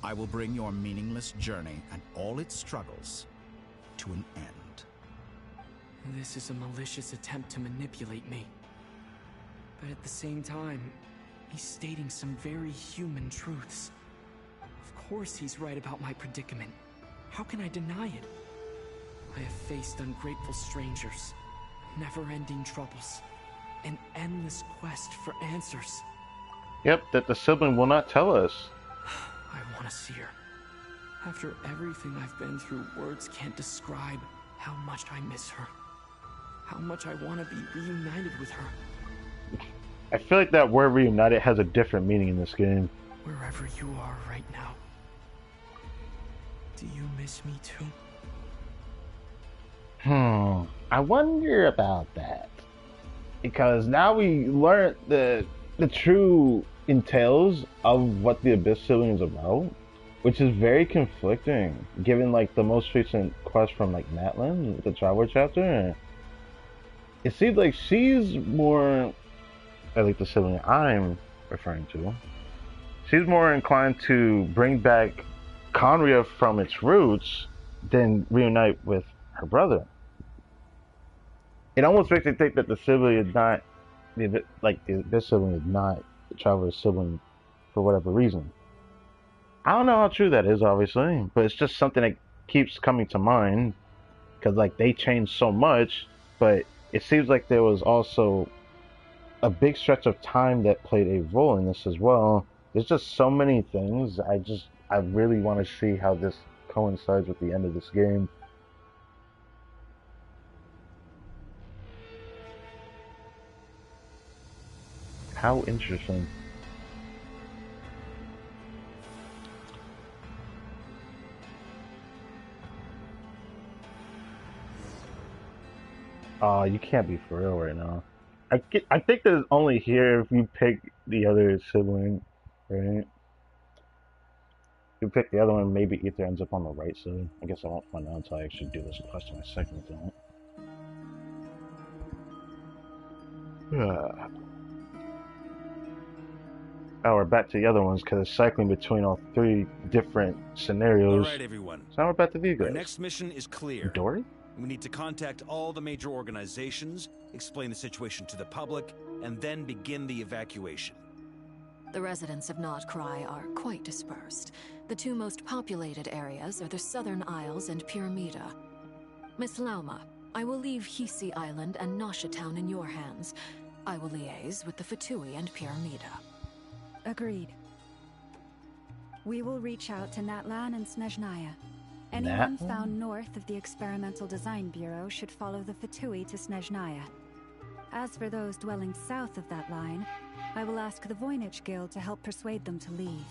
I will bring your meaningless journey and all its struggles to an end.
This is a malicious attempt to manipulate me. But at the same time, he's stating some very human truths. Of course he's right about my predicament. How can I deny it? I have faced ungrateful strangers, never-ending troubles, an endless quest for answers.
Yep, that the sibling will not tell us.
I want to see her. After everything I've been through, words can't describe how much I miss her. How much I want to be reunited with her.
I feel like that word reunited has a different meaning in this game.
Wherever you are right now, do you miss me too?
I wonder about that. Because now we learned the true entails of what the Abyss sibling is about, which is very conflicting, given like the most recent quest from like Natlan, the Traveler chapter. It seems like she's more, at least the sibling I'm referring to, she's more inclined to bring back Conria from its roots than reunite with her brother. It almost makes me think that the sibling is not, like this sibling is not the Traveler's sibling for whatever reason. I don't know how true that is, obviously, but it's just something that keeps coming to mind because like they changed so much, but it seems like there was also a big stretch of time that played a role in this as well. There's just so many things. I really want to see how this coincides with the end of this game. How interesting. You can't be for real right now. I think that it's only here if you pick the other sibling, right? If you pick the other one, maybe Ether ends up on the right side. I guess I won't find out until I actually do this quest in a second, don't it? Now we're back to the other ones because it's cycling between all three different scenarios.
All right, everyone.
So now we're back to these guys.
Our next mission is clear.
Dottore?
We need to contact all the major organizations, explain the situation to the public, and then begin the evacuation.
The residents of KRAI are quite dispersed. The two most populated areas are the Southern Isles and Pyramida. Miss Lauma, I will leave Hisi Island and Nasha Town in your hands. I will liaise with the Fatui and Pyramida.
Agreed. We will reach out to Natlan and Snezhnaya. Anyone found north of the Experimental Design Bureau should follow the Fatui to Snezhnaya. As for those dwelling south of that line, I will ask the Voynich Guild to help persuade them to leave.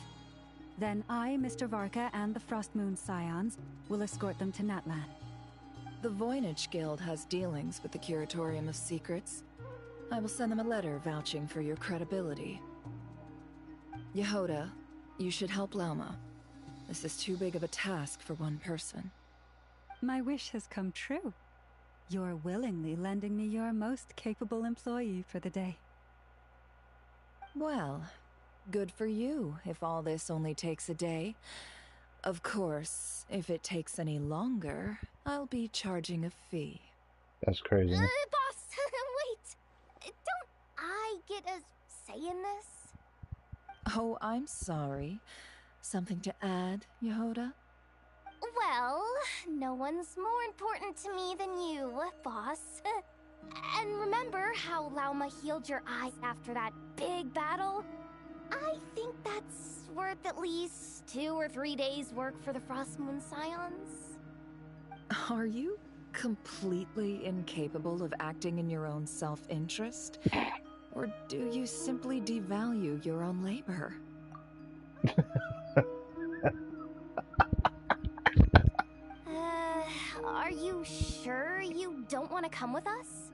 Then I, Mr. Varka, and the Frostmoon Scions will escort them to Natlan.
The Voynich Guild has dealings with the Curatorium of Secrets. I will send them a letter vouching for your credibility. Yehoda, you should help Lauma. This is too big of a task for one person.
My wish has come true. You're willingly lending me your most capable employee for the day.
Well, good for you if all this only takes a day. Of course, if it takes any longer, I'll be charging a fee.
That's crazy.
Boss, wait! Don't I get a say in this?
Oh, I'm sorry. Something to add, Yehoda?
Well, no one's more important to me than you, boss. And remember how Lauma healed your eyes after that big battle? I think that's worth at least 2 or 3 days' work for the Frostmoon Scions.
Are you completely incapable of acting in your own self-interest? Or do you simply devalue your own labor?
Are you sure you don't want to come with us?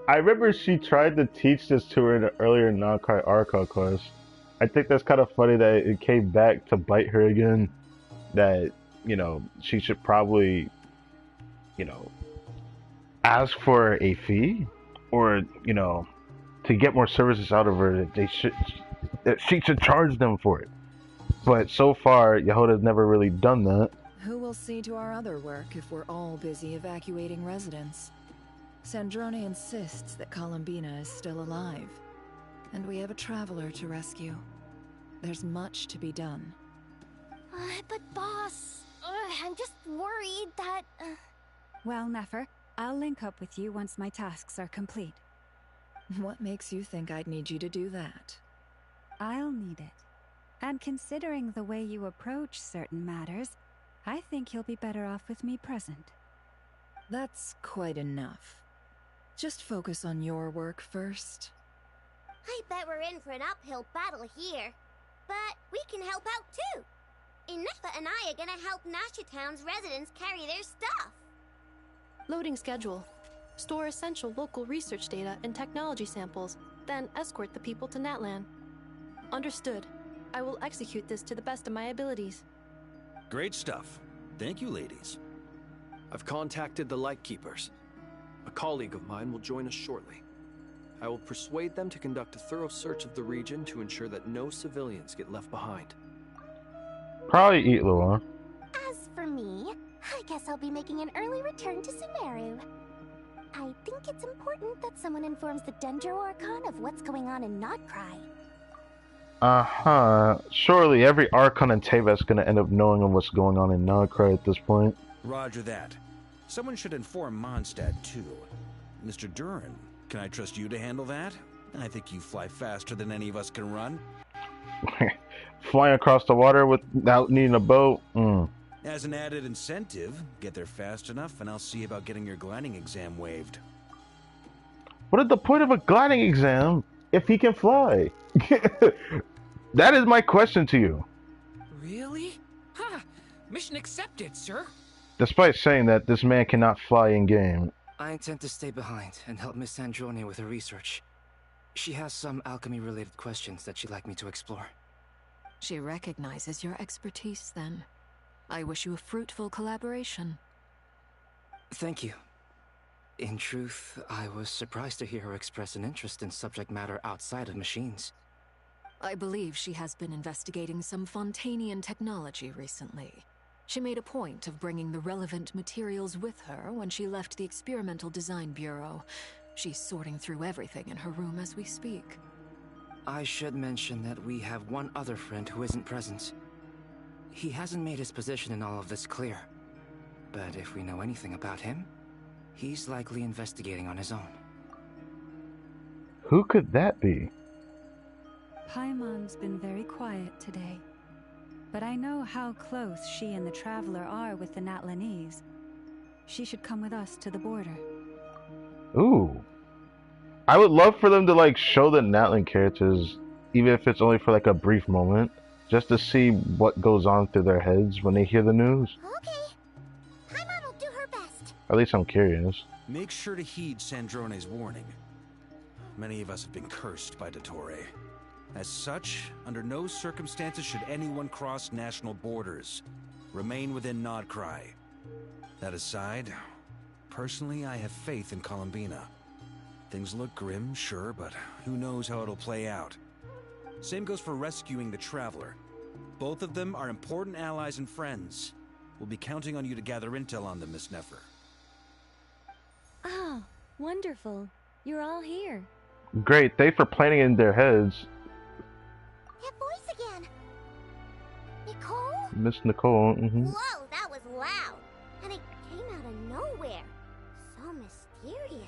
I remember she tried to teach this to her in an earlier non-KRAI ARCHON quest. I think that's kind of funny that it came back to bite her again. That, you know, she should probably, you know, ask for a fee, or, you know, to get more services out of her, that she should charge them for it. But so far, Yehoda's never really done that.
Who will see to our other work if we're all busy evacuating residents? Sandrone insists that Columbina is still alive, and we have a traveler to rescue. There's much to be done.
But boss, I'm just worried that...
Well, Nefer, I'll link up with you once my tasks are complete.
What makes you think I'd need you to do that?
I'll need it. And considering the way you approach certain matters, I think you'll be better off with me present.
That's quite enough. Just focus on your work first.
I bet we're in for an uphill battle here. But we can help out too. Inefa and I are gonna help Nasha Town's residents carry their stuff.
Loading schedule. Store essential local research data and technology samples, then escort the people to Natlan. Understood. I will execute this to the best of my abilities.
Great stuff. Thank you, ladies.
I've contacted the Lightkeepers. A colleague of mine will join us shortly. I will persuade them to conduct a thorough search of the region to ensure that no civilians get left behind.
Probably eat Luan.
As for me, I guess I'll be making an early return to Sumeru. I think it's important that someone informs the Dendro Archon of what's going on in Nodcry.
Surely every Archon in Teva's gonna end up knowing of what's going on in Nodcry at this point.
Roger that. Someone should inform Mondstadt, too. Mr. Duran, can I trust you to handle that? I think you fly faster than any of us can run.
Flying across the water without needing a boat?
As an added incentive, get there fast enough and I'll see about getting your gliding exam waived.
What is the point of a gliding exam if he can fly? That is my question to you.
Really? Ha! Mission accepted, sir.
Despite saying that this man cannot fly in-game.
I intend to stay behind and help Miss Androne with her research. She has some alchemy-related questions that she'd like me to explore.
She recognizes your expertise, then. I wish you a fruitful collaboration.
Thank you. In truth, I was surprised to hear her express an interest in subject matter outside of machines.
I believe she has been investigating some Fontanian technology recently. She made a point of bringing the relevant materials with her when she left the Experimental Design Bureau. She's sorting through everything in her room as we speak.
I should mention that we have one other friend who isn't present. He hasn't made his position in all of this clear. But if we know anything about him, he's likely investigating on his own.
Who could that be?
Paimon's been very quiet today. But I know how close she and the Traveler are with the Natlanese. She should come with us to the border.
Ooh. I would love for them to like show the Natlan characters, even if it's only for like a brief moment, just to see what goes on through their heads when they hear the news.
Okay. Paimon will do her best.
At least I'm curious.
Make sure to heed Sandrone's warning. Many of us have been cursed by Dottore. As such, under no circumstances should anyone cross national borders. Remain within Nodcry. That aside, personally I have faith in Columbina. Things look grim, sure, but who knows how it'll play out. Same goes for rescuing the Traveler. Both of them are important allies and friends. We'll be counting on you to gather intel on them, Miss Nefer.
Oh, wonderful. You're all here.
Great, thanks for planting in their heads.
That voice again. Nicole?
Miss Nicole,
Whoa, that was loud. And it came out of nowhere. So mysterious.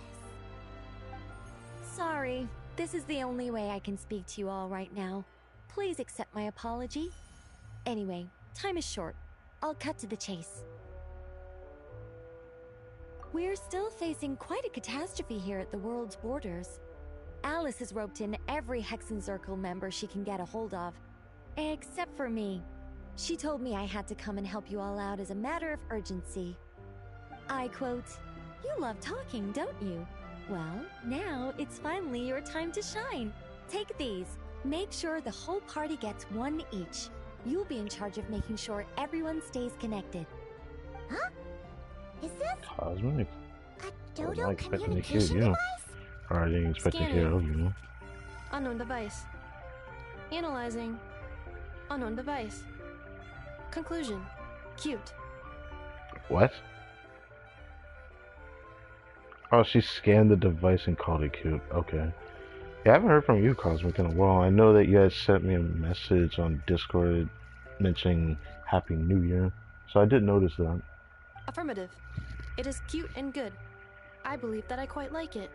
Sorry. This is the only way I can speak to you all right now. Please accept my apology. Anyway, time is short. I'll cut to the chase. We're still facing quite a catastrophe here at the world's borders. Alice has roped in every Hexen Circle member she can get a hold of. Except for me. She told me I had to come and help you all out as a matter of urgency. I quote, "You love talking, don't you? Well, now it's finally your time to shine. Take these. Make sure the whole party gets one each. You'll be in charge of making sure everyone stays connected."
Huh? Is this
Cosmic?
a
I was
dodo
not expecting to hear
communication
you.
device?
Or I didn't expect to hear of you.
Unknown device. Analyzing. Unknown device. Conclusion. Cute.
What? Oh, she scanned the device and called it cute. Okay. Yeah, I haven't heard from you, Cosmic, in a while. I know that you guys sent me a message on Discord mentioning Happy New Year. So I did notice that.
Affirmative. It is cute and good. I believe that I quite like it.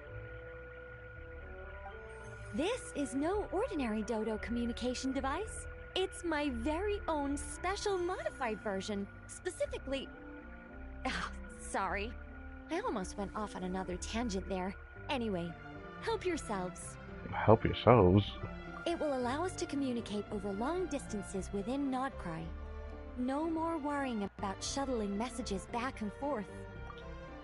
This is no ordinary Dodo communication device. It's my very own special modified version. Specifically... Oh, sorry. I almost went off on another tangent there. Anyway, help yourselves.
Help yourselves?
It will allow us to communicate over long distances within Nodcry. No more worrying about shuttling messages back and forth.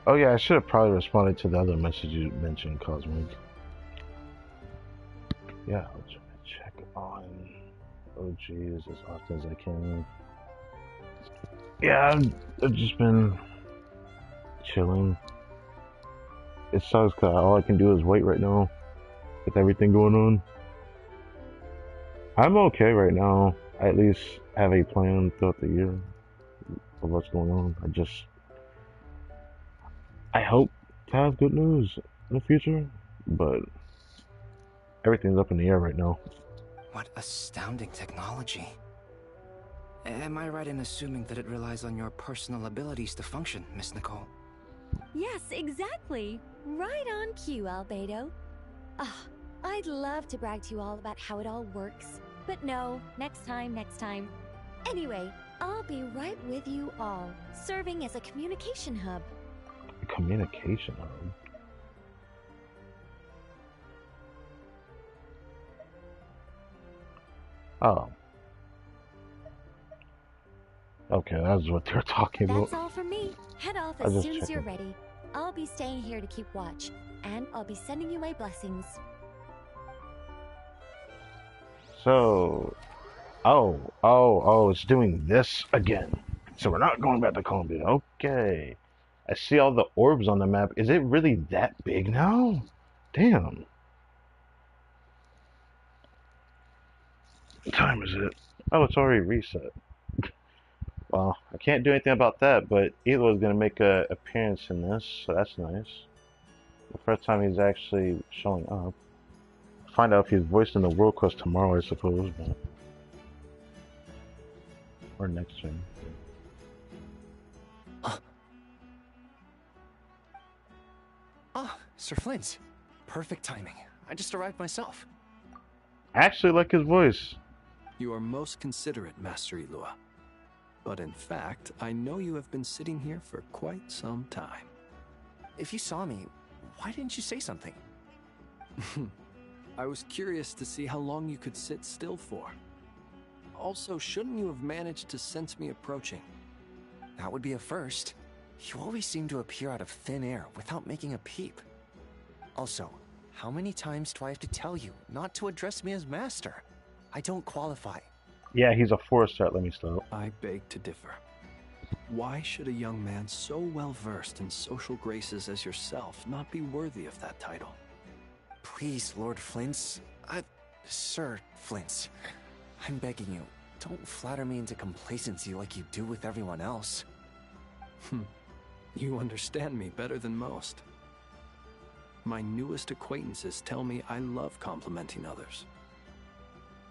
Oh yeah, I should have probably responded to the other message you mentioned, Cosmic. Yeah, I'll try to check on OGs as often as I can. Yeah, I've just been chilling. It sucks because all I can do is wait right now with everything going on. I'm okay right now. I at least have a plan throughout the year of what's going on. I hope to have good news in the future, but everything's up in the air right now.
What astounding technology. Am I right in assuming that it relies on your personal abilities to function, Miss Nicole?
Yes, exactly. Right on cue, Albedo. Ah, I'd love to brag to you all about how it all works. But no, next time. Anyway, I'll be right with you all, serving as a communication hub.
A communication hub? Oh. Okay, that's what they're talking about.
That's all from me. Head off as soon as you're ready. I'll be staying here to keep watch, and I'll be sending you my blessings.
So, it's doing this again. So we're not going back to Columbia. Okay. I see all the orbs on the map. Is it really that big now? Damn. What time is it? Oh, it's already reset. Well, I can't do anything about that, but Elo is going to make an appearance in this, so that's nice. The first time he's actually showing up. Find out if he's voiced in the World Quest tomorrow, I suppose, but... or next stream.
Sir Flint. Perfect timing. I just arrived myself.
I actually like his voice.
You are most considerate, Master Elua. But in fact, I know you have been sitting here for quite some time.
If you saw me, why didn't you say something?
I was curious to see how long you could sit still for. Also, shouldn't you have managed to sense me approaching?
That would be a first. You always seem to appear out of thin air without making a peep. Also, how many times do I have to tell you not to address me as master? I don't qualify.
Yeah, he's a 4-star. Let me stop.
I beg to differ. Why should a young man so well versed in social graces as yourself not be worthy of that title?
Please, Lord Flint's... Sir Flint's. I'm begging you, don't flatter me into complacency like you do with everyone else.
You understand me better than most. My newest acquaintances tell me I love complimenting others.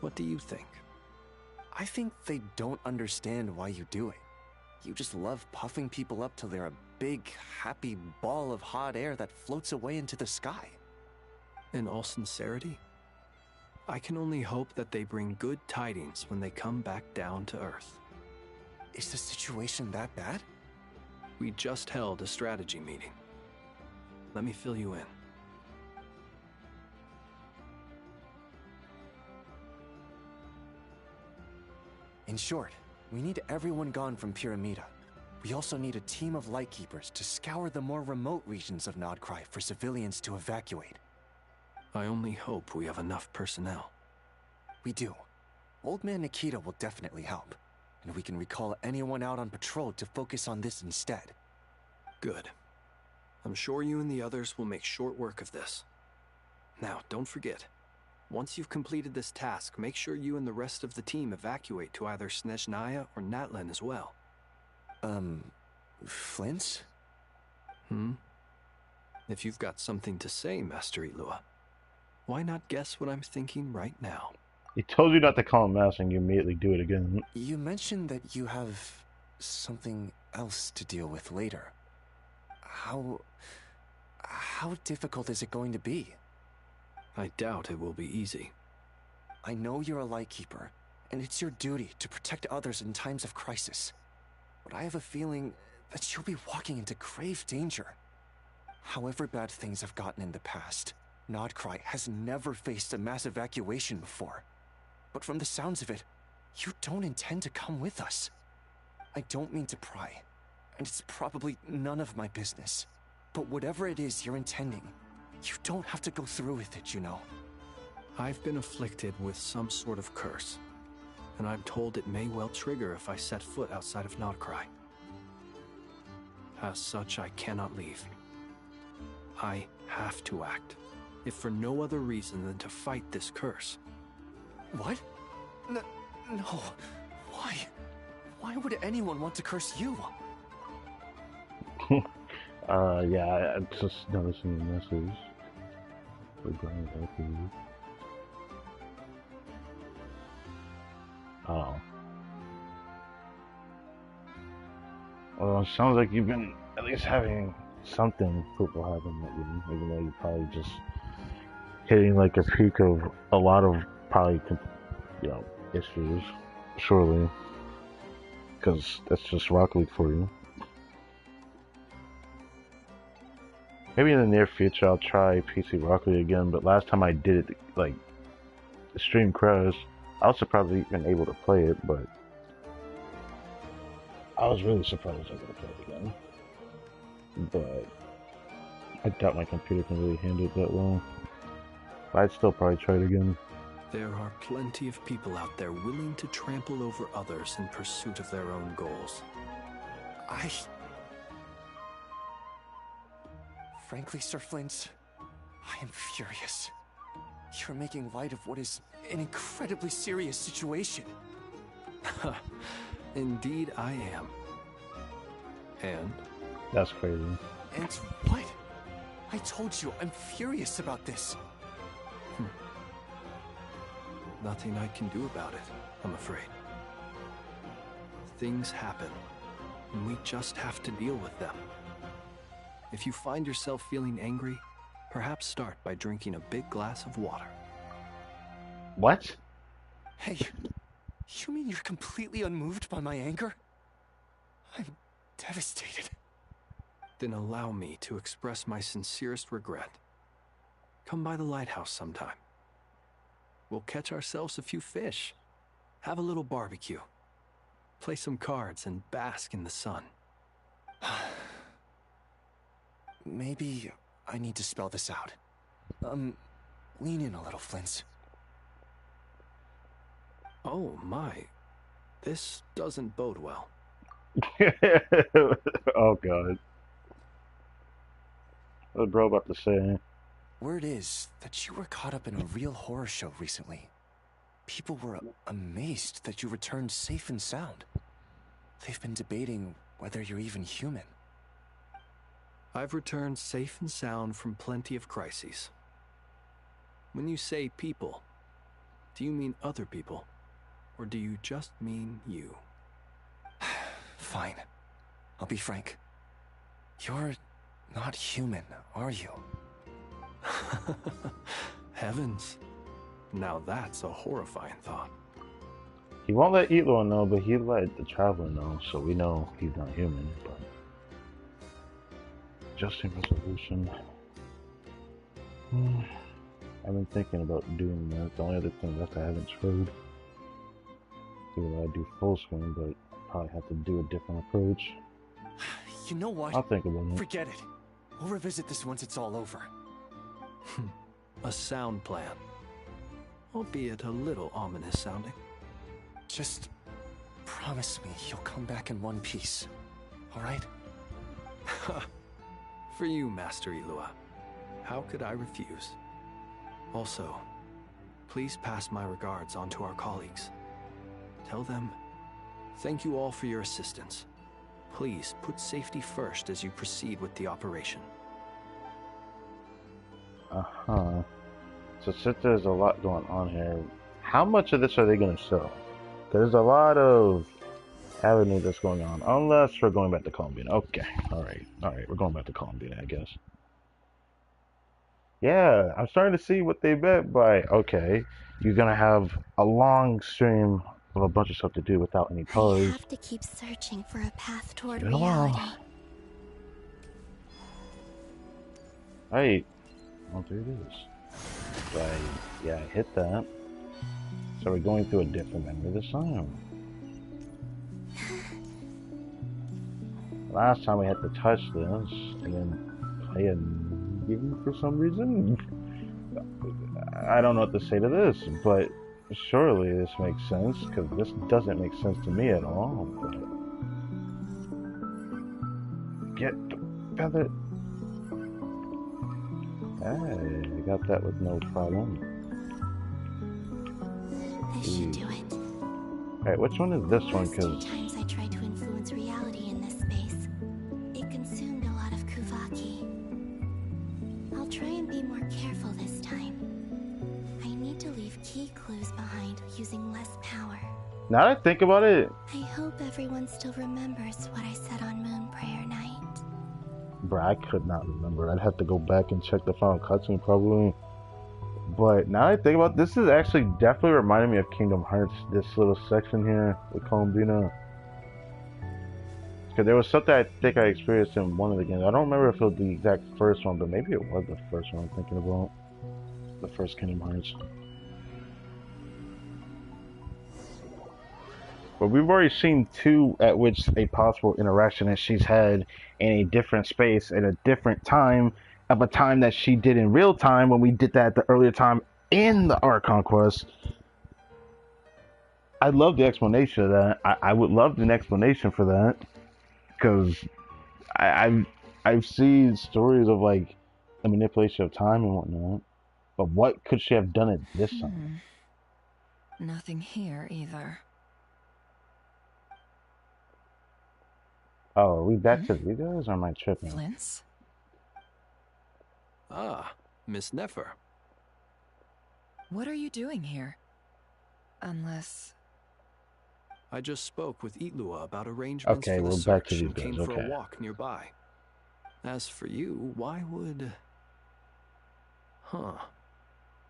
What do you think?
I think they don't understand why you do it. You just love puffing people up till they're a big, happy ball of hot air that floats away into the sky.
In all sincerity, I can only hope that they bring good tidings when they come back down to Earth.
Is the situation that bad?
We just held a strategy meeting. Let me fill you in.
In short, we need everyone gone from Pyramida. We also need a team of Lightkeepers to scour the more remote regions of Nodcry for civilians to evacuate.
I only hope we have enough personnel.
We do. Old Man Nikita will definitely help, and we can recall anyone out on patrol to focus on this instead.
Good. I'm sure you and the others will make short work of this. Now, don't forget, once you've completed this task, make sure you and the rest of the team evacuate to either Snezhnaya or Natlan as well.
Flint?
If you've got something to say, Master Elua, why not guess what I'm thinking right now?
He told you not to call him Master and you immediately do it again.
You mentioned that you have something else to deal with later. How difficult is it going to be?
I doubt it will be easy.
I know you're a Lightkeeper, and it's your duty to protect others in times of crisis. But I have a feeling that you'll be walking into grave danger. However bad things have gotten in the past, KRAI has never faced a mass evacuation before. But from the sounds of it, you don't intend to come with us. I don't mean to pry, and it's probably none of my business. But whatever it is you're intending, you don't have to go through with it, you know.
I've been afflicted with some sort of curse, and I'm told it may well trigger if I set foot outside of KRAI. As such, I cannot leave. I have to act, if for no other reason than to fight this curse.
What? No. Why? Why would anyone want to curse you?
Yeah, I'm just noticing the message. Oh. Well, it sounds like you've been at least having something fruitful happen at you, even though you're probably just hitting like a peak of a lot of probably, issues, surely. Because that's just Rocket League for you. Maybe in the near future I'll try PC Rocket League again, but last time I did it, like, the stream crashed. I was surprised I even able to play it, but I was really surprised I could play it again. But I doubt my computer can really handle it that well. But I'd still probably try it again.
There are plenty of people out there willing to trample over others in pursuit of their own goals.
Frankly, Sir Flint, I am furious. You're making light of what is an incredibly serious situation.
Indeed I am. And?
That's crazy.
And what? I told you, I'm furious about this.
Nothing I can do about it, I'm afraid. Things happen, and we just have to deal with them. If you find yourself feeling angry, perhaps start by drinking a big glass of water.
What?
Hey, you mean you're completely unmoved by my anger? I'm devastated.
Then allow me to express my sincerest regret. Come by the lighthouse sometime. We'll catch ourselves a few fish, have a little barbecue, play some cards, and bask in the sun.
Maybe I need to spell this out. Lean in a little, Flint.
Oh my, this doesn't bode well.
Oh god. What was bro about to say?
Word is that you were caught up in a real horror show recently. People were amazed that you returned safe and sound. They've been debating whether you're even human.
I've returned safe and sound from plenty of crises. When you say people, do you mean other people? Or do you just mean you?
Fine. I'll be frank. You're not human, are you?
Heavens. Now that's a horrifying thought.
He won't let Elo know, but he let the Traveler know, so we know he's not human, but... Adjusting resolution. I've been thinking about doing that. The only other thing left I haven't tried. Even though I do full screen, but I probably have to do a different approach.
You know what?
I'll think about it.
Forget it. We'll revisit this once it's all over.
A sound plan. Albeit a little ominous sounding.
Just promise me you'll come back in one piece. Alright?
For you, Master Ilua. How could I refuse? Also, please pass my regards on to our colleagues. Tell them, thank you all for your assistance. Please put safety first as you proceed with the operation.
Uh-huh. So since there's a lot going on here, how much of this are they going to sell? There's a lot of avenue that's going on. Unless we're going back to Columbia. Okay, alright, we're going back to Columbia, I guess. Yeah, I'm starting to see what they meant by, okay, you're gonna have a long stream of a bunch of stuff to do without any
I
pause.
have to keep searching for a path toward
Been a while.
reality.
Right. Well, there it is. So I hit that. So we're going through a different memory this time. Last time we had to touch this and then play a game for some reason. I don't know what to say to this, but surely this makes sense, because this doesn't make sense to me at all. But get the feather. Hey, I got that with no problem.
This should do it.
Alright, which one is this one? Because
Times I tried to influence reality in this space. It consumed a lot of Kuvaki. I'll try and be more careful this time. I need to leave key clues behind using less power.
now that I think about it,
I hope everyone still remembers what I said on Moon Prayer Night.
bro, I could not remember. I'd have to go back and check the final cutscene probably. But now that I think about it, this is actually definitely reminding me of Kingdom Hearts, this little section here with Columbina. Because there was something I think I experienced in one of the games. I don't remember if it was the exact first one, but maybe it was the first one I'm thinking about. The first Kingdom Hearts. But we've already seen two at which a possible interaction that she's had in a different space at a different time of a time that she did in real time when we did that at the earlier time in the ARCHON quest. I love the explanation of that. I would love an explanation for that, because I've seen stories of like the manipulation of time and whatnot. But what could she have done at this time?
Nothing here either.
Oh, are we back to you guys, or am I tripping?
Flint's?
Ah, Miss Nefer.
What are you doing here? Unless...
I just spoke with Itlua about arrangements
Okay,
for the
we're back to
search
these
and came
guys,
for
okay.
a walk nearby. As for you, why would... Huh.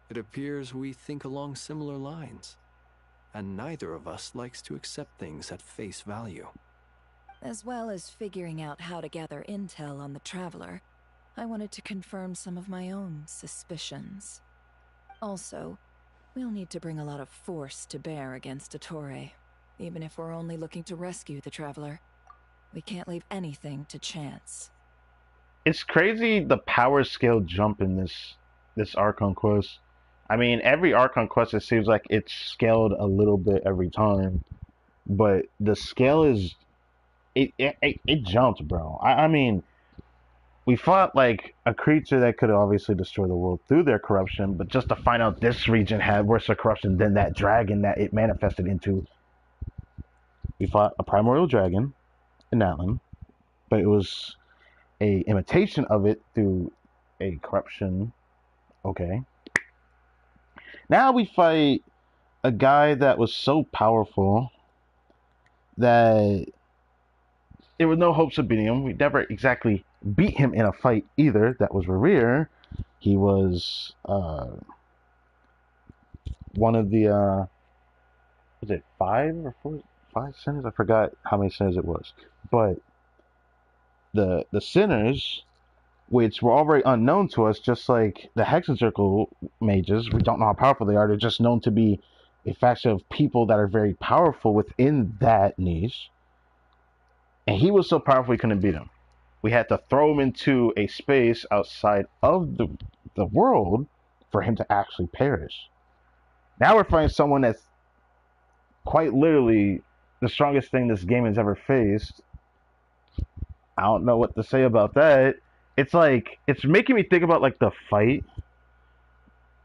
It appears we think along similar lines. And neither of us likes to accept things at face value.
As well as figuring out how to gather intel on the Traveler, I wanted to confirm some of my own suspicions. Also, we'll need to bring a lot of force to bear against Dottore, even if we're only looking to rescue the Traveler. We can't leave anything to chance.
It's crazy the power scale jump in this ARCHON quest. I mean, every ARCHON quest, it seems like it's scaled a little bit every time, but the scale is it jumped, bro. I mean, we fought like a creature that could obviously destroy the world through their corruption, but just to find out this region had worse corruption than that dragon that it manifested into. We fought a primordial dragon in Natlan, but it was a imitation of it through a corruption. Okay. Now we fight a guy that was so powerful that there was no hopes of beating him. We never exactly beat him in a fight either. That was Revere. He was one of the was it 5 sinners? I forgot how many sinners it was. But the sinners, which were all very unknown to us, just like the Hexen Circle mages, we don't know how powerful they are. They're just known to be a faction of people that are very powerful within that niche. And he was so powerful we couldn't beat him. We had to throw him into a space outside of the world for him to actually perish. Now we're fighting someone that's quite literally the strongest thing this game has ever faced. I don't know what to say about that. It's like, it's making me think about like the fight.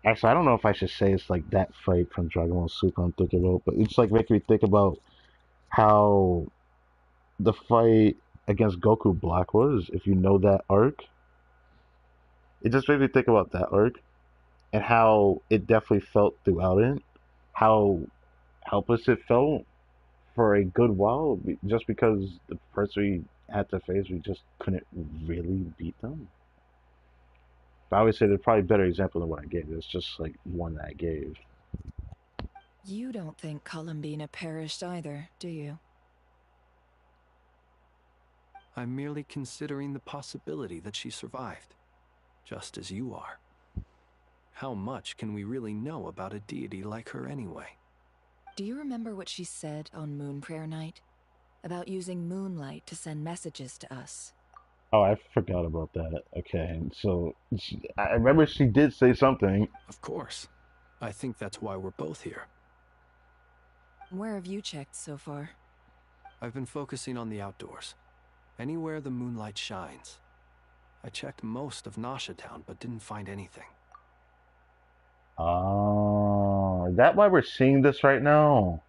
Actually, I don't know if I should say it's like that fight from Dragon Ball Super I'm thinking about, but it's like making me think about how the fight against Goku Black was, if you know that arc. It just made me think about that arc and how it definitely felt throughout it, how helpless it felt for a good while, just because the person we had to face, we just couldn't really beat them. But I would say there's probably a better example than what I gave. It's just like one that I gave.
You don't think Columbina perished either, do you?
I'm merely considering the possibility that she survived, just as you are. How much can we really know about a deity like her anyway?
Do you remember what she said on Moon Prayer Night? About using moonlight to send messages to us?
Oh, I forgot about that. Okay, so I remember she did say something.
Of course. I think that's why we're both here.
Where have you checked so far?
I've been focusing on the outdoors. Anywhere the moonlight shines. I checked most of Nasha Town, but didn't find anything.
Oh, is that why we're seeing this right now?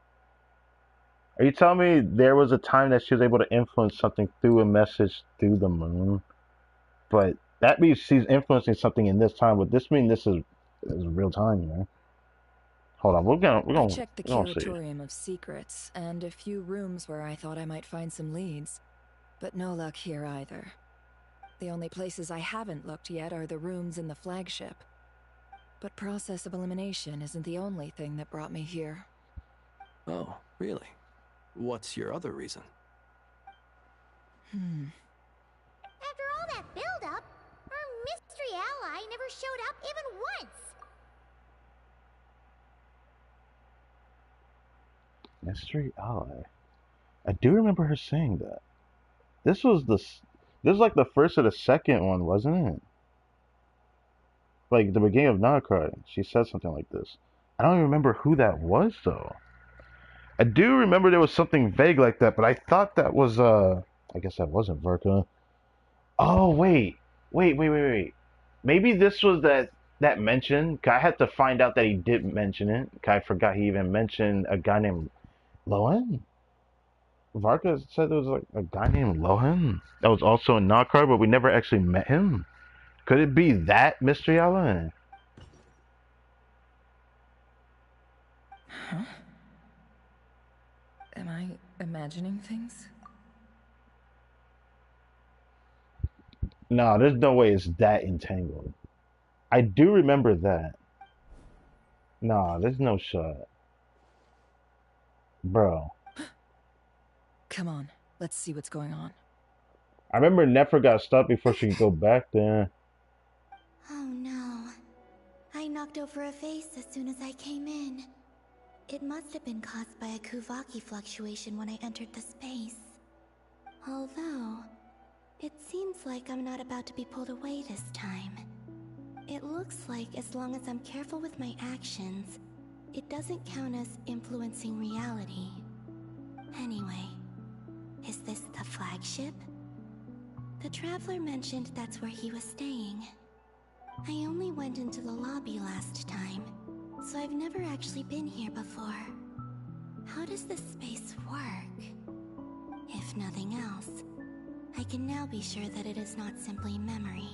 Are you telling me there was a time that she was able to influence something through a message through the moon? But that means she's influencing something in this time. But this means this is real time, you know? Hold on,
I checked the
we're gonna see.
Curatorium of Secrets and a few rooms where I thought I might find some leads, but no luck here either. The only places I haven't looked yet are the rooms in the flagship. But process of elimination isn't the only thing that brought me here.
Oh, really? What's your other reason?
After all that build-up, our mystery ally never showed up even once.
Mystery ally. I do remember her saying that. This was like the first or the second one, wasn't it? Like the beginning of Nightcrawler. She said something like this. I don't even remember who that was though. I do remember there was something vague like that, but I thought that was I guess that wasn't Verka. Oh wait. Maybe this was that mention. 'Cause I had to find out that he did mention it. 'Cause I forgot he even mentioned a guy named Lohan. Varka said there was like a guy named Lohan that was also in Nightcrawler, but we never actually met him. Could it be that Mystery Island?
Huh? Am I imagining things?
No, there's no way it's that entangled. I do remember that. Nah, there's no shot. Bro.
Come on, let's see what's going on.
I remember Nefer got stopped before she could go back there.
Oh no. I knocked over a vase as soon as I came in. It must have been caused by a Kuvaki fluctuation when I entered the space. Although, it seems like I'm not about to be pulled away this time. It looks like as long as I'm careful with my actions, it doesn't count as influencing reality. Anyway, is this the flagship? The Traveler mentioned that's where he was staying. I only went into the lobby last time, so I've never actually been here before. How does this space work? If nothing else, I can now be sure that it is not simply memory.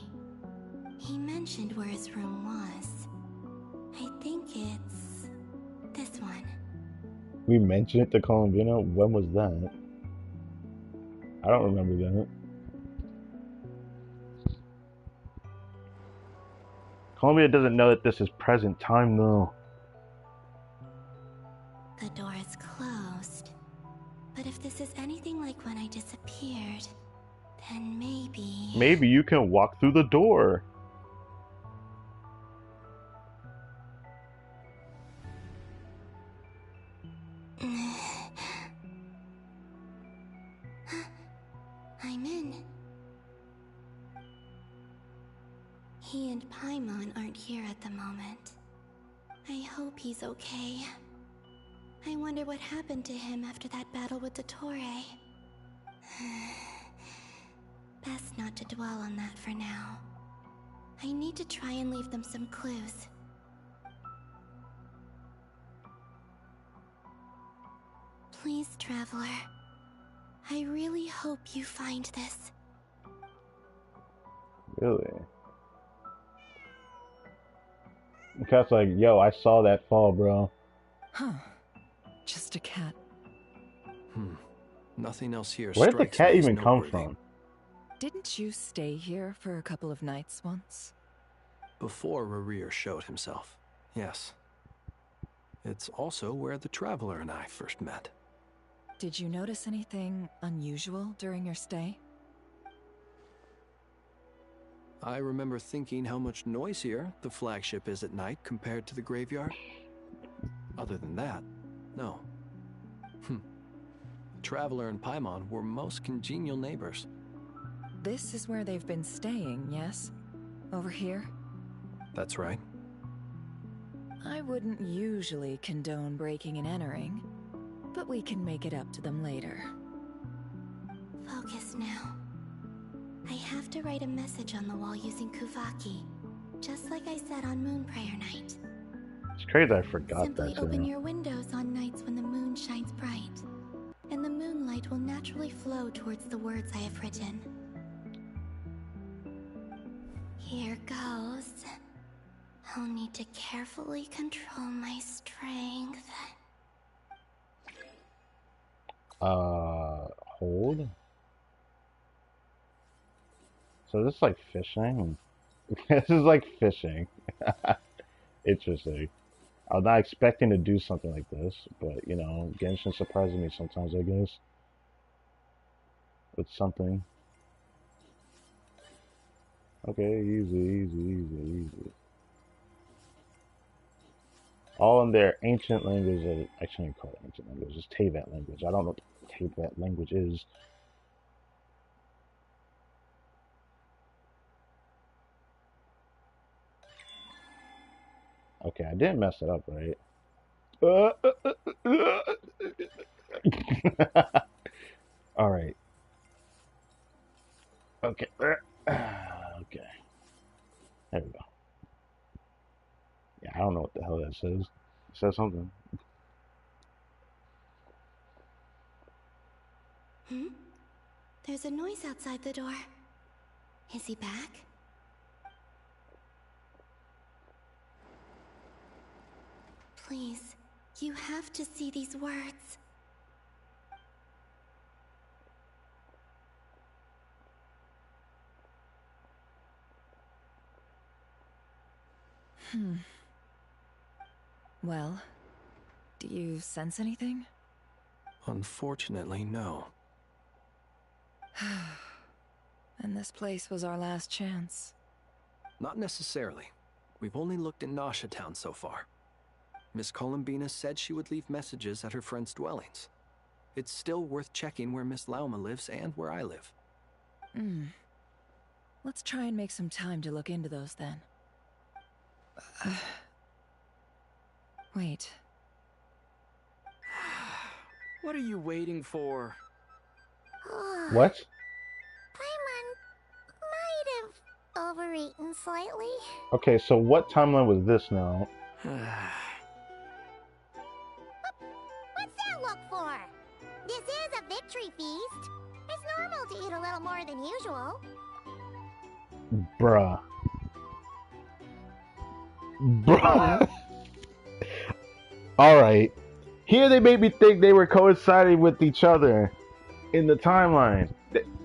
He mentioned where his room was. I think it's this one.
We mentioned it to Columbina? When was that? I don't remember that. Columbia doesn't know that this is present time though.
The door is closed. But if this is anything like when I disappeared, then maybe...
Maybe you can walk through the door.
I'm in. He and Paimon aren't here at the moment. I hope he's okay. I wonder what happened to him after that battle with Dottore. Best not to dwell on that for now. I need to try and leave them some clues. Please, Traveler. I really hope you find this.
Really? The cat's like, yo, I saw that fall, bro.
Huh. Just a cat.
Nothing else here
Where did the
strikes
cat
me as
even come
noteworthy.
from?
Didn't you stay here for a couple of nights once?
Before Rerir showed himself, yes. It's also where the Traveler and I first met.
Did you notice anything unusual during your stay?
I remember thinking how much noisier the flagship is at night compared to the graveyard. Other than that, no. Traveler and Paimon were most congenial neighbors.
This is where they've been staying, yes? Over here?
That's right.
I wouldn't usually condone breaking and entering, but we can make it up to them later.
Focus now. I have to write a message on the wall using Kuvaki, just like I said on Moon Prayer Night.
It's crazy I forgot
Simply
that
open
too.
your windows on nights when the moon shines bright, and the moonlight will naturally flow towards the words I have written. Here goes. I'll need to carefully control my strength.
Hold. So this is like fishing? This is like fishing. Interesting. I was not expecting to do something like this, but you know, Genshin surprises me sometimes, I guess. With something. Okay, easy. All in their ancient language. I shouldn't call it ancient language. It's Teyvat language. I don't know what Teyvat language is. Okay, I didn't mess it up, right? All right. Okay. Okay. There we go. Yeah, I don't know what the hell that says. It says something.
There's a noise outside the door. Is he back? Please, you have to see these words.
Well, do you sense anything?
Unfortunately, no.
And this place was our last chance.
Not necessarily. We've only looked in Nasha Town so far. Miss Columbina said she would leave messages at her friends' dwellings. It's still worth checking where Miss Lauma lives and where I live.
Let's try and make some time to look into those then. Wait.
What are you waiting for?
What?
Paimon might have overeaten slightly.
Okay, so what timeline was this now?
What's that look for? This is a victory feast. It's normal to eat a little more than usual.
Bruh. Alright. Here they made me think they were coinciding with each other in the timeline.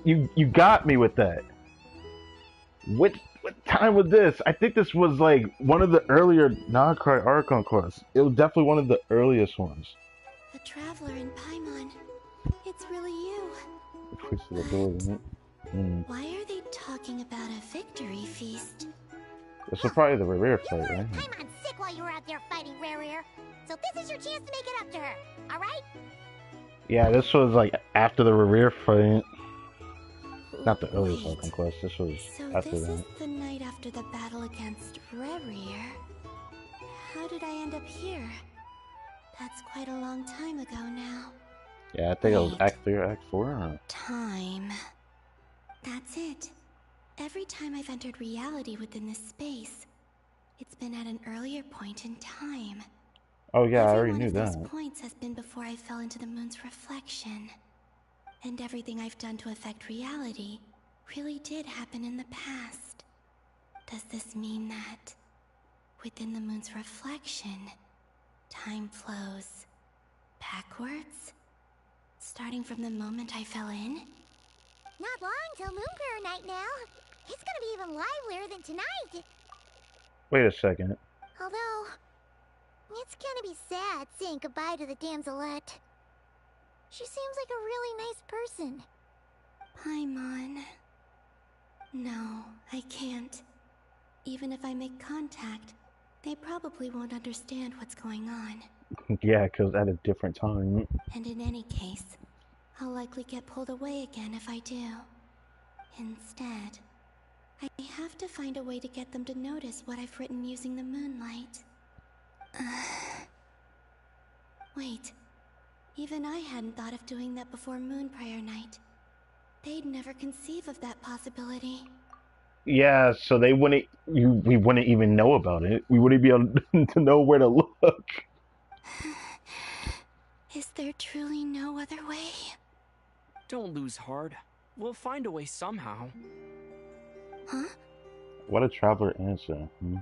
You got me with that. What time was this? I think this was like one of the earlier KRAI ARCHON quests. It was definitely one of the earliest ones.
The Traveler in Paimon. It's really you. Why are they talking about a victory feast?
This was probably the Rerir fight, right?
Paimon's sick while you were out there fighting Rerir. So this is your chance to make it up to her, alright?
Yeah, this was like after the Rerir fight. Not the earliest ARCHON quest, this was
So
after
this
that.
is the night after the battle against Rerir. How did I end up here? That's quite a long time ago now.
Yeah, I think it was Act 3 or Act 4. Huh?
Time. That's it. Every time I've entered reality within this space, it's been at an earlier point in time.
Oh yeah, I already
Every
knew
one of
that.
those points has been before I fell into the moon's reflection. And everything I've done to affect reality really did happen in the past. Does this mean that within the moon's reflection, time flows backwards? Starting from the moment I fell in?
Not long till Moon Prayer Night now. It's gonna be even livelier than tonight.
Wait a second.
Although, it's gonna be sad saying goodbye to the damselette. She seems like a really nice person.
Paimon. No, I can't. Even if I make contact, they probably won't understand what's going on.
Yeah, because at a different time.
And in any case, I'll likely get pulled away again if I do. Instead, I have to find a way to get them to notice what I've written using the moonlight. Wait, even I hadn't thought of doing that before Moon Prayer Night. They'd never conceive of that possibility.
Yeah, so they wouldn't. We wouldn't even know about it. We wouldn't be able to know where to look.
Is there truly no other way?
Don't lose heart. We'll find a way somehow.
Huh?
What a traveler answer.
You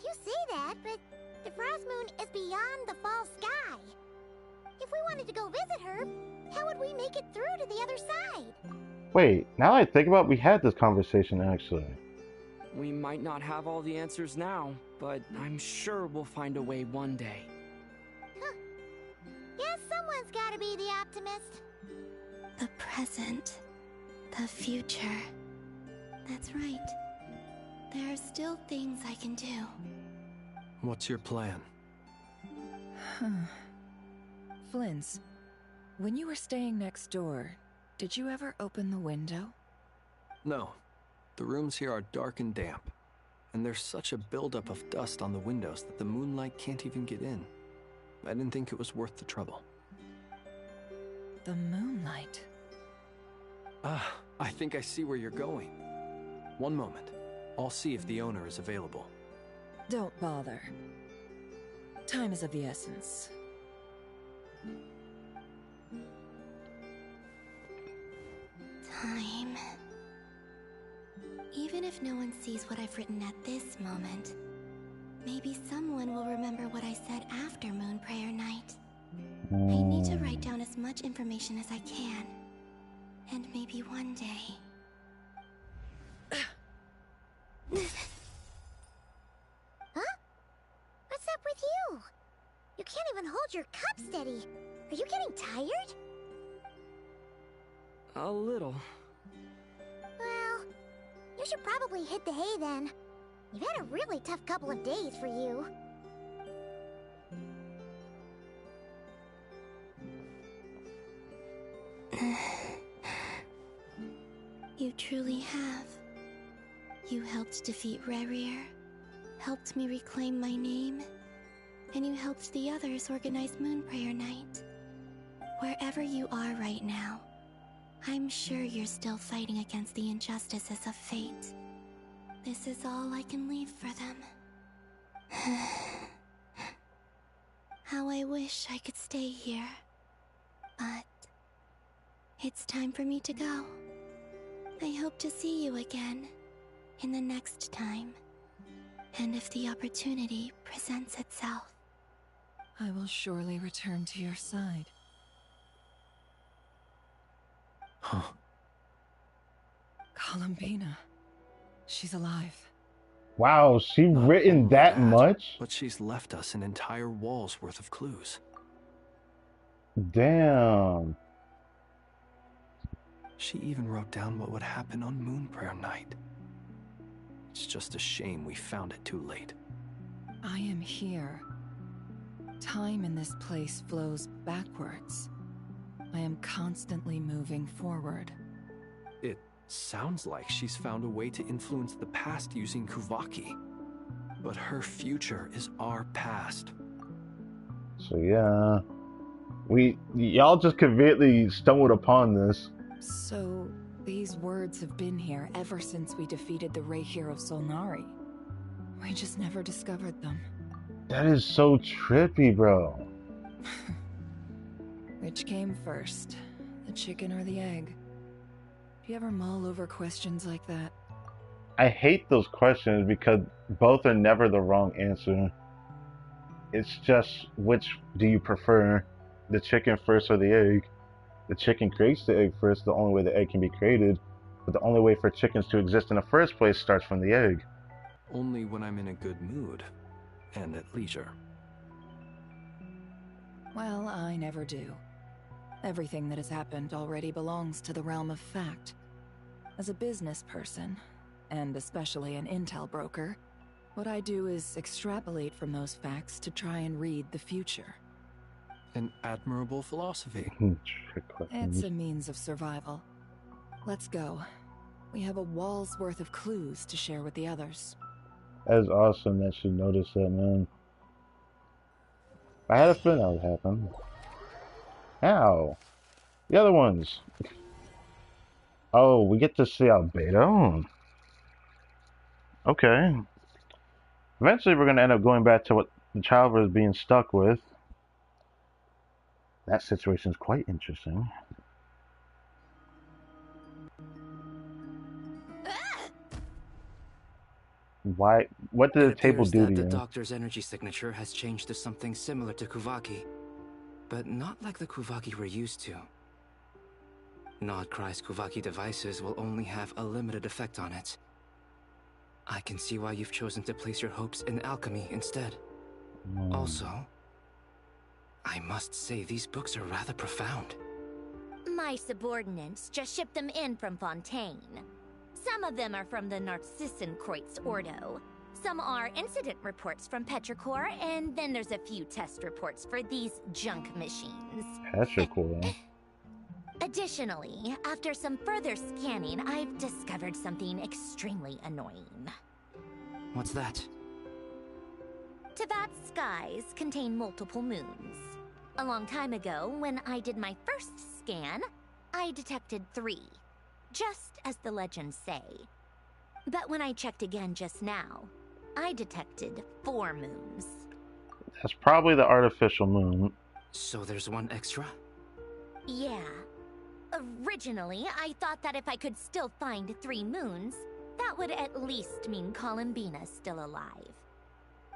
say that, but the Frost Moon is beyond the fall sky. If we wanted to go visit her, how would we make it through to the other side?
Wait, now that I think about it, we had this conversation actually.
We might not have all the answers now, but I'm sure we'll find a way one day.
Huh. Guess someone's gotta be the optimist.
The present. The future. That's right. There are still things I can do.
What's your plan?
Flins, when you were staying next door, did you ever open the window?
No. The rooms here are dark and damp, and there's such a buildup of dust on the windows that the moonlight can't even get in. I didn't think it was worth the trouble.
The moonlight?
Ah, I think I see where you're going. One moment. I'll see if the owner is available.
Don't bother. Time is of the essence.
Time. Even if no one sees what I've written at this moment, maybe someone will remember what I said after Moon Prayer Night. I need to write down as much information as I can. And maybe one day...
Huh? What's up with you? You can't even hold your cup steady. Are you getting tired?
A little.
Well, you should probably hit the hay then. You've had a really tough couple of days for you.
You truly have. You helped defeat Rerir, helped me reclaim my name, and you helped the others organize Moon Prayer Night. Wherever you are right now, I'm sure you're still fighting against the injustices of fate. This is all I can leave for them. How I wish I could stay here. But it's time for me to go. I hope to see you again in the next time. And if the opportunity presents itself.
I will surely return to your side.
Huh.
Columbina. She's alive.
Wow, she written that much?
But she's left us an entire wall's worth of clues.
Damn.
She even wrote down what would happen on Moon Prayer Night. It's just a shame we found it too late.
I am here. Time in this place flows backwards. I am constantly moving forward.
It sounds like she's found a way to influence the past using Kuvaki. But her future is our past.
So yeah. Y'all just conveniently stumbled upon this.
So, these words have been here ever since we defeated the Ray Hero Solnari. We just never discovered them.
That is so trippy, bro.
Which came first, the chicken or the egg? Do you ever mull over questions like that?
I hate those questions because both are never the wrong answer. It's just, which do you prefer? The chicken first or the egg? The chicken creates the egg first, the only way the egg can be created, but the only way for chickens to exist in the first place starts from the egg.
Only when I'm in a good mood and at leisure.
Well, I never do. Everything that has happened already belongs to the realm of fact. As a business person, and especially an intel broker, what I do is extrapolate from those facts to try and read the future.
An admirable philosophy.
It's a means of survival. Let's go. We have a wall's worth of clues to share with the others.
That is awesome that she noticed that, man. I had a feeling that would happen. Ow. The other ones. Oh, we get to see Albedo. Okay. Eventually, we're going to end up going back to what the child was being stuck with. That situation is quite interesting. Why? What did the table do to
the
you?
doctor's energy signature has changed to something similar to Kuvaki, but not like the Kuvaki we're used to. KRAI's Kuvaki devices will only have a limited effect on it. I can see why you've chosen to place your hopes in alchemy instead. Also, I must say these books are rather profound.
My subordinates just shipped them in from Fontaine. Some of them are from the Narcissenkreuz Ordo. Some are incident reports from Petrichor, and then there's a few test reports for these junk machines.
Petrichor?
Additionally, after some further scanning, I've discovered something extremely annoying.
What's that?
Teyvat's skies contain multiple moons. A long time ago, when I did my first scan, I detected 3. Just as the legends say. But when I checked again just now, I detected 4 moons.
That's probably the artificial moon.
So there's one extra?
Yeah. Originally, I thought that if I could still find 3 moons, that would at least mean Columbina's still alive.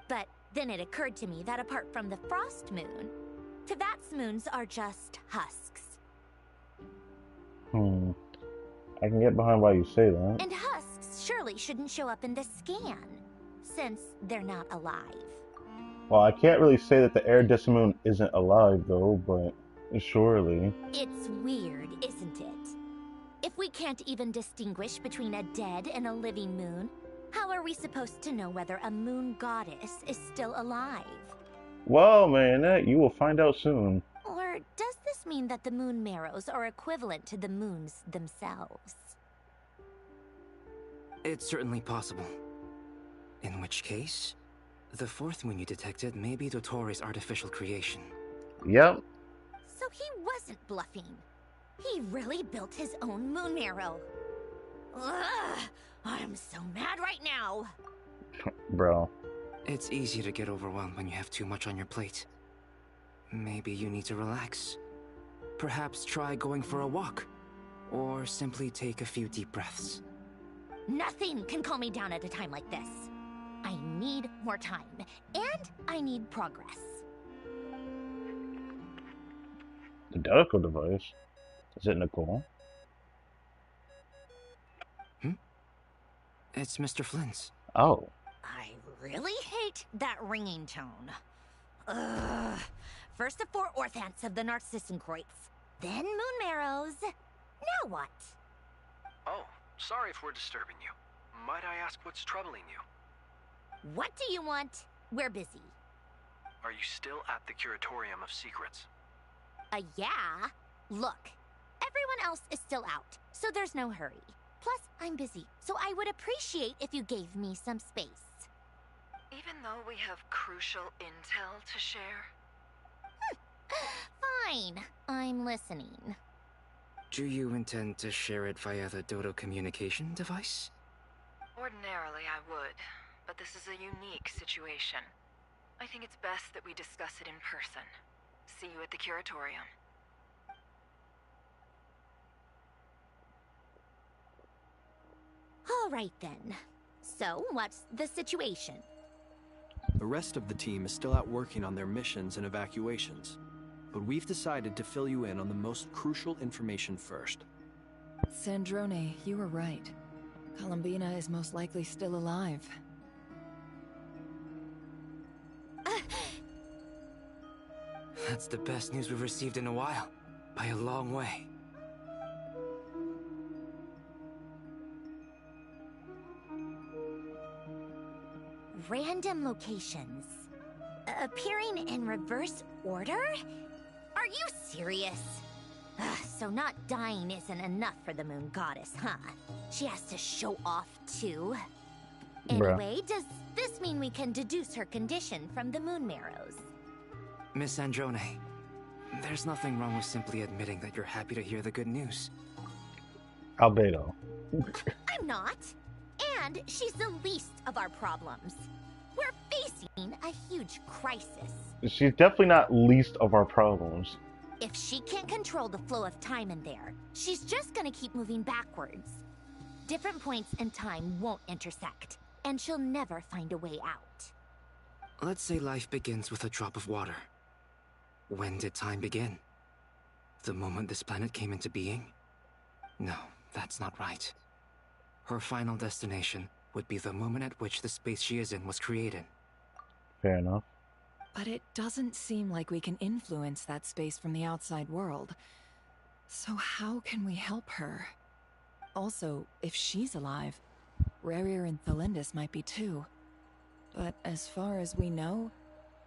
But then it occurred to me that apart from the frost moon, Teyvat's moons are just husks.
I can get behind why you say that.
And husks surely shouldn't show up in the scan, since they're not alive.
Well, I can't really say that the Aerodisimoon isn't alive, though, but surely.
It's weird, isn't it? If we can't even distinguish between a dead and a living moon, how are we supposed to know whether a moon goddess is still alive?
Well, Marionette, you will find out soon.
Or does this mean that the moon marrows are equivalent to the moons themselves?
It's certainly possible. In which case, the 4th moon you detected may be Dottore's artificial creation.
Yep.
So he wasn't bluffing. He really built his own moon marrow. Ugh, I'm so mad right now.
Bro.
It's easy to get overwhelmed when you have too much on your plate. Maybe you need to relax. Perhaps try going for a walk. Or simply take a few deep breaths.
Nothing can calm me down at a time like this. I need more time, and I need progress.
The Delico device? Is it Nicole?
It's Mr. Flynn's.
Oh.
I really hate that ringing tone. Ugh. First the 4 orthants of the Narcissenkreuz, then moon marrows. Now what?
Oh, sorry if we're disturbing you. Might I ask what's troubling you?
What do you want? We're busy.
Are you still at the Curatorium of Secrets?
Yeah. Look, everyone else is still out, so there's no hurry. Plus, I'm busy, so I would appreciate if you gave me some space.
Even though we have crucial intel to share?
Fine, I'm listening.
Do you intend to share it via the Dodo communication device?
Ordinarily I would, but this is a unique situation. I think it's best that we discuss it in person. See you at the Curatorium.
All right then. So, what's the situation?
The rest of the team is still out working on their missions and evacuations.
but we've decided to fill you in on the most crucial information first.
Sandrone, you were right. Columbina is most likely still alive.
That's the best news we've received in a while, by a long way.
Random locations. Appearing in reverse order? Are you serious? So not dying isn't enough for the moon goddess, huh? She has to show off too. Anyway, does this mean we can deduce her condition from the moon marrows?
Miss Androne, there's nothing wrong with simply admitting that you're happy to hear the good news.
Albedo.
I'm not. And she's the least of our problems. We're facing a huge crisis.
She's definitely not least of our problems.
If she can't control the flow of time in there, she's just gonna keep moving backwards. Different points in time won't intersect, and she'll never find a way out.
Let's say life begins with a drop of water. When did time begin? The moment this planet came into being? No, that's not right. Her final destination would be the moment at which the space she is in was created.
Fair enough.
But it doesn't seem like we can influence that space from the outside world. So how can we help her? Also, if she's alive, Rarier and Thalindus might be too. But as far as we know,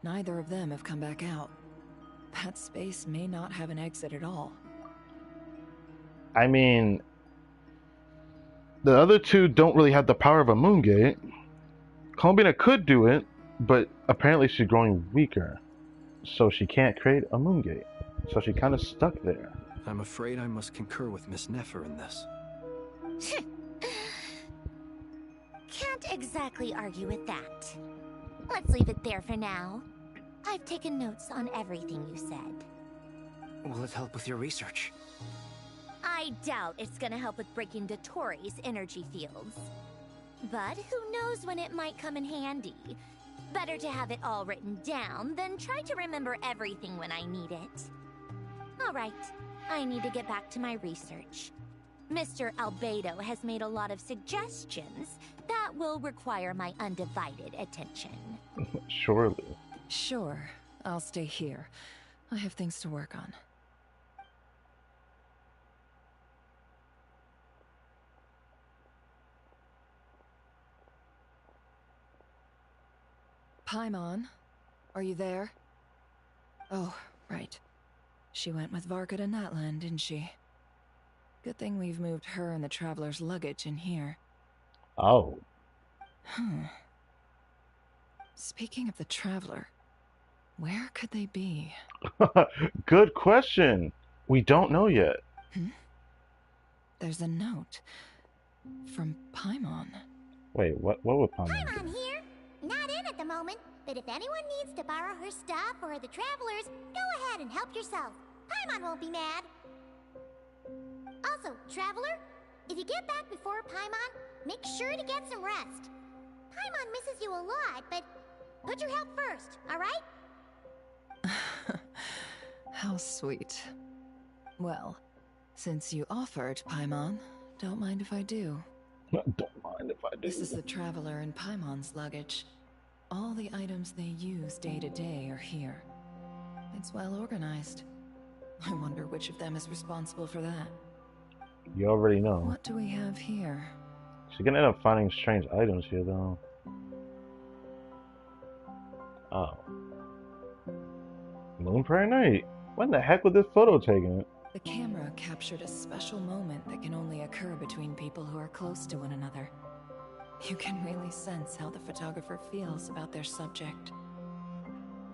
neither of them have come back out. That space may not have an exit at all.
I mean, the other two don't really have the power of a moon gate. Columbina could do it, but apparently she's growing weaker. So she can't create a moon gate. So she's kind of stuck there.
I'm afraid I must concur with Miss Nefer in this.
Can't exactly argue with that. Let's leave it there for now. I've taken notes on everything you said.
Will it help with your research?
I doubt it's gonna help with breaking Dottore's energy fields. But who knows when it might come in handy. Better to have it all written down than try to remember everything when I need it. Alright, I need to get back to my research. Mr. Albedo has made a lot of suggestions that will require my undivided attention.
Surely.
Sure, I'll stay here. I have things to work on. Paimon, are you there? Oh, right. She went with Varka to Natlan, didn't she? Good thing we've moved her and the Traveler's luggage in here.
Oh.
Speaking of the Traveler, where could they be?
Good question. We don't know yet.
There's a note from Paimon.
Wait, what would Paimon do?
Paimon here. Not in at the moment, but if anyone needs to borrow her stuff or the Travelers, go ahead and help yourself. Paimon won't be mad. Also, Traveler, if you get back before Paimon, make sure to get some rest. Paimon misses you a lot, but put your health first, alright?
How sweet. Well, since you offered, Paimon, don't mind if I do.
Don't mind if I do.
This is the Traveler and Paimon's luggage. All the items they use day to day are here. It's well organized. I wonder which of them is responsible for that.
You already know.
What do we have here?
She's gonna end up finding strange items here, though. Oh. Moon Prayer Night. When the heck was this photo taken?
The camera captured a special moment that can only occur between people who are close to one another. You can really sense how the photographer feels about their subject.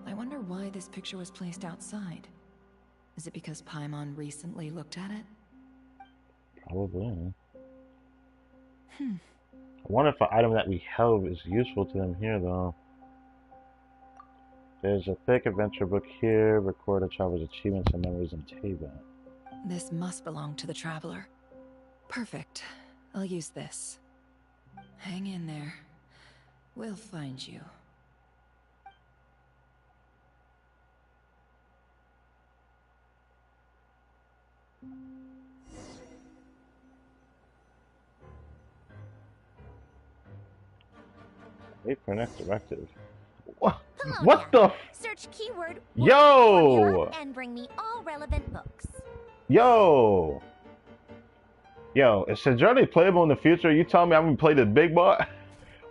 I wonder why this picture was placed outside. Is it because Paimon recently looked at it?
Probably. I wonder if the item that we held is useful to them here, though. There's a thick adventure book here. Record a traveler's achievements and memories in Teyvat.
This must belong to the Traveler. Perfect. I'll use this. Hang in there. We'll find you.
Wait for next directive. What the?
Search keyword
Yo!
and bring me all relevant books.
Yo! Is Sinjari playable in the future? You telling me I'm gonna play this big butt?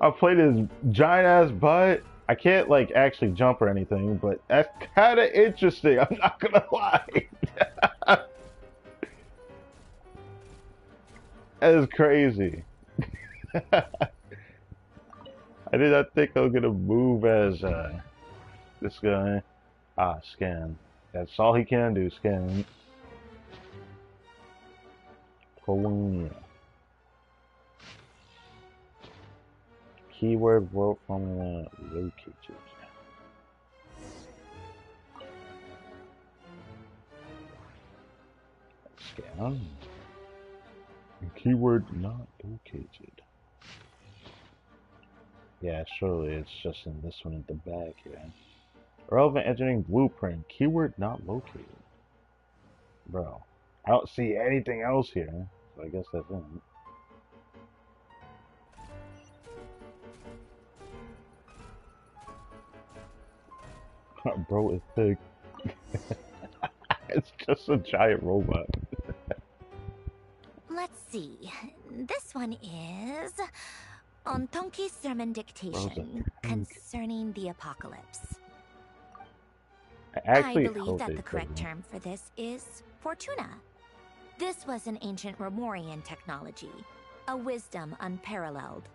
I'll play this giant ass butt. I can't like actually jump or anything, but that's kind of interesting. I'm not gonna lie. That is crazy. I did not think I was gonna move as this guy. Ah, scan. That's all he can do, scan. Colonia. Keyword world formula located. Scan. Keyword not located. Yeah, surely it's just in this one at the back here. Relevant engineering blueprint. Keyword not located. Bro, I don't see anything else here, so I guess that's it. Bro, it's big. It's just a giant robot.
Let's see. This one is on Tonki's sermon dictation concerning the apocalypse. I believe that the correct term for this is Fortuna. This was an ancient Romorian technology, a wisdom unparalleled.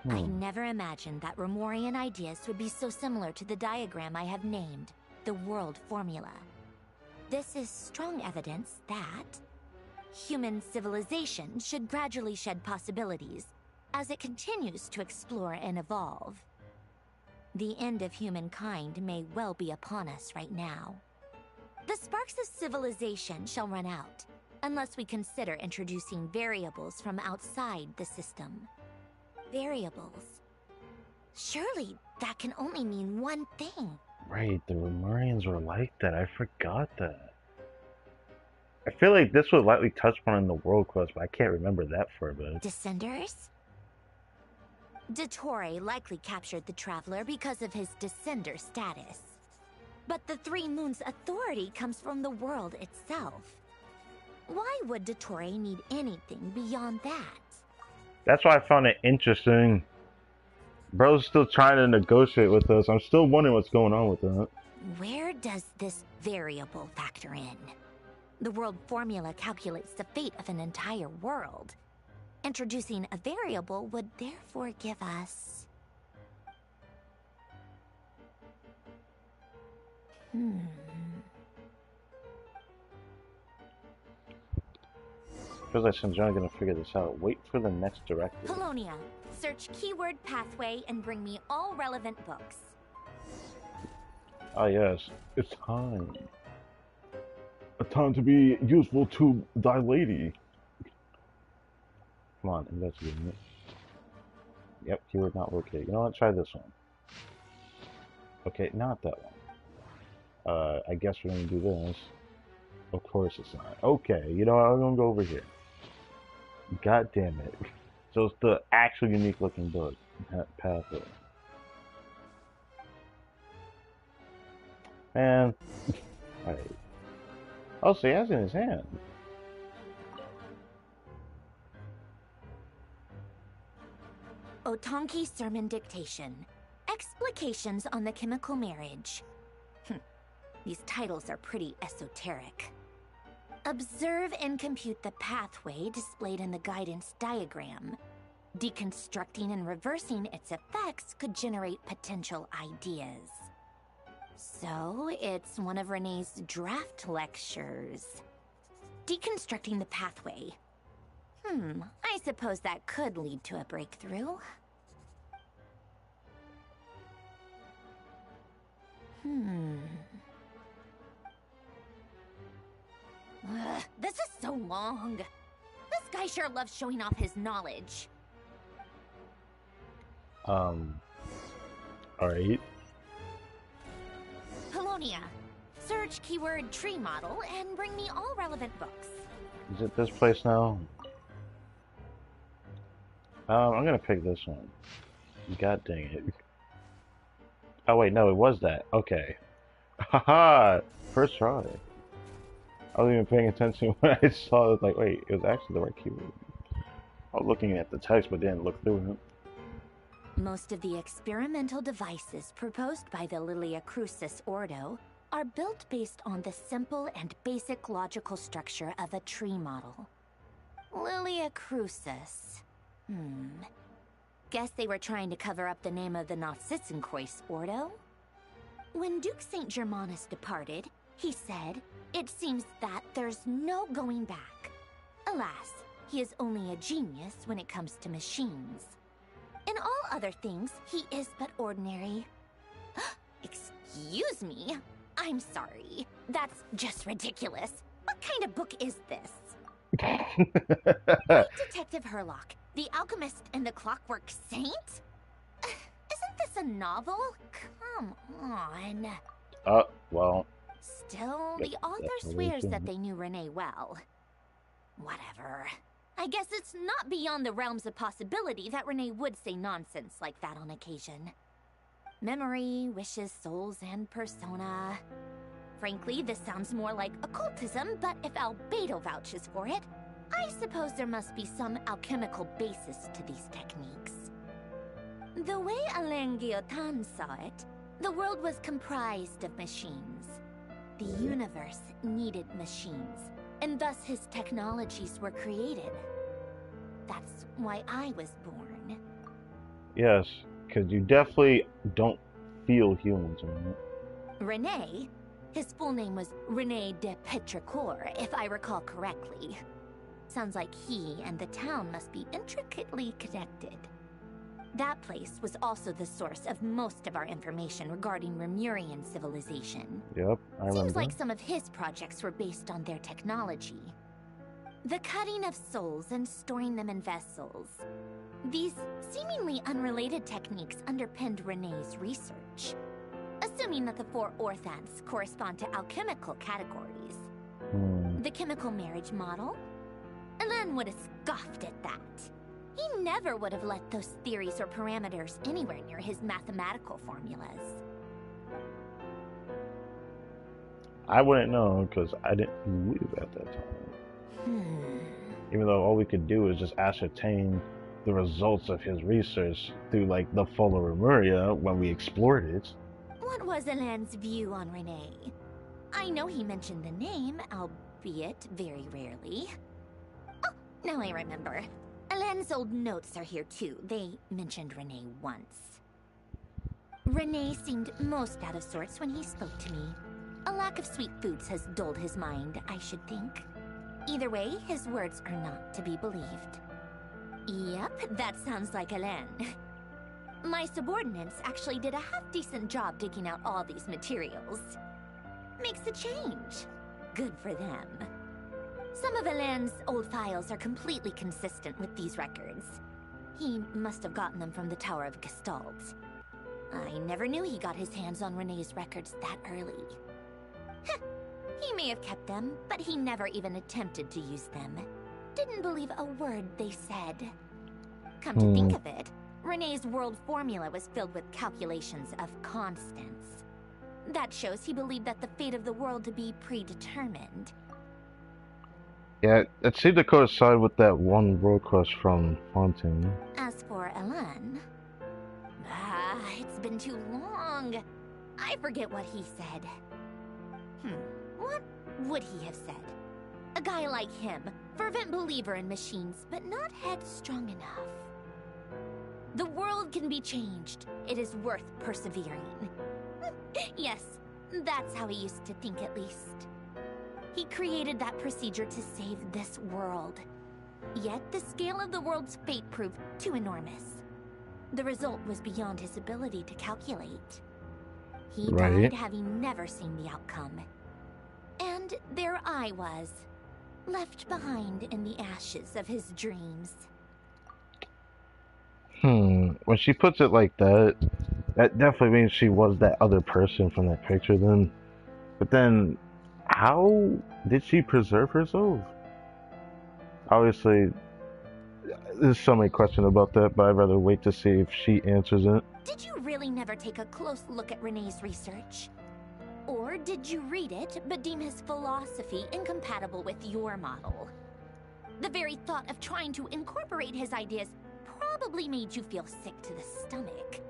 I never imagined that Romorian ideas would be so similar to the diagram I have named, the world formula. This is strong evidence that human civilization should gradually shed possibilities as it continues to explore and evolve. The end of humankind may well be upon us right now. The sparks of civilization shall run out, unless we consider introducing variables from outside the system. Variables. Surely that can only mean one thing.
Right, the Romarians were like that. I forgot that. I feel like this was lightly touched upon in the world quest, but I can't remember that for a bit.
Descenders? Dottore likely captured the Traveler because of his Descender status. But the Three Moons' authority comes from the world itself. Why would Dottore need anything beyond that?
That's why I found it interesting. Bro's still trying to negotiate with us. I'm still wondering what's going on with that.
Where does this variable factor in? The world formula calculates the fate of an entire world. Introducing a variable would therefore give us...
Feels like Shinjari's gonna figure this out. Wait for the next directive.
Polonia, search keyword pathway and bring me all relevant books.
Ah yes, it's time. A time to be useful to thy lady. Come on, investigating it. Yep, keyword not located. You know what? Try this one. Okay, not that one. I guess we're gonna do this. Of course it's not. Okay, you know what? I'm gonna go over here. God damn it. So it's the actual unique looking book. Pathway. Man. Alright. Oh, so he has it in his hand.
Otonki Sermon Dictation. Explications on the Chemical Marriage. These titles are pretty esoteric. Observe and compute the pathway displayed in the guidance diagram. Deconstructing and reversing its effects could generate potential ideas. So, it's one of Renee's draft lectures. Deconstructing the pathway. I suppose that could lead to a breakthrough. This is so long. This guy sure loves showing off his knowledge.
Alright.
Polonia, search keyword tree model and bring me all relevant books.
Is it this place now? I'm gonna pick this one. God dang it. Oh wait, no, it was that. Okay. Haha! First try. I wasn't even paying attention when I saw it. Like, wait, it was actually the right keyword. I was looking at the text but didn't look through it.
Most of the experimental devices proposed by the Lilia Crucis Ordo are built based on the simple and basic logical structure of a tree model. Lilia Crucis. Guess they were trying to cover up the name of the Nautitzenkois Ordo? When Duke St. Germanus departed, he said, "It seems that there's no going back." Alas, he is only a genius when it comes to machines. In all other things, he is but ordinary. Excuse me? I'm sorry. That's just ridiculous. What kind of book is this? Great Detective Herlock, the Alchemist and the Clockwork Saint? Isn't this a novel? Come on.
Well.
Still, the author swears that they knew Renee well. Whatever. I guess it's not beyond the realms of possibility that Renee would say nonsense like that on occasion. Memory, wishes, souls, and persona. Frankly, this sounds more like occultism, but if Albedo vouches for it, I suppose there must be some alchemical basis to these techniques. The way Alain Guillotin saw it, the world was comprised of machines. The universe needed machines, and thus his technologies were created. That's why I was born.
Yes, because you definitely don't feel humans, right?
Renee? His full name was Rene de Petrichor, if I recall correctly. Sounds like he and the town must be intricately connected. That place was also the source of most of our information regarding Remurian civilization.
Yep, I remember.
Seems like some of his projects were based on their technology. The cutting of souls and storing them in vessels. These seemingly unrelated techniques underpinned Renee's research. Assuming that the four orthants correspond to alchemical categories. The chemical marriage model? Alain would have scoffed at that. He never would have let those theories or parameters anywhere near his mathematical formulas.
I wouldn't know because I didn't live at that time. Even though all we could do is just ascertain the results of his research through like the fall of Remuria when we explored it.
What was Alain's view on Renee? I know he mentioned the name, albeit very rarely. Oh, now I remember. Alain's old notes are here too. They mentioned Renee once. Renee seemed most out of sorts when he spoke to me. A lack of sweet foods has dulled his mind, I should think. Either way, his words are not to be believed. Yep, that sounds like Alain. My subordinates actually did a half-decent job digging out all these materials. Makes a change. Good for them. Some of Alain's old files are completely consistent with these records. He must have gotten them from the Tower of Gestalt. I never knew he got his hands on Renee's records that early. Heh, he may have kept them, but he never even attempted to use them. Didn't believe a word they said. Come to think of it, Renee's world formula was filled with calculations of constants. That shows he believed that the fate of the world to be predetermined.
Yeah, it seemed to coincide with that one world quest from Fontaine.
As for Alain... it's been too long. I forget what he said. What would he have said? A guy like him, fervent believer in machines, but not headstrong enough. The world can be changed. It is worth persevering. Yes, that's how he used to think at least. He created that procedure to save this world. Yet the scale of the world's fate proved too enormous. The result was beyond his ability to calculate. He died having never seen the outcome. And there I was, left behind in the ashes of his dreams.
When she puts it like that, that definitely means she was that other person from that picture then. But then, how did she preserve herself? Obviously, there's so many questions about that, but I'd rather wait to see if she answers it.
Did you really never take a close look at Renee's research? Or did you read it, but deem his philosophy incompatible with your model? The very thought of trying to incorporate his ideas probably made you feel sick to the stomach.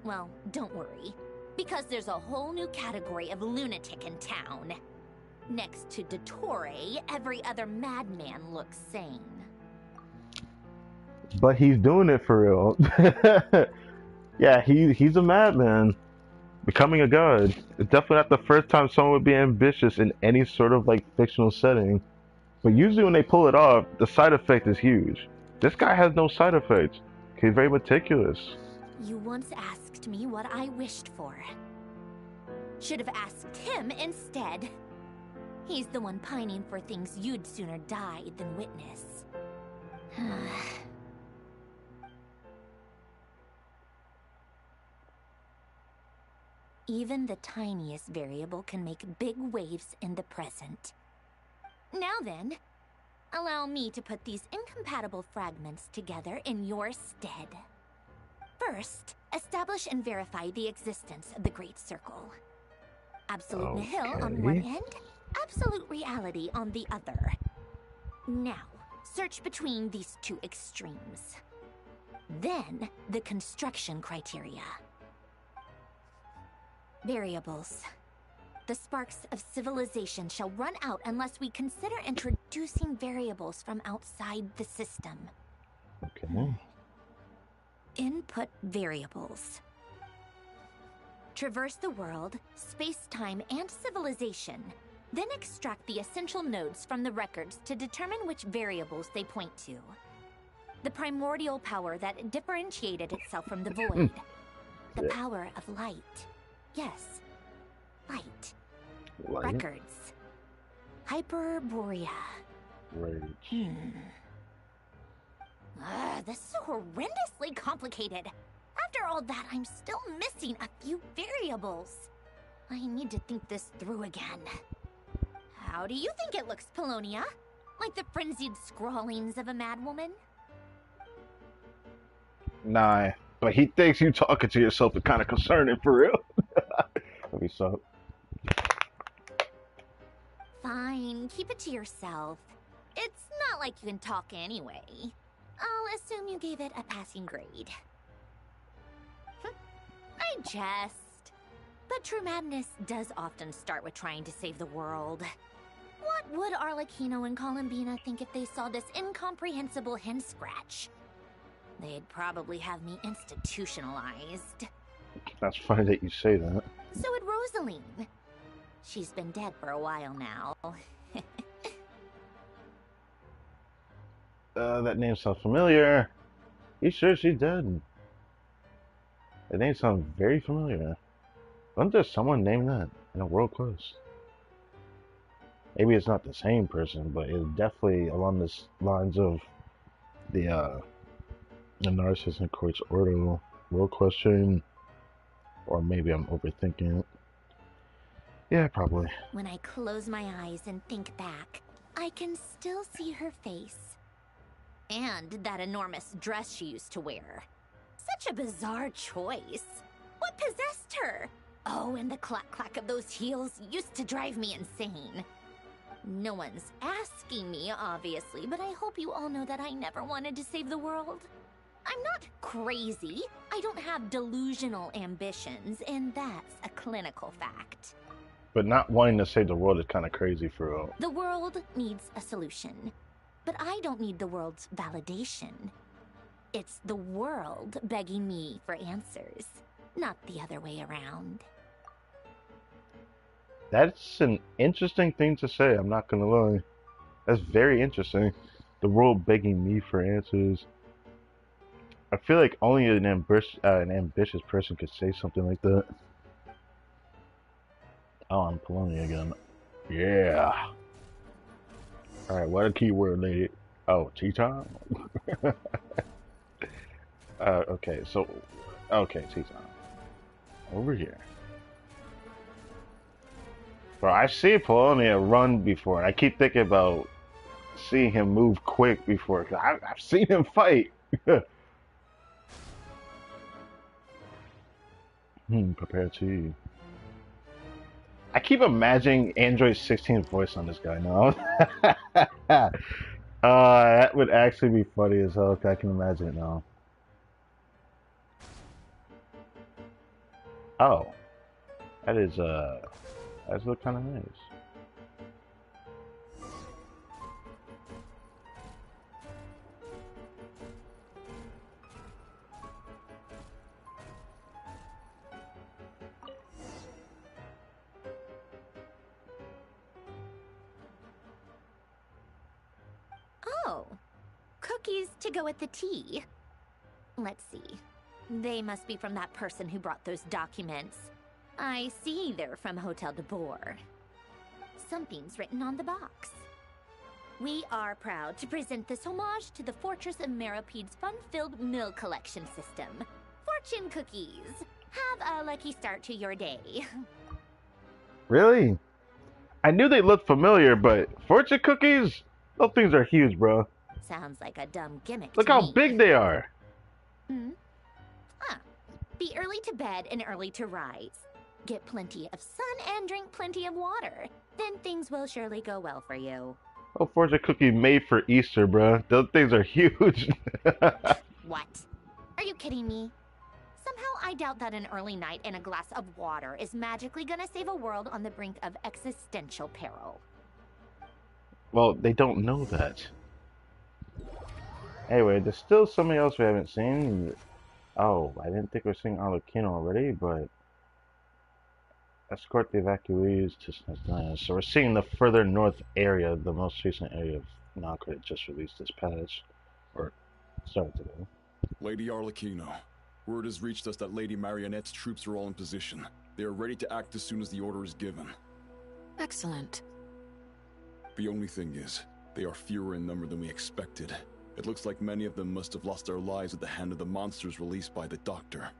Well, don't worry, because there's a whole new category of lunatic in town. Next to Dottore, every other madman looks sane.
But he's doing it for real. Yeah, he's a madman. Becoming a god. It's definitely not the first time someone would be ambitious in any sort of like fictional setting. But usually when they pull it off, the side effect is huge. This guy has no side effects. He's very meticulous.
You once asked me what I wished for. Should have asked him instead. He's the one pining for things you'd sooner die than witness. Even the tiniest variable can make big waves in the present. Now then, allow me to put these incompatible fragments together in your stead. First, establish and verify the existence of the Great Circle. Absolute nihil on one end, absolute reality on the other. Now, search between these two extremes. Then, the construction criteria. Variables. The sparks of civilization shall run out unless we consider introducing variables from outside the system.
Okay.
Input variables. Traverse the world, space-time, and civilization. Then extract the essential nodes from the records to determine which variables they point to. The primordial power that differentiated itself from the void. The power of light. Yes. Light. Records. Hyperborea.
Right.
This is horrendously complicated. After all that, I'm still missing a few variables. I need to think this through again. How do you think it looks, Polonia? Like the frenzied scrawlings of a madwoman?
Nah, but he thinks you talking to yourself is kind of concerning for real. Let me stop.
Fine, keep it to yourself. It's not like you can talk anyway. I'll assume you gave it a passing grade. I jest. But true madness does often start with trying to save the world. What would Arlecchino and Columbina think if they saw this incomprehensible hen scratch? They'd probably have me institutionalized.
That's funny that you say that.
So would Rosaline. She's been dead for a while now.
That name sounds familiar. You sure she's dead? That name sounds very familiar. Wasn't there someone named that in a world quest? Maybe it's not the same person, but it's definitely along the lines of the Narcissus and Quartz Ordo world question. Or maybe I'm overthinking it. Yeah, probably.
When I close my eyes and think back, I can still see her face. And that enormous dress she used to wear. Such a bizarre choice. What possessed her? Oh, and the clack-clack of those heels used to drive me insane. No one's asking me, obviously, but I hope you all know that I never wanted to save the world. I'm not crazy. I don't have delusional ambitions, and that's a clinical fact.
But not wanting to save the world is kind of crazy for real.
The world needs a solution. But I don't need the world's validation. It's the world begging me for answers, not the other way around.
That's an interesting thing to say, I'm not gonna lie. That's very interesting. The world begging me for answers. I feel like only an ambitious person could say something like that. Oh, I'm Polonia again. Yeah. Alright, what a keyword, lady. Oh, tea time? Okay, so... Okay, tea time. Over here. Bro, I've seen Polonia run before, and I keep thinking about seeing him move quick before. 'Cause I've seen him fight. Prepare to. I keep imagining Android 16's voice on this guy now. That would actually be funny as hell. I can imagine it now. Oh, that is that's what kind of nice.
Oh, cookies to go with the tea. Let's see. They must be from that person who brought those documents. I see they're from Hotel de Boer. Something's written on the box. We are proud to present this homage to the Fortress of Meropede's fun-filled mill collection system. Fortune cookies. Have a lucky start to your day.
Really? I knew they looked familiar, but fortune cookies? Those things are huge, bro.
Sounds like a dumb gimmick.
Look
to
how
me.
big they are.
Be early to bed and early to rise. Get plenty of sun and drink plenty of water. Then things will surely go well for you.
Oh, fortune cookie made for Easter, bro. Those things are huge.
What? Are you kidding me? Somehow I doubt that an early night and a glass of water is magically gonna save a world on the brink of existential peril.
Well, they don't know that. Anyway, there's still something else we haven't seen. Oh, I didn't think we were seeing Arlecchino already, but escort the evacuees to Snezhnaya. So we're seeing the further north area, the most recent area of Nocra just released this patch, or started today.
Lady Arlecchino, word has reached us that Lady Marionette's troops are all in position. They are ready to act as soon as the order is given.
Excellent.
The only thing is, they are fewer in number than we expected. It looks like many of them must have lost their lives at the hand of the monsters released by the Doctor.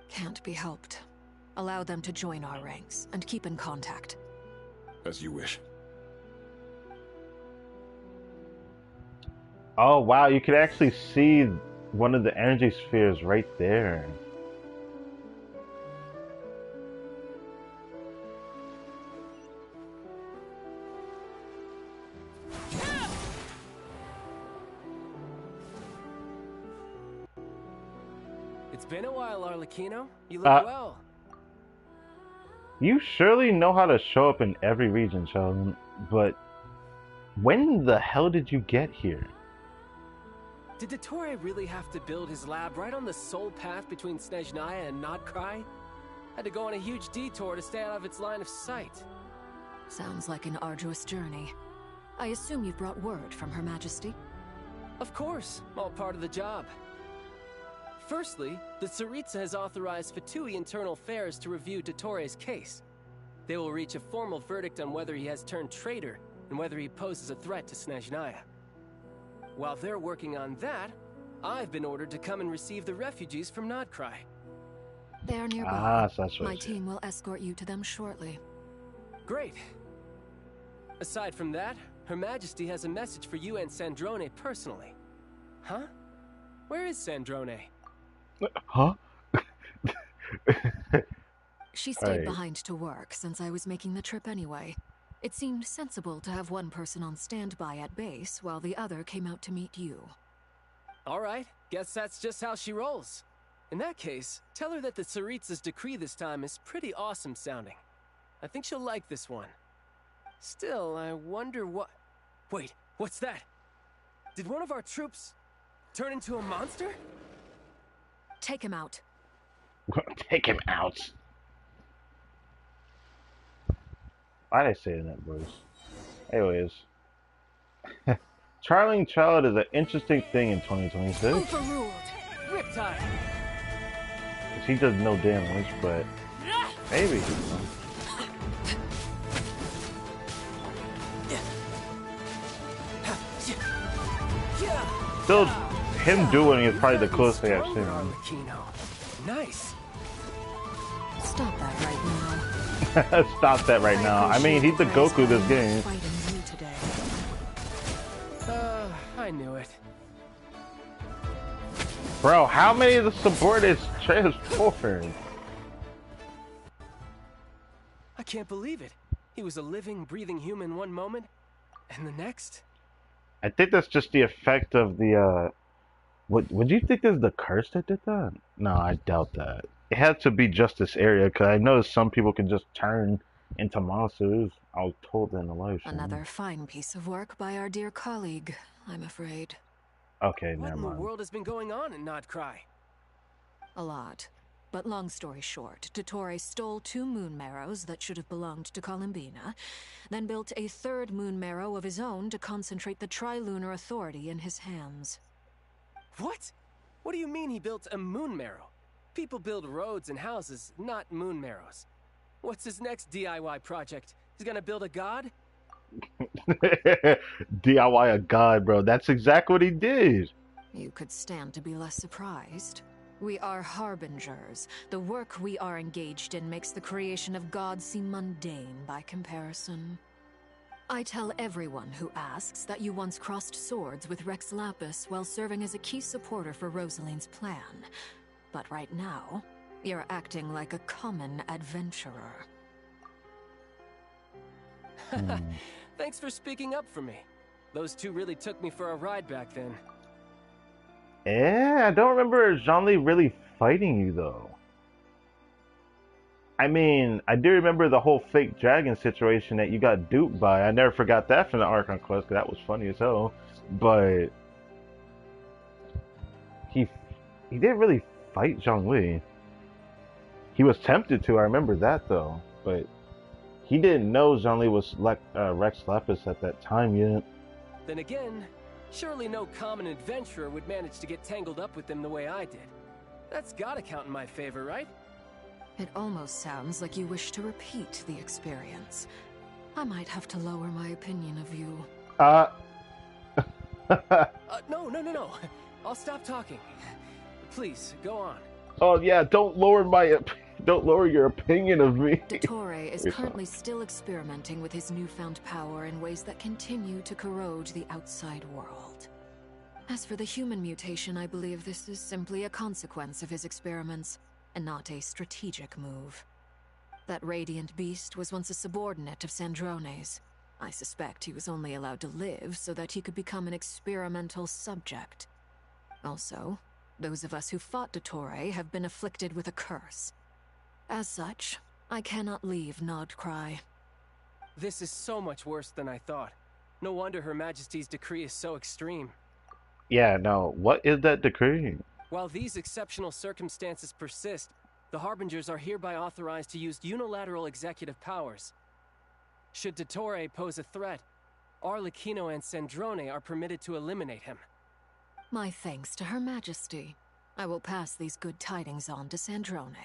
Can't be helped. Allow them to join our ranks and keep in contact.
As you wish.
Oh wow, you could actually see one of the energy spheres right there.
It's been a while, Arlecchino. You look well.
You surely know how to show up in every region, Sheldon, but when the hell did you get here?
Did Dottore really have to build his lab right on the sole path between Snezhnaya and KRAI? Had to go on a huge detour to stay out of its line of sight.
Sounds like an arduous journey. I assume you've brought word from Her Majesty?
Of course, all part of the job. Firstly, the Tsaritsa has authorized Fatui Internal Affairs to review Dottore's case. They will reach a formal verdict on whether he has turned traitor and whether he poses a threat to Snezhnaya. While they're working on that, I've been ordered to come and receive the refugees from KRAI.
They are nearby.
Ah, so that's what
My team will escort you to them shortly.
Great. Aside from that, Her Majesty has a message for you and Sandrone personally. Huh? Where is Sandrone?
Huh?
She stayed behind to work since I was making the trip anyway. It seemed sensible to have one person on standby at base while the other came out to meet you.
All right, guess that's just how she rolls. In that case, tell her that the Tsaritsa's decree this time is pretty awesome sounding. I think she'll like this one. Still, I wonder what... Wait, what's that? Did one of our troops turn into a monster?
Take him out.
Take him out. Why'd I say that voice? Anyways. Charling Child is an interesting thing in 2026.
Overruled. Riptide.
He does no damage, but maybe. Still, him doing is probably the closest thing I've seen.
Nice.
Stop that right now.
Stop that right now. I mean, he's the Goku of this game.
I knew it.
Bro, how many of the subordinates transformed?
I can't believe it. He was a living, breathing human one moment, and the next?
I think that's just the effect of the, would you think this is the curse that did that? No, I doubt that. It had to be just this area, because I know some people can just turn into monsters. I was told that in the live stream.
Another fine piece of work by our dear colleague, I'm afraid.
Okay,
What
never
in the
mind.
world has been going on in KRAI?
A lot. But long story short, Dottore stole 2 moon marrows that should have belonged to Columbina, then built a 3rd moon marrow of his own to concentrate the Trilunar Authority in his hands.
What? What do you mean he built a moon marrow? People build roads and houses, not moon marrows. What's his next DIY project? He's gonna build a god?
DIY a god, bro. That's exactly what he did.
You could stand to be less surprised. We are harbingers. The work we are engaged in makes the creation of gods seem mundane by comparison. I tell everyone who asks that you once crossed swords with Rex Lapis while serving as a key supporter for Rosaline's plan. But right now, you're acting like a common adventurer.
Thanks for speaking up for me. Those 2 really took me for a ride back then.
Yeah, I don't remember Jean-Li really fighting you, though. I mean, I do remember the whole fake dragon situation that you got duped by. I never forgot that from the Archon quest, because that was funny as hell. But he didn't really fight Jean-Li. He was tempted to, I remember that, though. But he didn't know Jean-Li was Rex Lapis at that time yet.
Then again, surely no common adventurer would manage to get tangled up with them the way I did. That's gotta count in my favor, right?
It almost sounds like you wish to repeat the experience. I might have to lower my opinion of you.
No. I'll stop talking. Please, go on.
Oh yeah, don't lower your opinion of me.
Dottore is currently still experimenting with his newfound power in ways that continue to corrode the outside world. As for the human mutation, I believe this is simply a consequence of his experiments, and not a strategic move. That radiant beast was once a subordinate of Sandrone's. I suspect he was only allowed to live so that he could become an experimental subject. Also, those of us who fought Dottore have been afflicted with a curse. As such, I cannot leave KRAI.
This is so much worse than I thought. No wonder Her Majesty's decree is so extreme.
Yeah, no, what is that decree?
While these exceptional circumstances persist, the Harbingers are hereby authorized to use unilateral executive powers. Should Dottore pose a threat, Arlecchino and Sandrone are permitted to eliminate him.
My thanks to Her Majesty. I will pass these good tidings on to Sandrone.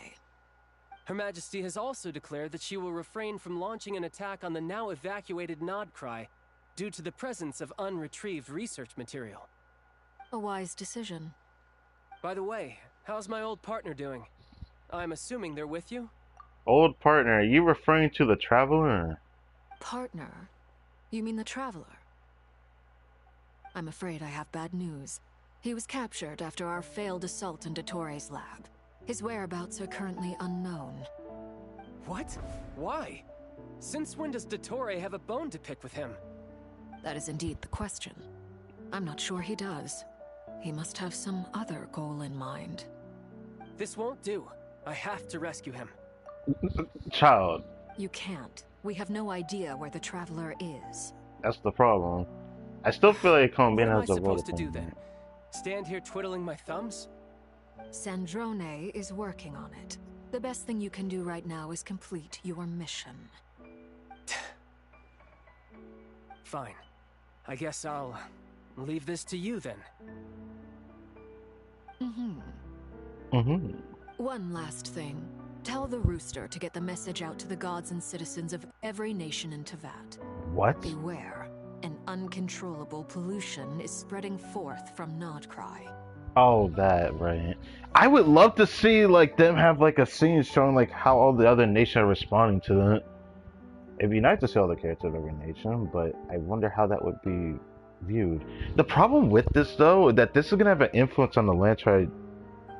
Her Majesty has also declared that she will refrain from launching an attack on the now evacuated KRAI due to the presence of unretrieved research material.
A wise decision.
By the way, how's my old partner doing? I'm assuming they're with you?
Old partner, are you referring to the Traveler?
Partner? You mean the Traveler? I'm afraid I have bad news. He was captured after our failed assault on Dottore's lab. His whereabouts are currently unknown.
What? Why? Since when does Dottore have a bone to pick with him?
That is indeed the question. I'm not sure he does. He must have some other goal in mind.
This won't do. I have to rescue him.
Child.
You can't. We have no idea where the Traveler is.
That's the problem. I still feel like Columbina
What
has
am I
a role
supposed to
play
do then? Stand here twiddling my thumbs?
Sandrone is working on it. The best thing you can do right now is complete your mission.
Fine. I guess I'll leave this to you then.
One last thing. Tell the Rooster to get the message out to the gods and citizens of every nation in Teyvat.
What?
Beware. An uncontrollable pollution is spreading forth from KRAI.
Oh, that, right. I would love to see, like, them have, like, a scene showing, like, how all the other nations are responding to that. It'd be nice to see all the characters of every nation, but I wonder how that would be viewed. The problem with this though is that this is gonna have an influence on the Lantride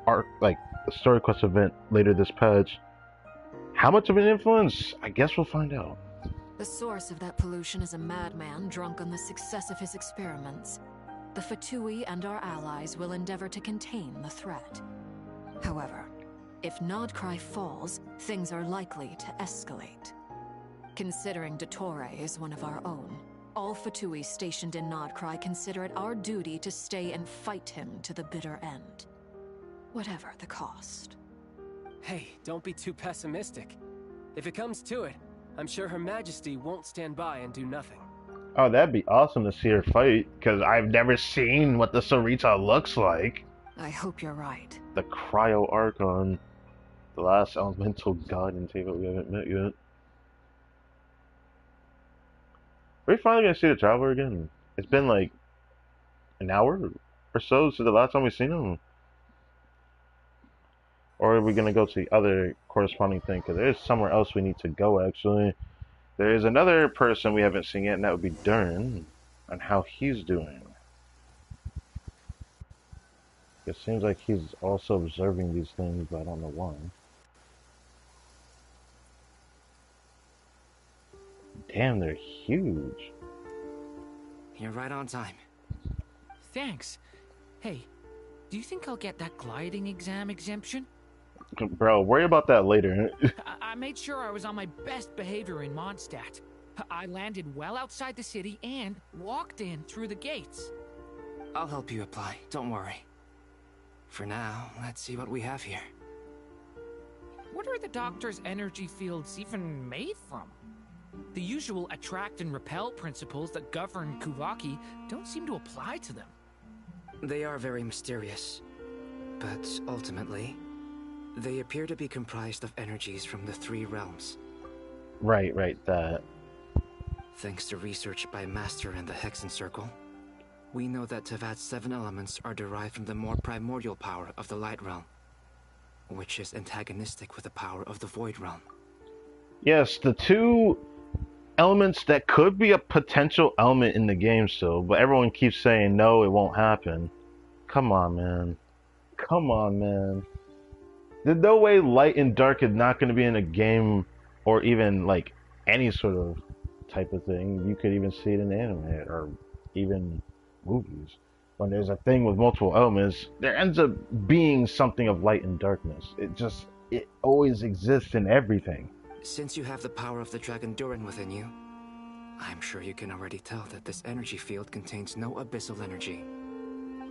arc, like the story quest event later this patch. How much of an influence? I guess we'll find out.
The source of that pollution is a madman drunk on the success of his experiments. The Fatui and our allies will endeavor to contain the threat. However, if Nodcry falls, things are likely to escalate. Considering Dottore is one of our own, all Fatui stationed in Nodcry consider it our duty to stay and fight him to the bitter end. Whatever the cost.
Hey, don't be too pessimistic. If it comes to it, I'm sure Her Majesty won't stand by and do nothing.
Oh, that'd be awesome to see her fight, because I've never seen what the Sarita looks like.
I hope you're right.
The Cryo Archon, the last elemental god in Table we haven't met yet. Are we finally gonna see the Traveler again? It's been like an hour or so since the last time we've seen him. Or are we gonna go to the other corresponding thing? Because there's somewhere else we need to go actually. There is another person we haven't seen yet, and that would be Dern, on how he's doing. It seems like he's also observing these things, but I don't know why. Damn, they're huge.
You're right on time.
Thanks. Hey, do you think I'll get that gliding exam exemption?
Bro, worry about that later.
I made sure I was on my best behavior in Mondstadt. I landed well outside the city and walked in through the gates.
I'll help you apply, don't worry. For now, let's see what we have here.
What are the Doctor's energy fields even made from? The usual attract and repel principles that govern Kuvaki don't seem to apply to them.
They are very mysterious, but ultimately, they appear to be comprised of energies from the three realms.
Right, that.
Thanks to research by Master in the Hexen Circle, we know that Tevat's 7 elements are derived from the more primordial power of the Light Realm, which is antagonistic with the power of the Void Realm.
Yes, the two elements that could be a potential element in the game still, but everyone keeps saying no, it won't happen. Come on, man. Come on, man. There's no way light and dark is not going to be in a game or even like any sort of type of thing. You could even see it in anime or even movies. When there's a thing with multiple elements, there ends up being something of light and darkness. It always exists in everything.
Since you have the power of the Dragon Durin within you, I'm sure you can already tell that this energy field contains no abyssal energy.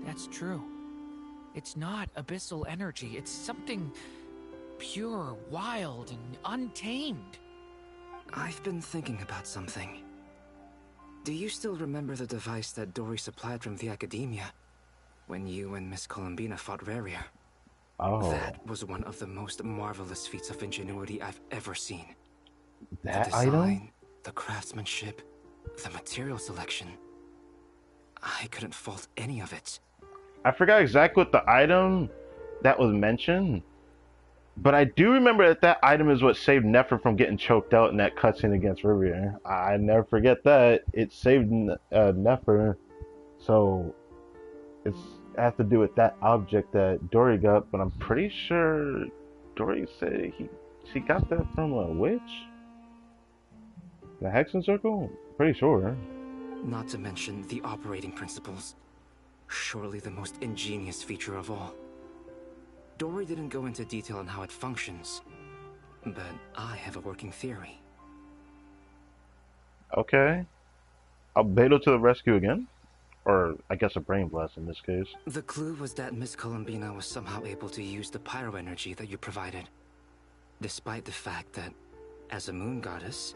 That's true. It's not abyssal energy. It's something pure, wild, and untamed.
I've been thinking about something. Do you still remember the device that Dory supplied from the Academia when you and Miss Columbina fought Rarier?
Oh.
That was one of the most marvelous feats of ingenuity I've ever seen.
That
the design,
item?
the craftsmanship, the material selection. I couldn't fault any of it.
I forgot exactly what the item that was mentioned, but I do remember that item is what saved Nefer from getting choked out in that cutscene against Rivier. I never forget that. It saved Nefer, so it has to do with that object that Dory got, but I'm pretty sure Dory said she got that from a witch? The Hexen Circle? Pretty sure.
Not to mention the operating principles. Surely the most ingenious feature of all. Dory didn't go into detail on how it functions, but I have a working theory.
Okay. Albedo to the rescue again? Or, I guess a brain blast in this case.
The clue was that Miss Columbina was somehow able to use the pyro energy that you provided, despite the fact that, as a moon goddess,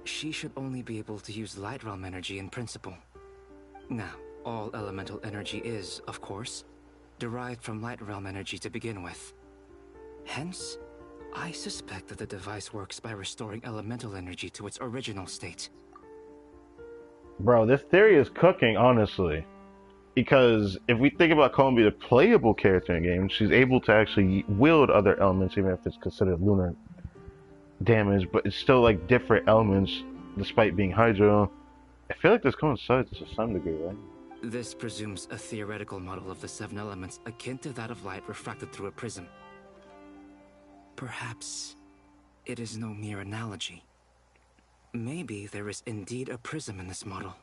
she should only be able to use Light Realm energy in principle. Now, all elemental energy is, of course, derived from Light Realm energy to begin with. Hence, I suspect that the device works by restoring elemental energy to its original state.
Bro, this theory is cooking, honestly. Because if we think about Columbia, the playable character in the game, she's able to actually wield other elements, even if it's considered lunar damage, but it's still like different elements, despite being Hydro. I feel like this coincides to some degree, right?
This presumes a theoretical model of the 7 elements akin to that of light refracted through a prism. Perhaps it is no mere analogy. Maybe there is indeed a prism in this model.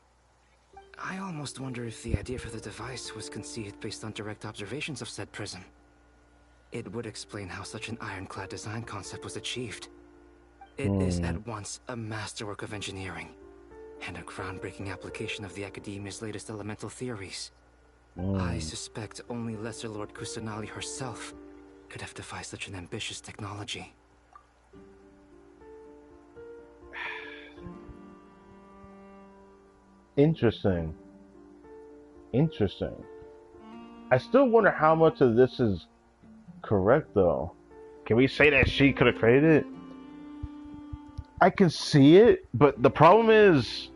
I almost wonder if the idea for the device was conceived based on direct observations of said prism. It would explain how such an ironclad design concept was achieved. It is at once a masterwork of engineering and a groundbreaking application of the Academia's latest elemental theories. I suspect only Lesser Lord Kusanali herself could have devised such an ambitious technology.
Interesting. Interesting. I still wonder how much of this is correct, though. Can we say that she could have created it? I can see it, but the problem is,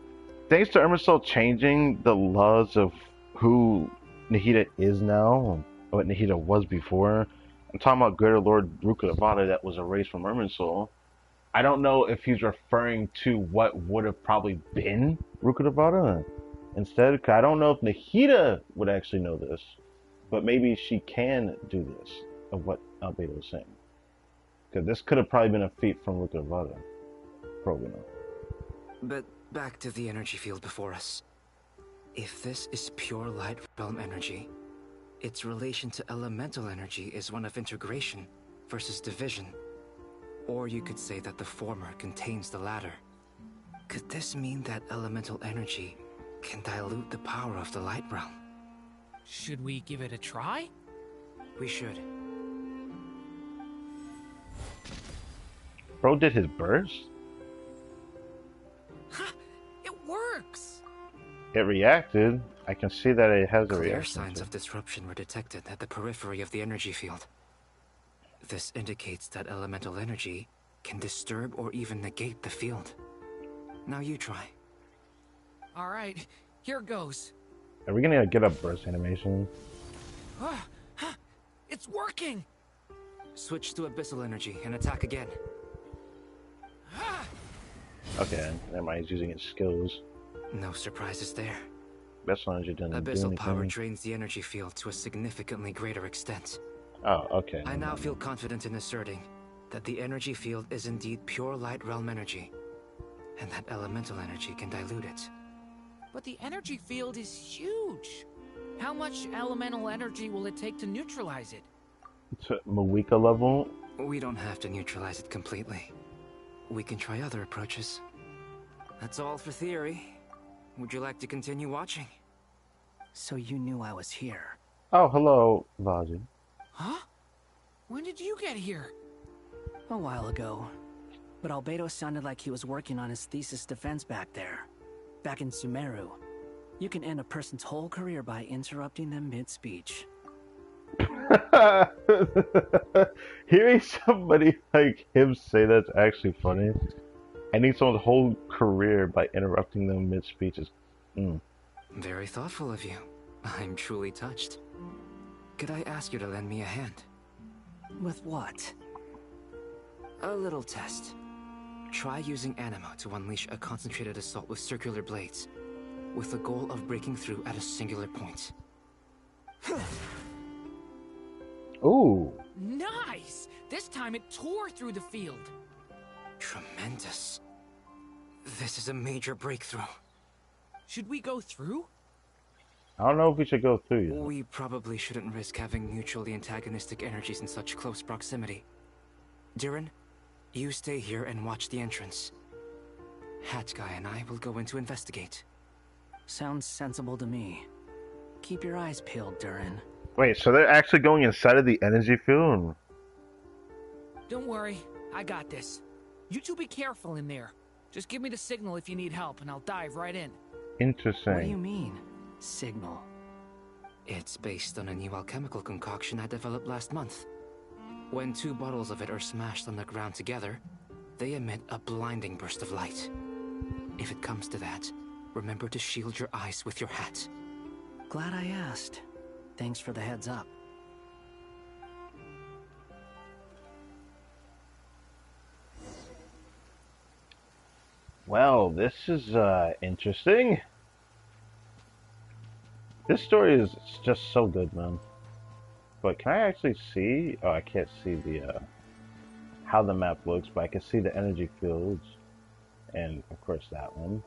thanks to Emerson changing the laws of who Nahida is now, and what Nahida was before, I'm talking about Greater Lord Rukkhadevata that was erased from Irminsul. I don't know if he's referring to what would have probably been Rukkhadevata instead. Cause I don't know if Nahida would actually know this, but maybe she can do this, of what Albedo was saying. Because this could have probably been a feat from Rukkhadevata. Probably not.
But back to the energy field before us. If this is pure light realm energy, its relation to elemental energy is one of integration versus division. Or you could say that the former contains the latter. Could this mean that elemental energy can dilute the power of the light realm?
Should we give it a try?
We should.
Bro did his burst?
It works!
It reacted. I can see that it has a
Clear
reaction.
signs of disruption were detected at the periphery of the energy field. This indicates that elemental energy can disturb or even negate the field. Now you try.
Alright, here goes.
Are we gonna get a burst animation?
It's working!
Switch to abyssal energy and attack again.
Okay, never mind, he's using his skills.
No surprises there.
Best energy doesn't do
Abyssal
anything.
power drains the energy field to a significantly greater extent.
Oh, okay.
I now feel confident in asserting that the energy field is indeed pure light realm energy, and that elemental energy can dilute it.
But the energy field is huge. How much elemental energy will it take to neutralize it?
To Mawika level?
We don't have to neutralize it completely. We can try other approaches. That's all for theory. Would you like to continue watching?
So you knew I was here.
Oh, hello, Vaji.
Huh? When did you get here?
A while ago. But Albedo sounded like he was working on his thesis defense back there. Back in Sumeru. You can end a person's whole career by interrupting them mid-speech.
Hearing somebody like him say that's actually funny. Ending someone's whole career by interrupting them mid-speech is...
Very thoughtful of you. I'm truly touched. Could I ask you to lend me a hand?
With what?
A little test. Try using Anima to unleash a concentrated assault with circular blades, with the goal of breaking through at a singular point.
Ooh.
Nice! This time it tore through the field.
Tremendous. This is a major breakthrough.
Should we go through?
I don't know if we should go through yet.
We probably shouldn't risk having mutually antagonistic energies in such close proximity. Durin, you stay here and watch the entrance. Hat Guy and I will go in to investigate.
Sounds sensible to me. Keep your eyes peeled, Durin.
Wait, so they're actually going inside of the energy field?
Don't worry, I got this. You two be careful in there. Just give me the signal if you need help, and I'll dive right in.
Interesting.
What do you mean, signal?
It's based on a new alchemical concoction I developed last month. When 2 bottles of it are smashed on the ground together, they emit a blinding burst of light. If it comes to that, remember to shield your eyes with your hat.
Glad I asked. Thanks for the heads up.
Well, this is interesting. This story is just so good, man. But can I actually see? Oh, I can't see the how the map looks, but I can see the energy fields, and of course that one.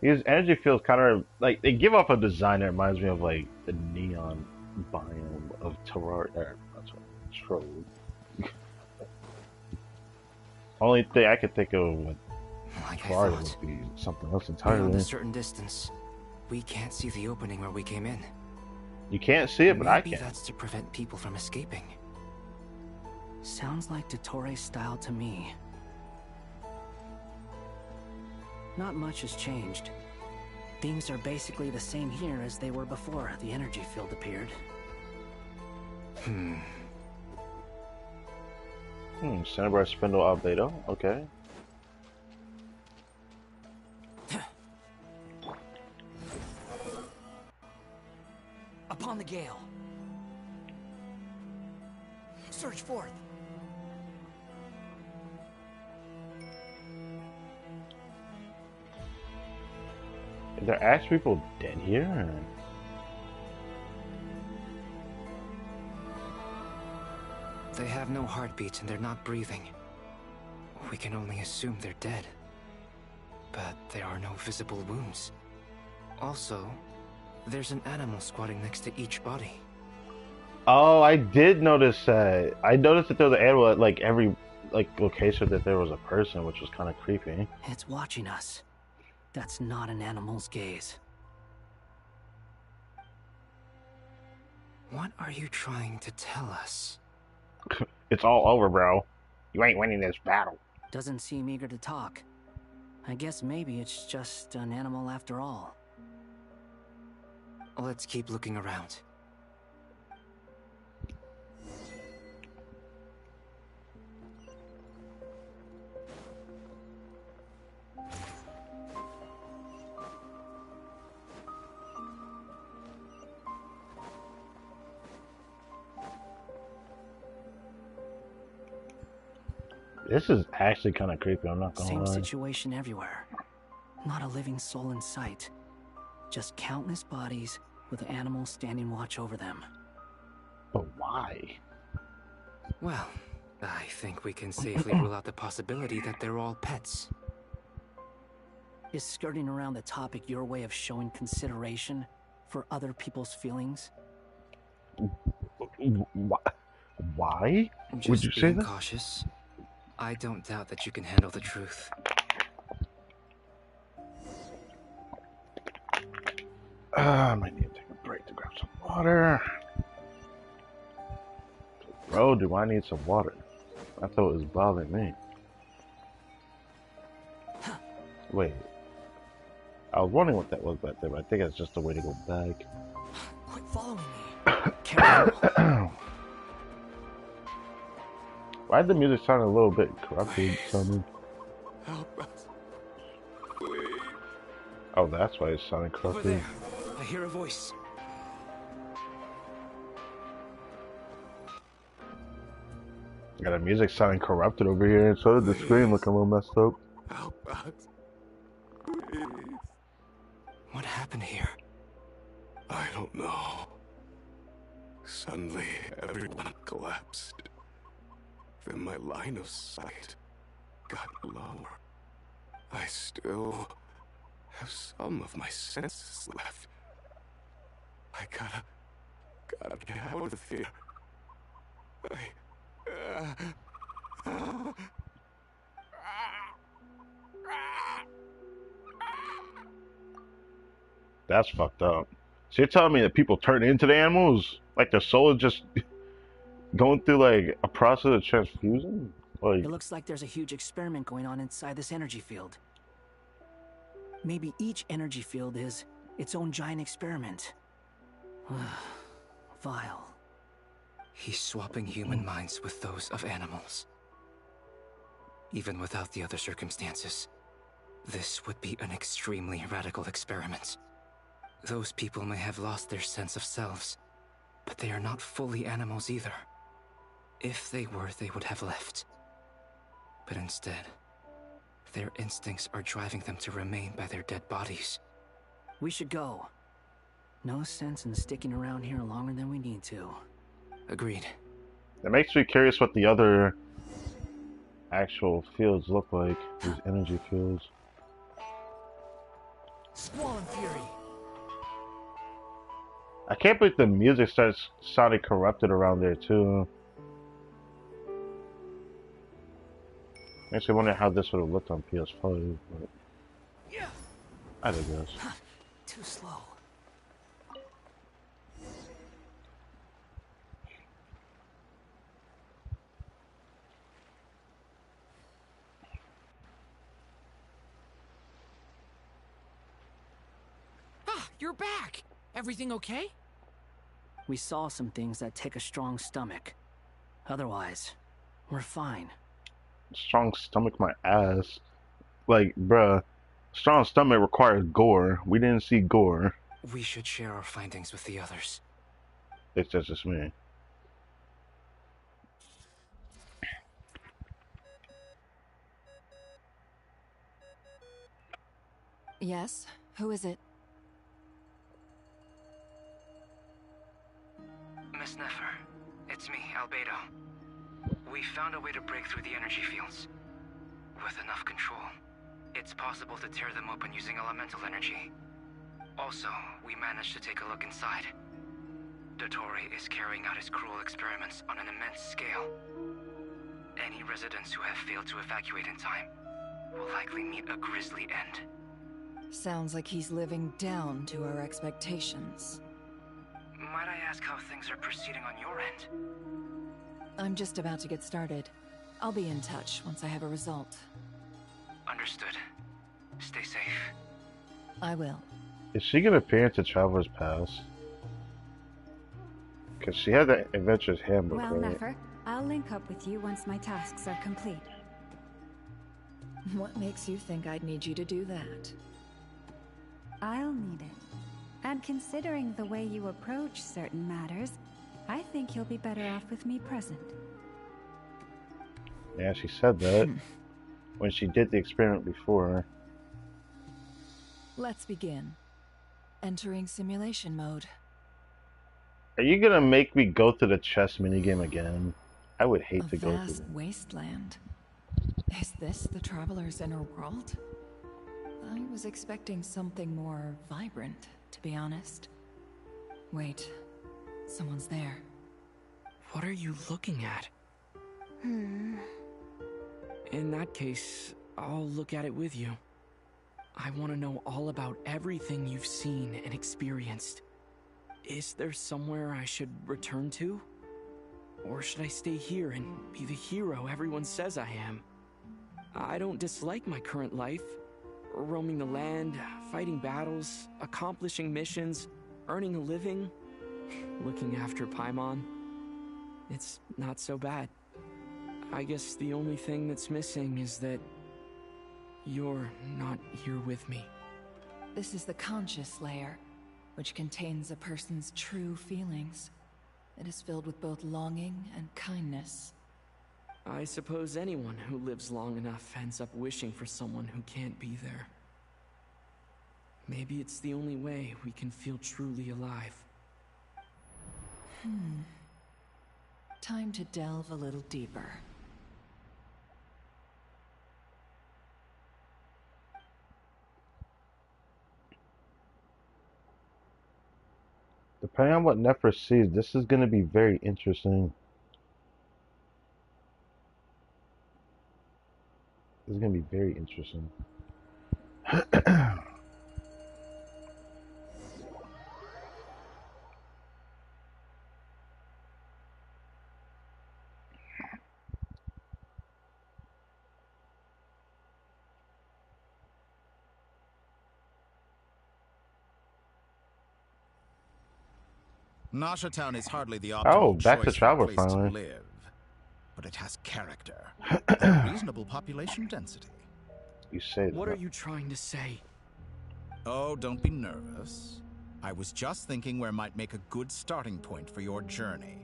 These energy fields kind of like they give off a design that reminds me of like the neon biome of Terraria. That's what Trove. Only thing I could think of with Terraria would be something else entirely.
Beyond a certain distance, we can't see the opening where we came in.
You can't see it, but I can.
Maybe that's to prevent people from escaping.
Sounds like Dottore's style to me. Not much has changed. Things are basically the same here as they were before the energy field appeared.
Cinnabar Spindle Albedo, okay.
Upon the gale. Surge forth.
Are there actually people dead here? Or?
They have no heartbeats and they're not breathing. We can only assume they're dead. But there are no visible wounds. Also, there's an animal squatting next to each body.
Oh, I did notice that. I noticed that there was an animal at like every location that there was a person, which was kind of creepy.
It's watching us. That's not an animal's gaze.
What are you trying to tell us?
It's all over, bro. You ain't winning this battle.
Doesn't seem eager to talk. I guess maybe it's just an animal after all.
Let's keep looking around.
This is actually kind of creepy, I'm not gonna lie.
Same situation everywhere. Not a living soul in sight. Just countless bodies with animals standing watch over them.
But why?
Well, I think we can safely rule out the possibility that they're all pets.
Is skirting around the topic your way of showing consideration for other people's feelings?
Why?
Just
would you say that?
Cautious. I don't doubt that you can handle the truth.
I might need to take a break to grab some water. Bro, do I need some water? I thought it was bothering me. Wait. I was wondering what that was back there, but I think it's just a way to go back.
Quit following me. Careful.
Why did the music sound a little bit corrupted?
Help us. Please.
Oh, that's why it sounded
Over
corrupted.
there. I hear a voice.
Got the music sounding corrupted over here, and so did the screen looking a little messed up.
Help us. Please.
What happened here?
I don't know. Suddenly, everyone collapsed. Then my line of sight got lower. I still have some of my senses left. I gotta get out of here.
That's fucked up. So you're telling me that people turn into the animals? Like their soul is just going through like a process of transfusion? Like,
it looks like there's a huge experiment going on inside this energy field. Maybe each energy field is its own giant experiment. Vile.
He's swapping human minds with those of animals. Even without the other circumstances, this would be an extremely radical experiment. Those people may have lost their sense of selves, but they are not fully animals either. If they were, they would have left. But instead, their instincts are driving them to remain by their dead bodies.
We should go. No sense in sticking around here longer than we need to.
Agreed.
It makes me curious what the other actual fields look like. These energy fields.
Squall Fury.
I can't believe the music starts sounding corrupted around there too. Makes me wonder how this would have looked on PS5, but I digress.
Too slow.
Ah, you're back! Everything okay?
We saw some things that take a strong stomach. Otherwise, we're fine.
Strong stomach my ass. Like, bruh, strong stomach requires gore. We didn't see gore.
We should share our findings with the others.
It's just me.
Yes? Who is it?
Miss Nefer, it's me, Albedo. We found a way to break through the energy fields. With enough control, it's possible to tear them open using elemental energy. Also, we managed to take a look inside. Dottore is carrying out his cruel experiments on an immense scale. Any residents who have failed to evacuate in time will likely meet a grisly end.
Sounds like he's living down to our expectations.
Might I ask how things are proceeding on your end?
I'm just about to get started. I'll be in touch once I have a result.
Understood. Stay safe.
I will.
Is she gonna appear into Traveler's Pass? Because she had the Adventurer's Handbook,
Well,
right?
Nefer, I'll link up with you once my tasks are complete.
What makes you think I'd need you to do that?
I'll need it. And considering the way you approach certain matters, I think you'll be better off with me present.
Yeah, she said that when she did the experiment before.
Let's begin. Entering simulation mode.
Are you gonna make me go through the chess minigame again? I would hate to go through
Vast
it.
wasteland. Is this the Traveler's inner world? I was expecting something more vibrant, to be honest. Wait, someone's there.
What are you looking at? In that case, I'll look at it with you. I want to know all about everything you've seen and experienced. Is there somewhere I should return to? Or should I stay here and be the hero everyone says I am? I don't dislike my current life. Roaming the land, fighting battles, accomplishing missions, earning a living, looking after Paimon. It's not so bad. I guess the only thing that's missing is that you're not here with me.
This is the conscious layer, which contains a person's true feelings. It is filled with both longing and kindness.
I suppose anyone who lives long enough ends up wishing for someone who can't be there. Maybe it's the only way we can feel truly alive.
Time to delve a little deeper.
Depending on what Nefer sees, this is gonna be very interesting. This is gonna be very interesting.
Nasha Town is hardly the optimal
Oh, back to
choice
travel
for a place
finally.
to live, but it has character and reasonable population density.
You say that.
What are you trying to say?
Oh, don't be nervous. I was just thinking where might make a good starting point for your journey.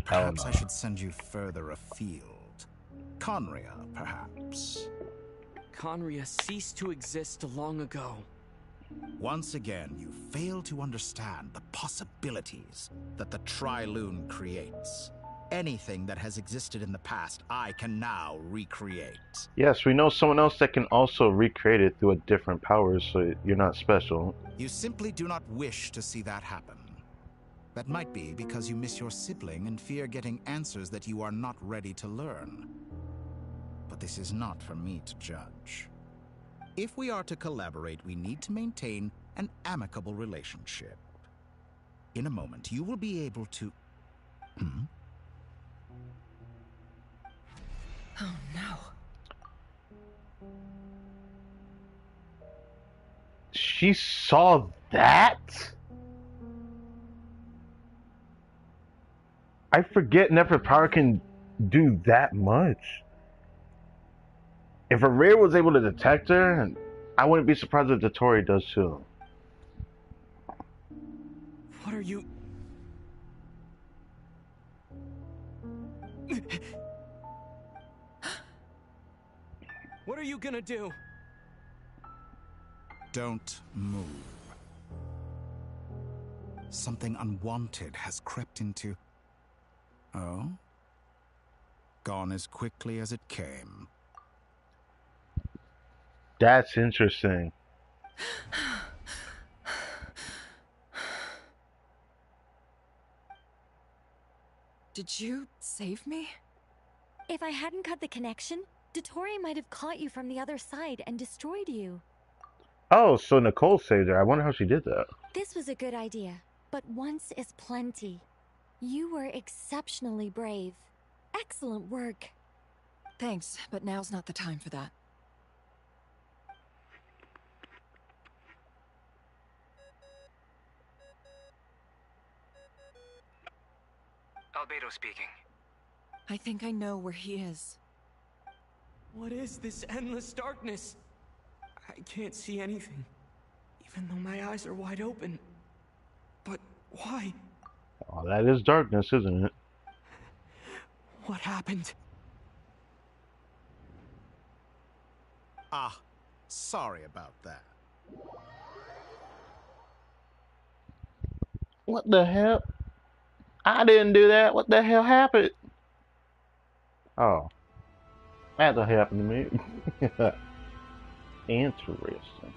Perhaps I should send you further afield. Conria, perhaps.
Conria ceased to exist long ago.
Once again, you fail to understand the possibilities that the Trilune creates. Anything that has existed in the past, I can now recreate.
Yes, we know someone else that can also recreate it through a different power, so you're not special.
You simply do not wish to see that happen. That might be because you miss your sibling and fear getting answers that you are not ready to learn. But this is not for me to judge. If we are to collaborate, we need to maintain an amicable relationship. In a moment, you will be able to...
Oh no.
She saw that? I forget Nefer Power can do that much. If a rare was able to detect her, I wouldn't be surprised if Dottore does too.
What are you... What are you gonna do?
Don't move. Something unwanted has crept into... Oh? Gone as quickly as it came.
That's interesting.
Did you save me?
If I hadn't cut the connection, Dottore might have caught you from the other side and destroyed you.
Oh, so Nicole saved her. I wonder how she did that.
This was a good idea, but once is plenty. You were exceptionally brave. Excellent work.
Thanks, but now's not the time for that.
Albedo speaking.
I think I know where he is.
What is this endless darkness? I can't see anything, even though my eyes are wide open. But why?
Oh, that is darkness, isn't it?
What happened?
Ah, sorry about that.
What the hell? I didn't do that. What the hell happened? Oh. That happened to me. Interesting.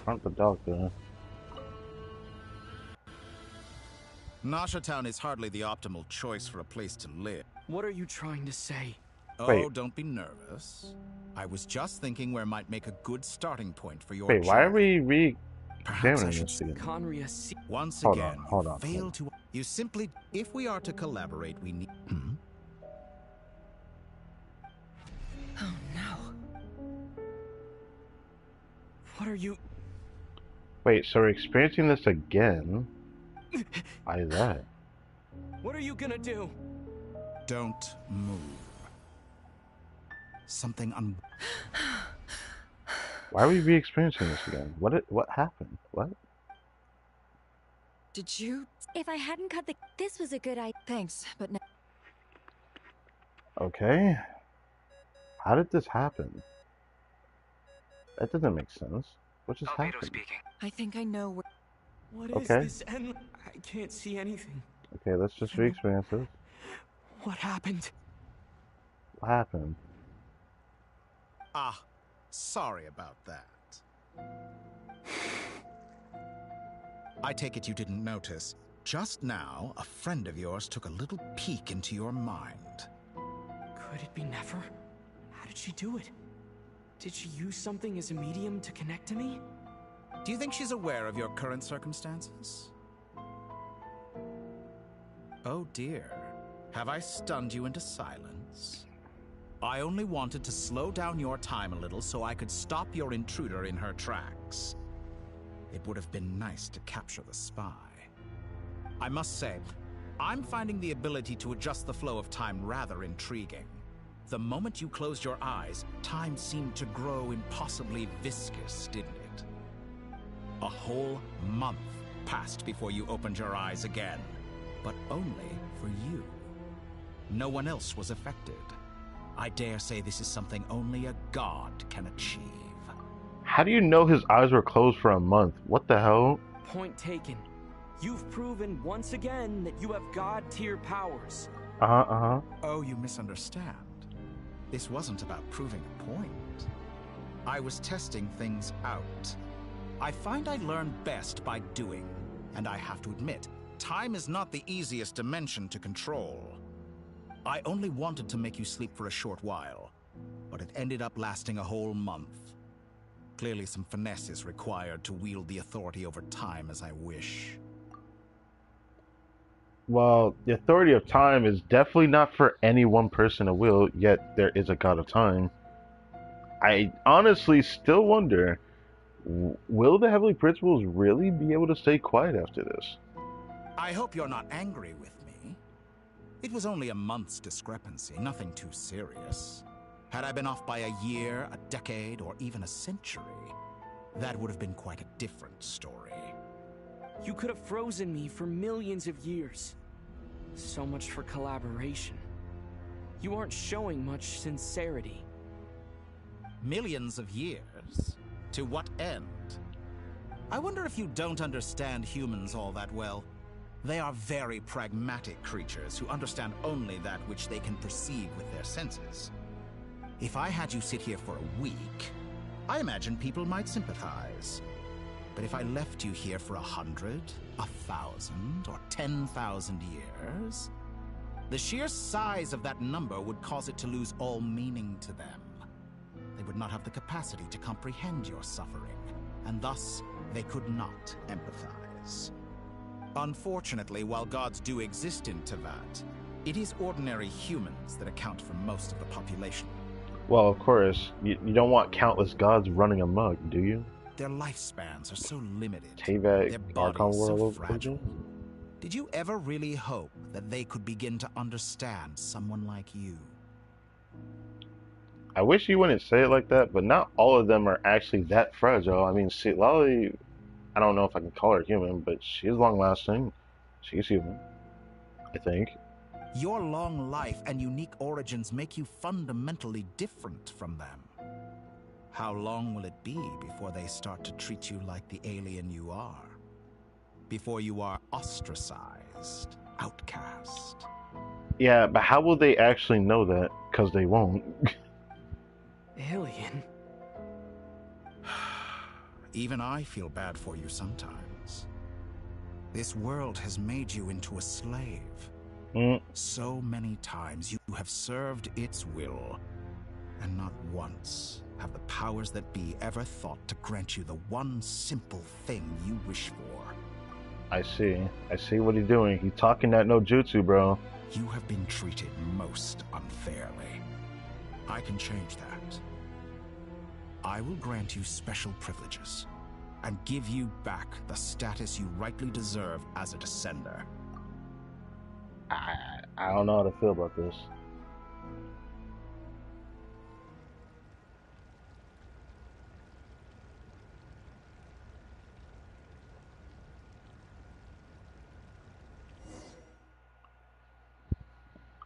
Front the doctor.
Nasha Town is hardly the optimal choice for a place to live.
What are you trying to say?
Oh,
Wait.
Don't be nervous. I was just thinking where might make a good starting point for your
Wait, why are we
Perhaps I
re-examining
should
this again?
Conria
Once
Hold
again,
on, hold on,
fail
hold
to... You simply... If we are to collaborate, we need...
Oh no.
What are you...
Wait, so we're experiencing this again? Why is that?
What are you gonna do?
Don't move. Something
Why are we re-experiencing this again? What happened? What?
Did you?
If I hadn't cut the... This was a good idea.
Thanks, but no.
Okay. How did this happen? That doesn't make sense. What just
Albedo
happened?
speaking.
I think I know where...
What is
Okay.
this end? I can't see anything.
Okay, let's just re-experience this.
What happened?
What happened?
Ah, sorry about that. I take it you didn't notice. Just now, a friend of yours took a little peek into your mind.
Could it be Nefer? How did she do it? Did she use something as a medium to connect to me?
Do you think she's aware of your current circumstances? Oh dear. Have I stunned you into silence? I only wanted to slow down your time a little so I could stop your intruder in her tracks. It would have been nice to capture the spy. I must say, I'm finding the ability to adjust the flow of time rather intriguing. The moment you closed your eyes, time seemed to grow impossibly viscous, didn't it? A whole month passed before you opened your eyes again, but only for you. No one else was affected. I dare say this is something only a god can achieve.
How do you know his eyes were closed for a month? What the hell?
Point taken. You've proven once again that you have god-tier powers.
Oh, you misunderstand. This wasn't about proving a point. I was testing things out. I find I learn best by doing, and I have to admit, time is not the easiest dimension to control. I only wanted to make you sleep for a short while, but it ended up lasting a whole month. Clearly some finesse is required to wield the authority over time as I wish.
Well, the authority of time is definitely not for any one person to wield, yet there is a god of time. I honestly still wonder, will the Heavenly Principals really be able to stay quiet after this?
I hope you're not angry with me. It was only a month's discrepancy, nothing too serious. Had I been off by a year, a decade, or even a century, that would have been quite a different story.
You could have frozen me for millions of years. So much for collaboration. You aren't showing much sincerity.
Millions of years? To what end? I wonder if you don't understand humans all that well. They are very pragmatic creatures who understand only that which they can perceive with their senses. If I had you sit here for a week, I imagine people might sympathize. But if I left you here for 100, 1,000, or 10,000 years, the sheer size of that number would cause it to lose all meaning to them. They would not have the capacity to comprehend your suffering, and thus they could not empathize. Unfortunately, while gods do exist in Teyvat, it is ordinary humans that account for most of the population.
Well, of course, you don't want countless gods running amok, do you?
Their lifespans are so limited.
Teyvat,
Their
Archon
bodies so
world.
fragile. Did you ever really hope that they could begin to understand someone like you?
I wish you wouldn't say it like that, but not all of them are actually that fragile. I mean, see, Lolly, I don't know if I can call her human, but she's long-lasting. She's human, I think.
Your long life and unique origins make you fundamentally different from them. How long will it be before they start to treat you like the alien you are? Before you are ostracized, outcast?
Yeah, but how will they actually know that? Because they won't.
Alien?
Even I feel bad for you sometimes. This world has made you into a slave. So many times you have served its will, and not once have the powers that be ever thought to grant you the one simple thing you wish for.
I see what he's doing. He's talking that no jutsu, bro.
You have been treated most unfairly. I can change that. I will grant you special privileges and give you back the status you rightly deserve as a descender.
I don't know how to feel about this.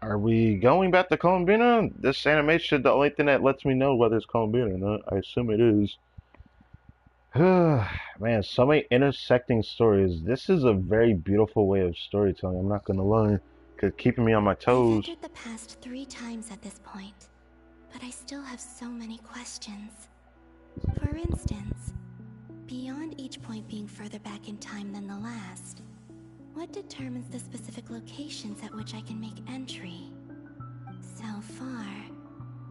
Are we going back to Columbina? This animation, the only thing that lets me know whether it's Columbina or not. I assume it is. Man, so many intersecting stories. This is a very beautiful way of storytelling, I'm not gonna lie. Keeping me on my toes.
I've entered the past 3 times at this point, but I still have so many questions. For instance, beyond each point being further back in time than the last, what determines the specific locations at which I can make entry? So far,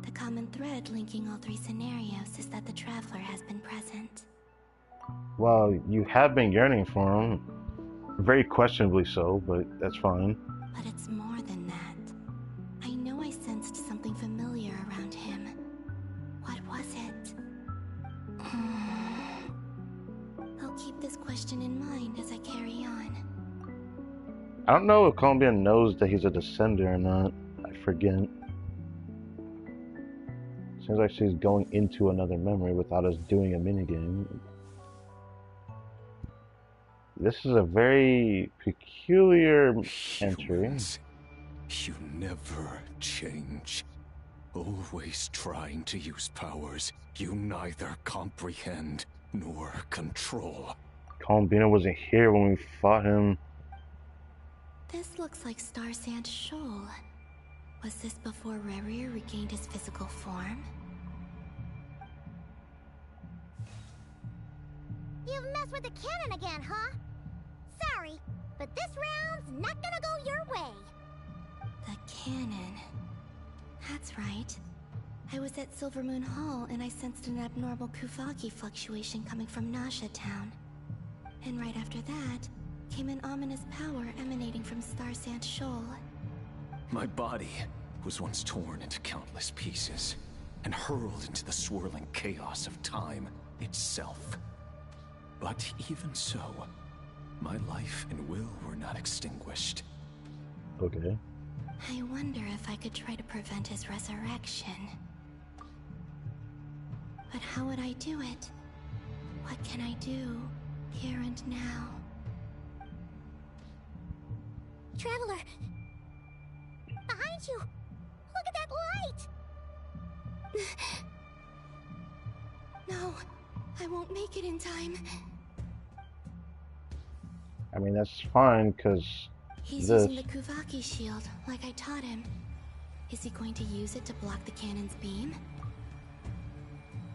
the common thread linking all 3 scenarios is that the Traveler has been present.
Well, you have been yearning for him. Very questionably so, but that's fine.
But it's more than that. I know I sensed something familiar around him. What was it? I'll keep this question in mind as I carry on.
I don't know if Columbia knows that he's a descender or not. I forget. Seems like she's going into another memory without us doing a minigame. This is a very peculiar entry.
You never change.
Always trying to use powers you neither comprehend nor control.
Columbina wasn't here when we fought him.
This looks like Star Sand Shoal. Was this before Rerir regained his physical form?
You've messed with the cannon again, huh? Sorry, but this round's not gonna go your way.
The cannon. That's right. I was at Silvermoon Hall and I sensed an abnormal Kuvaki fluctuation coming from Nasha Town. And right after that, came an ominous power emanating from Star Sand Shoal.
My body was once torn into countless pieces and hurled into the swirling chaos of time itself. But even so, my life and will were not extinguished.
Okay.
I wonder if I could try to prevent his resurrection. But how would I do it? What can I do, here and now?
Traveler! Behind you! Look at that light!
No, I won't make it in time.
I mean, that's fine, because
He's using the Kuvaki shield, like I taught him. Is he going to use it to block the cannon's beam?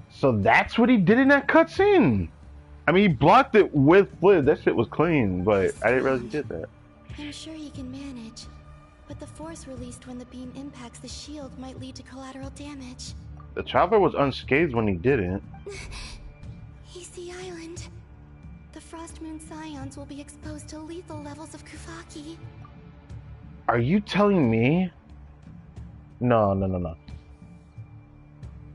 So that's what he did in that cutscene. I mean, he blocked it with Flid. That shit was clean, but I didn't realize he did that.
I'm sure he can manage, but the force released when the beam impacts the shield might lead to collateral damage.
The Traveler was unscathed when he didn't.
EC Island. The Frost Moon Scions will be exposed to lethal levels of Kuvaki.
Are you telling me? No.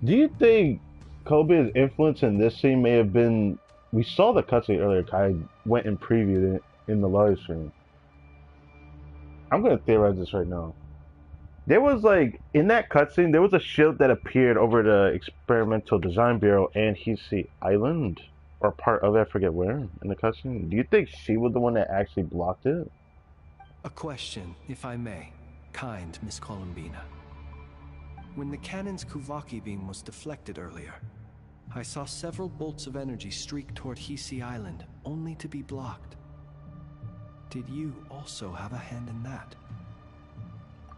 Do you think Kobe's influence in this scene may have been... We saw the cutscene earlier. I went and previewed it in the live stream. I'm going to theorize this right now. There was like, in that cutscene, there was a shield that appeared over the Experimental Design Bureau and Hisi Island. Or part of it, I forget where, in the cutscene. Do you think she was the one that actually blocked it?
A question, if I may. Kind Miss Columbina. When the cannon's Kuvaki beam was deflected earlier, I saw several bolts of energy streak toward Hisi Island, only to be blocked. Did you also have a hand in that?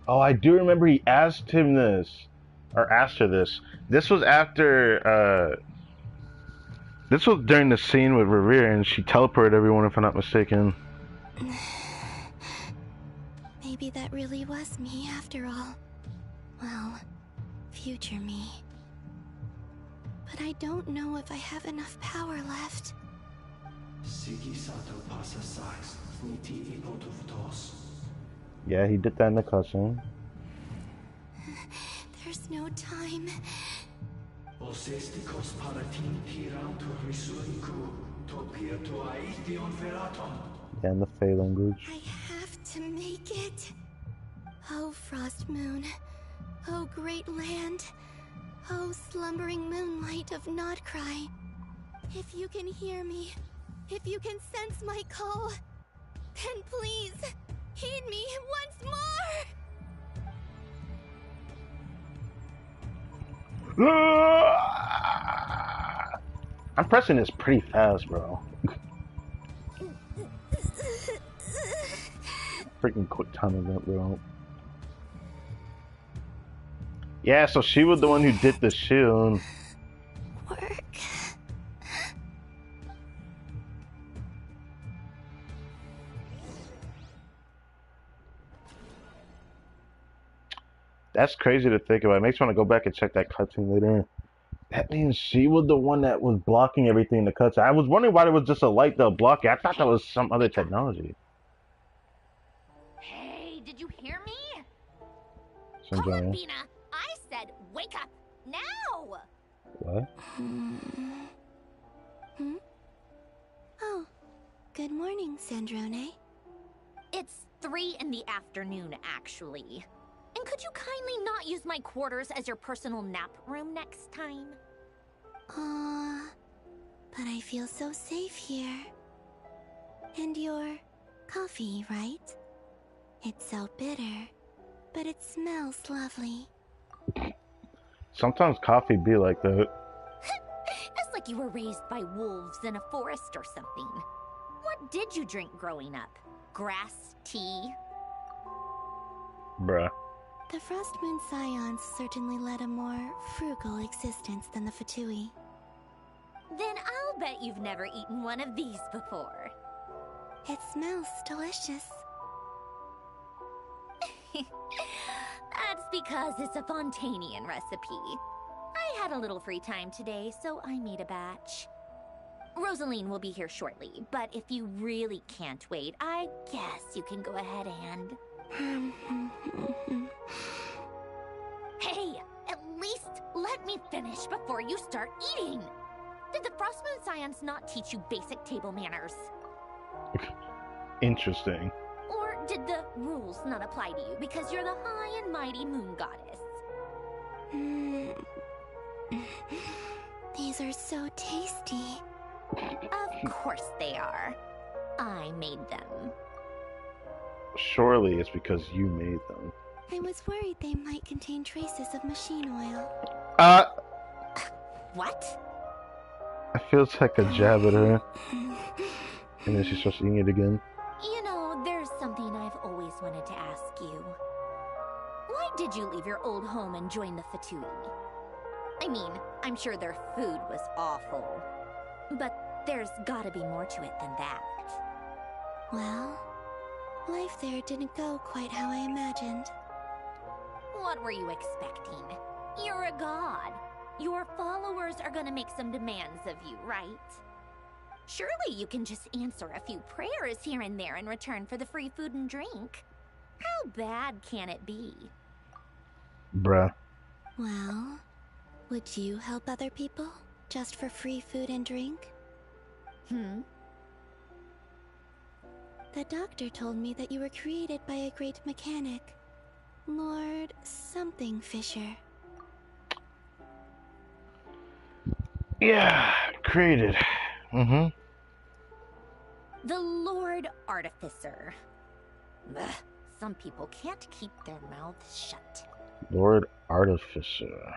Oh, I do remember he asked him this. Or asked her this. This was after, this was during the scene with Revere, and she teleported everyone, if I'm not mistaken.
Maybe that really was me after all. Well, future me. But I don't know if I have enough power left.
Yeah, he did that in the cutscene.
There's no time.
Yeah, in the Fey language.
I have to make it. Oh, Frost Moon. Oh, great land. Oh, slumbering moonlight of Nodcry. If you can hear me, if you can sense my call, then please, heed me once more!
I'm pressing this pretty fast, bro. Freaking quick time event, bro. Yeah, so she was the one who did the shield.
Work.
That's crazy to think about. It makes me want to go back and check that cutscene later. That means she was the one that was blocking everything in the cutscene. I was wondering why there was just a light that blocked it. I thought that was some other technology.
Hey, did you hear me?
Some giant.
Columbina, I said wake up now!
What?
Oh, good morning, Sandrone.
It's 3 in the afternoon, actually. And could you kindly not use my quarters as your personal nap room next time?
But I feel so safe here. And your coffee, right? It's so bitter, but it smells lovely.
Sometimes coffee be like that.
It's like you were raised by wolves in a forest or something. What did you drink growing up? Grass tea?
Bruh.
The Frost Moon Scions certainly led a more frugal existence than the Fatui.
Then I'll bet you've never eaten one of these before.
It smells delicious.
That's because it's a Fontanian recipe. I had a little free time today, so I made a batch. Rosaline will be here shortly, but if you really can't wait, I guess you can go ahead and... Hey, at least let me finish before you start eating! Did the Frostmoon Scions not teach you basic table manners?
Interesting.
Or did the rules not apply to you because you're the high and mighty moon goddess?
These are so tasty.
Of course they are. I made them.
Surely it's because you made them.
I was worried they might contain traces of machine oil.
What?
I feels like a jab at her. And then she starts eating it again.
You know, there's something I've always wanted to ask you. Why did you leave your old home and join the Fatui? I mean, I'm sure their food was awful. But there's gotta be more to it than that.
Well, life there didn't go quite how I imagined.
What were you expecting? You're a god. Your followers are gonna make some demands of you, right? Surely you can just answer a few prayers here and there in return for the free food and drink. How bad can it be?
Bruh.
Well, would you help other people just for free food and drink? The doctor told me that you were created by a great mechanic, Lord something Fisher.
Yeah, created.
The Lord Artificer. Ugh, some people can't keep their mouths shut.
Lord Artificer.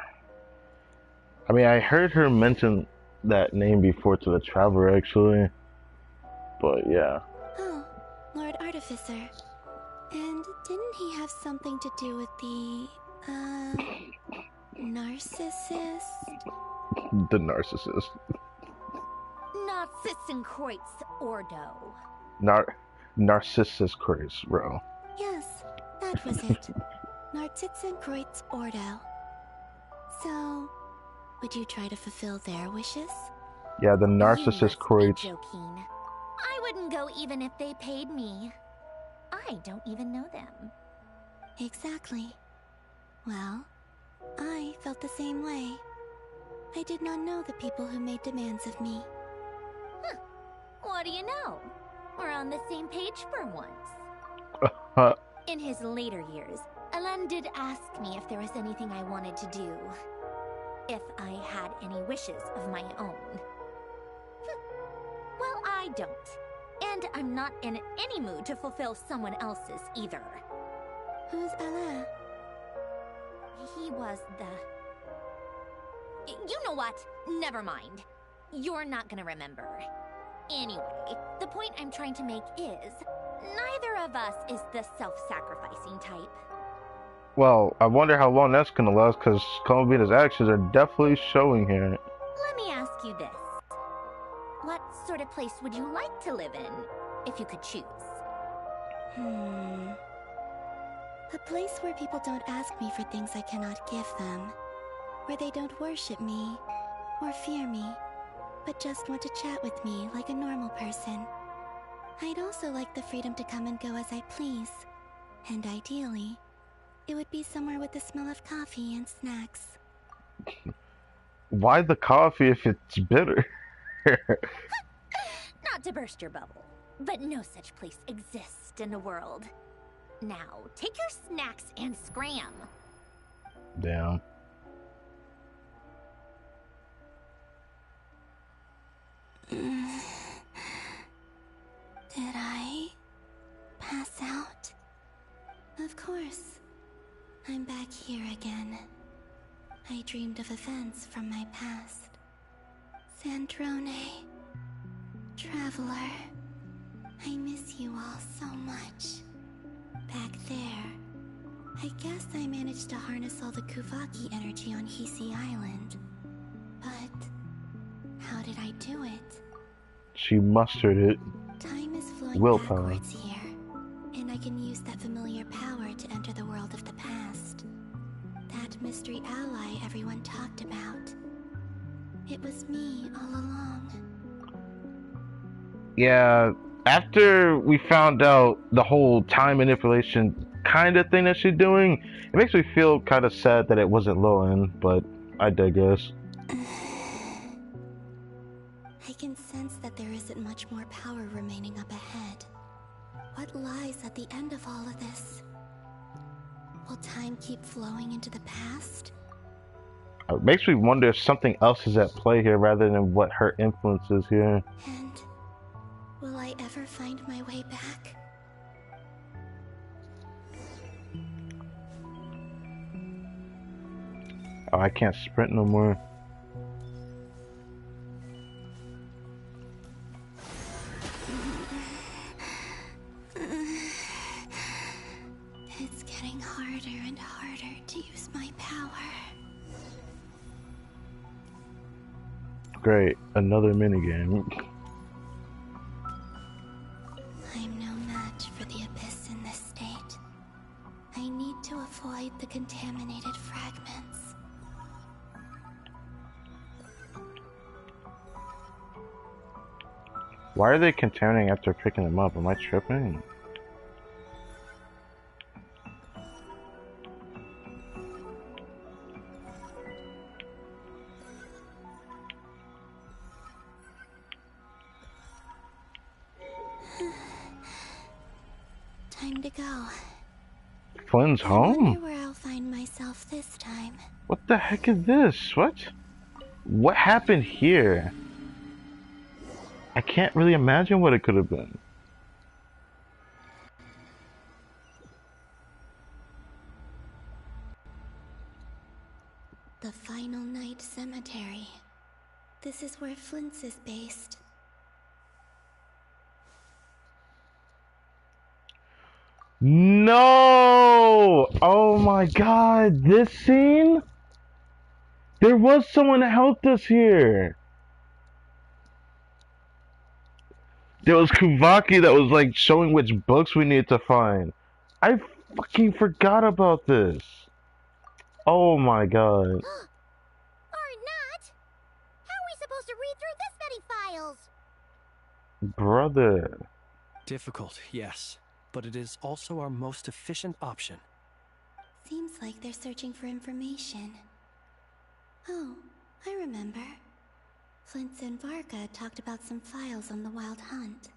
I mean, I heard her mention that name before to the Traveler, actually. But yeah.
Oh, Lord Artificer. And didn't he have something to do with the, narcissist?
The narcissist.
Narcissenkreuz Ordo.
Narcissus Kreuz, bro.
Yes, that was it. Narcissenkreuz Ordo. So, would you try to fulfill their wishes?
Yeah, the Narcissus Kreuz.
Joking. I wouldn't go even if they paid me. I don't even know them.
Exactly. Well, I felt the same way. I did not know the people who made demands of me.
Huh. What do you know? We're on the same page for once. In his later years, Alan did ask me if there was anything I wanted to do. If I had any wishes of my own. Well, I don't. And I'm not in any mood to fulfill someone else's either.
Who's Alain?
He was the... You know what? Never mind. You're not gonna remember. Anyway, the point I'm trying to make is, neither of us is the self-sacrificing type.
Well, I wonder how long that's gonna last, because Columbina's actions are definitely showing here.
Let me ask you this. What sort of place would you like to live in, if you could choose?
A place where people don't ask me for things I cannot give them. Where they don't worship me, or fear me, but just want to chat with me like a normal person. I'd also like the freedom to come and go as I please. And ideally, it would be somewhere with the smell of coffee and snacks.
Why the coffee if it's bitter?
Not to burst your bubble, but no such place exists in the world. Now, take your snacks and scram.
Damn.
Did I pass out? Of course. I'm back here again. I dreamed of events from my past. Sandrone, Traveler, I miss you all so much. Back there, I guess I managed to harness all the Kuvaki energy on Hisi Island. But how did I do it?
She mustered it.
Time is flowing
Willpower.
backwards here, and I can use that familiar power to enter the world of the past. That mystery ally everyone talked about. It was me all along.
Yeah, after we found out the whole time manipulation kind of thing that she's doing, it makes me feel kind of sad that it wasn't Loan, but I digress.
I can sense that there isn't much more power remaining up ahead. What lies at the end of all of this? Will time keep flowing into the past?
It makes me wonder if something else is at play here rather than what her influence is here.
And will I ever find my way back?
Oh, I can't sprint no more.
It's getting harder and harder to use my power.
Great, another minigame.
I'm no match for the Abyss in this state. I need to avoid the contaminated fragments.
Why are they contaminating after picking them up? Am I tripping?
Time to go.
Flynn's
I
home?
wonder where I'll find myself this time.
What the heck is this? What happened here? I can't really imagine what it could have been.
The Final Night Cemetery. This is where Flint's is based.
No! Oh my god, this scene? There was someone that helped us here. There was Kuvaki that was like showing which books we need to find. I fucking forgot about this. Oh my god.
Or not? How are we supposed to read through this many files?
Brother.
Difficult, yes, but it is also our most efficient option.
Seems like they're searching for information. Oh, I remember. Flint and Varga talked about some files on the Wild Hunt.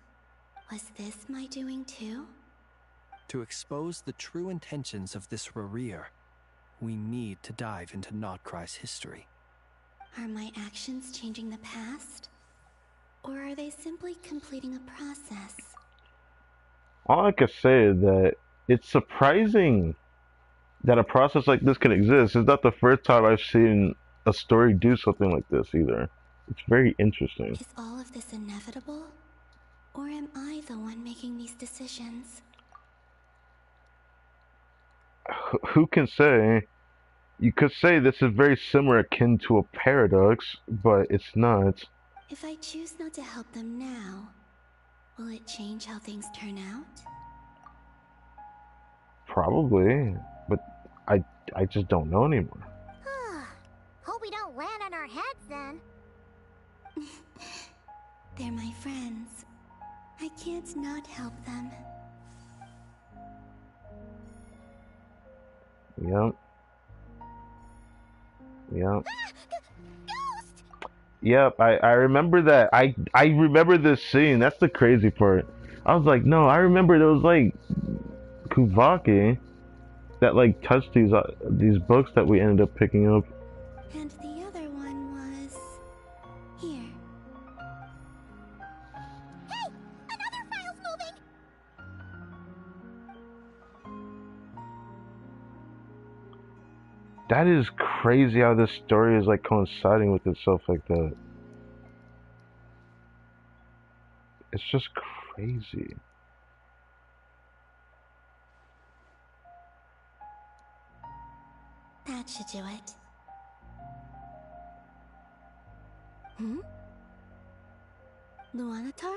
Was this my doing too?
To expose the true intentions of this Rarir, we need to dive into Notkrai's history.
Are my actions changing the past? Or are they simply completing a process?
All I can say is that it's surprising that a process like this can exist. It's not the first time I've seen a story do something like this either. It's very interesting.
Is all of this inevitable? Or am I the one making these decisions?
Who can say? You could say this is very similar, akin to a paradox, but it's not.
If I choose not to help them now, will it change how things turn out?
Probably, but I just don't know anymore.
Hope we don't land on our heads then.
They're my friends. I can't not help them.
Yep. Yep. Yep, I remember that. I remember this scene. That's the crazy part. I was like, no, I remember there was like Kuvaki that like touched these books that we ended up picking up.
And the other one was here.
Hey! Another file's moving!
That is crazy. crazy how this story is like coinciding with itself like that. It's just crazy.
That should do it. Hmm? Luanatar?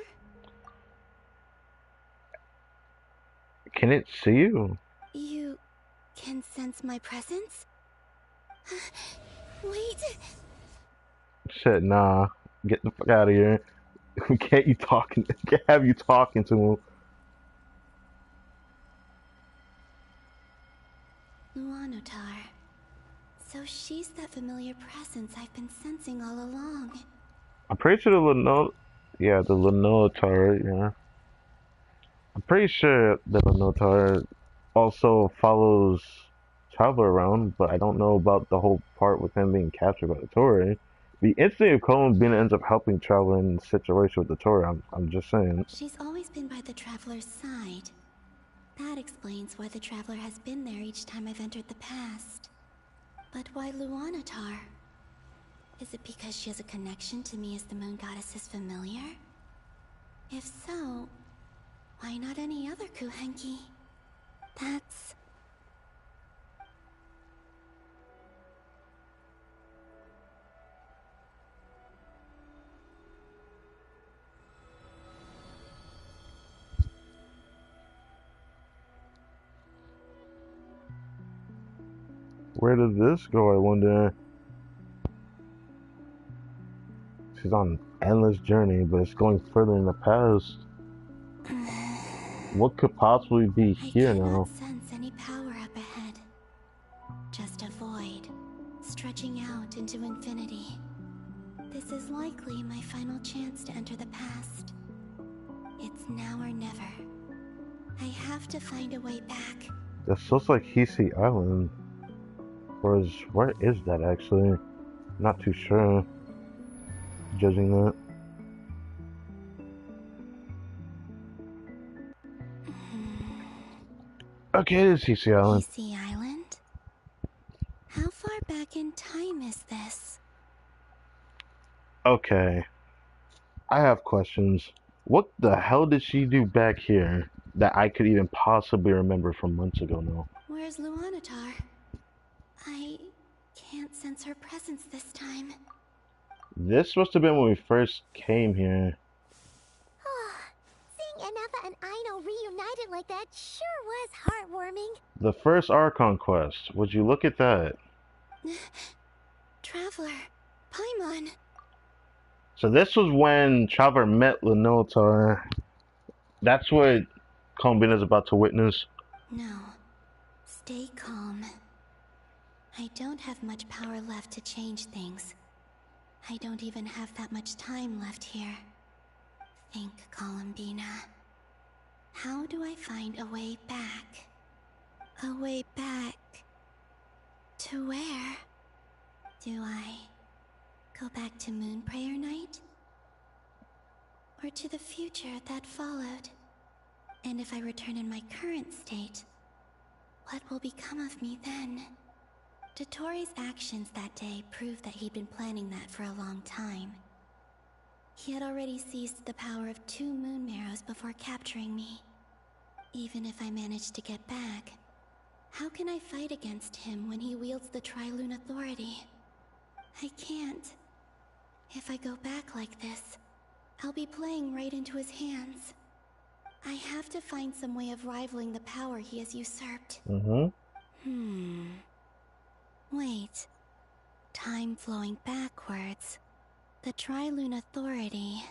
Can it see you?
You can sense my presence? Wait.
Said nah. Get the fuck out of here. We can't have you talking to him.
Luanatar. So she's that familiar presence I've been sensing all along.
I'm pretty sure the Luanatar, yeah. I'm pretty sure the Luanatar also follows Traveler around, but I don't know about the whole part with him being captured by the Dottore. The instant if Columbina ends up helping Traveler in the situation with the Dottore, I'm just saying.
She's always been by the Traveler's side. That explains why the Traveler has been there each time I've entered the past. But why Luanatar? Is it because she has a connection to me as the Moon Goddess's familiar? If so, why not any other Kuhenki? That's...
Where did this go, I wonder? She's on an endless journey, but it's going further in the past. What could possibly be here now?
I cannot sense any power up ahead. Just a void, stretching out into infinity. This is likely my final chance to enter the past. It's now or never. I have to find a way back.
This looks like Hisi Island. Or where is that actually? Not too sure. Judging that. Okay, it is Hisi Island.
Hisi Island? How far back in time is this?
Okay. I have questions. What the hell did she do back here that I could even possibly remember from months ago now?
Where's Luanatar? I can't sense her presence this time.
This must have been when we first came here.
Seeing Enefa and Aino reunited like that sure was heartwarming.
The first Archon quest. Would you look at that?
Traveler, Paimon.
So this was when Traveler met Luanatar. That's what Columbina's about to witness.
No. Stay calm. I don't have much power left to change things. I don't even have that much time left here. Think, Columbina. How do I find a way back? A way back... to where? Do I go back to Moon Prayer Night? Or to the future that followed? And if I return in my current state, what will become of me then? Dottore's actions that day proved that he'd been planning that for a long time. He had already seized the power of 2 moon marrows before capturing me. Even if I managed to get back, how can I fight against him when he wields the Tri-Lune Authority? I can't. If I go back like this, I'll be playing right into his hands. I have to find some way of rivaling the power he has usurped. Wait. Time flowing backwards. The Tri-Lune Authority.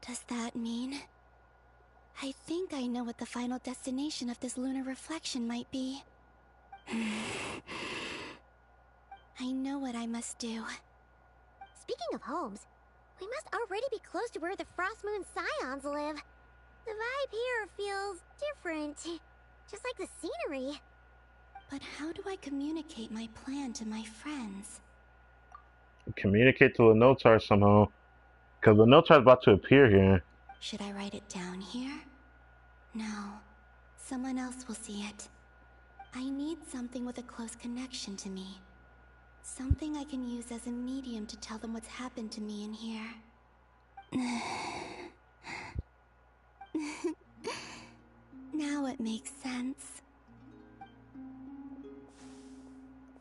Does that mean... I think I know what the final destination of this lunar reflection might be. I know what I must do.
Speaking of homes, we must already be close to where the Frost Moon Scions live. The vibe here feels different. Just like the scenery.
But how do I communicate my plan to my friends?
Communicate to Luanatar somehow. Because Luanatar's about to appear here.
Should I write it down here? No. Someone else will see it. I need something with a close connection to me. Something I can use as a medium to tell them what's happened to me in here. Now it makes sense.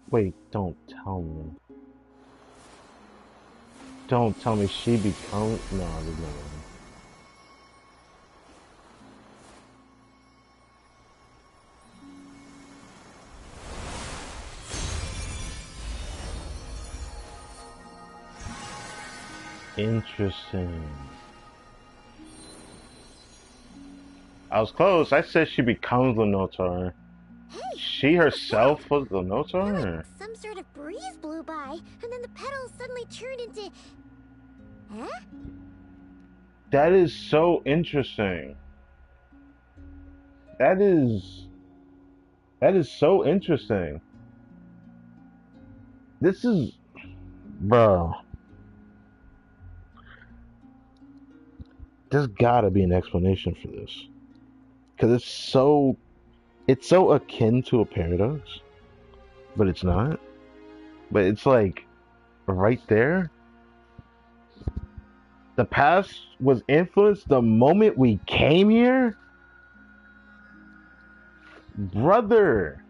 Wait, don't tell me. Don't tell me she becomes... No, there's no way. Interesting. I was close. I said she becomes the Notar.
Hey,
she herself was the Notar?
Some sort of breeze blew by, and then the petals suddenly turned into... Huh?
That is so interesting. That is so interesting. This is... Bro. There's gotta be an explanation for this. Because it's so akin to a paradox. But it's not. But it's like right there. The past was influenced the moment we came here? Brother.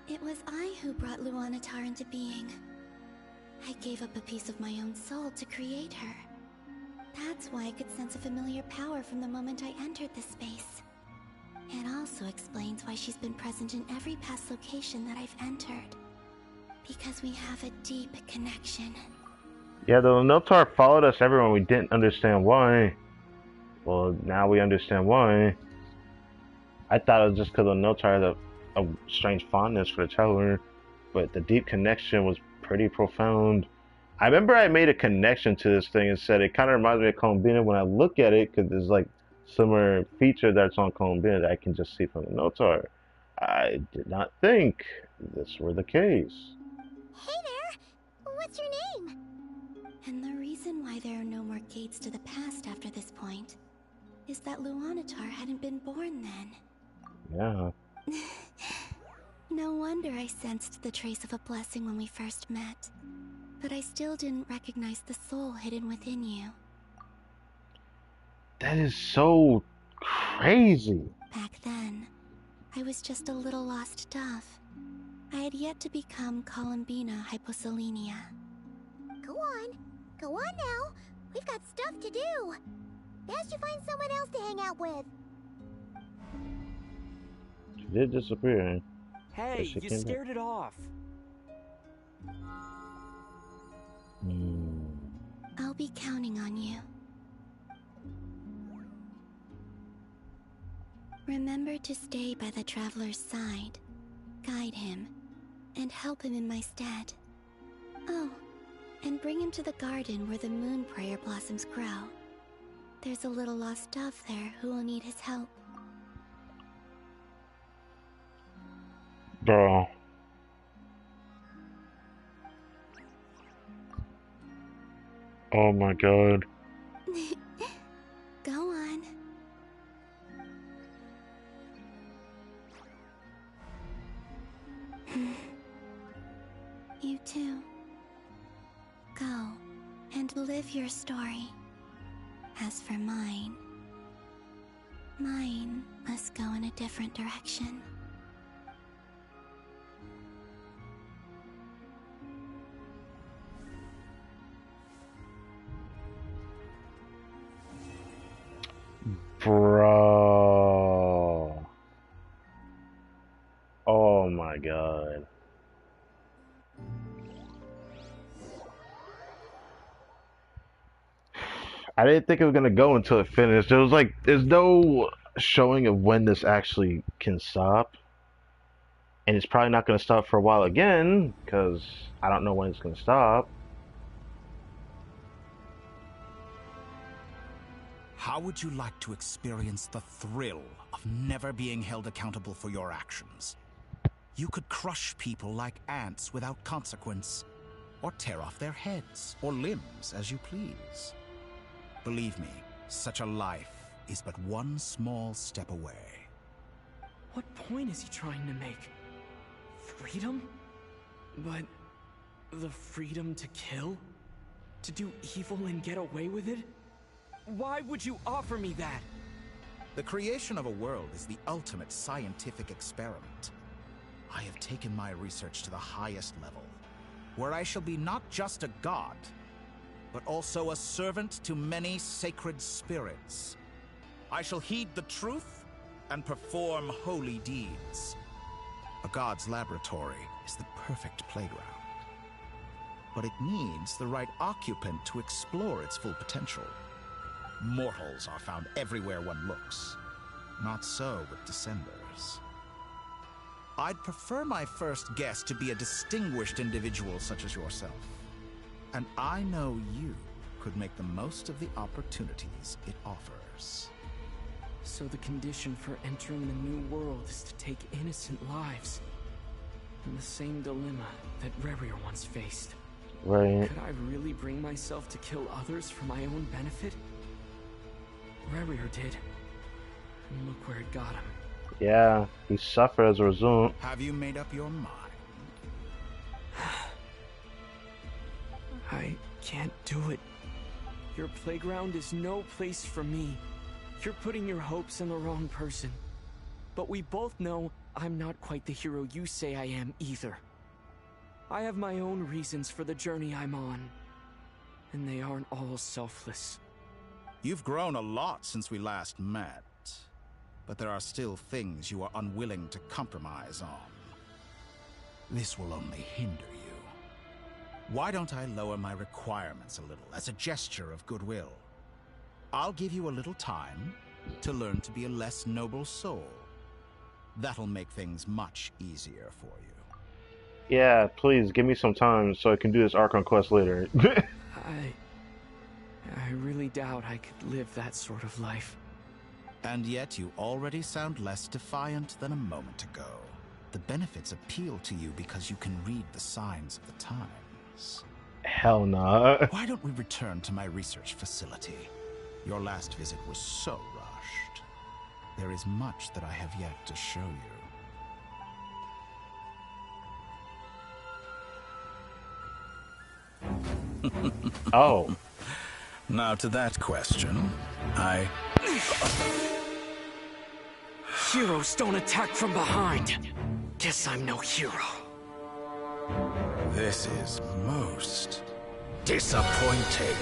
It was I who brought Luanatar into being. I gave up a piece of my own soul to create her. That's why I could sense a familiar power from the moment I entered this space. It also explains why she's been present in every past location that I've entered. Because we have a deep connection.
Yeah, the Notar followed us everywhere. We didn't understand why. Well, now we understand why. I thought it was just because the Notar had a strange fondness for the traveler. But the deep connection was pretty profound. I remember I made a connection to this thing and said it kind of reminds me of Columbina when I look at it, because there's like similar feature that's on Columbina that I can just see from the Notar. I did not think this were the case.
Hey there! What's your name?
And the reason why there are no more gates to the past after this point is that Luanatar hadn't been born then.
Yeah.
No wonder I sensed the trace of a blessing when we first met. But I still didn't recognize the soul hidden within you.
That is so crazy.
Back then, I was just a little lost dove. I had yet to become Columbina Hyposelenia.
Go on now. We've got stuff to do. Best you find someone else to hang out with.
She did disappear.
Hey, you scared it off.
I'll be counting on you. Remember to stay by the traveler's side, guide him, and help him in my stead. Oh, and bring him to the garden where the moon prayer blossoms grow. There's a little lost dove there who will need his help.
Bro. Oh my god.
Go on. You too. Go and live your story. As for mine must go in a different direction.
Bro. Oh my god. I didn't think it was gonna go until it finished. There was like, there's no showing of when this actually can stop. And it's probably not gonna stop for a while again, because I don't know when it's gonna stop.
How would you like to experience the thrill of never being held accountable for your actions? You could crush people like ants without consequence, or tear off their heads or limbs as you please. Believe me, such a life is but one small step away.
What point is he trying to make? Freedom? But the freedom to kill? To do evil and get away with it? Why would you offer me that?
The creation of a world is the ultimate scientific experiment. I have taken my research to the highest level, where I shall be not just a god, but also a servant to many sacred spirits. I shall heed the truth and perform holy deeds. A god's laboratory is the perfect playground. But it needs the right occupant to explore its full potential. Mortals are found everywhere one looks. Not so with Descenders. I'd prefer my first guest to be a distinguished individual such as yourself. And I know you could make the most of the opportunities it offers.
So the condition for entering the new world is to take innocent lives. In the same dilemma that Rerir once faced.
Right.
Could I really bring myself to kill others for my own benefit? Rerir did. And look where it got him.
Yeah, he suffered as a result.
Have you made up your mind?
I can't do it. Your playground is no place for me. You're putting your hopes in the wrong person. But we both know I'm not quite the hero you say I am either. I have my own reasons for the journey I'm on. And they aren't all selfless.
You've grown a lot since we last met. But there are still things you are unwilling to compromise on. This will only hinder you. Why don't I lower my requirements a little as a gesture of goodwill? I'll give you a little time to learn to be a less noble soul. That'll make things much easier for you.
Yeah, please give me some time so I can do this Archon quest later.
I really doubt I could live that sort of life.
And yet you already sound less defiant than a moment ago. The benefits appeal to you because you can read the signs of the times.
Hell nah.
Why don't we return to my research facility? Your last visit was so rushed. There is much that I have yet to show you.
Oh.
Now to that question,
Heroes don't attack from behind. Guess I'm no hero.
This is most disappointing.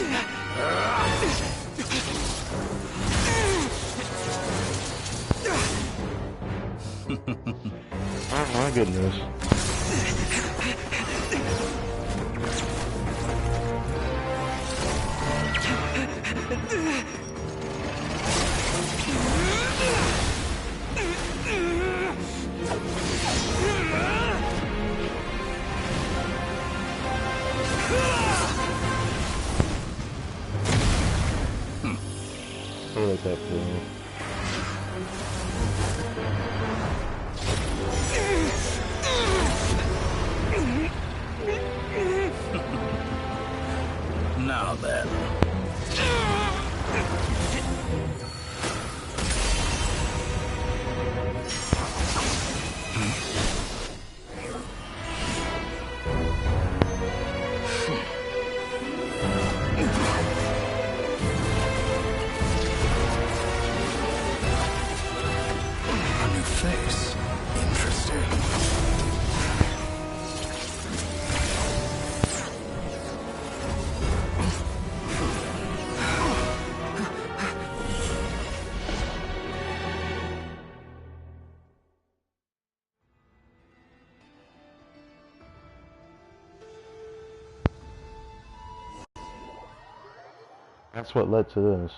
Oh my goodness. I like that feeling.
Now then.
That's what led to this.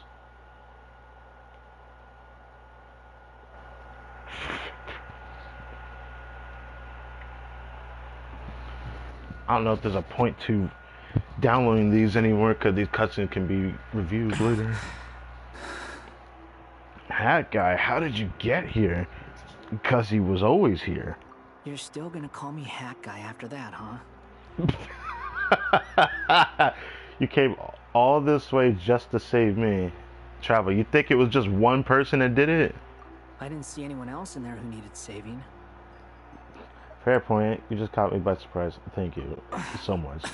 I don't know if there's a point to downloading these anymore because these cutscenes can be reviewed later. Hat guy, how did you get here? Because he was always here.
You're still gonna call me Hat Guy after that, huh?
You came all this way just to save me. Travel, you think it was just one person that did it?
I didn't see anyone else in there who needed saving.
Fair point. You just caught me by surprise. Thank you so much.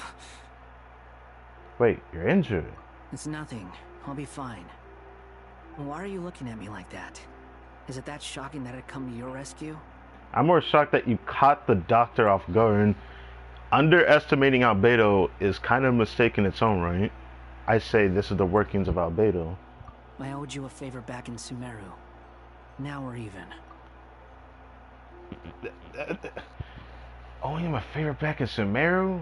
Wait, you're injured.
It's nothing. I'll be fine. Why are you looking at me like that? Is it that shocking that I'd come to your rescue?
I'm more shocked that you caught the doctor off guard. Underestimating Albedo is kind of a mistake in its own right. I say this is the workings of Albedo.
I owed you a favor back in Sumeru. Now we're even.
Owing him a favor back in Sumeru?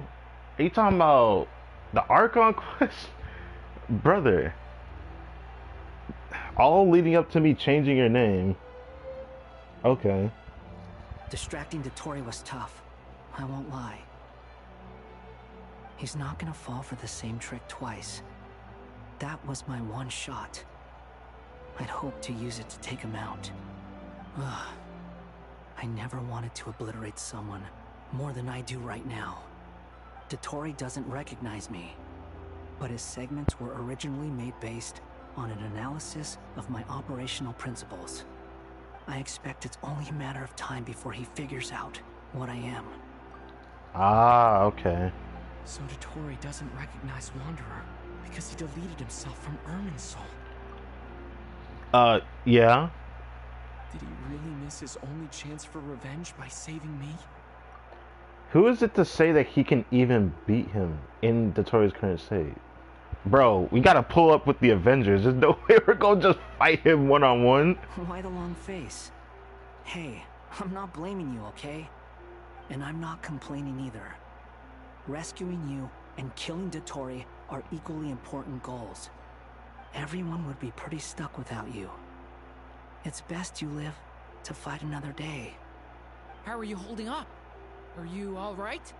Are you talking about the ARCHON quest? Brother. All leading up to me changing your name. Okay.
Distracting Dottore was tough. I won't lie. He's not gonna fall for the same trick twice. That was my one shot. I'd hoped to use it to take him out. Ugh. I never wanted to obliterate someone more than I do right now. Dottore doesn't recognize me, but his segments were originally made based on an analysis of my operational principles. I expect it's only a matter of time before he figures out what I am.
Ah, okay.
So Dottore doesn't recognize Wanderer because he deleted himself from Irmin's soul.
Yeah.
Did he really miss his only chance for revenge by saving me?
Who is it to say that he can even beat him in Dottore's current state? Bro, we gotta pull up with the Avengers. There's no way we're gonna just fight him one-on-one.
Why the long face? Hey, I'm not blaming you, okay? And I'm not complaining either. Rescuing you and killing Dottore are equally important goals. Everyone would be pretty stuck without you. It's best you live to fight another day.
How are you holding up? Are you alright?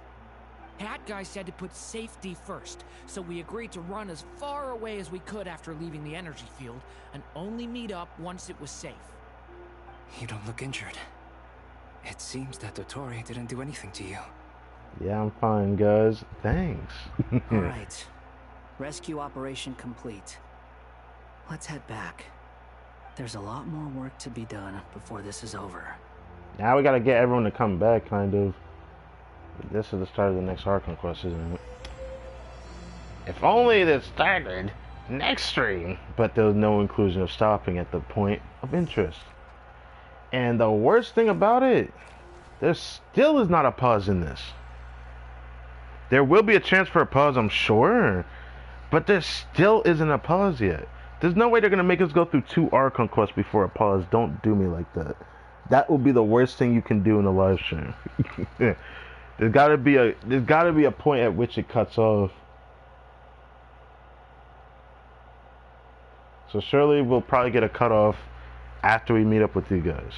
Hat Guy said to put safety first, so we agreed to run as far away as we could after leaving the energy field, and only meet up once it was safe.
You don't look injured. It seems that Dottore didn't do anything to you.
Yeah, I'm fine, guys. Thanks.
Alright. Rescue operation complete. Let's head back. There's a lot more work to be done before this is over.
Now we gotta get everyone to come back, kind of. This is the start of the next ARCHON quest, isn't it? If only this started next stream. But there was no inclusion of stopping at the point of interest. And the worst thing about it, there still is not a pause in this. There will be a chance for a pause, I'm sure. But there still isn't a pause yet. There's no way they're gonna make us go through 2 ARCHON quests before a pause. Don't do me like that. That will be the worst thing you can do in a live stream. There's gotta be a point at which it cuts off. So surely we'll probably get a cutoff after we meet up with you guys.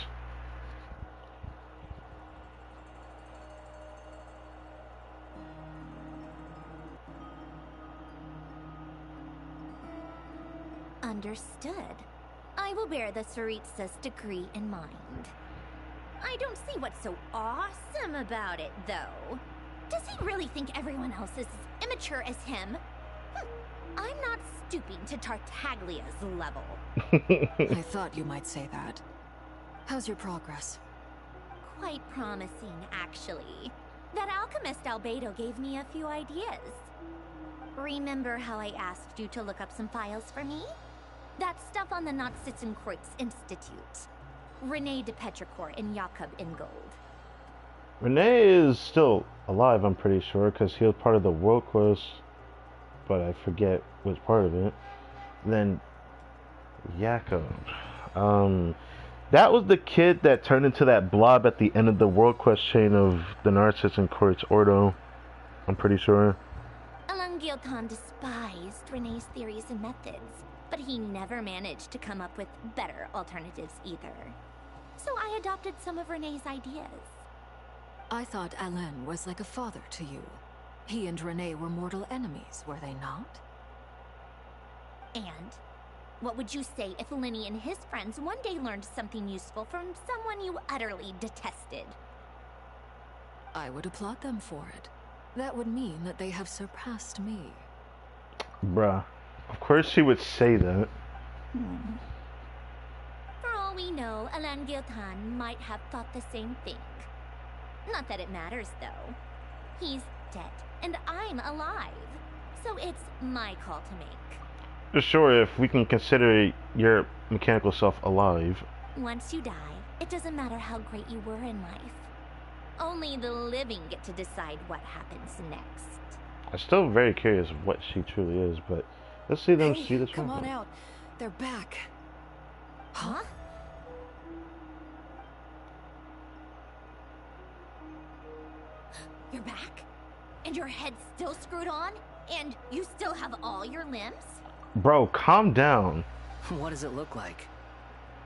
Understood. I will bear the Tsaritsa's decree in mind. I don't see what's so awesome about it, though. Does he really think everyone else is as immature as him? I'm not stooping to Tartaglia's level.
I thought you might say that. How's your progress?
Quite promising, actually. That alchemist Albedo gave me a few ideas. Remember how I asked you to look up some files for me? That stuff on the Nachtschitzenkreuz Institute. Rene de Petrichor and Jakob Ingold.
Rene is still alive, I'm pretty sure, because he was part of the World Quest, but I forget which part of it. Then Jakob. That was the kid that turned into that blob at the end of the World Quest chain of the Nachtschitzenkreuz Ordo. I'm pretty sure.
Alain Guilton despised Rene's theories and methods, but he never managed to come up with better alternatives either. So I adopted some of Rene's ideas.
I thought Alain was like a father to you. He and Rene were mortal enemies, were they not?
And what would you say if Lenny and his friends one day learned something useful from someone you utterly detested?
I would applaud them for it. That would mean that they have surpassed me.
Bruh. Of course she would say that.
For all we know, Alan Giltan might have thought the same thing. Not that it matters, though. He's dead, and I'm alive. So it's my call to make.
Sure, if we can consider your mechanical self alive.
Once you die, it doesn't matter how great you were in life. Only the living get to decide what happens next.
I'm still very curious what she truly is, but let's see them see this
Come
one.
on out. They're back.
Huh? You're back? And your head's still screwed on? And you still have all your limbs?
Bro, calm down.
What does it look like?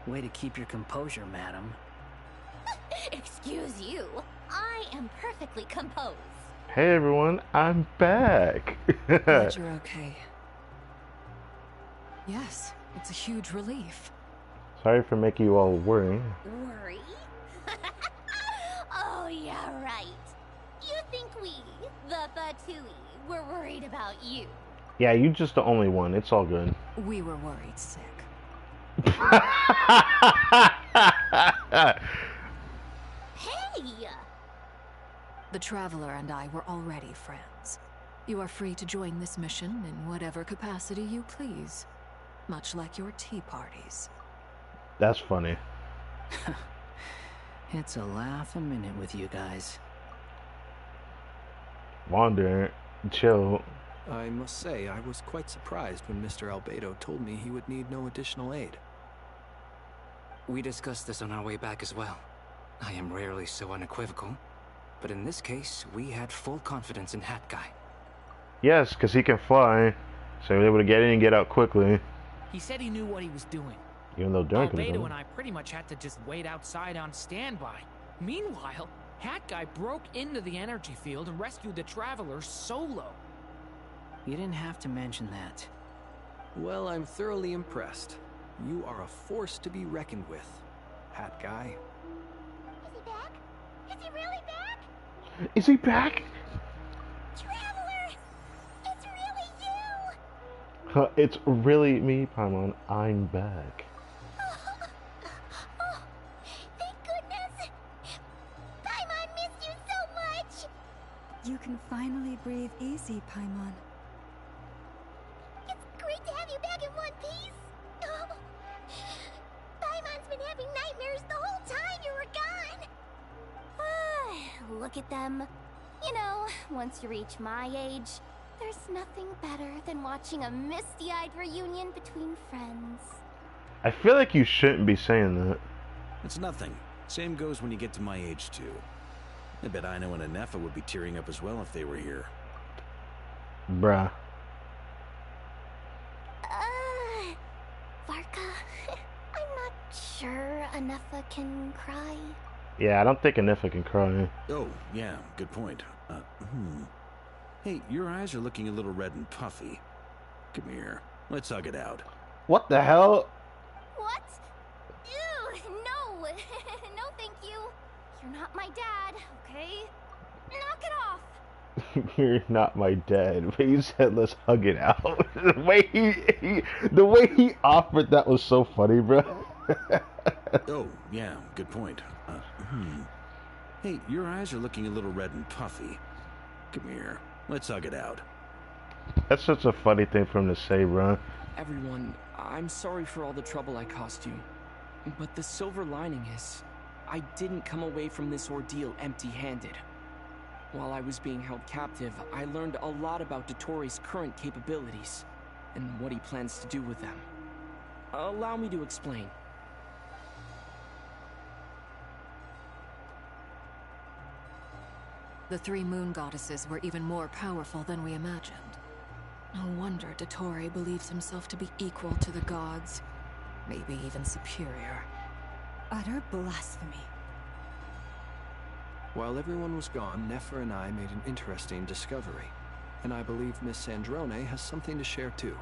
Way to keep your composure, madam.
Excuse you. I am perfectly composed.
Hey everyone, I'm back.
Glad you're okay. Yes, it's a huge relief.
Sorry for making you all worry.
Worry? Oh, yeah, right. You think we, the Fatui, were worried about you?
Yeah, you just the only one. It's all good.
We were worried sick.
Hey!
The Traveler and I were already friends. You are free to join this mission in whatever capacity you please. Much like your tea parties.
That's funny.
It's a laugh a minute with you guys.
Wander, chill.
I must say, I was quite surprised when Mr. Albedo told me he would need no additional aid.
We discussed this on our way back as well. I am rarely so unequivocal, but in this case, we had full confidence in Hat Guy.
Yes, because he can fly, so he was able to get in and get out quickly.
He said he knew what he was doing.
Even though Darren could have
Albedo
done
and
it.
I pretty much had to just wait outside on standby. Meanwhile, Hat Guy broke into the energy field and rescued the Traveler solo.
You didn't have to mention that.
Well, I'm thoroughly impressed. You are a force to be reckoned with, Hat Guy.
Is he back? Is he really back?
Is he back?
Traveler! It's really you!
It's really me, Paimon. I'm back.
Oh, thank goodness! Paimon missed you so much!
You can finally breathe easy, Paimon.
It's great to have you back in one piece! Oh. Paimon's been having nightmares the whole time you were gone! Look at them. You know, once you reach my age, there's nothing better than watching a misty-eyed reunion between friends.
I feel like you shouldn't be saying that.
It's nothing. Same goes when you get to my age, too. I bet Ino and Anefa would be tearing up as well if they were here.
Bruh.
Varka, I'm not sure Anefa can cry.
Yeah, I don't think Anefa can cry.
Oh, yeah, good point. Hey, your eyes are looking a little red and puffy. Come here, let's hug it out.
What the hell?
What? Ew, no. No, thank you. You're not my dad, okay? Knock it off.
You're not my dad, but you said let's hug it out. the way he offered that was so funny, bro.
Oh, yeah, good point. Hey, your eyes are looking a little red and puffy. Come here, let's hug it out.
That's such a funny thing for him to say, bro.
Everyone, I'm sorry for all the trouble I caused you. But the silver lining is, I didn't come away from this ordeal empty-handed. While I was being held captive, I learned a lot about Dottore's current capabilities, and what he plans to do with them. Allow me to explain.
The three moon goddesses were even more powerful than we imagined. No wonder Dottore believes himself to be equal to the gods, maybe even superior.
Utter blasphemy.
While everyone was gone, Nefer and I made an interesting discovery, and I believe Miss Sandrone has something to share too.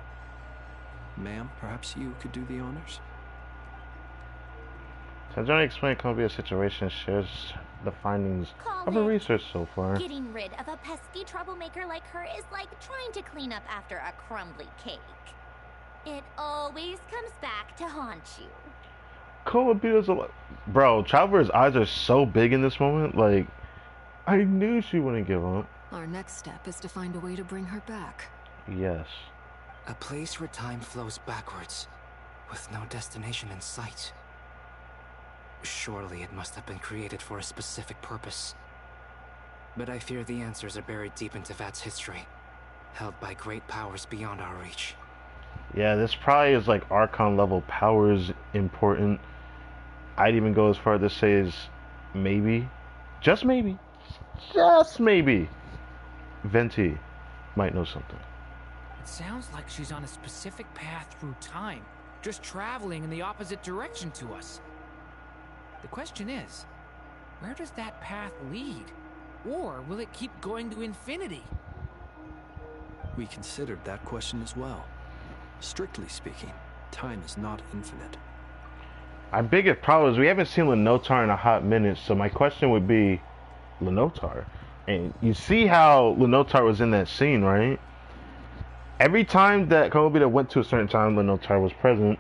Ma'am, perhaps you could do the honors?
Sandrone explained Columbia's situation, shares the findings of her research so far.
Getting rid of a pesky troublemaker like her is like trying to clean up after a crumbly cake. It always comes back to haunt you.
Columbina's bro, Childbird's eyes are so big in this moment. Like, I knew she wouldn't give up.
Our next step is to find a way to bring her back.
Yes.
A place where time flows backwards, with no destination in sight. Surely it must have been created for a specific purpose. But I fear the answers are buried deep into VII's history, held by great powers beyond our reach.
Yeah, this probably is like Archon level powers important. I'd even go as far to say is maybe, just maybe, Venti might know something.
It sounds like she's on a specific path through time, just traveling in the opposite direction to us. The question is, where does that path lead? Or will it keep going to infinity?
We considered that question as well. Strictly speaking, time is not infinite.
Our biggest problem is we haven't seen Lenotar in a hot minute, so my question would be Lenotar. And you see how Lenotar was in that scene, right? Every time that Kobita went to a certain time, Lenotar was present.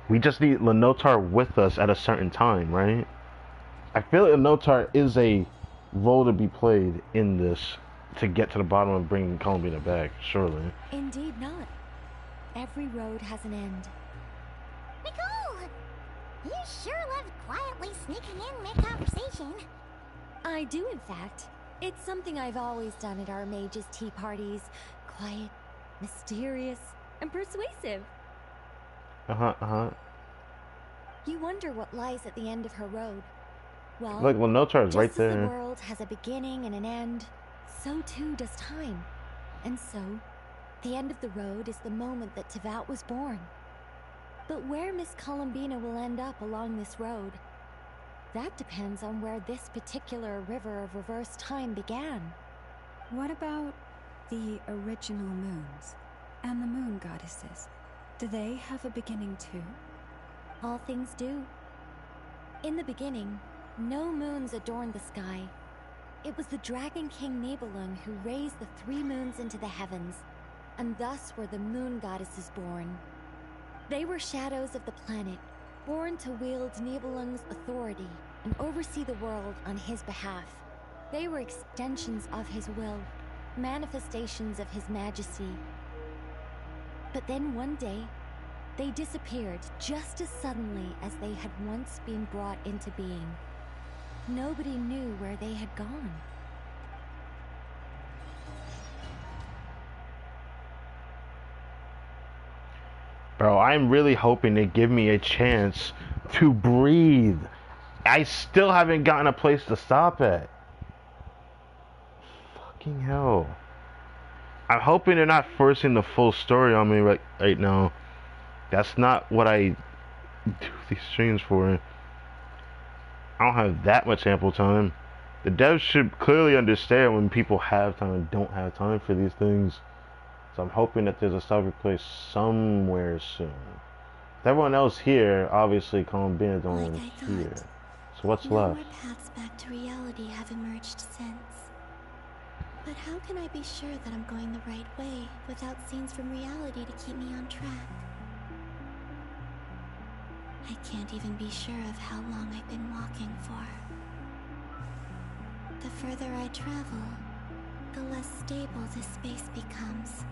We just need Lenotar with us at a certain time, right? I feel like Lenotar is a role to be played in this to get to the bottom of bringing Kobita back, surely.
Indeed not. Every road has an end.
Nicole! You sure love quietly sneaking in mid-conversation.
I do, in fact. It's something I've always done at our mages' tea parties. Quiet, mysterious, and persuasive. You wonder what lies at the end of her road. Well,
look, Lenotar is right
just as
there.
the world has a beginning and an end, so too does time. And so, the end of the road is the moment that Tevat was born. But where Miss Columbina will end up along this road, that depends on where this particular river of reverse time began.
What about the original moons and the moon goddesses? Do they have a beginning too?
All things do. In the beginning, no moons adorned the sky. It was the Dragon King Nibelung who raised the 3 moons into the heavens, and thus were the moon goddesses born. They were shadows of the planet, born to wield Nibelung's authority and oversee the world on his behalf. They were extensions of his will, manifestations of his majesty. But then one day, they disappeared just as suddenly as they had once been brought into being. Nobody knew where they had gone.
Bro, I'm really hoping they give me a chance to breathe. I still haven't gotten a place to stop at. Fucking hell. I'm hoping they're not forcing the full story on me right now. That's not what I do these streams for. I don't have that much ample time. The devs should clearly understand when people have time and don't have time for these things. So I'm hoping that there's a stopping place somewhere soon. With everyone else here, obviously Columbina is the only one here. So what's
no
left?
more paths back to reality have emerged since. But how can I be sure that I'm going the right way without scenes from reality to keep me on track? I can't even be sure of how long I've been walking for. The further I travel, the less stable this space becomes.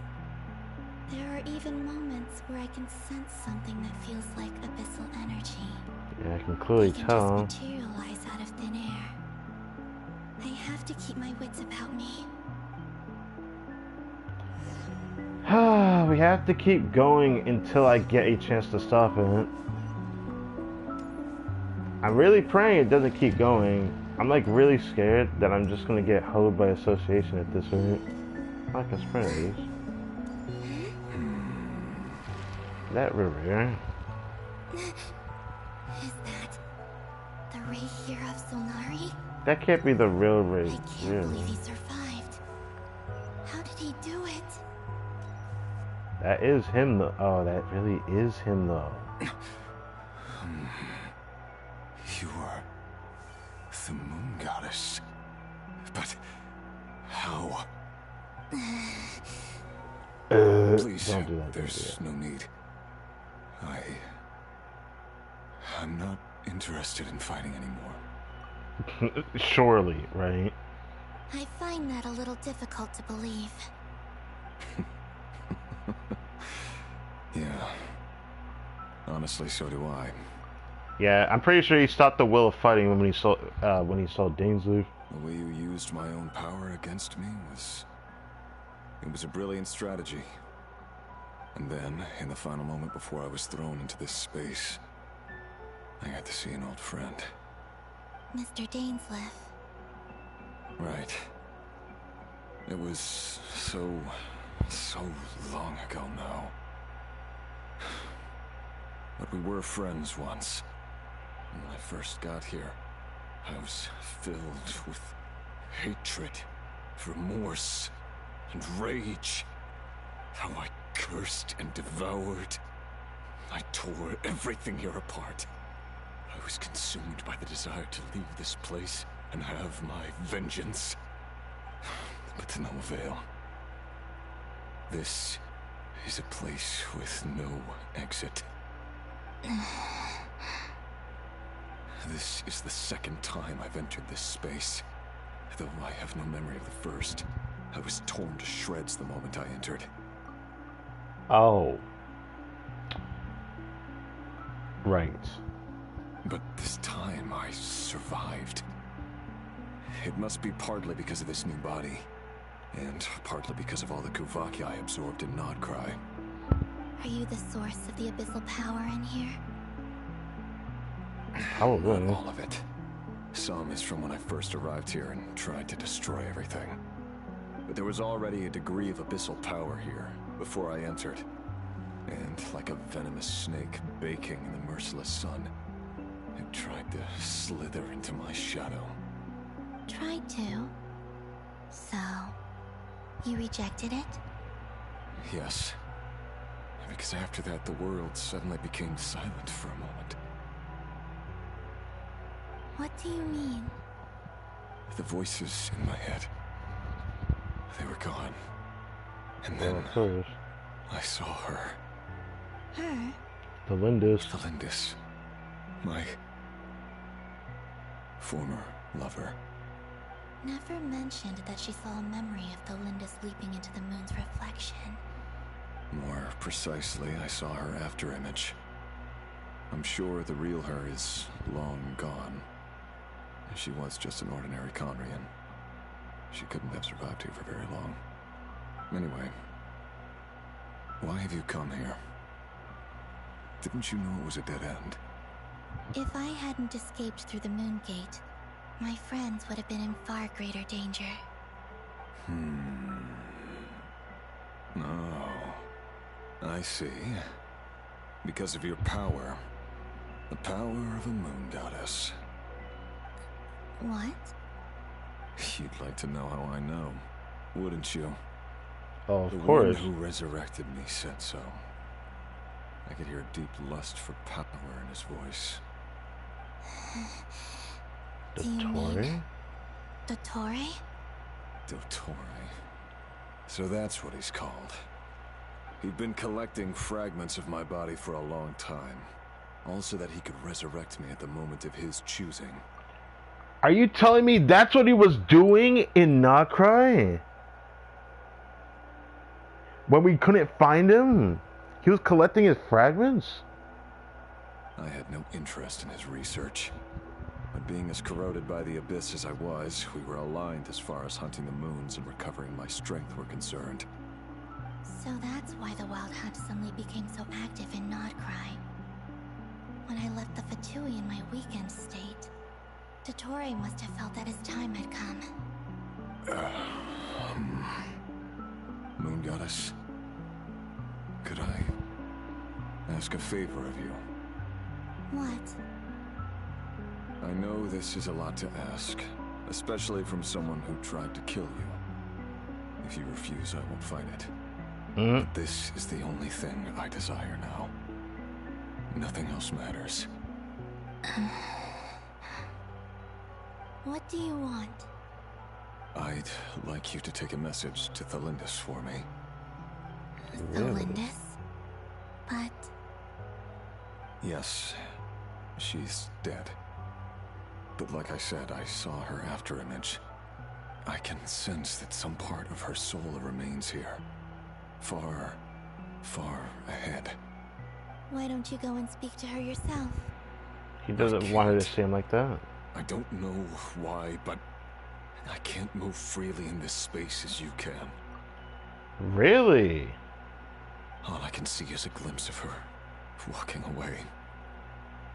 There are even moments where I can sense something that feels like abyssal energy.
Yeah, I can clearly tell.
Just materialize out of thin air. I have to keep my wits about me.
We have to keep going until I get a chance to stop it. I'm really praying it doesn't keep going. I'm like really scared that I'm just gonna get hoed by association at this rate. I can sprint at least. That river.
Is that the ray here of Solnari?
That can't be the real ray.
I can't believe he survived. How did he do it?
That is him though. Oh, that really is him though.
You are the moon goddess. But how?
Please,
don't do that. There's no need. I'm not interested in fighting anymore.
Surely, right?
I find that a little difficult to believe.
Yeah. Honestly, so do I.
Yeah, I'm pretty sure he stopped the will of fighting when he saw Danes leave.
The way you used my own power against me was a brilliant strategy. And then, in the final moment before I was thrown into this space, I got to see an old friend.
Mr. Dainsleif.
Right. It was so long ago now. But we were friends once. When I first got here, I was filled with hatred, remorse, and rage. How I cursed and devoured. I tore everything here apart. I was consumed by the desire to leave this place and have my vengeance. But to no avail. This is a place with no exit. This is the second time I've entered this space. Though I have no memory of the first. I was torn to shreds the moment I entered.
Oh. Right.
But this time I survived. It must be partly because of this new body. And partly because of all the Kuvaki I absorbed in KRAI.
Are you the source of the abyssal power in here?
Probably.
Not all of it. Some is from when I first arrived here and tried to destroy everything. But there was already a degree of abyssal power here before I entered. And like a venomous snake baking in the merciless sun, it tried to slither into my shadow.
Tried to? So, you rejected it?
Yes. Because after that, the world suddenly became silent for a moment.
What do you mean?
The voices in my head, they were gone. And then I saw her.
Her?
Thalindis.
My former lover.
Never mentioned that she saw a memory of Thalindis leaping into the moon's reflection.
More precisely, I saw her after image. I'm sure the real her is long gone. She was just an ordinary Conrian. She couldn't have survived here for very long. Anyway, why have you come here? Didn't you know it was a dead end?
If I hadn't escaped through the moon gate, my friends would have been in far greater danger.
Oh, I see. Because of your power. The power of a moon goddess.
What?
You'd like to know how I know, wouldn't you?
Oh, of
the
course.
The one who resurrected me said so. I could hear deep lust for power in his voice.
Dottore?
Dottore?
Dottore. So that's what he's called. He'd been collecting fragments of my body for a long time. All so that he could resurrect me at the moment of his choosing.
Are you telling me that's what he was doing in KRAI? When we couldn't find him? He was collecting his fragments?
I had no interest in his research. But being as corroded by the abyss as I was, we were aligned as far as hunting the moons and recovering my strength were concerned.
So that's why the Wild Hunt suddenly became so active in KRAI. When I left the Fatui in my weakened state, Dottore must have felt that his time had come.
Moon Goddess, could I ask a favor of you?
What?
I know this is a lot to ask, especially from someone who tried to kill you. If you refuse, I won't fight it. But this is the only thing I desire now. Nothing else matters.
What do you want?
I'd like you to take a message to Thalindis for me.
Thalindis? But
Yes, she's dead. But like I said, I saw her after image. I can sense that some part of her soul remains here. Far, far ahead.
Why don't you go and speak to her yourself?
He doesn't want her to see him like that.
I don't know why, but I can't move freely in this space as you can.
Really?
All I can see is a glimpse of her, walking away.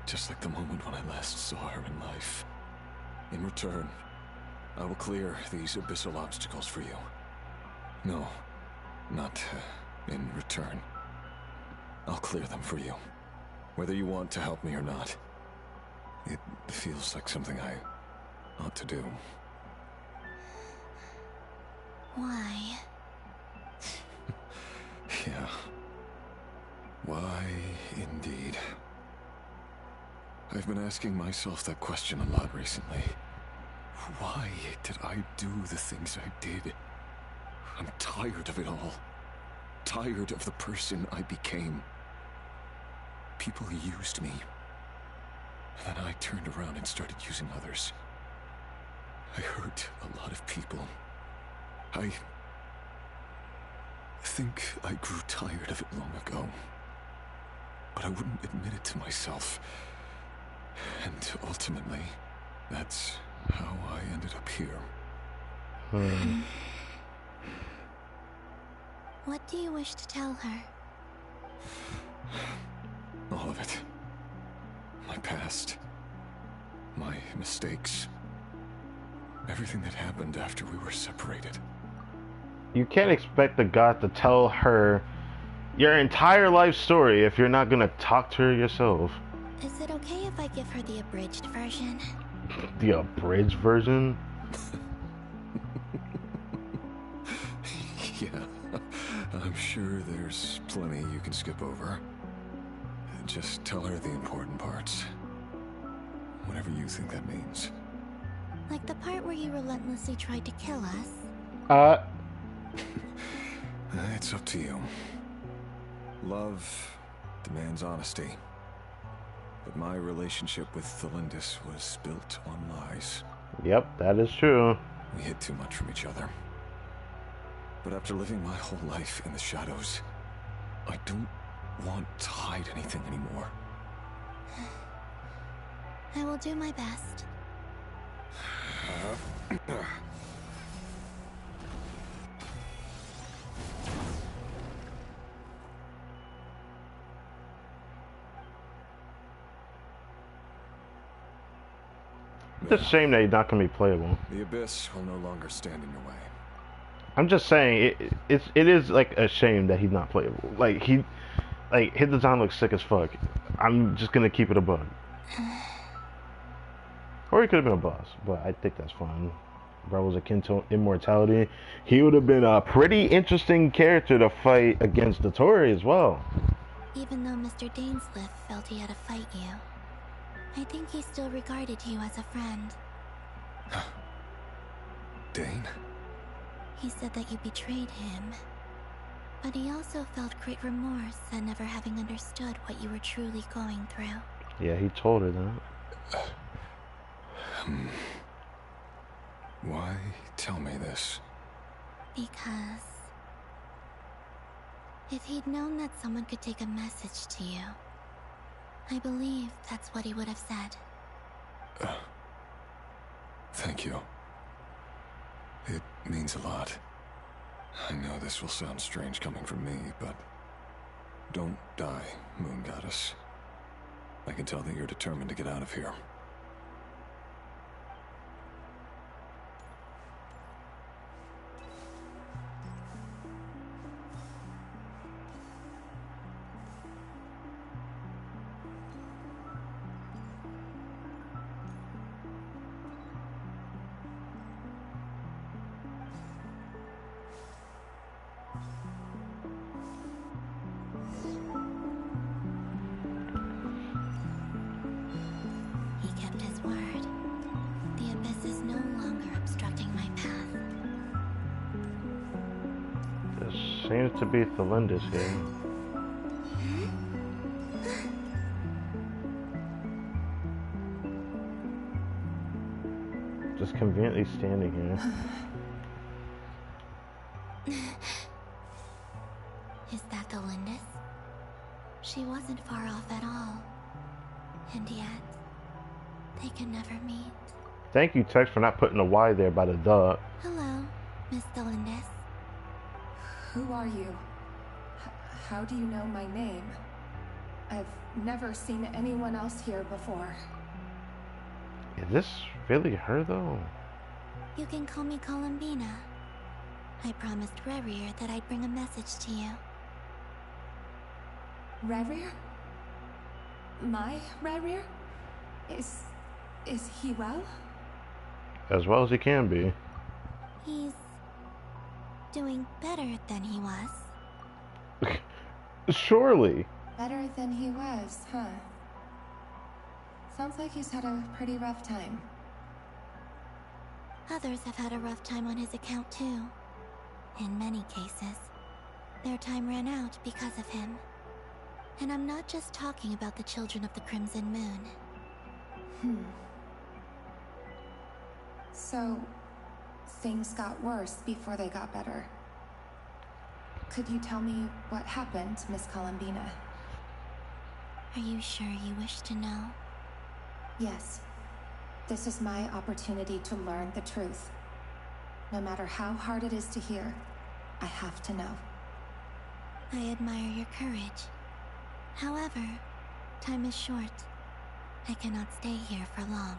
Just like the moment when I last saw her in life. In return, I will clear these abyssal obstacles for you. No, not in return. I'll clear them for you, whether you want to help me or not. It feels like something I ought to do.
Why?
Yeah. Why, indeed. I've been asking myself that question a lot recently. Why did I do the things I did? I'm tired of it all. Tired of the person I became. People used me. And then I turned around and started using others. I hurt a lot of people. I think I grew tired of it long ago. But I wouldn't admit it to myself. And ultimately, that's how I ended up here.
What do you wish to tell her?
All of it. My past. My mistakes. Everything that happened after we were separated.
You can't expect the god to tell her your entire life story if you're not gonna talk to her yourself.
Is it okay if I give her the abridged version?
The abridged version?
Yeah, I'm sure there's plenty you can skip over. Just tell her the important parts. Whatever you think that means.
Like the part where you relentlessly tried to kill us?
It's up to you. Love demands honesty. But my relationship with Thelindis was built on lies.
Yep, that is true.
We hid too much from each other. But after living my whole life in the shadows, I don't want to hide anything anymore.
I will do my best.
It's a shame that he's not going to be playable.
The Abyss will no longer stand in your way.
I'm just saying, it is like a shame that he's not playable. Like his design looks sick as fuck. I'm just gonna keep it a bug. Or he could have been a boss, but I think that's fine. Bro was akin to immortality. He would have been a pretty interesting character to fight against Dottore as well.
Even though Mr. Dainsleif felt he had to fight you, I think he still regarded you as a friend.
Dane?
He said that you betrayed him, but he also felt great remorse at never having understood what you were truly going through.
Yeah, he told her that.
Why tell me this?
Because if he'd known that someone could take a message to you, I believe that's what he would have said.
Thank you. It means a lot. I know this will sound strange coming from me, but don't die, Moon Goddess. I can tell that you're determined to get out of here.
Seems to be Thelindis here. just conveniently standing here.
Is that the Lindis? She wasn't far off at all. And yet, they can never meet.
Thank you, Tex, for not putting a Y there by the duh.
Hello, Miss Delindis.
Who are you? How do you know my name? I've never seen anyone else here before.
Is this really her, though?
You can call me Columbina. I promised Rerir that I'd bring a message to you.
Rerir? My Rerir? Is he well?
As well as he can be.
He's doing better than he was.
Surely.
Better than he was, huh? Sounds like he's had a pretty rough time.
Others have had a rough time on his account too. In many cases, their time ran out because of him. And I'm not just talking about the children of the Crimson Moon.
So, things got worse before they got better. Could you tell me what happened, Miss Columbina?
Are you sure you wish to know?
Yes. This is my opportunity to learn the truth. No matter how hard it is to hear, I have to know.
I admire your courage. However, time is short. I cannot stay here for long.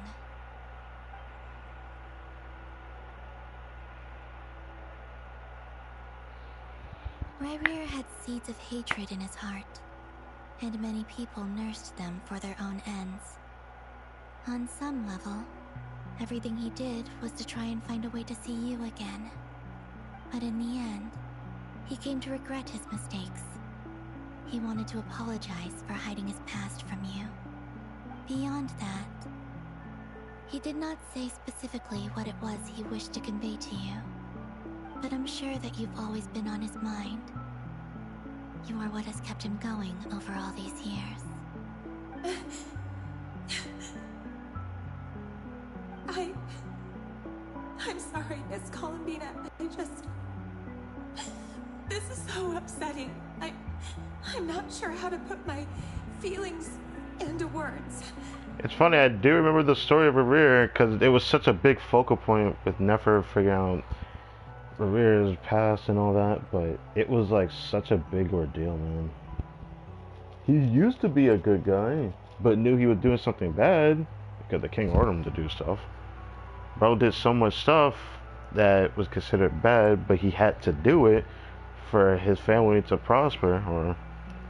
Rerir had seeds of hatred in his heart, and many people nursed them for their own ends. On some level, everything he did was to try and find a way to see you again. But in the end, he came to regret his mistakes. He wanted to apologize for hiding his past from you. Beyond that, he did not say specifically what it was he wished to convey to you. But I'm sure that you've always been on his mind. You are what has kept him going over all these years.
I'm sorry, Miss Columbina. This is so upsetting. I'm not sure how to put my feelings into words.
It's funny, I do remember the story of Rerir because it was such a big focal point with Nefer figuring out Rerir's past and all that, but it was like such a big ordeal, man. He used to be a good guy, but knew he was doing something bad because the king ordered him to do stuff. Bro did so much stuff that was considered bad, but he had to do it for his family to prosper, or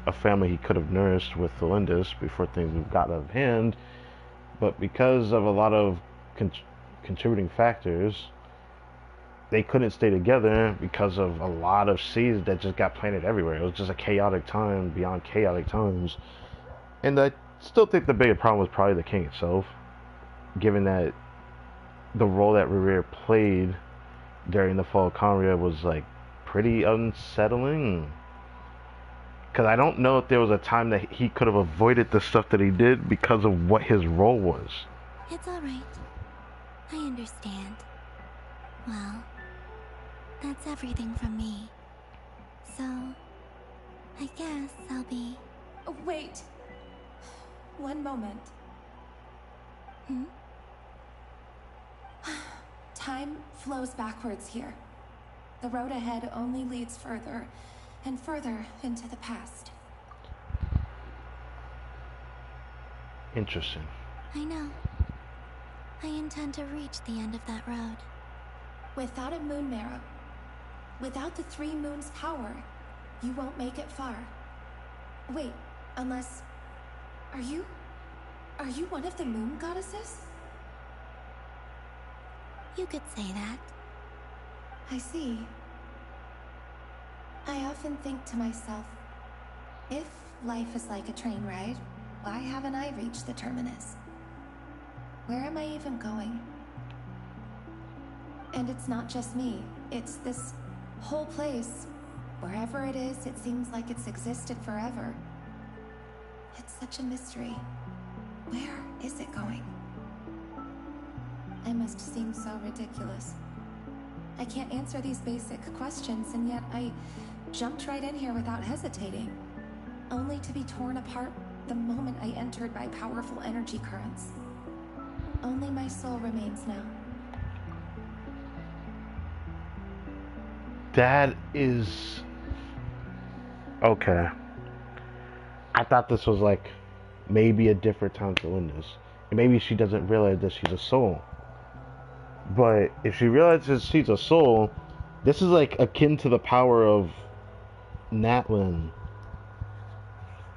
a family he could have nourished with the Lindis before things got out of hand. But because of a lot of contributing factors, they couldn't stay together because of a lot of seeds that just got planted everywhere. It was just a chaotic time beyond chaotic times. And I still think the bigger problem was probably the king itself, given that the role that Rerir played during the fall of Conria was like pretty unsettling. Because I don't know if there was a time that he could have avoided the stuff that he did because of what his role was.
It's alright. I understand. Well, that's everything from me. So, I guess I'll be...
Oh, wait. One moment. Time flows backwards here. The road ahead only leads further and further into the past.
Interesting.
I know. I intend to reach the end of that road.
Without a moon marrow, without the 3 moons' power, you won't make it far. Wait, unless... Are you one of the moon goddesses?
You could say that.
I see. I often think to myself, if life is like a train ride, why haven't I reached the terminus? Where am I even going? And it's not just me, it's this whole place. Wherever it is, it seems like it's existed forever. It's such a mystery. Where is it going? I must seem so ridiculous. I can't answer these basic questions, and yet I jumped right in here without hesitating, only to be torn apart the moment I entered by powerful energy currents. Only my soul remains now.
That is... okay. I thought this was like maybe a different time to win this. And maybe she doesn't realize that she's a soul. But if she realizes she's a soul, this is like akin to the power of Natlin.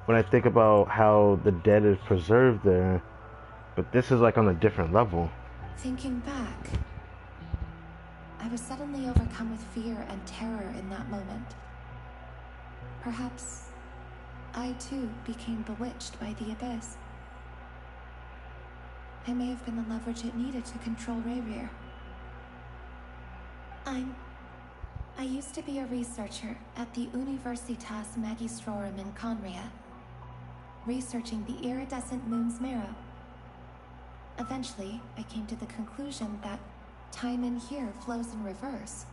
When I think about how the dead is preserved there, but this is like on a different level.
Thinking back, I was suddenly overcome with fear and terror in that moment. Perhaps I too became bewitched by the abyss. I may have been the leverage it needed to control Rayrir. I used to be a researcher at the Universitas Magistrorum in Conria, researching the iridescent moon's marrow. Eventually, I came to the conclusion that time in here flows in reverse.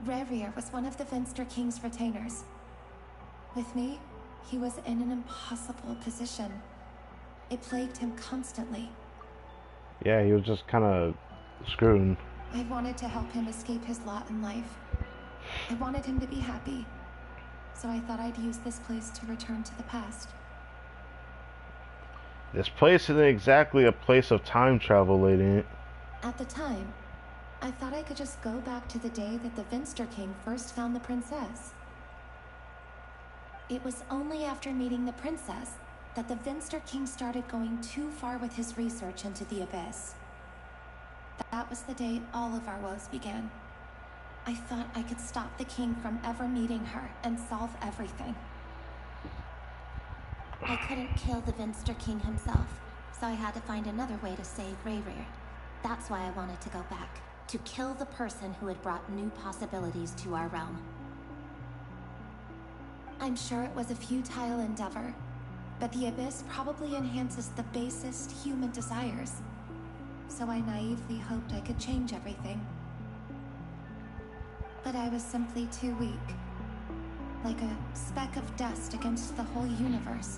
Rayrir was one of the Finster King's retainers. With me, he was in an impossible position. It plagued him constantly.
Yeah, he was just kind of screwed.
I wanted to help him escape his lot in life. I wanted him to be happy. So I thought I'd use this place to return to the past.
This place isn't exactly a place of time travel, lady.
At the time, I thought I could just go back to the day that the Finster King first found the princess. It was only after meeting the princess that the Finster King started going too far with his research into the abyss. That was the day all of our woes began. I thought I could stop the king from ever meeting her and solve everything.
I couldn't kill the Finster King himself, so I had to find another way to save Rayrir. That's why I wanted to go back, to kill the person who had brought new possibilities to our realm.
I'm sure it was a futile endeavor, but the abyss probably enhances the basest human desires. So I naively hoped I could change everything. But I was simply too weak. Like a speck of dust against the whole universe.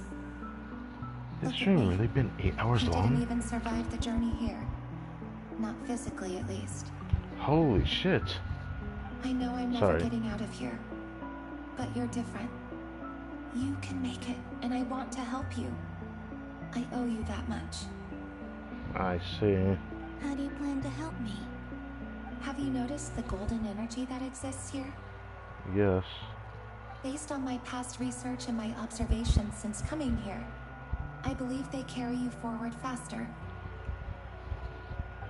This stream really been 8 hours long?
I didn't even survive the journey here. Not physically, at least.
Holy shit.
I know I'm never getting out of here. But you're different. You can make it, and I want to help you. I owe you that much.
I see.
How do you plan to help me?
Have you noticed the golden energy that exists here?
Yes.
Based on my past research and my observations since coming here, I believe they carry you forward faster.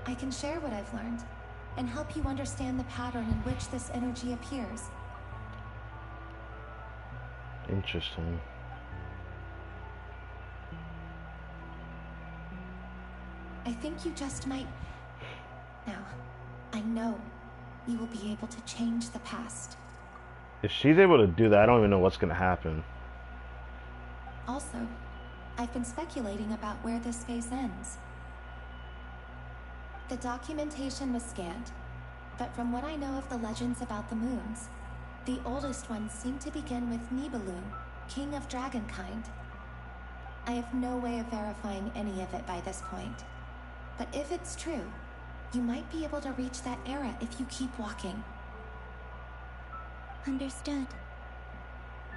I can share what I've learned and help you understand the pattern in which this energy appears.
Interesting.
I think you just might... Now, I know you will be able to change the past.
If she's able to do that, I don't even know what's going to happen.
Also, I've been speculating about where this phase ends. The documentation was scanned, but from what I know of the legends about the moons, the oldest ones seem to begin with Nibelung, king of dragonkind. I have no way of verifying any of it by this point. But if it's true, you might be able to reach that era if you keep walking.
Understood.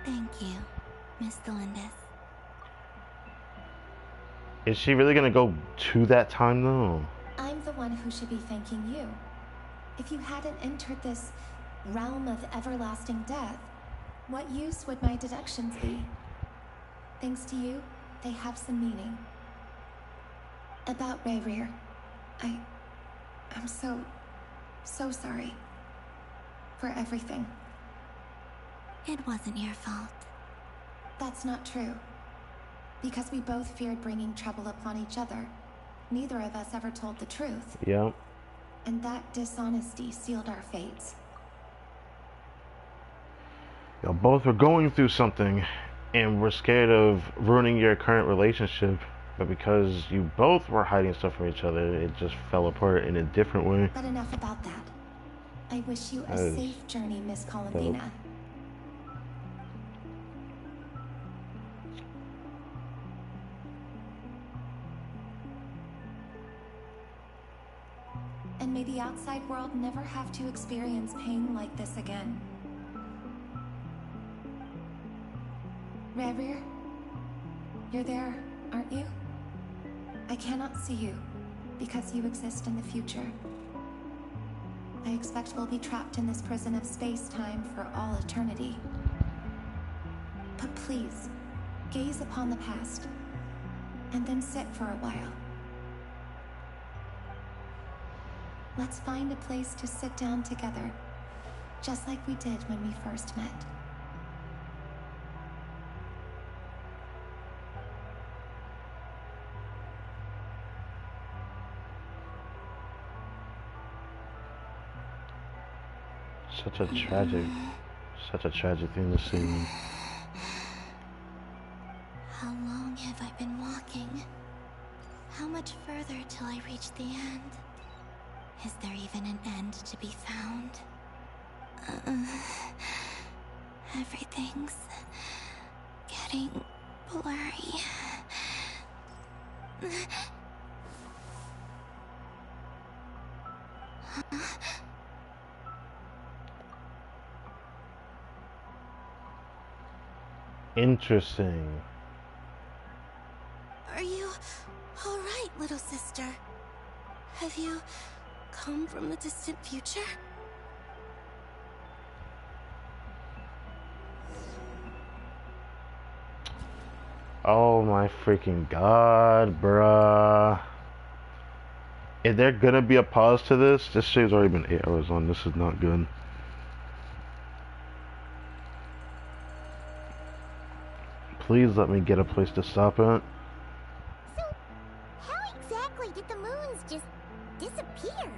Thank you, Miss Delindis.
Is she really going to go to that time, though?
I'm the one who should be thanking you. If you hadn't entered this realm of everlasting death, what use would my deductions be? Thanks to you, they have some meaning. About Rayrir, I'm so sorry. For everything.
It wasn't your fault.
That's not true. Because we both feared bringing trouble upon each other, neither of us ever told the truth.
Yeah.
And that dishonesty sealed our fates.
Y'all both were going through something, and we're scared of ruining your current relationship. But because you both were hiding stuff from each other, it just fell apart in a different way.
But enough about that. I wish you a
That is
safe journey, Miss Columbina.
dope.
And may the outside world never have to experience pain like this again. Rerir, you're there, aren't you? I cannot see you, because you exist in the future. I expect we'll be trapped in this prison of space-time for all eternity. But please, gaze upon the past, and then sit for a while. Let's find a place to sit down together, just like we did when we first met.
Such a tragic thing to see.
How long have I been walking? How much further till I reach the end? Is there even an end to be found? Everything's getting blurry.
Interesting.
Are you all right, little sister? Have you come from the distant future?
Oh my freaking god, bruh. Is there gonna be a pause to this? This show's already been 8 hours on. This is not good. Please let me get a place to stop at.
How exactly did the moons just disappear?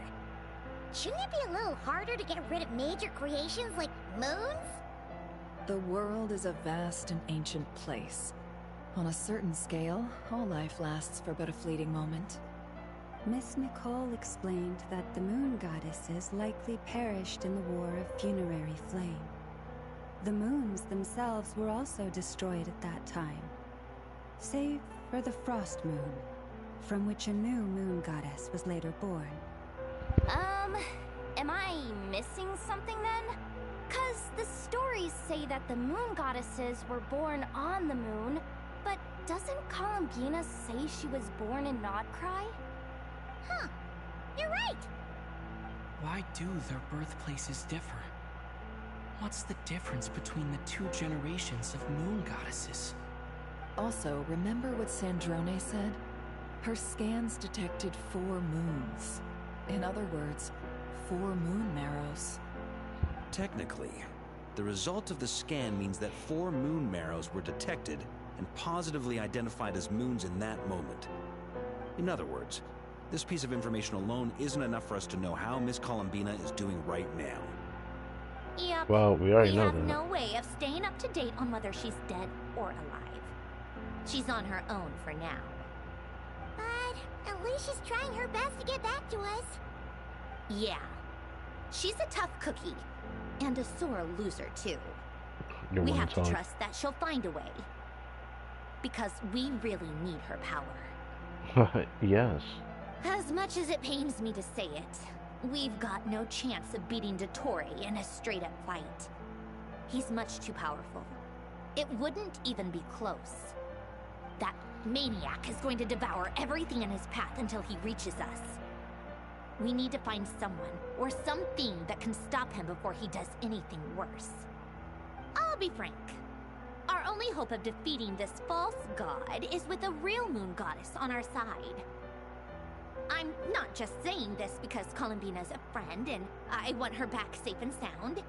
Shouldn't it be a little harder to get rid of major creations like moons?
The world is a vast and ancient place. On a certain scale, all life lasts for but a fleeting moment.
Miss Nicole explained that the moon goddesses likely perished in the War of Funerary Flame. The moons themselves were also destroyed at that time, save for the Frost Moon, from which a new moon goddess was later born.
Am I missing something then? 'Cause the stories say that the moon goddesses were born on the moon, but doesn't Columbina say she was born in Nodcry? Huh, you're right!
Why do their birthplaces differ? What's the difference between the two generations of moon goddesses?
Also, remember what Sandrone said? Her scans detected 4 moons. In other words, 4 moon marrows.
Technically, the result of the scan means that 4 moon marrows were detected and positively identified as moons in that moment. In other words, this piece of information alone isn't enough for us to know how Miss Columbina is doing right now.
Yep.
Well, we already know
have
that.
no way of staying up to date on whether she's dead or alive. She's on her own for now. But at least she's trying her best to get back to us. Yeah. She's a tough cookie. And a sore loser, too. We have to trust that she'll find a way. Because we really need her power.
Yes.
As much as it pains me to say it, we've got no chance of beating Dottore in a straight-up fight. He's much too powerful. It wouldn't even be close. That maniac is going to devour everything in his path until he reaches us. We need to find someone, or something that can stop him before he does anything worse. I'll be frank. Our only hope of defeating this false god is with a real moon goddess on our side. I'm not just saying this because Columbina's a friend and I want her back safe and sound.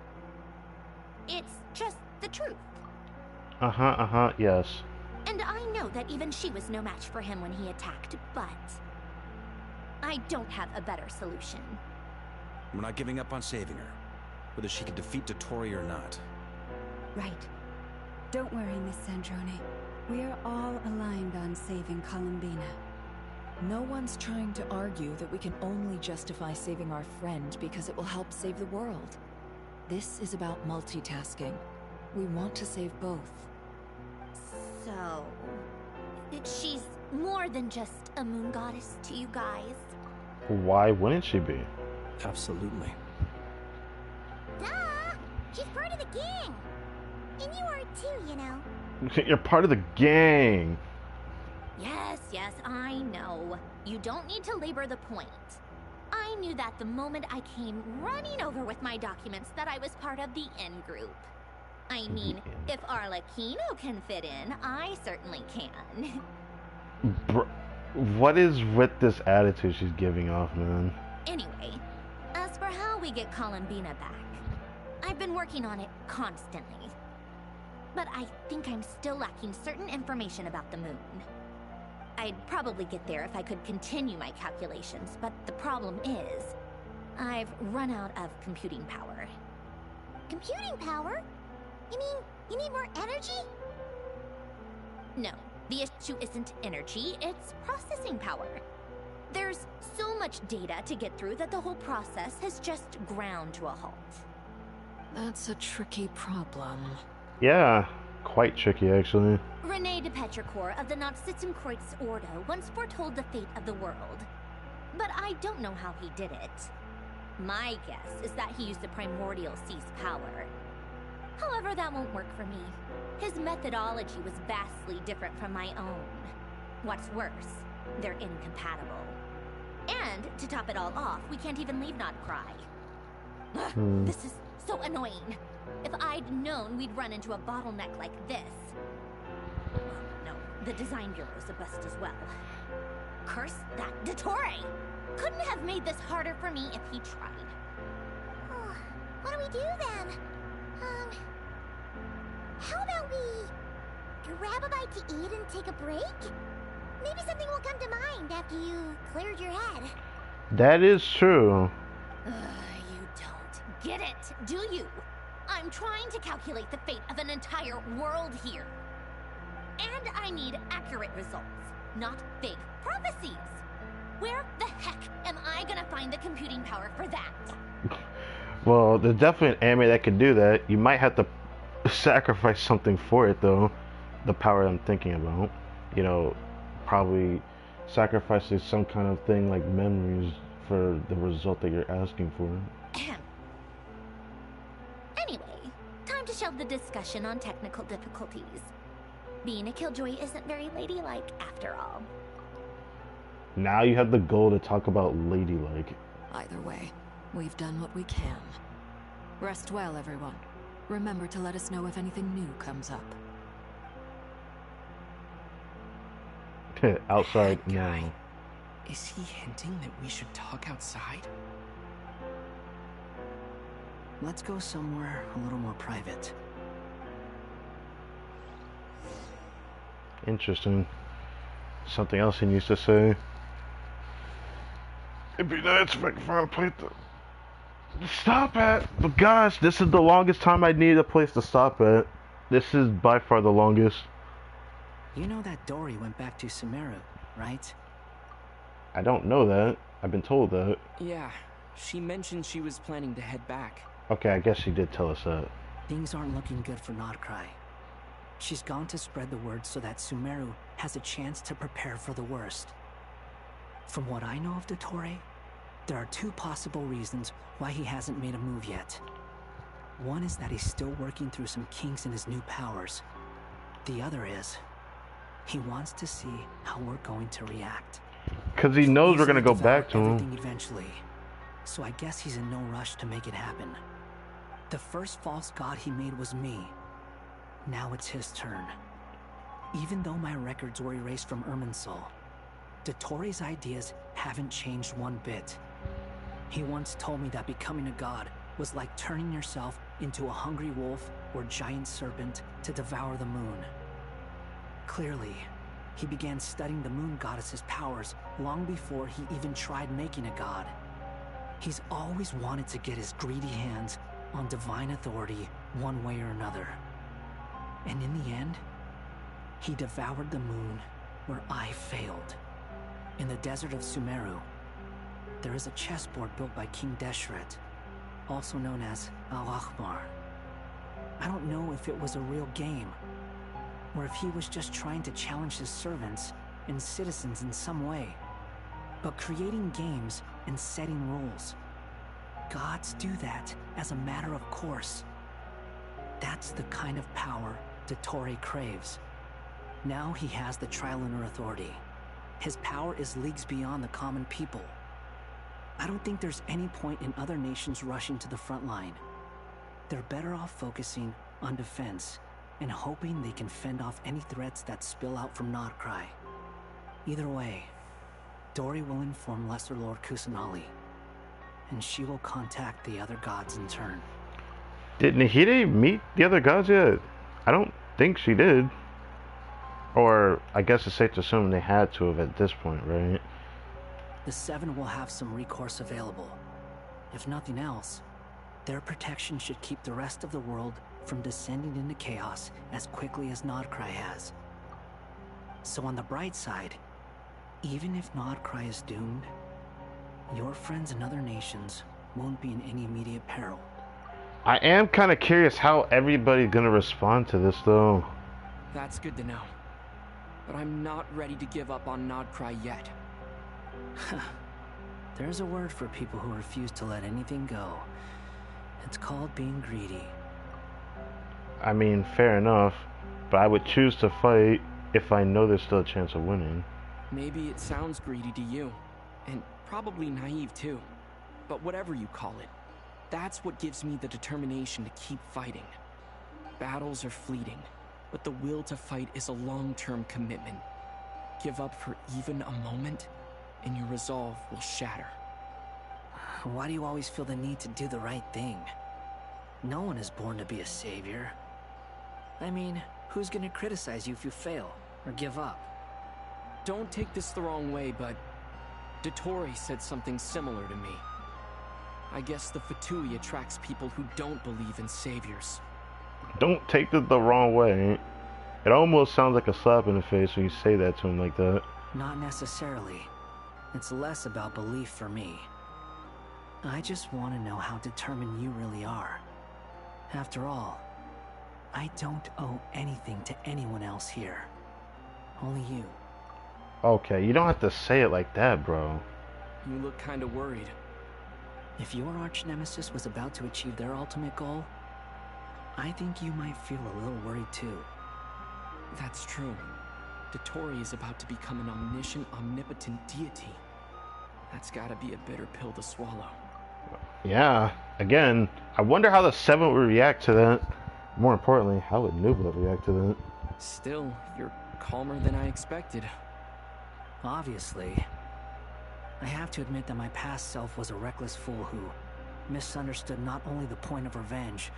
It's just the truth.
Yes.
And I know that even she was no match for him when he attacked, but I don't have a better solution.
We're not giving up on saving her, whether she can defeat Dottore or not.
Right. Don't worry, Miss Sandrone. We're all aligned on saving Columbina.
No one's trying to argue that we can only justify saving our friend because it will help save the world. This is about multitasking. We want to save both.
So... she's more than just a moon goddess to you guys.
Why wouldn't she be?
Absolutely.
Duh! She's part of the gang! And you are too, you know.
You're part of the gang.
Yes, I know. You don't need to labor the point. I knew that the moment I came running over with my documents that I was part of the in-group. I mean, if Arlecchino can fit in, I certainly can.
What is with this attitude she's giving off, man?
Anyway, as for how we get Columbina back, I've been working on it constantly. But I think I'm still lacking certain information about the moon. I'd probably get there if I could continue my calculations, but the problem is, I've run out of computing power.
Computing power? You mean you need more energy?
No, the issue isn't energy, it's processing power. There's so much data to get through that the whole process has just ground to a halt.
That's a tricky problem.
Yeah, quite tricky actually.
René de Petrichor of the Nazissenkreuz Ordo once foretold the fate of the world. But I don't know how he did it. My guess is that he used the primordial sea's power. However, that won't work for me. His methodology was vastly different from my own. What's worse, they're incompatible. And, to top it all off, we can't even leave KRAI. This is so annoying. If I'd known we'd run into a bottleneck like this... No, the design bureau's a bust as well. Curse that Dottore! Couldn't have made this harder for me if he tried.
What do we do then? How about we grab a bite to eat and take a break? Maybe something will come to mind after you've cleared your head.
That is true.
You don't get it, do you? I'm trying to calculate the fate of an entire world here. And I need accurate results, not fake prophecies. Where the heck am I gonna find the computing power for that?
Well, there's definitely an anime that can do that. You might have to sacrifice something for it, though. The power I'm thinking about. You know, probably sacrificing some kind of thing like memories for the result that you're asking for.
Anyway, time to shelve the discussion on technical difficulties. Being a killjoy isn't very ladylike after all.
Now you have the goal to talk about ladylike.
Either way, we've done what we can. Rest well, everyone. Remember to let us know if anything new comes up.
Outside,
That guy.
no.
Is he hinting that we should talk outside?
Let's go somewhere a little more private.
Interesting. Something else he needs to say. It'd be nice if I could find a place to stop at. But gosh, this is the longest time I needed a place to stop at. This is by far the longest.
You know that Dory went back to Sumeru, right?
I don't know that. I've been told that.
Yeah, she mentioned she was planning to head back.
Okay, I guess she did tell us that.
Things aren't looking good for KRAI. She's gone to spread the word so that Sumeru has a chance to prepare for the worst. From what I know of Dottore, there are two possible reasons why he hasn't made a move yet. One is that he's still working through some kinks in his new powers. The other is, he wants to see how we're going to react.
Because he knows we're going to go back to him.
Eventually, so I guess he's in no rush to make it happen. The first false god he made was me. Now it's his turn. Even though my records were erased from Irminsul, Dottore's ideas haven't changed one bit. He once told me that becoming a god was like turning yourself into a hungry wolf or giant serpent to devour the moon. Clearly, he began studying the moon goddess's powers long before he even tried making a god. He's always wanted to get his greedy hands on divine authority one way or another. And in the end, He devoured the moon where I failed. In the desert of Sumeru, there is a chessboard built by King Deshret, also known as Al-Akhbar. I don't know if it was a real game, or if he was just trying to challenge his servants and citizens in some way. But creating games and setting rules, gods do that as a matter of course. That's the kind of power Dottore craves. Now he has the Trilunar Authority. His power is leagues beyond the common people. I don't think there's any point in other nations rushing to the front line. They're better off focusing on defense and hoping they can fend off any threats that spill out from KRAI. Either way, Dori will inform Lesser Lord Kusanali, and she will contact the other gods in turn.
Did Nahide meet the other gods yet? I don't think she did. Or, I guess it's safe to assume they had to have at this point, right?
The Seven will have some recourse available. If nothing else, their protection should keep the rest of the world from descending into chaos as quickly as KRAI has. So on the bright side, even if KRAI is doomed, your friends in other nations won't be in any immediate peril.
I am kind of curious how everybody's gonna respond to this, though.
That's good to know. But I'm not ready to give up on KRAI yet.
There's a word for people who refuse to let anything go. It's called being greedy.
I mean, fair enough, but I would choose to fight if I know there's still a chance of winning.
Maybe it sounds greedy to you, and probably naive too. But whatever you call it, that's what gives me the determination to keep fighting. Battles are fleeting, but the will to fight is a long-term commitment. Give up for even a moment, and your resolve will shatter.
Why do you always feel the need to do the right thing? No one is born to be a savior. I mean, who's gonna criticize you if you fail or give up?
Don't take this the wrong way, but Dottore said something similar to me. I guess the Fatui attracts people who don't believe in saviors.
Don't take this the wrong way. It almost sounds like a slap in the face when you say that to him like that.
Not necessarily. It's less about belief for me. I just want to know how determined you really are. After all, I don't owe anything to anyone else here. Only you.
Okay, you don't have to say it like that, bro.
You look kinda worried.
If your arch-nemesis was about to achieve their ultimate goal, I think you might feel a little worried too.
That's true. Dottore is about to become an omniscient, omnipotent deity. That's gotta be a bitter pill to swallow.
Yeah, again, I wonder how the Seven would react to that. More importantly, how would Nubla react to that?
Still, you're calmer than I expected.
Obviously. I have to admit that my past self was a reckless fool who misunderstood not only the point of revenge,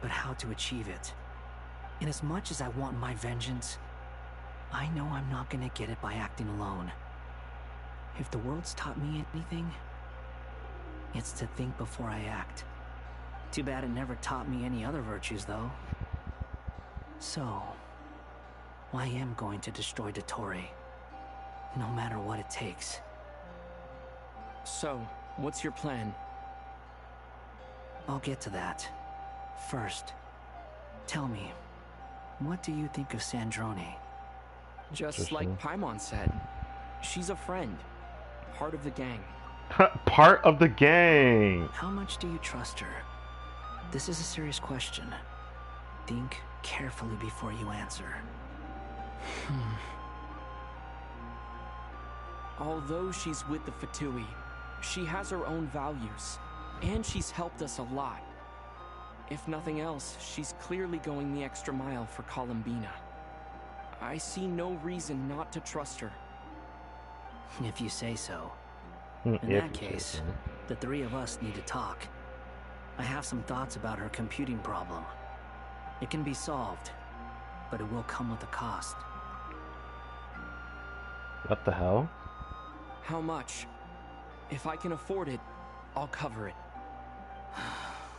but how to achieve it. And as much as I want my vengeance, I know I'm not gonna get it by acting alone. If the world's taught me anything, it's to think before I act. Too bad it never taught me any other virtues, though. So, I am going to destroy Dottore, no matter what it takes.
So, what's your plan?
I'll get to that. First, tell me, what do you think of Sandrone?
Just like Paimon said, she's a friend, part of the gang.
Part of the gang!
How much do you trust her? This is a serious question. Think carefully before you answer.
Although she's with the Fatui, she has her own values, and she's helped us a lot. If nothing else, she's clearly going the extra mile for Columbina. I see no reason not to trust her.
If you say so. In that case, the three of us need to talk. I have some thoughts about her computing problem. It can be solved, but it will come with a cost.
What the hell?
How much? If I can afford it, I'll cover it.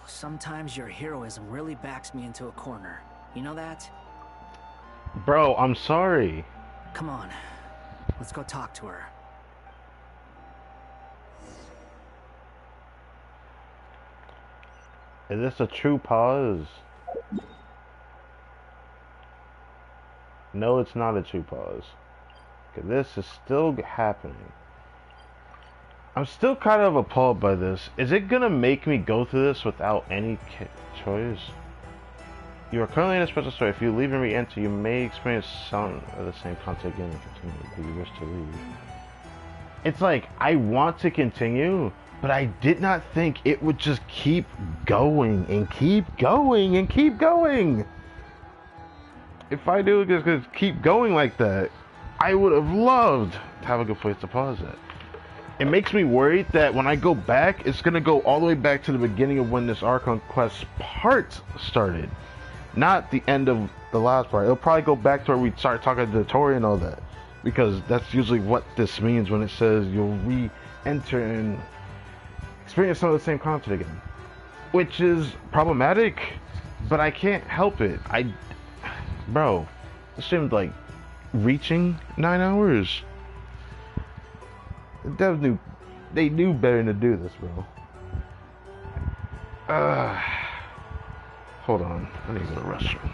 Sometimes your heroism really backs me into a corner. You know that?
Bro, I'm sorry.
Come on. Let's go talk to her.
Is this a true pause? No, it's not a true pause. Because this is still happening. I'm still kind of appalled by this. Is it gonna make me go through this without any choice? You are currently in a special story. If you leave and re-enter, you may experience some of the same content again and continue. Do you wish to leave? It's like, I want to continue, but I did not think it would just keep going and keep going and keep going. If I knew it was going to keep going like that, I would have loved to have a good place to pause it. It makes me worried that when I go back, it's going to go all the way back to the beginning of when this Archon quest part started. Not the end of the last part. It'll probably go back to where we start talking to Dottore and all that. Because that's usually what this means when it says you'll re-enter and experience some of the same content again. Which is problematic, but I can't help it. Bro, this stream's like reaching 9 hours. The devs knew better than to do this, bro. Hold on, I need to go to the restroom.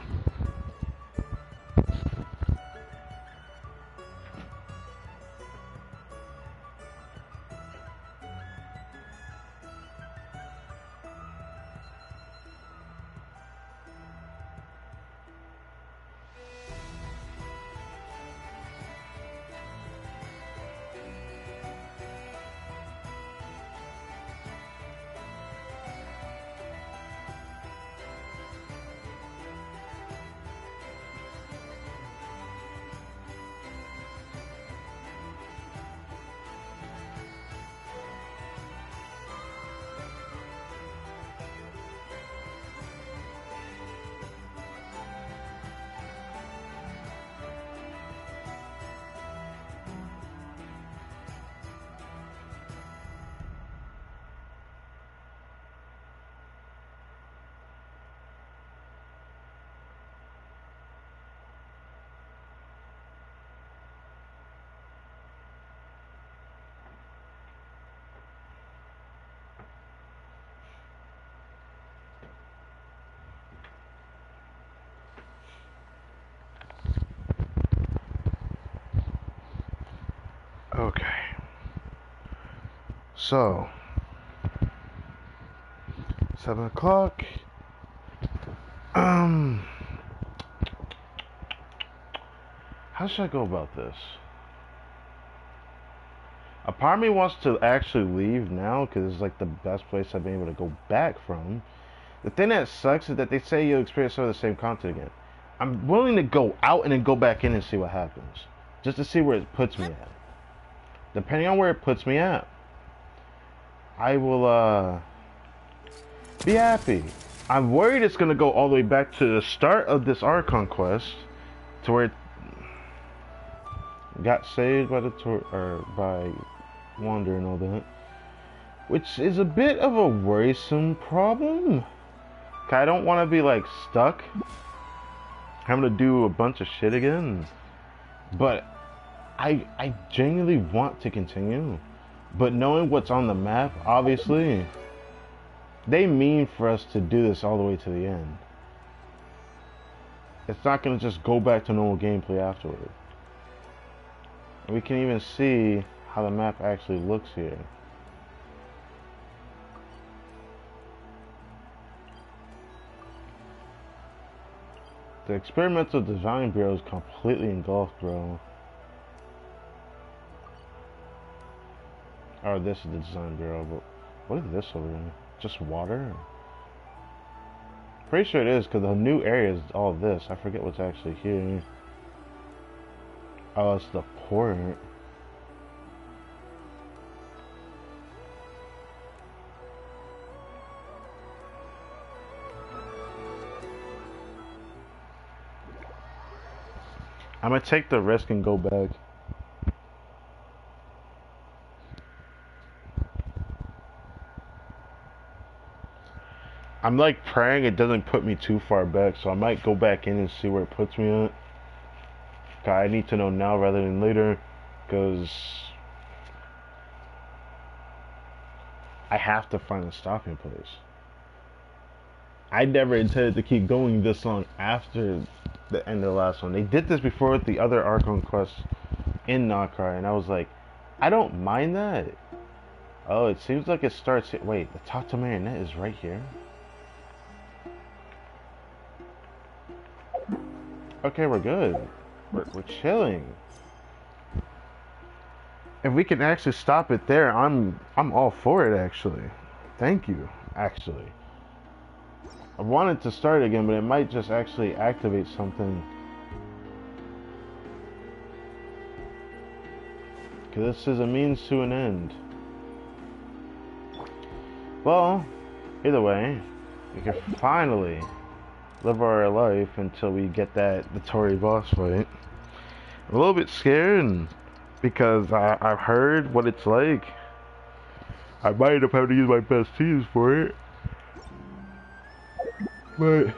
Okay. So, 7 o'clock. How should I go about this? A part of me wants to actually leave now because it's like the best place I've been able to go back from. The thing that sucks is that they say you'll experience some of the same content again. I'm willing to go out and then go back in and see what happens. Just to see where it puts me at. Depending on where it puts me at, I will be happy. I'm worried it's gonna go all the way back to the start of this Archon quest, to where it got saved by by Wander and all that, which is a bit of a worrisome problem. I don't want to be like stuck, having to do a bunch of shit again, but I genuinely want to continue, but knowing what's on the map, obviously, they mean for us to do this all the way to the end. It's not going to just go back to normal gameplay afterward. We can even see how the map actually looks here. The experimental design bureau is completely engulfed, bro. Oh, this is the design bureau, but what is this over here? Just water? Pretty sure it is, because the new area is all this. I forget what's actually here. Oh, it's the port. I'm gonna take the risk and go back. I'm like praying it doesn't put me too far back, so I might go back in and see where it puts me at. I need to know now rather than later, because I have to find a stopping place. I never intended to keep going this long after the end of the last one. They did this before with the other ARCHON quests in KRAI, and I was like, I don't mind that. Oh, it seems like it starts here. Wait, the Talk to Marionette is right here? Okay, we're good. We're chilling. If we can actually stop it there, I'm all for it, actually. Thank you, actually. I wanted to start again, but it might just actually activate something. Because this is a means to an end. Well, either way, we can finally live our life until we get that Dottore boss fight. I'm a little bit scared because I've heard what it's like. I might end up having to use my best teams for it. But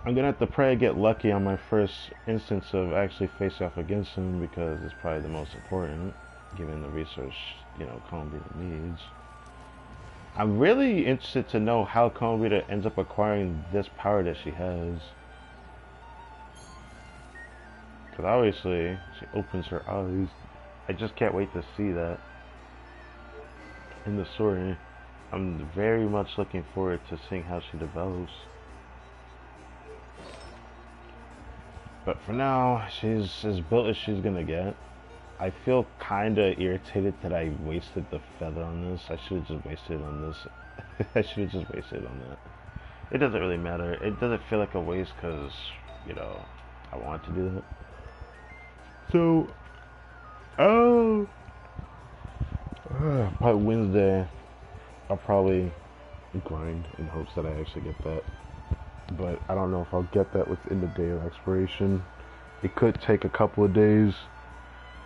I'm gonna have to pray I get lucky on my first instance of actually facing off against him, because it's probably the most important, given the research, you know, Columbina needs. I'm really interested to know how Columbina ends up acquiring this power that she has. Because obviously, she opens her eyes. I just can't wait to see that in the story. I'm very much looking forward to seeing how she develops. But for now, she's as built as she's gonna get. I feel kinda irritated that I wasted the feather on this. I should have just wasted it on this. I should have just wasted it on that. It doesn't really matter. It doesn't feel like a waste because, you know, I wanted to do that. So, by Wednesday, I'll probably grind in hopes that I actually get that. But I don't know if I'll get that within the day of expiration. It could take a couple of days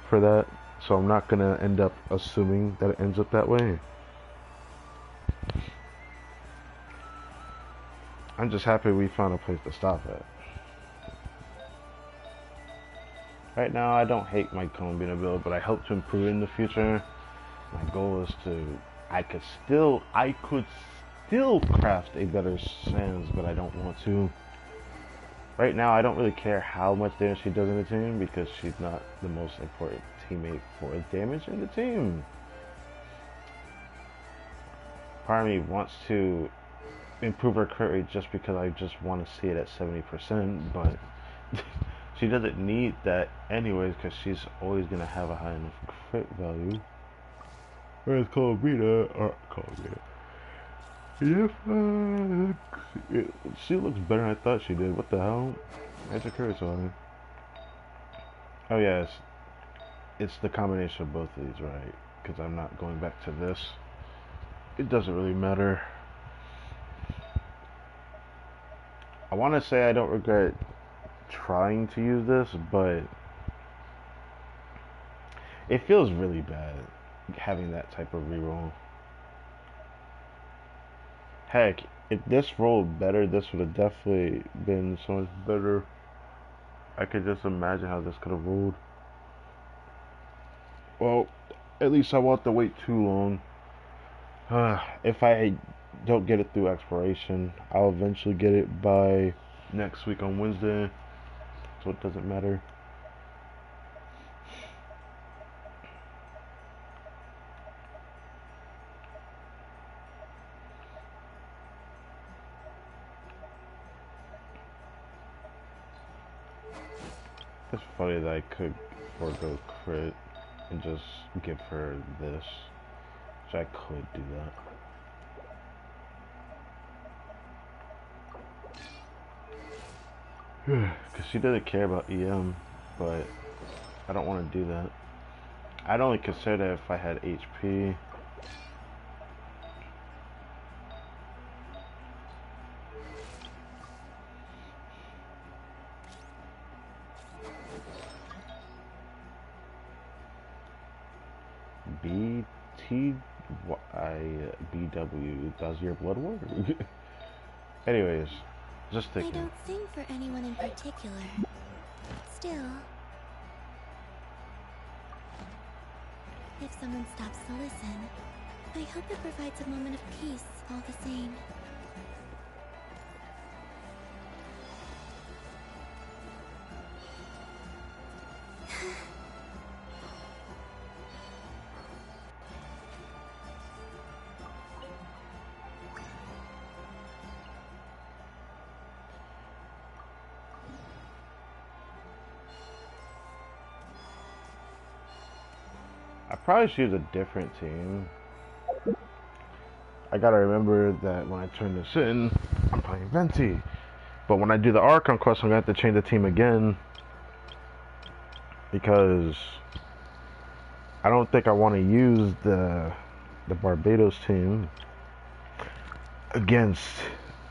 for that, so I'm not gonna end up assuming that it ends up that way. I'm just happy we found a place to stop at. Right now, I don't hate my Columbina build, but I hope to improve it in the future. My goal is to, I could still craft a better Sans, but I don't want to. Right now, I don't really care how much damage she does in the team, because she's not the most important teammate for damage in the team. Part of me wants to improve her crit rate just because I just want to see it at 70%, but she doesn't need that anyways, because she's always going to have a high enough crit value. Whereas Columbina, she looks better than I thought she did. What the hell? Magic curse on it. Oh yes, it's the combination of both of these, right? Because I'm not going back to this. It doesn't really matter. I want to say I don't regret trying to use this, but it feels really bad having that type of reroll. Heck, if this rolled better, this would have definitely been so much better. I could just imagine how this could have rolled. Well, at least I won't have to wait too long. If I don't get it through expiration, I'll eventually get it by next week on Wednesday, so it doesn't matter. It's funny that I could forego crit and just give her this, which I could do that. Because she doesn't care about EM, but I don't want to do that. I'd only consider that if I had HP. BTYBW, does your blood work? Anyways, just thinking.
I don't sing for anyone in particular. Still, someone stops to listen. I hope it provides a moment of peace all the same.
I probably should use a different team. I gotta remember that when I turn this in, I'm playing Venti. But when I do the Archon quest, I'm gonna have to change the team again. Because I don't think I want to use the Barbados team against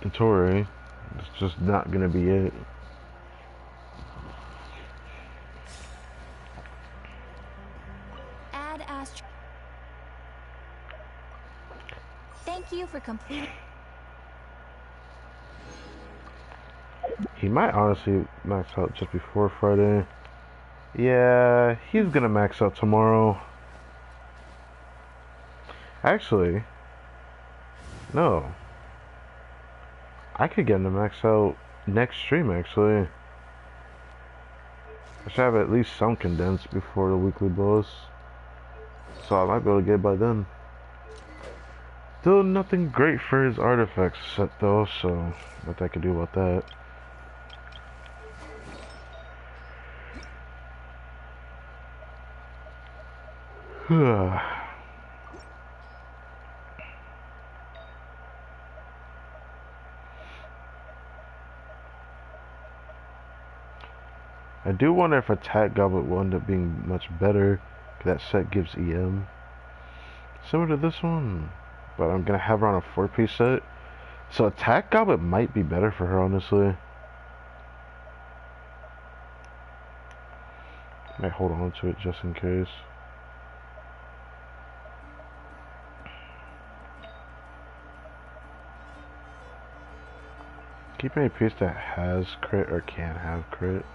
Dottore. It's just not gonna be it.
Thank you for completing.
He might honestly max out just before Friday. Yeah, he's gonna max out tomorrow. Actually, no. I could get him to max out next stream, actually. I should have at least some condensed before the weekly boss. So I might be able to get it by then. Still nothing great for his artifacts set though, so nothing I can do about that. I do wonder if Attack Goblet will end up being much better. That set gives EM. Similar to this one. But I'm going to have her on a 4-piece set. So Attack Goblet might be better for her, honestly. Might hold on to it just in case. Keep any piece that has crit or can have crit.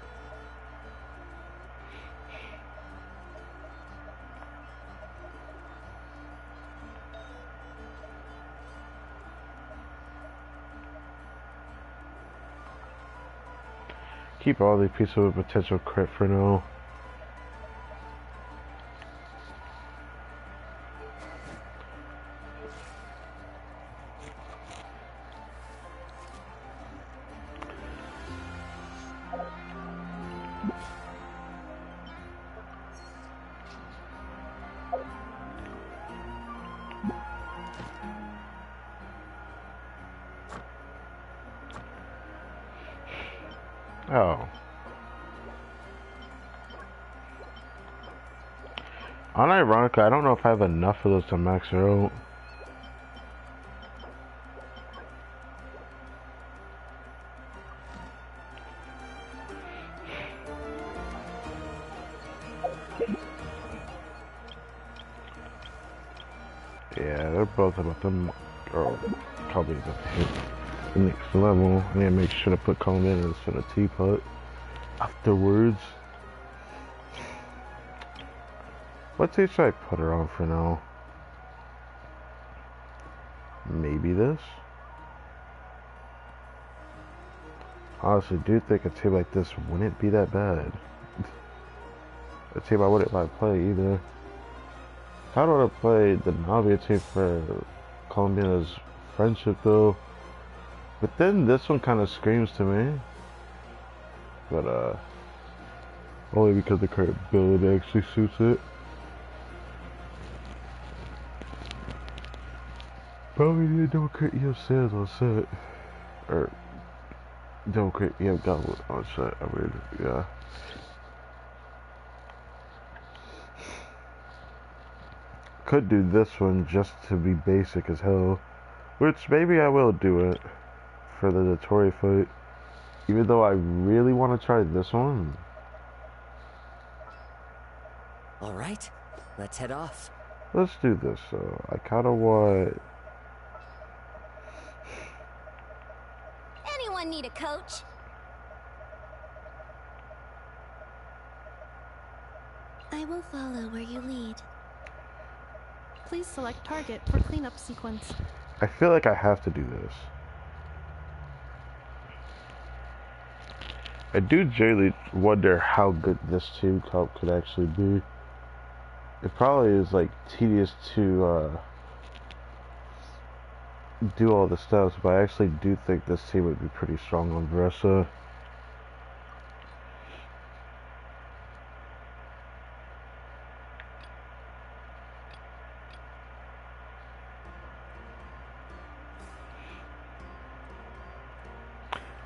Keep all the pieces with potential crit for now. Oh. Unironically, I don't know if I have enough of those to max her out. Yeah, they're both about them, or probably about to hit the next level. I need to make sure to put Coleman in a teapot afterwards. What tape should I put her on for now? Maybe this? Honestly, do think a tape like this wouldn't be that bad. A tape I wouldn't like play either. How do I play the Navia tape for Columbia's friendship though? But then this one kind of screams to me. But only because the current build actually suits it. Probably need a double crit EM Sands on set. Or double crit EM Goblet on set, I mean, yeah. Could do this one just to be basic as hell. Which maybe I will do it for the Dottore fight. Even though I really want to try this one.
Alright, let's head off.
Let's do this though. I kinda want...
Anyone need a coach?
I will follow where you lead.
Please select target for cleanup sequence.
I feel like I have to do this. I do generally wonder how good this team comp could actually be. It probably is like tedious to do all the steps, but I actually do think this team would be pretty strong on Versa.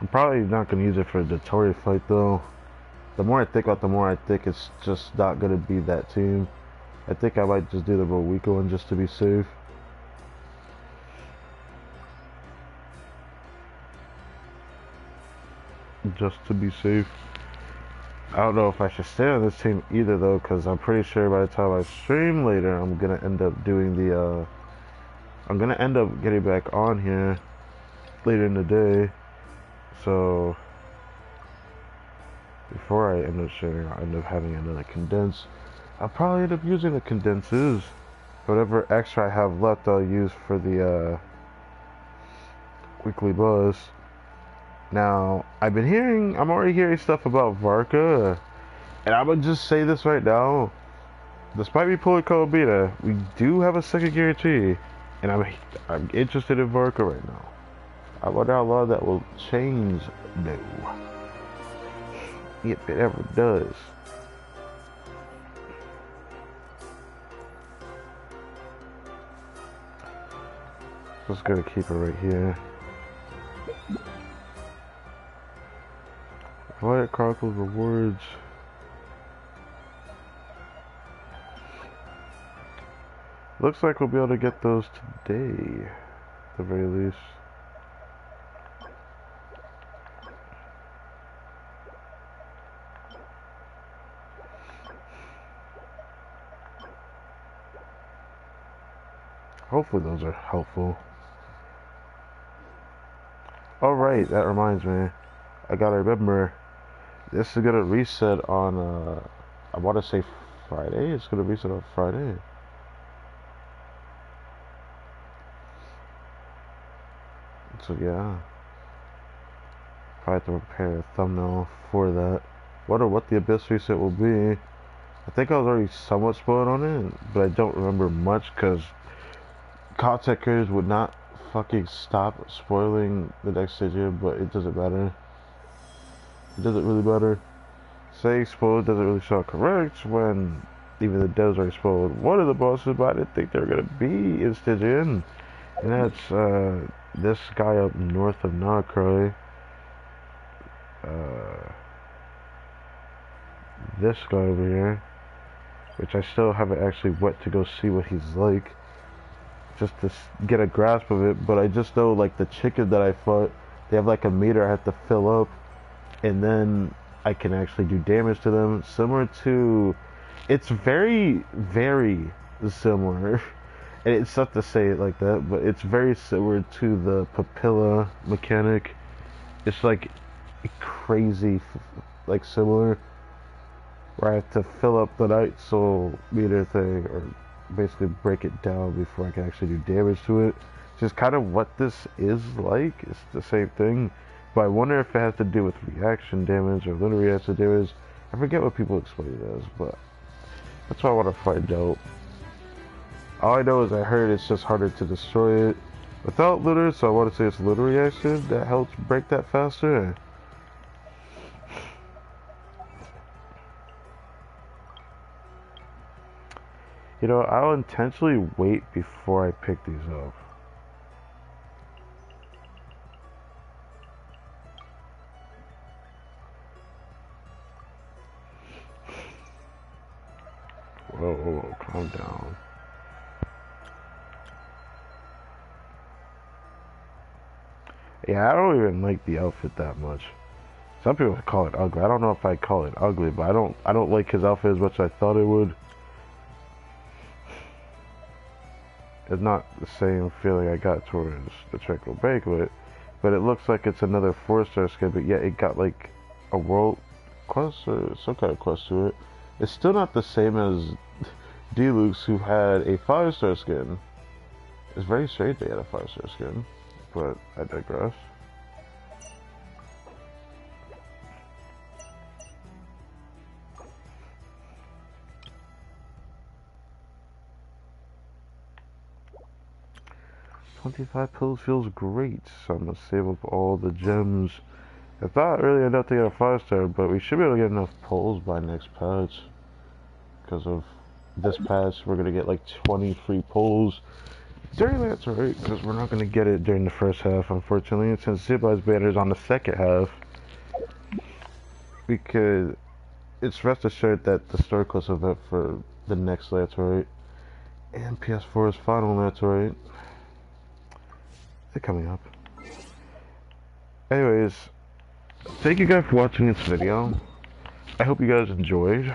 I'm probably not going to use it for the Dottore fight though. The more I think about it, the more I think it's just not going to be that team. I think I might just do the Rowico one just to be safe. Just to be safe. I don't know if I should stay on this team either though, because I'm pretty sure by the time I stream later, I'm going to end up doing the, I'm going to end up getting back on here later in the day. So before I end up sharing, I'll end up having another condense. I'll probably end up using the condenses. Whatever extra I have left, I'll use for the weekly buzz. Now, I'm already hearing stuff about Varka, and I'm gonna just say this right now. Despite me pulling Kolobita, we do have a second guarantee, and I'm interested in Varka right now. I wonder how long that will change. No. If it ever does. Just gonna keep it right here. Quiet Chronicles rewards. Looks like we'll be able to get those today, at the very least. Hopefully those are helpful. Alright, that reminds me. I gotta remember, this is gonna reset on, I wanna say Friday? It's gonna reset on Friday. So yeah. Probably have to prepare a thumbnail for that. Wonder what the Abyss reset will be. I think I was already somewhat spoiled on it, but I don't remember much because content creators would not fucking stop spoiling the next Stygian, but it doesn't matter. It doesn't really matter. Saying spoiled doesn't really sound correct when even the devs already spoiled one of the bosses, but I didn't think they were gonna be in Stygian. And that's this guy up north of KRAI. This guy over here, which I still haven't actually went to go see what he's like, just to get a grasp of it. But I just know, like, the chicken that I fought, they have like a meter I have to fill up, and then I can actually do damage to them. Similar to, it's very, very similar. And it's not to say it like that, but it's very similar to the Papilla mechanic. It's like crazy, like similar, where I have to fill up the Night Soul meter thing, or basically break it down before I can actually do damage to it. Just kind of what this is like. It's the same thing, but I wonder if it has to do with reaction damage or little reaction damage. I forget what people explain it as, but that's what I want to find out. All I know is I heard it's just harder to destroy it without litter, so I want to say it's litter reaction that helps break that faster. You know, I'll intentionally wait before I pick these up. Whoa, whoa, whoa, calm down. Yeah, I don't even like the outfit that much. Some people call it ugly. I don't know if I call it ugly, but I don't like his outfit as much as I thought it would. It's not the same feeling I got towards the Tranquil Banquet, but it looks like it's another 4-star skin, but yet it got like a world quest or some kind of quest to it. It's still not the same as Deluxe who had a 5-star skin. It's very strange they had a 5-star skin, but I digress. $25 pills feels great, so I'm gonna save up all the gems. I thought earlier enough to get a 5-star, but we should be able to get enough pulls by next patch. Because of this patch, we're gonna get like 20 free pulls. During that's alright, because we're not gonna get it during the first half, unfortunately, since Zipline's banner is on the second half. Because it's rest assured that the Star Quest event for the next Latorite and PS4's final Latorite, they're coming up. Anyways, thank you guys for watching this video. I hope you guys enjoyed.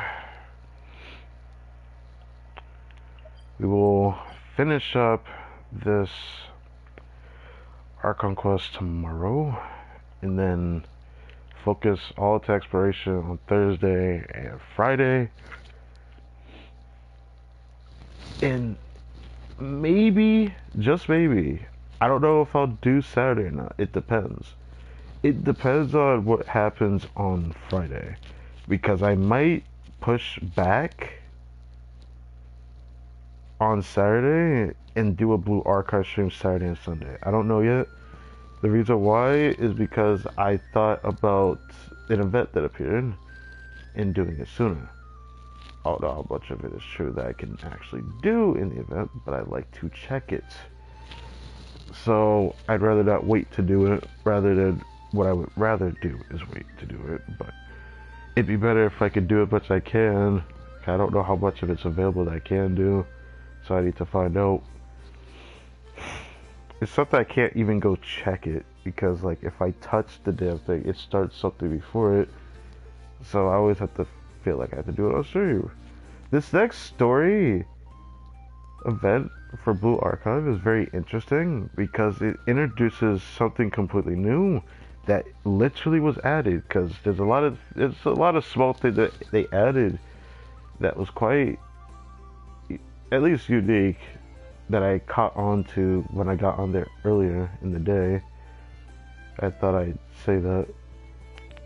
We will finish up this Archon quest tomorrow, and then focus all to exploration on Thursday and Friday. And maybe, just maybe, I don't know if I'll do Saturday or not. It depends. It depends on what happens on Friday. Because I might push back on Saturday and do a Blue Archive stream Saturday and Sunday. I don't know yet. The reason why is because I thought about an event that appeared and doing it sooner. I don't know how much of it is true that I can actually do in the event, but I'd like to check it. So I'd rather not wait to do it, rather than what I would rather do is wait to do it. But it'd be better if I could do as much as I can. I don't know how much of it's available that I can do, so I need to find out. It's something I can't even go check it, because like if I touch the damn thing, it starts something before it. So I always have to feel like I have to do it on stream. This next story event for Blue Archive is very interesting because it introduces something completely new that literally was added, because there's a lot of small things that they added that was quite, at least unique, that I caught on to when I got on there earlier in the day. I thought I'd say that.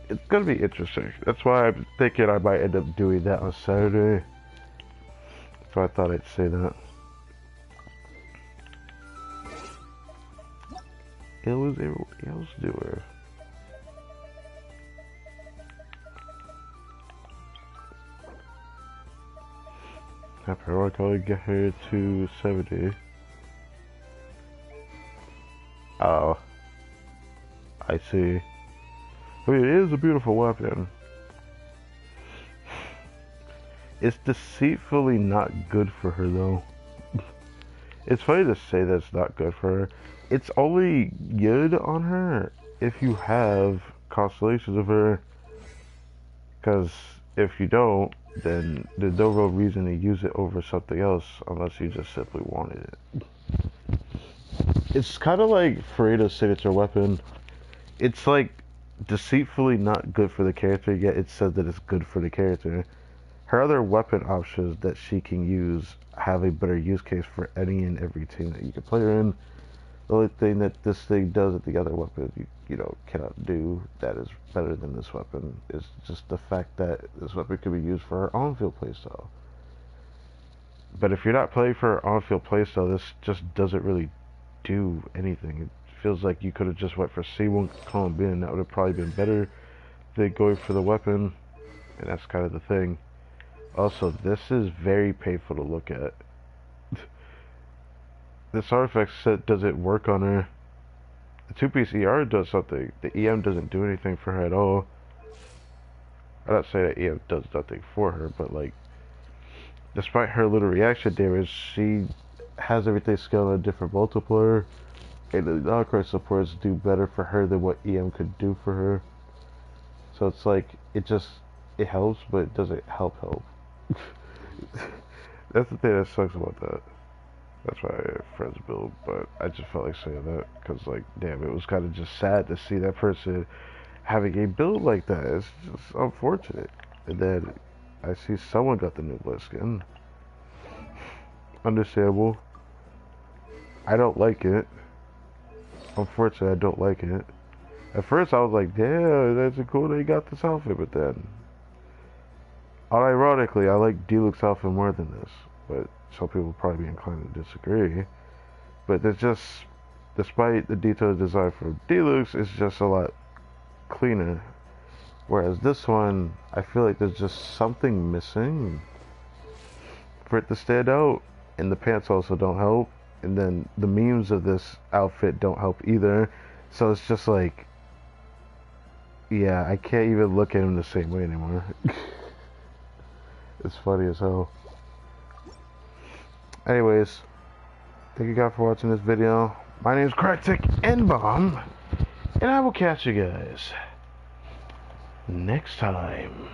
It's gonna be interesting. That's why I'm thinking I might end up doing that on Saturday. So I thought I'd say that. It was everybody else doing. I probably get her to 70. Oh. I see. I mean, it is a beautiful weapon. It's deceitfully not good for her, though. It's funny to say that it's not good for her. It's only good on her if you have constellations of her. Because if you don't, then there's no real reason to use it over something else unless you just simply wanted it. It's kind of like Freda's signature weapon. It's like deceitfully not good for the character, yet it says that it's good for the character. Her other weapon options that she can use have a better use case for any and every team that you can play her in. The only thing that this thing does that the other weapon you know cannot do that is better than this weapon is just the fact that this weapon can be used for her on-field playstyle. But if you're not playing for her on-field playstyle, this just doesn't really do anything. It feels like you could have just went for C1 Columbine. That would have probably been better than going for the weapon, and that's kind of the thing. Also, this is very painful to look at. This artifact set doesn't work on her. The 2-piece ER does something. The EM doesn't do anything for her at all. I'm not saying that EM does nothing for her, but like, despite her little reaction damage, she has everything scaled on a different multiplier, and the non-crit supports do better for her than what EM could do for her. So it's like, it helps, but it doesn't help. That's the thing that sucks about that. That's why I have friends build, but I just felt like saying that, because like, damn, it was kind of just sad to see that person having a build like that. It's just unfortunate. And then I see someone got the new blood skin. understandable. I don't like it. Unfortunately, I don't like it. At first, I was like, "Damn, that's a cool that he got this outfit," but then, unironically, I like Deluxe outfit more than this. But some people will probably be inclined to disagree. But there's just, despite the detailed design for Deluxe, it's just a lot cleaner. Whereas this one, I feel like there's just something missing for it to stand out. And the pants also don't help. And then the memes of this outfit don't help either. So it's just like, yeah, I can't even look at him the same way anymore. It's funny as hell. Anyways, thank you guys for watching this video. My name is KRAI, and I will catch you guys next time.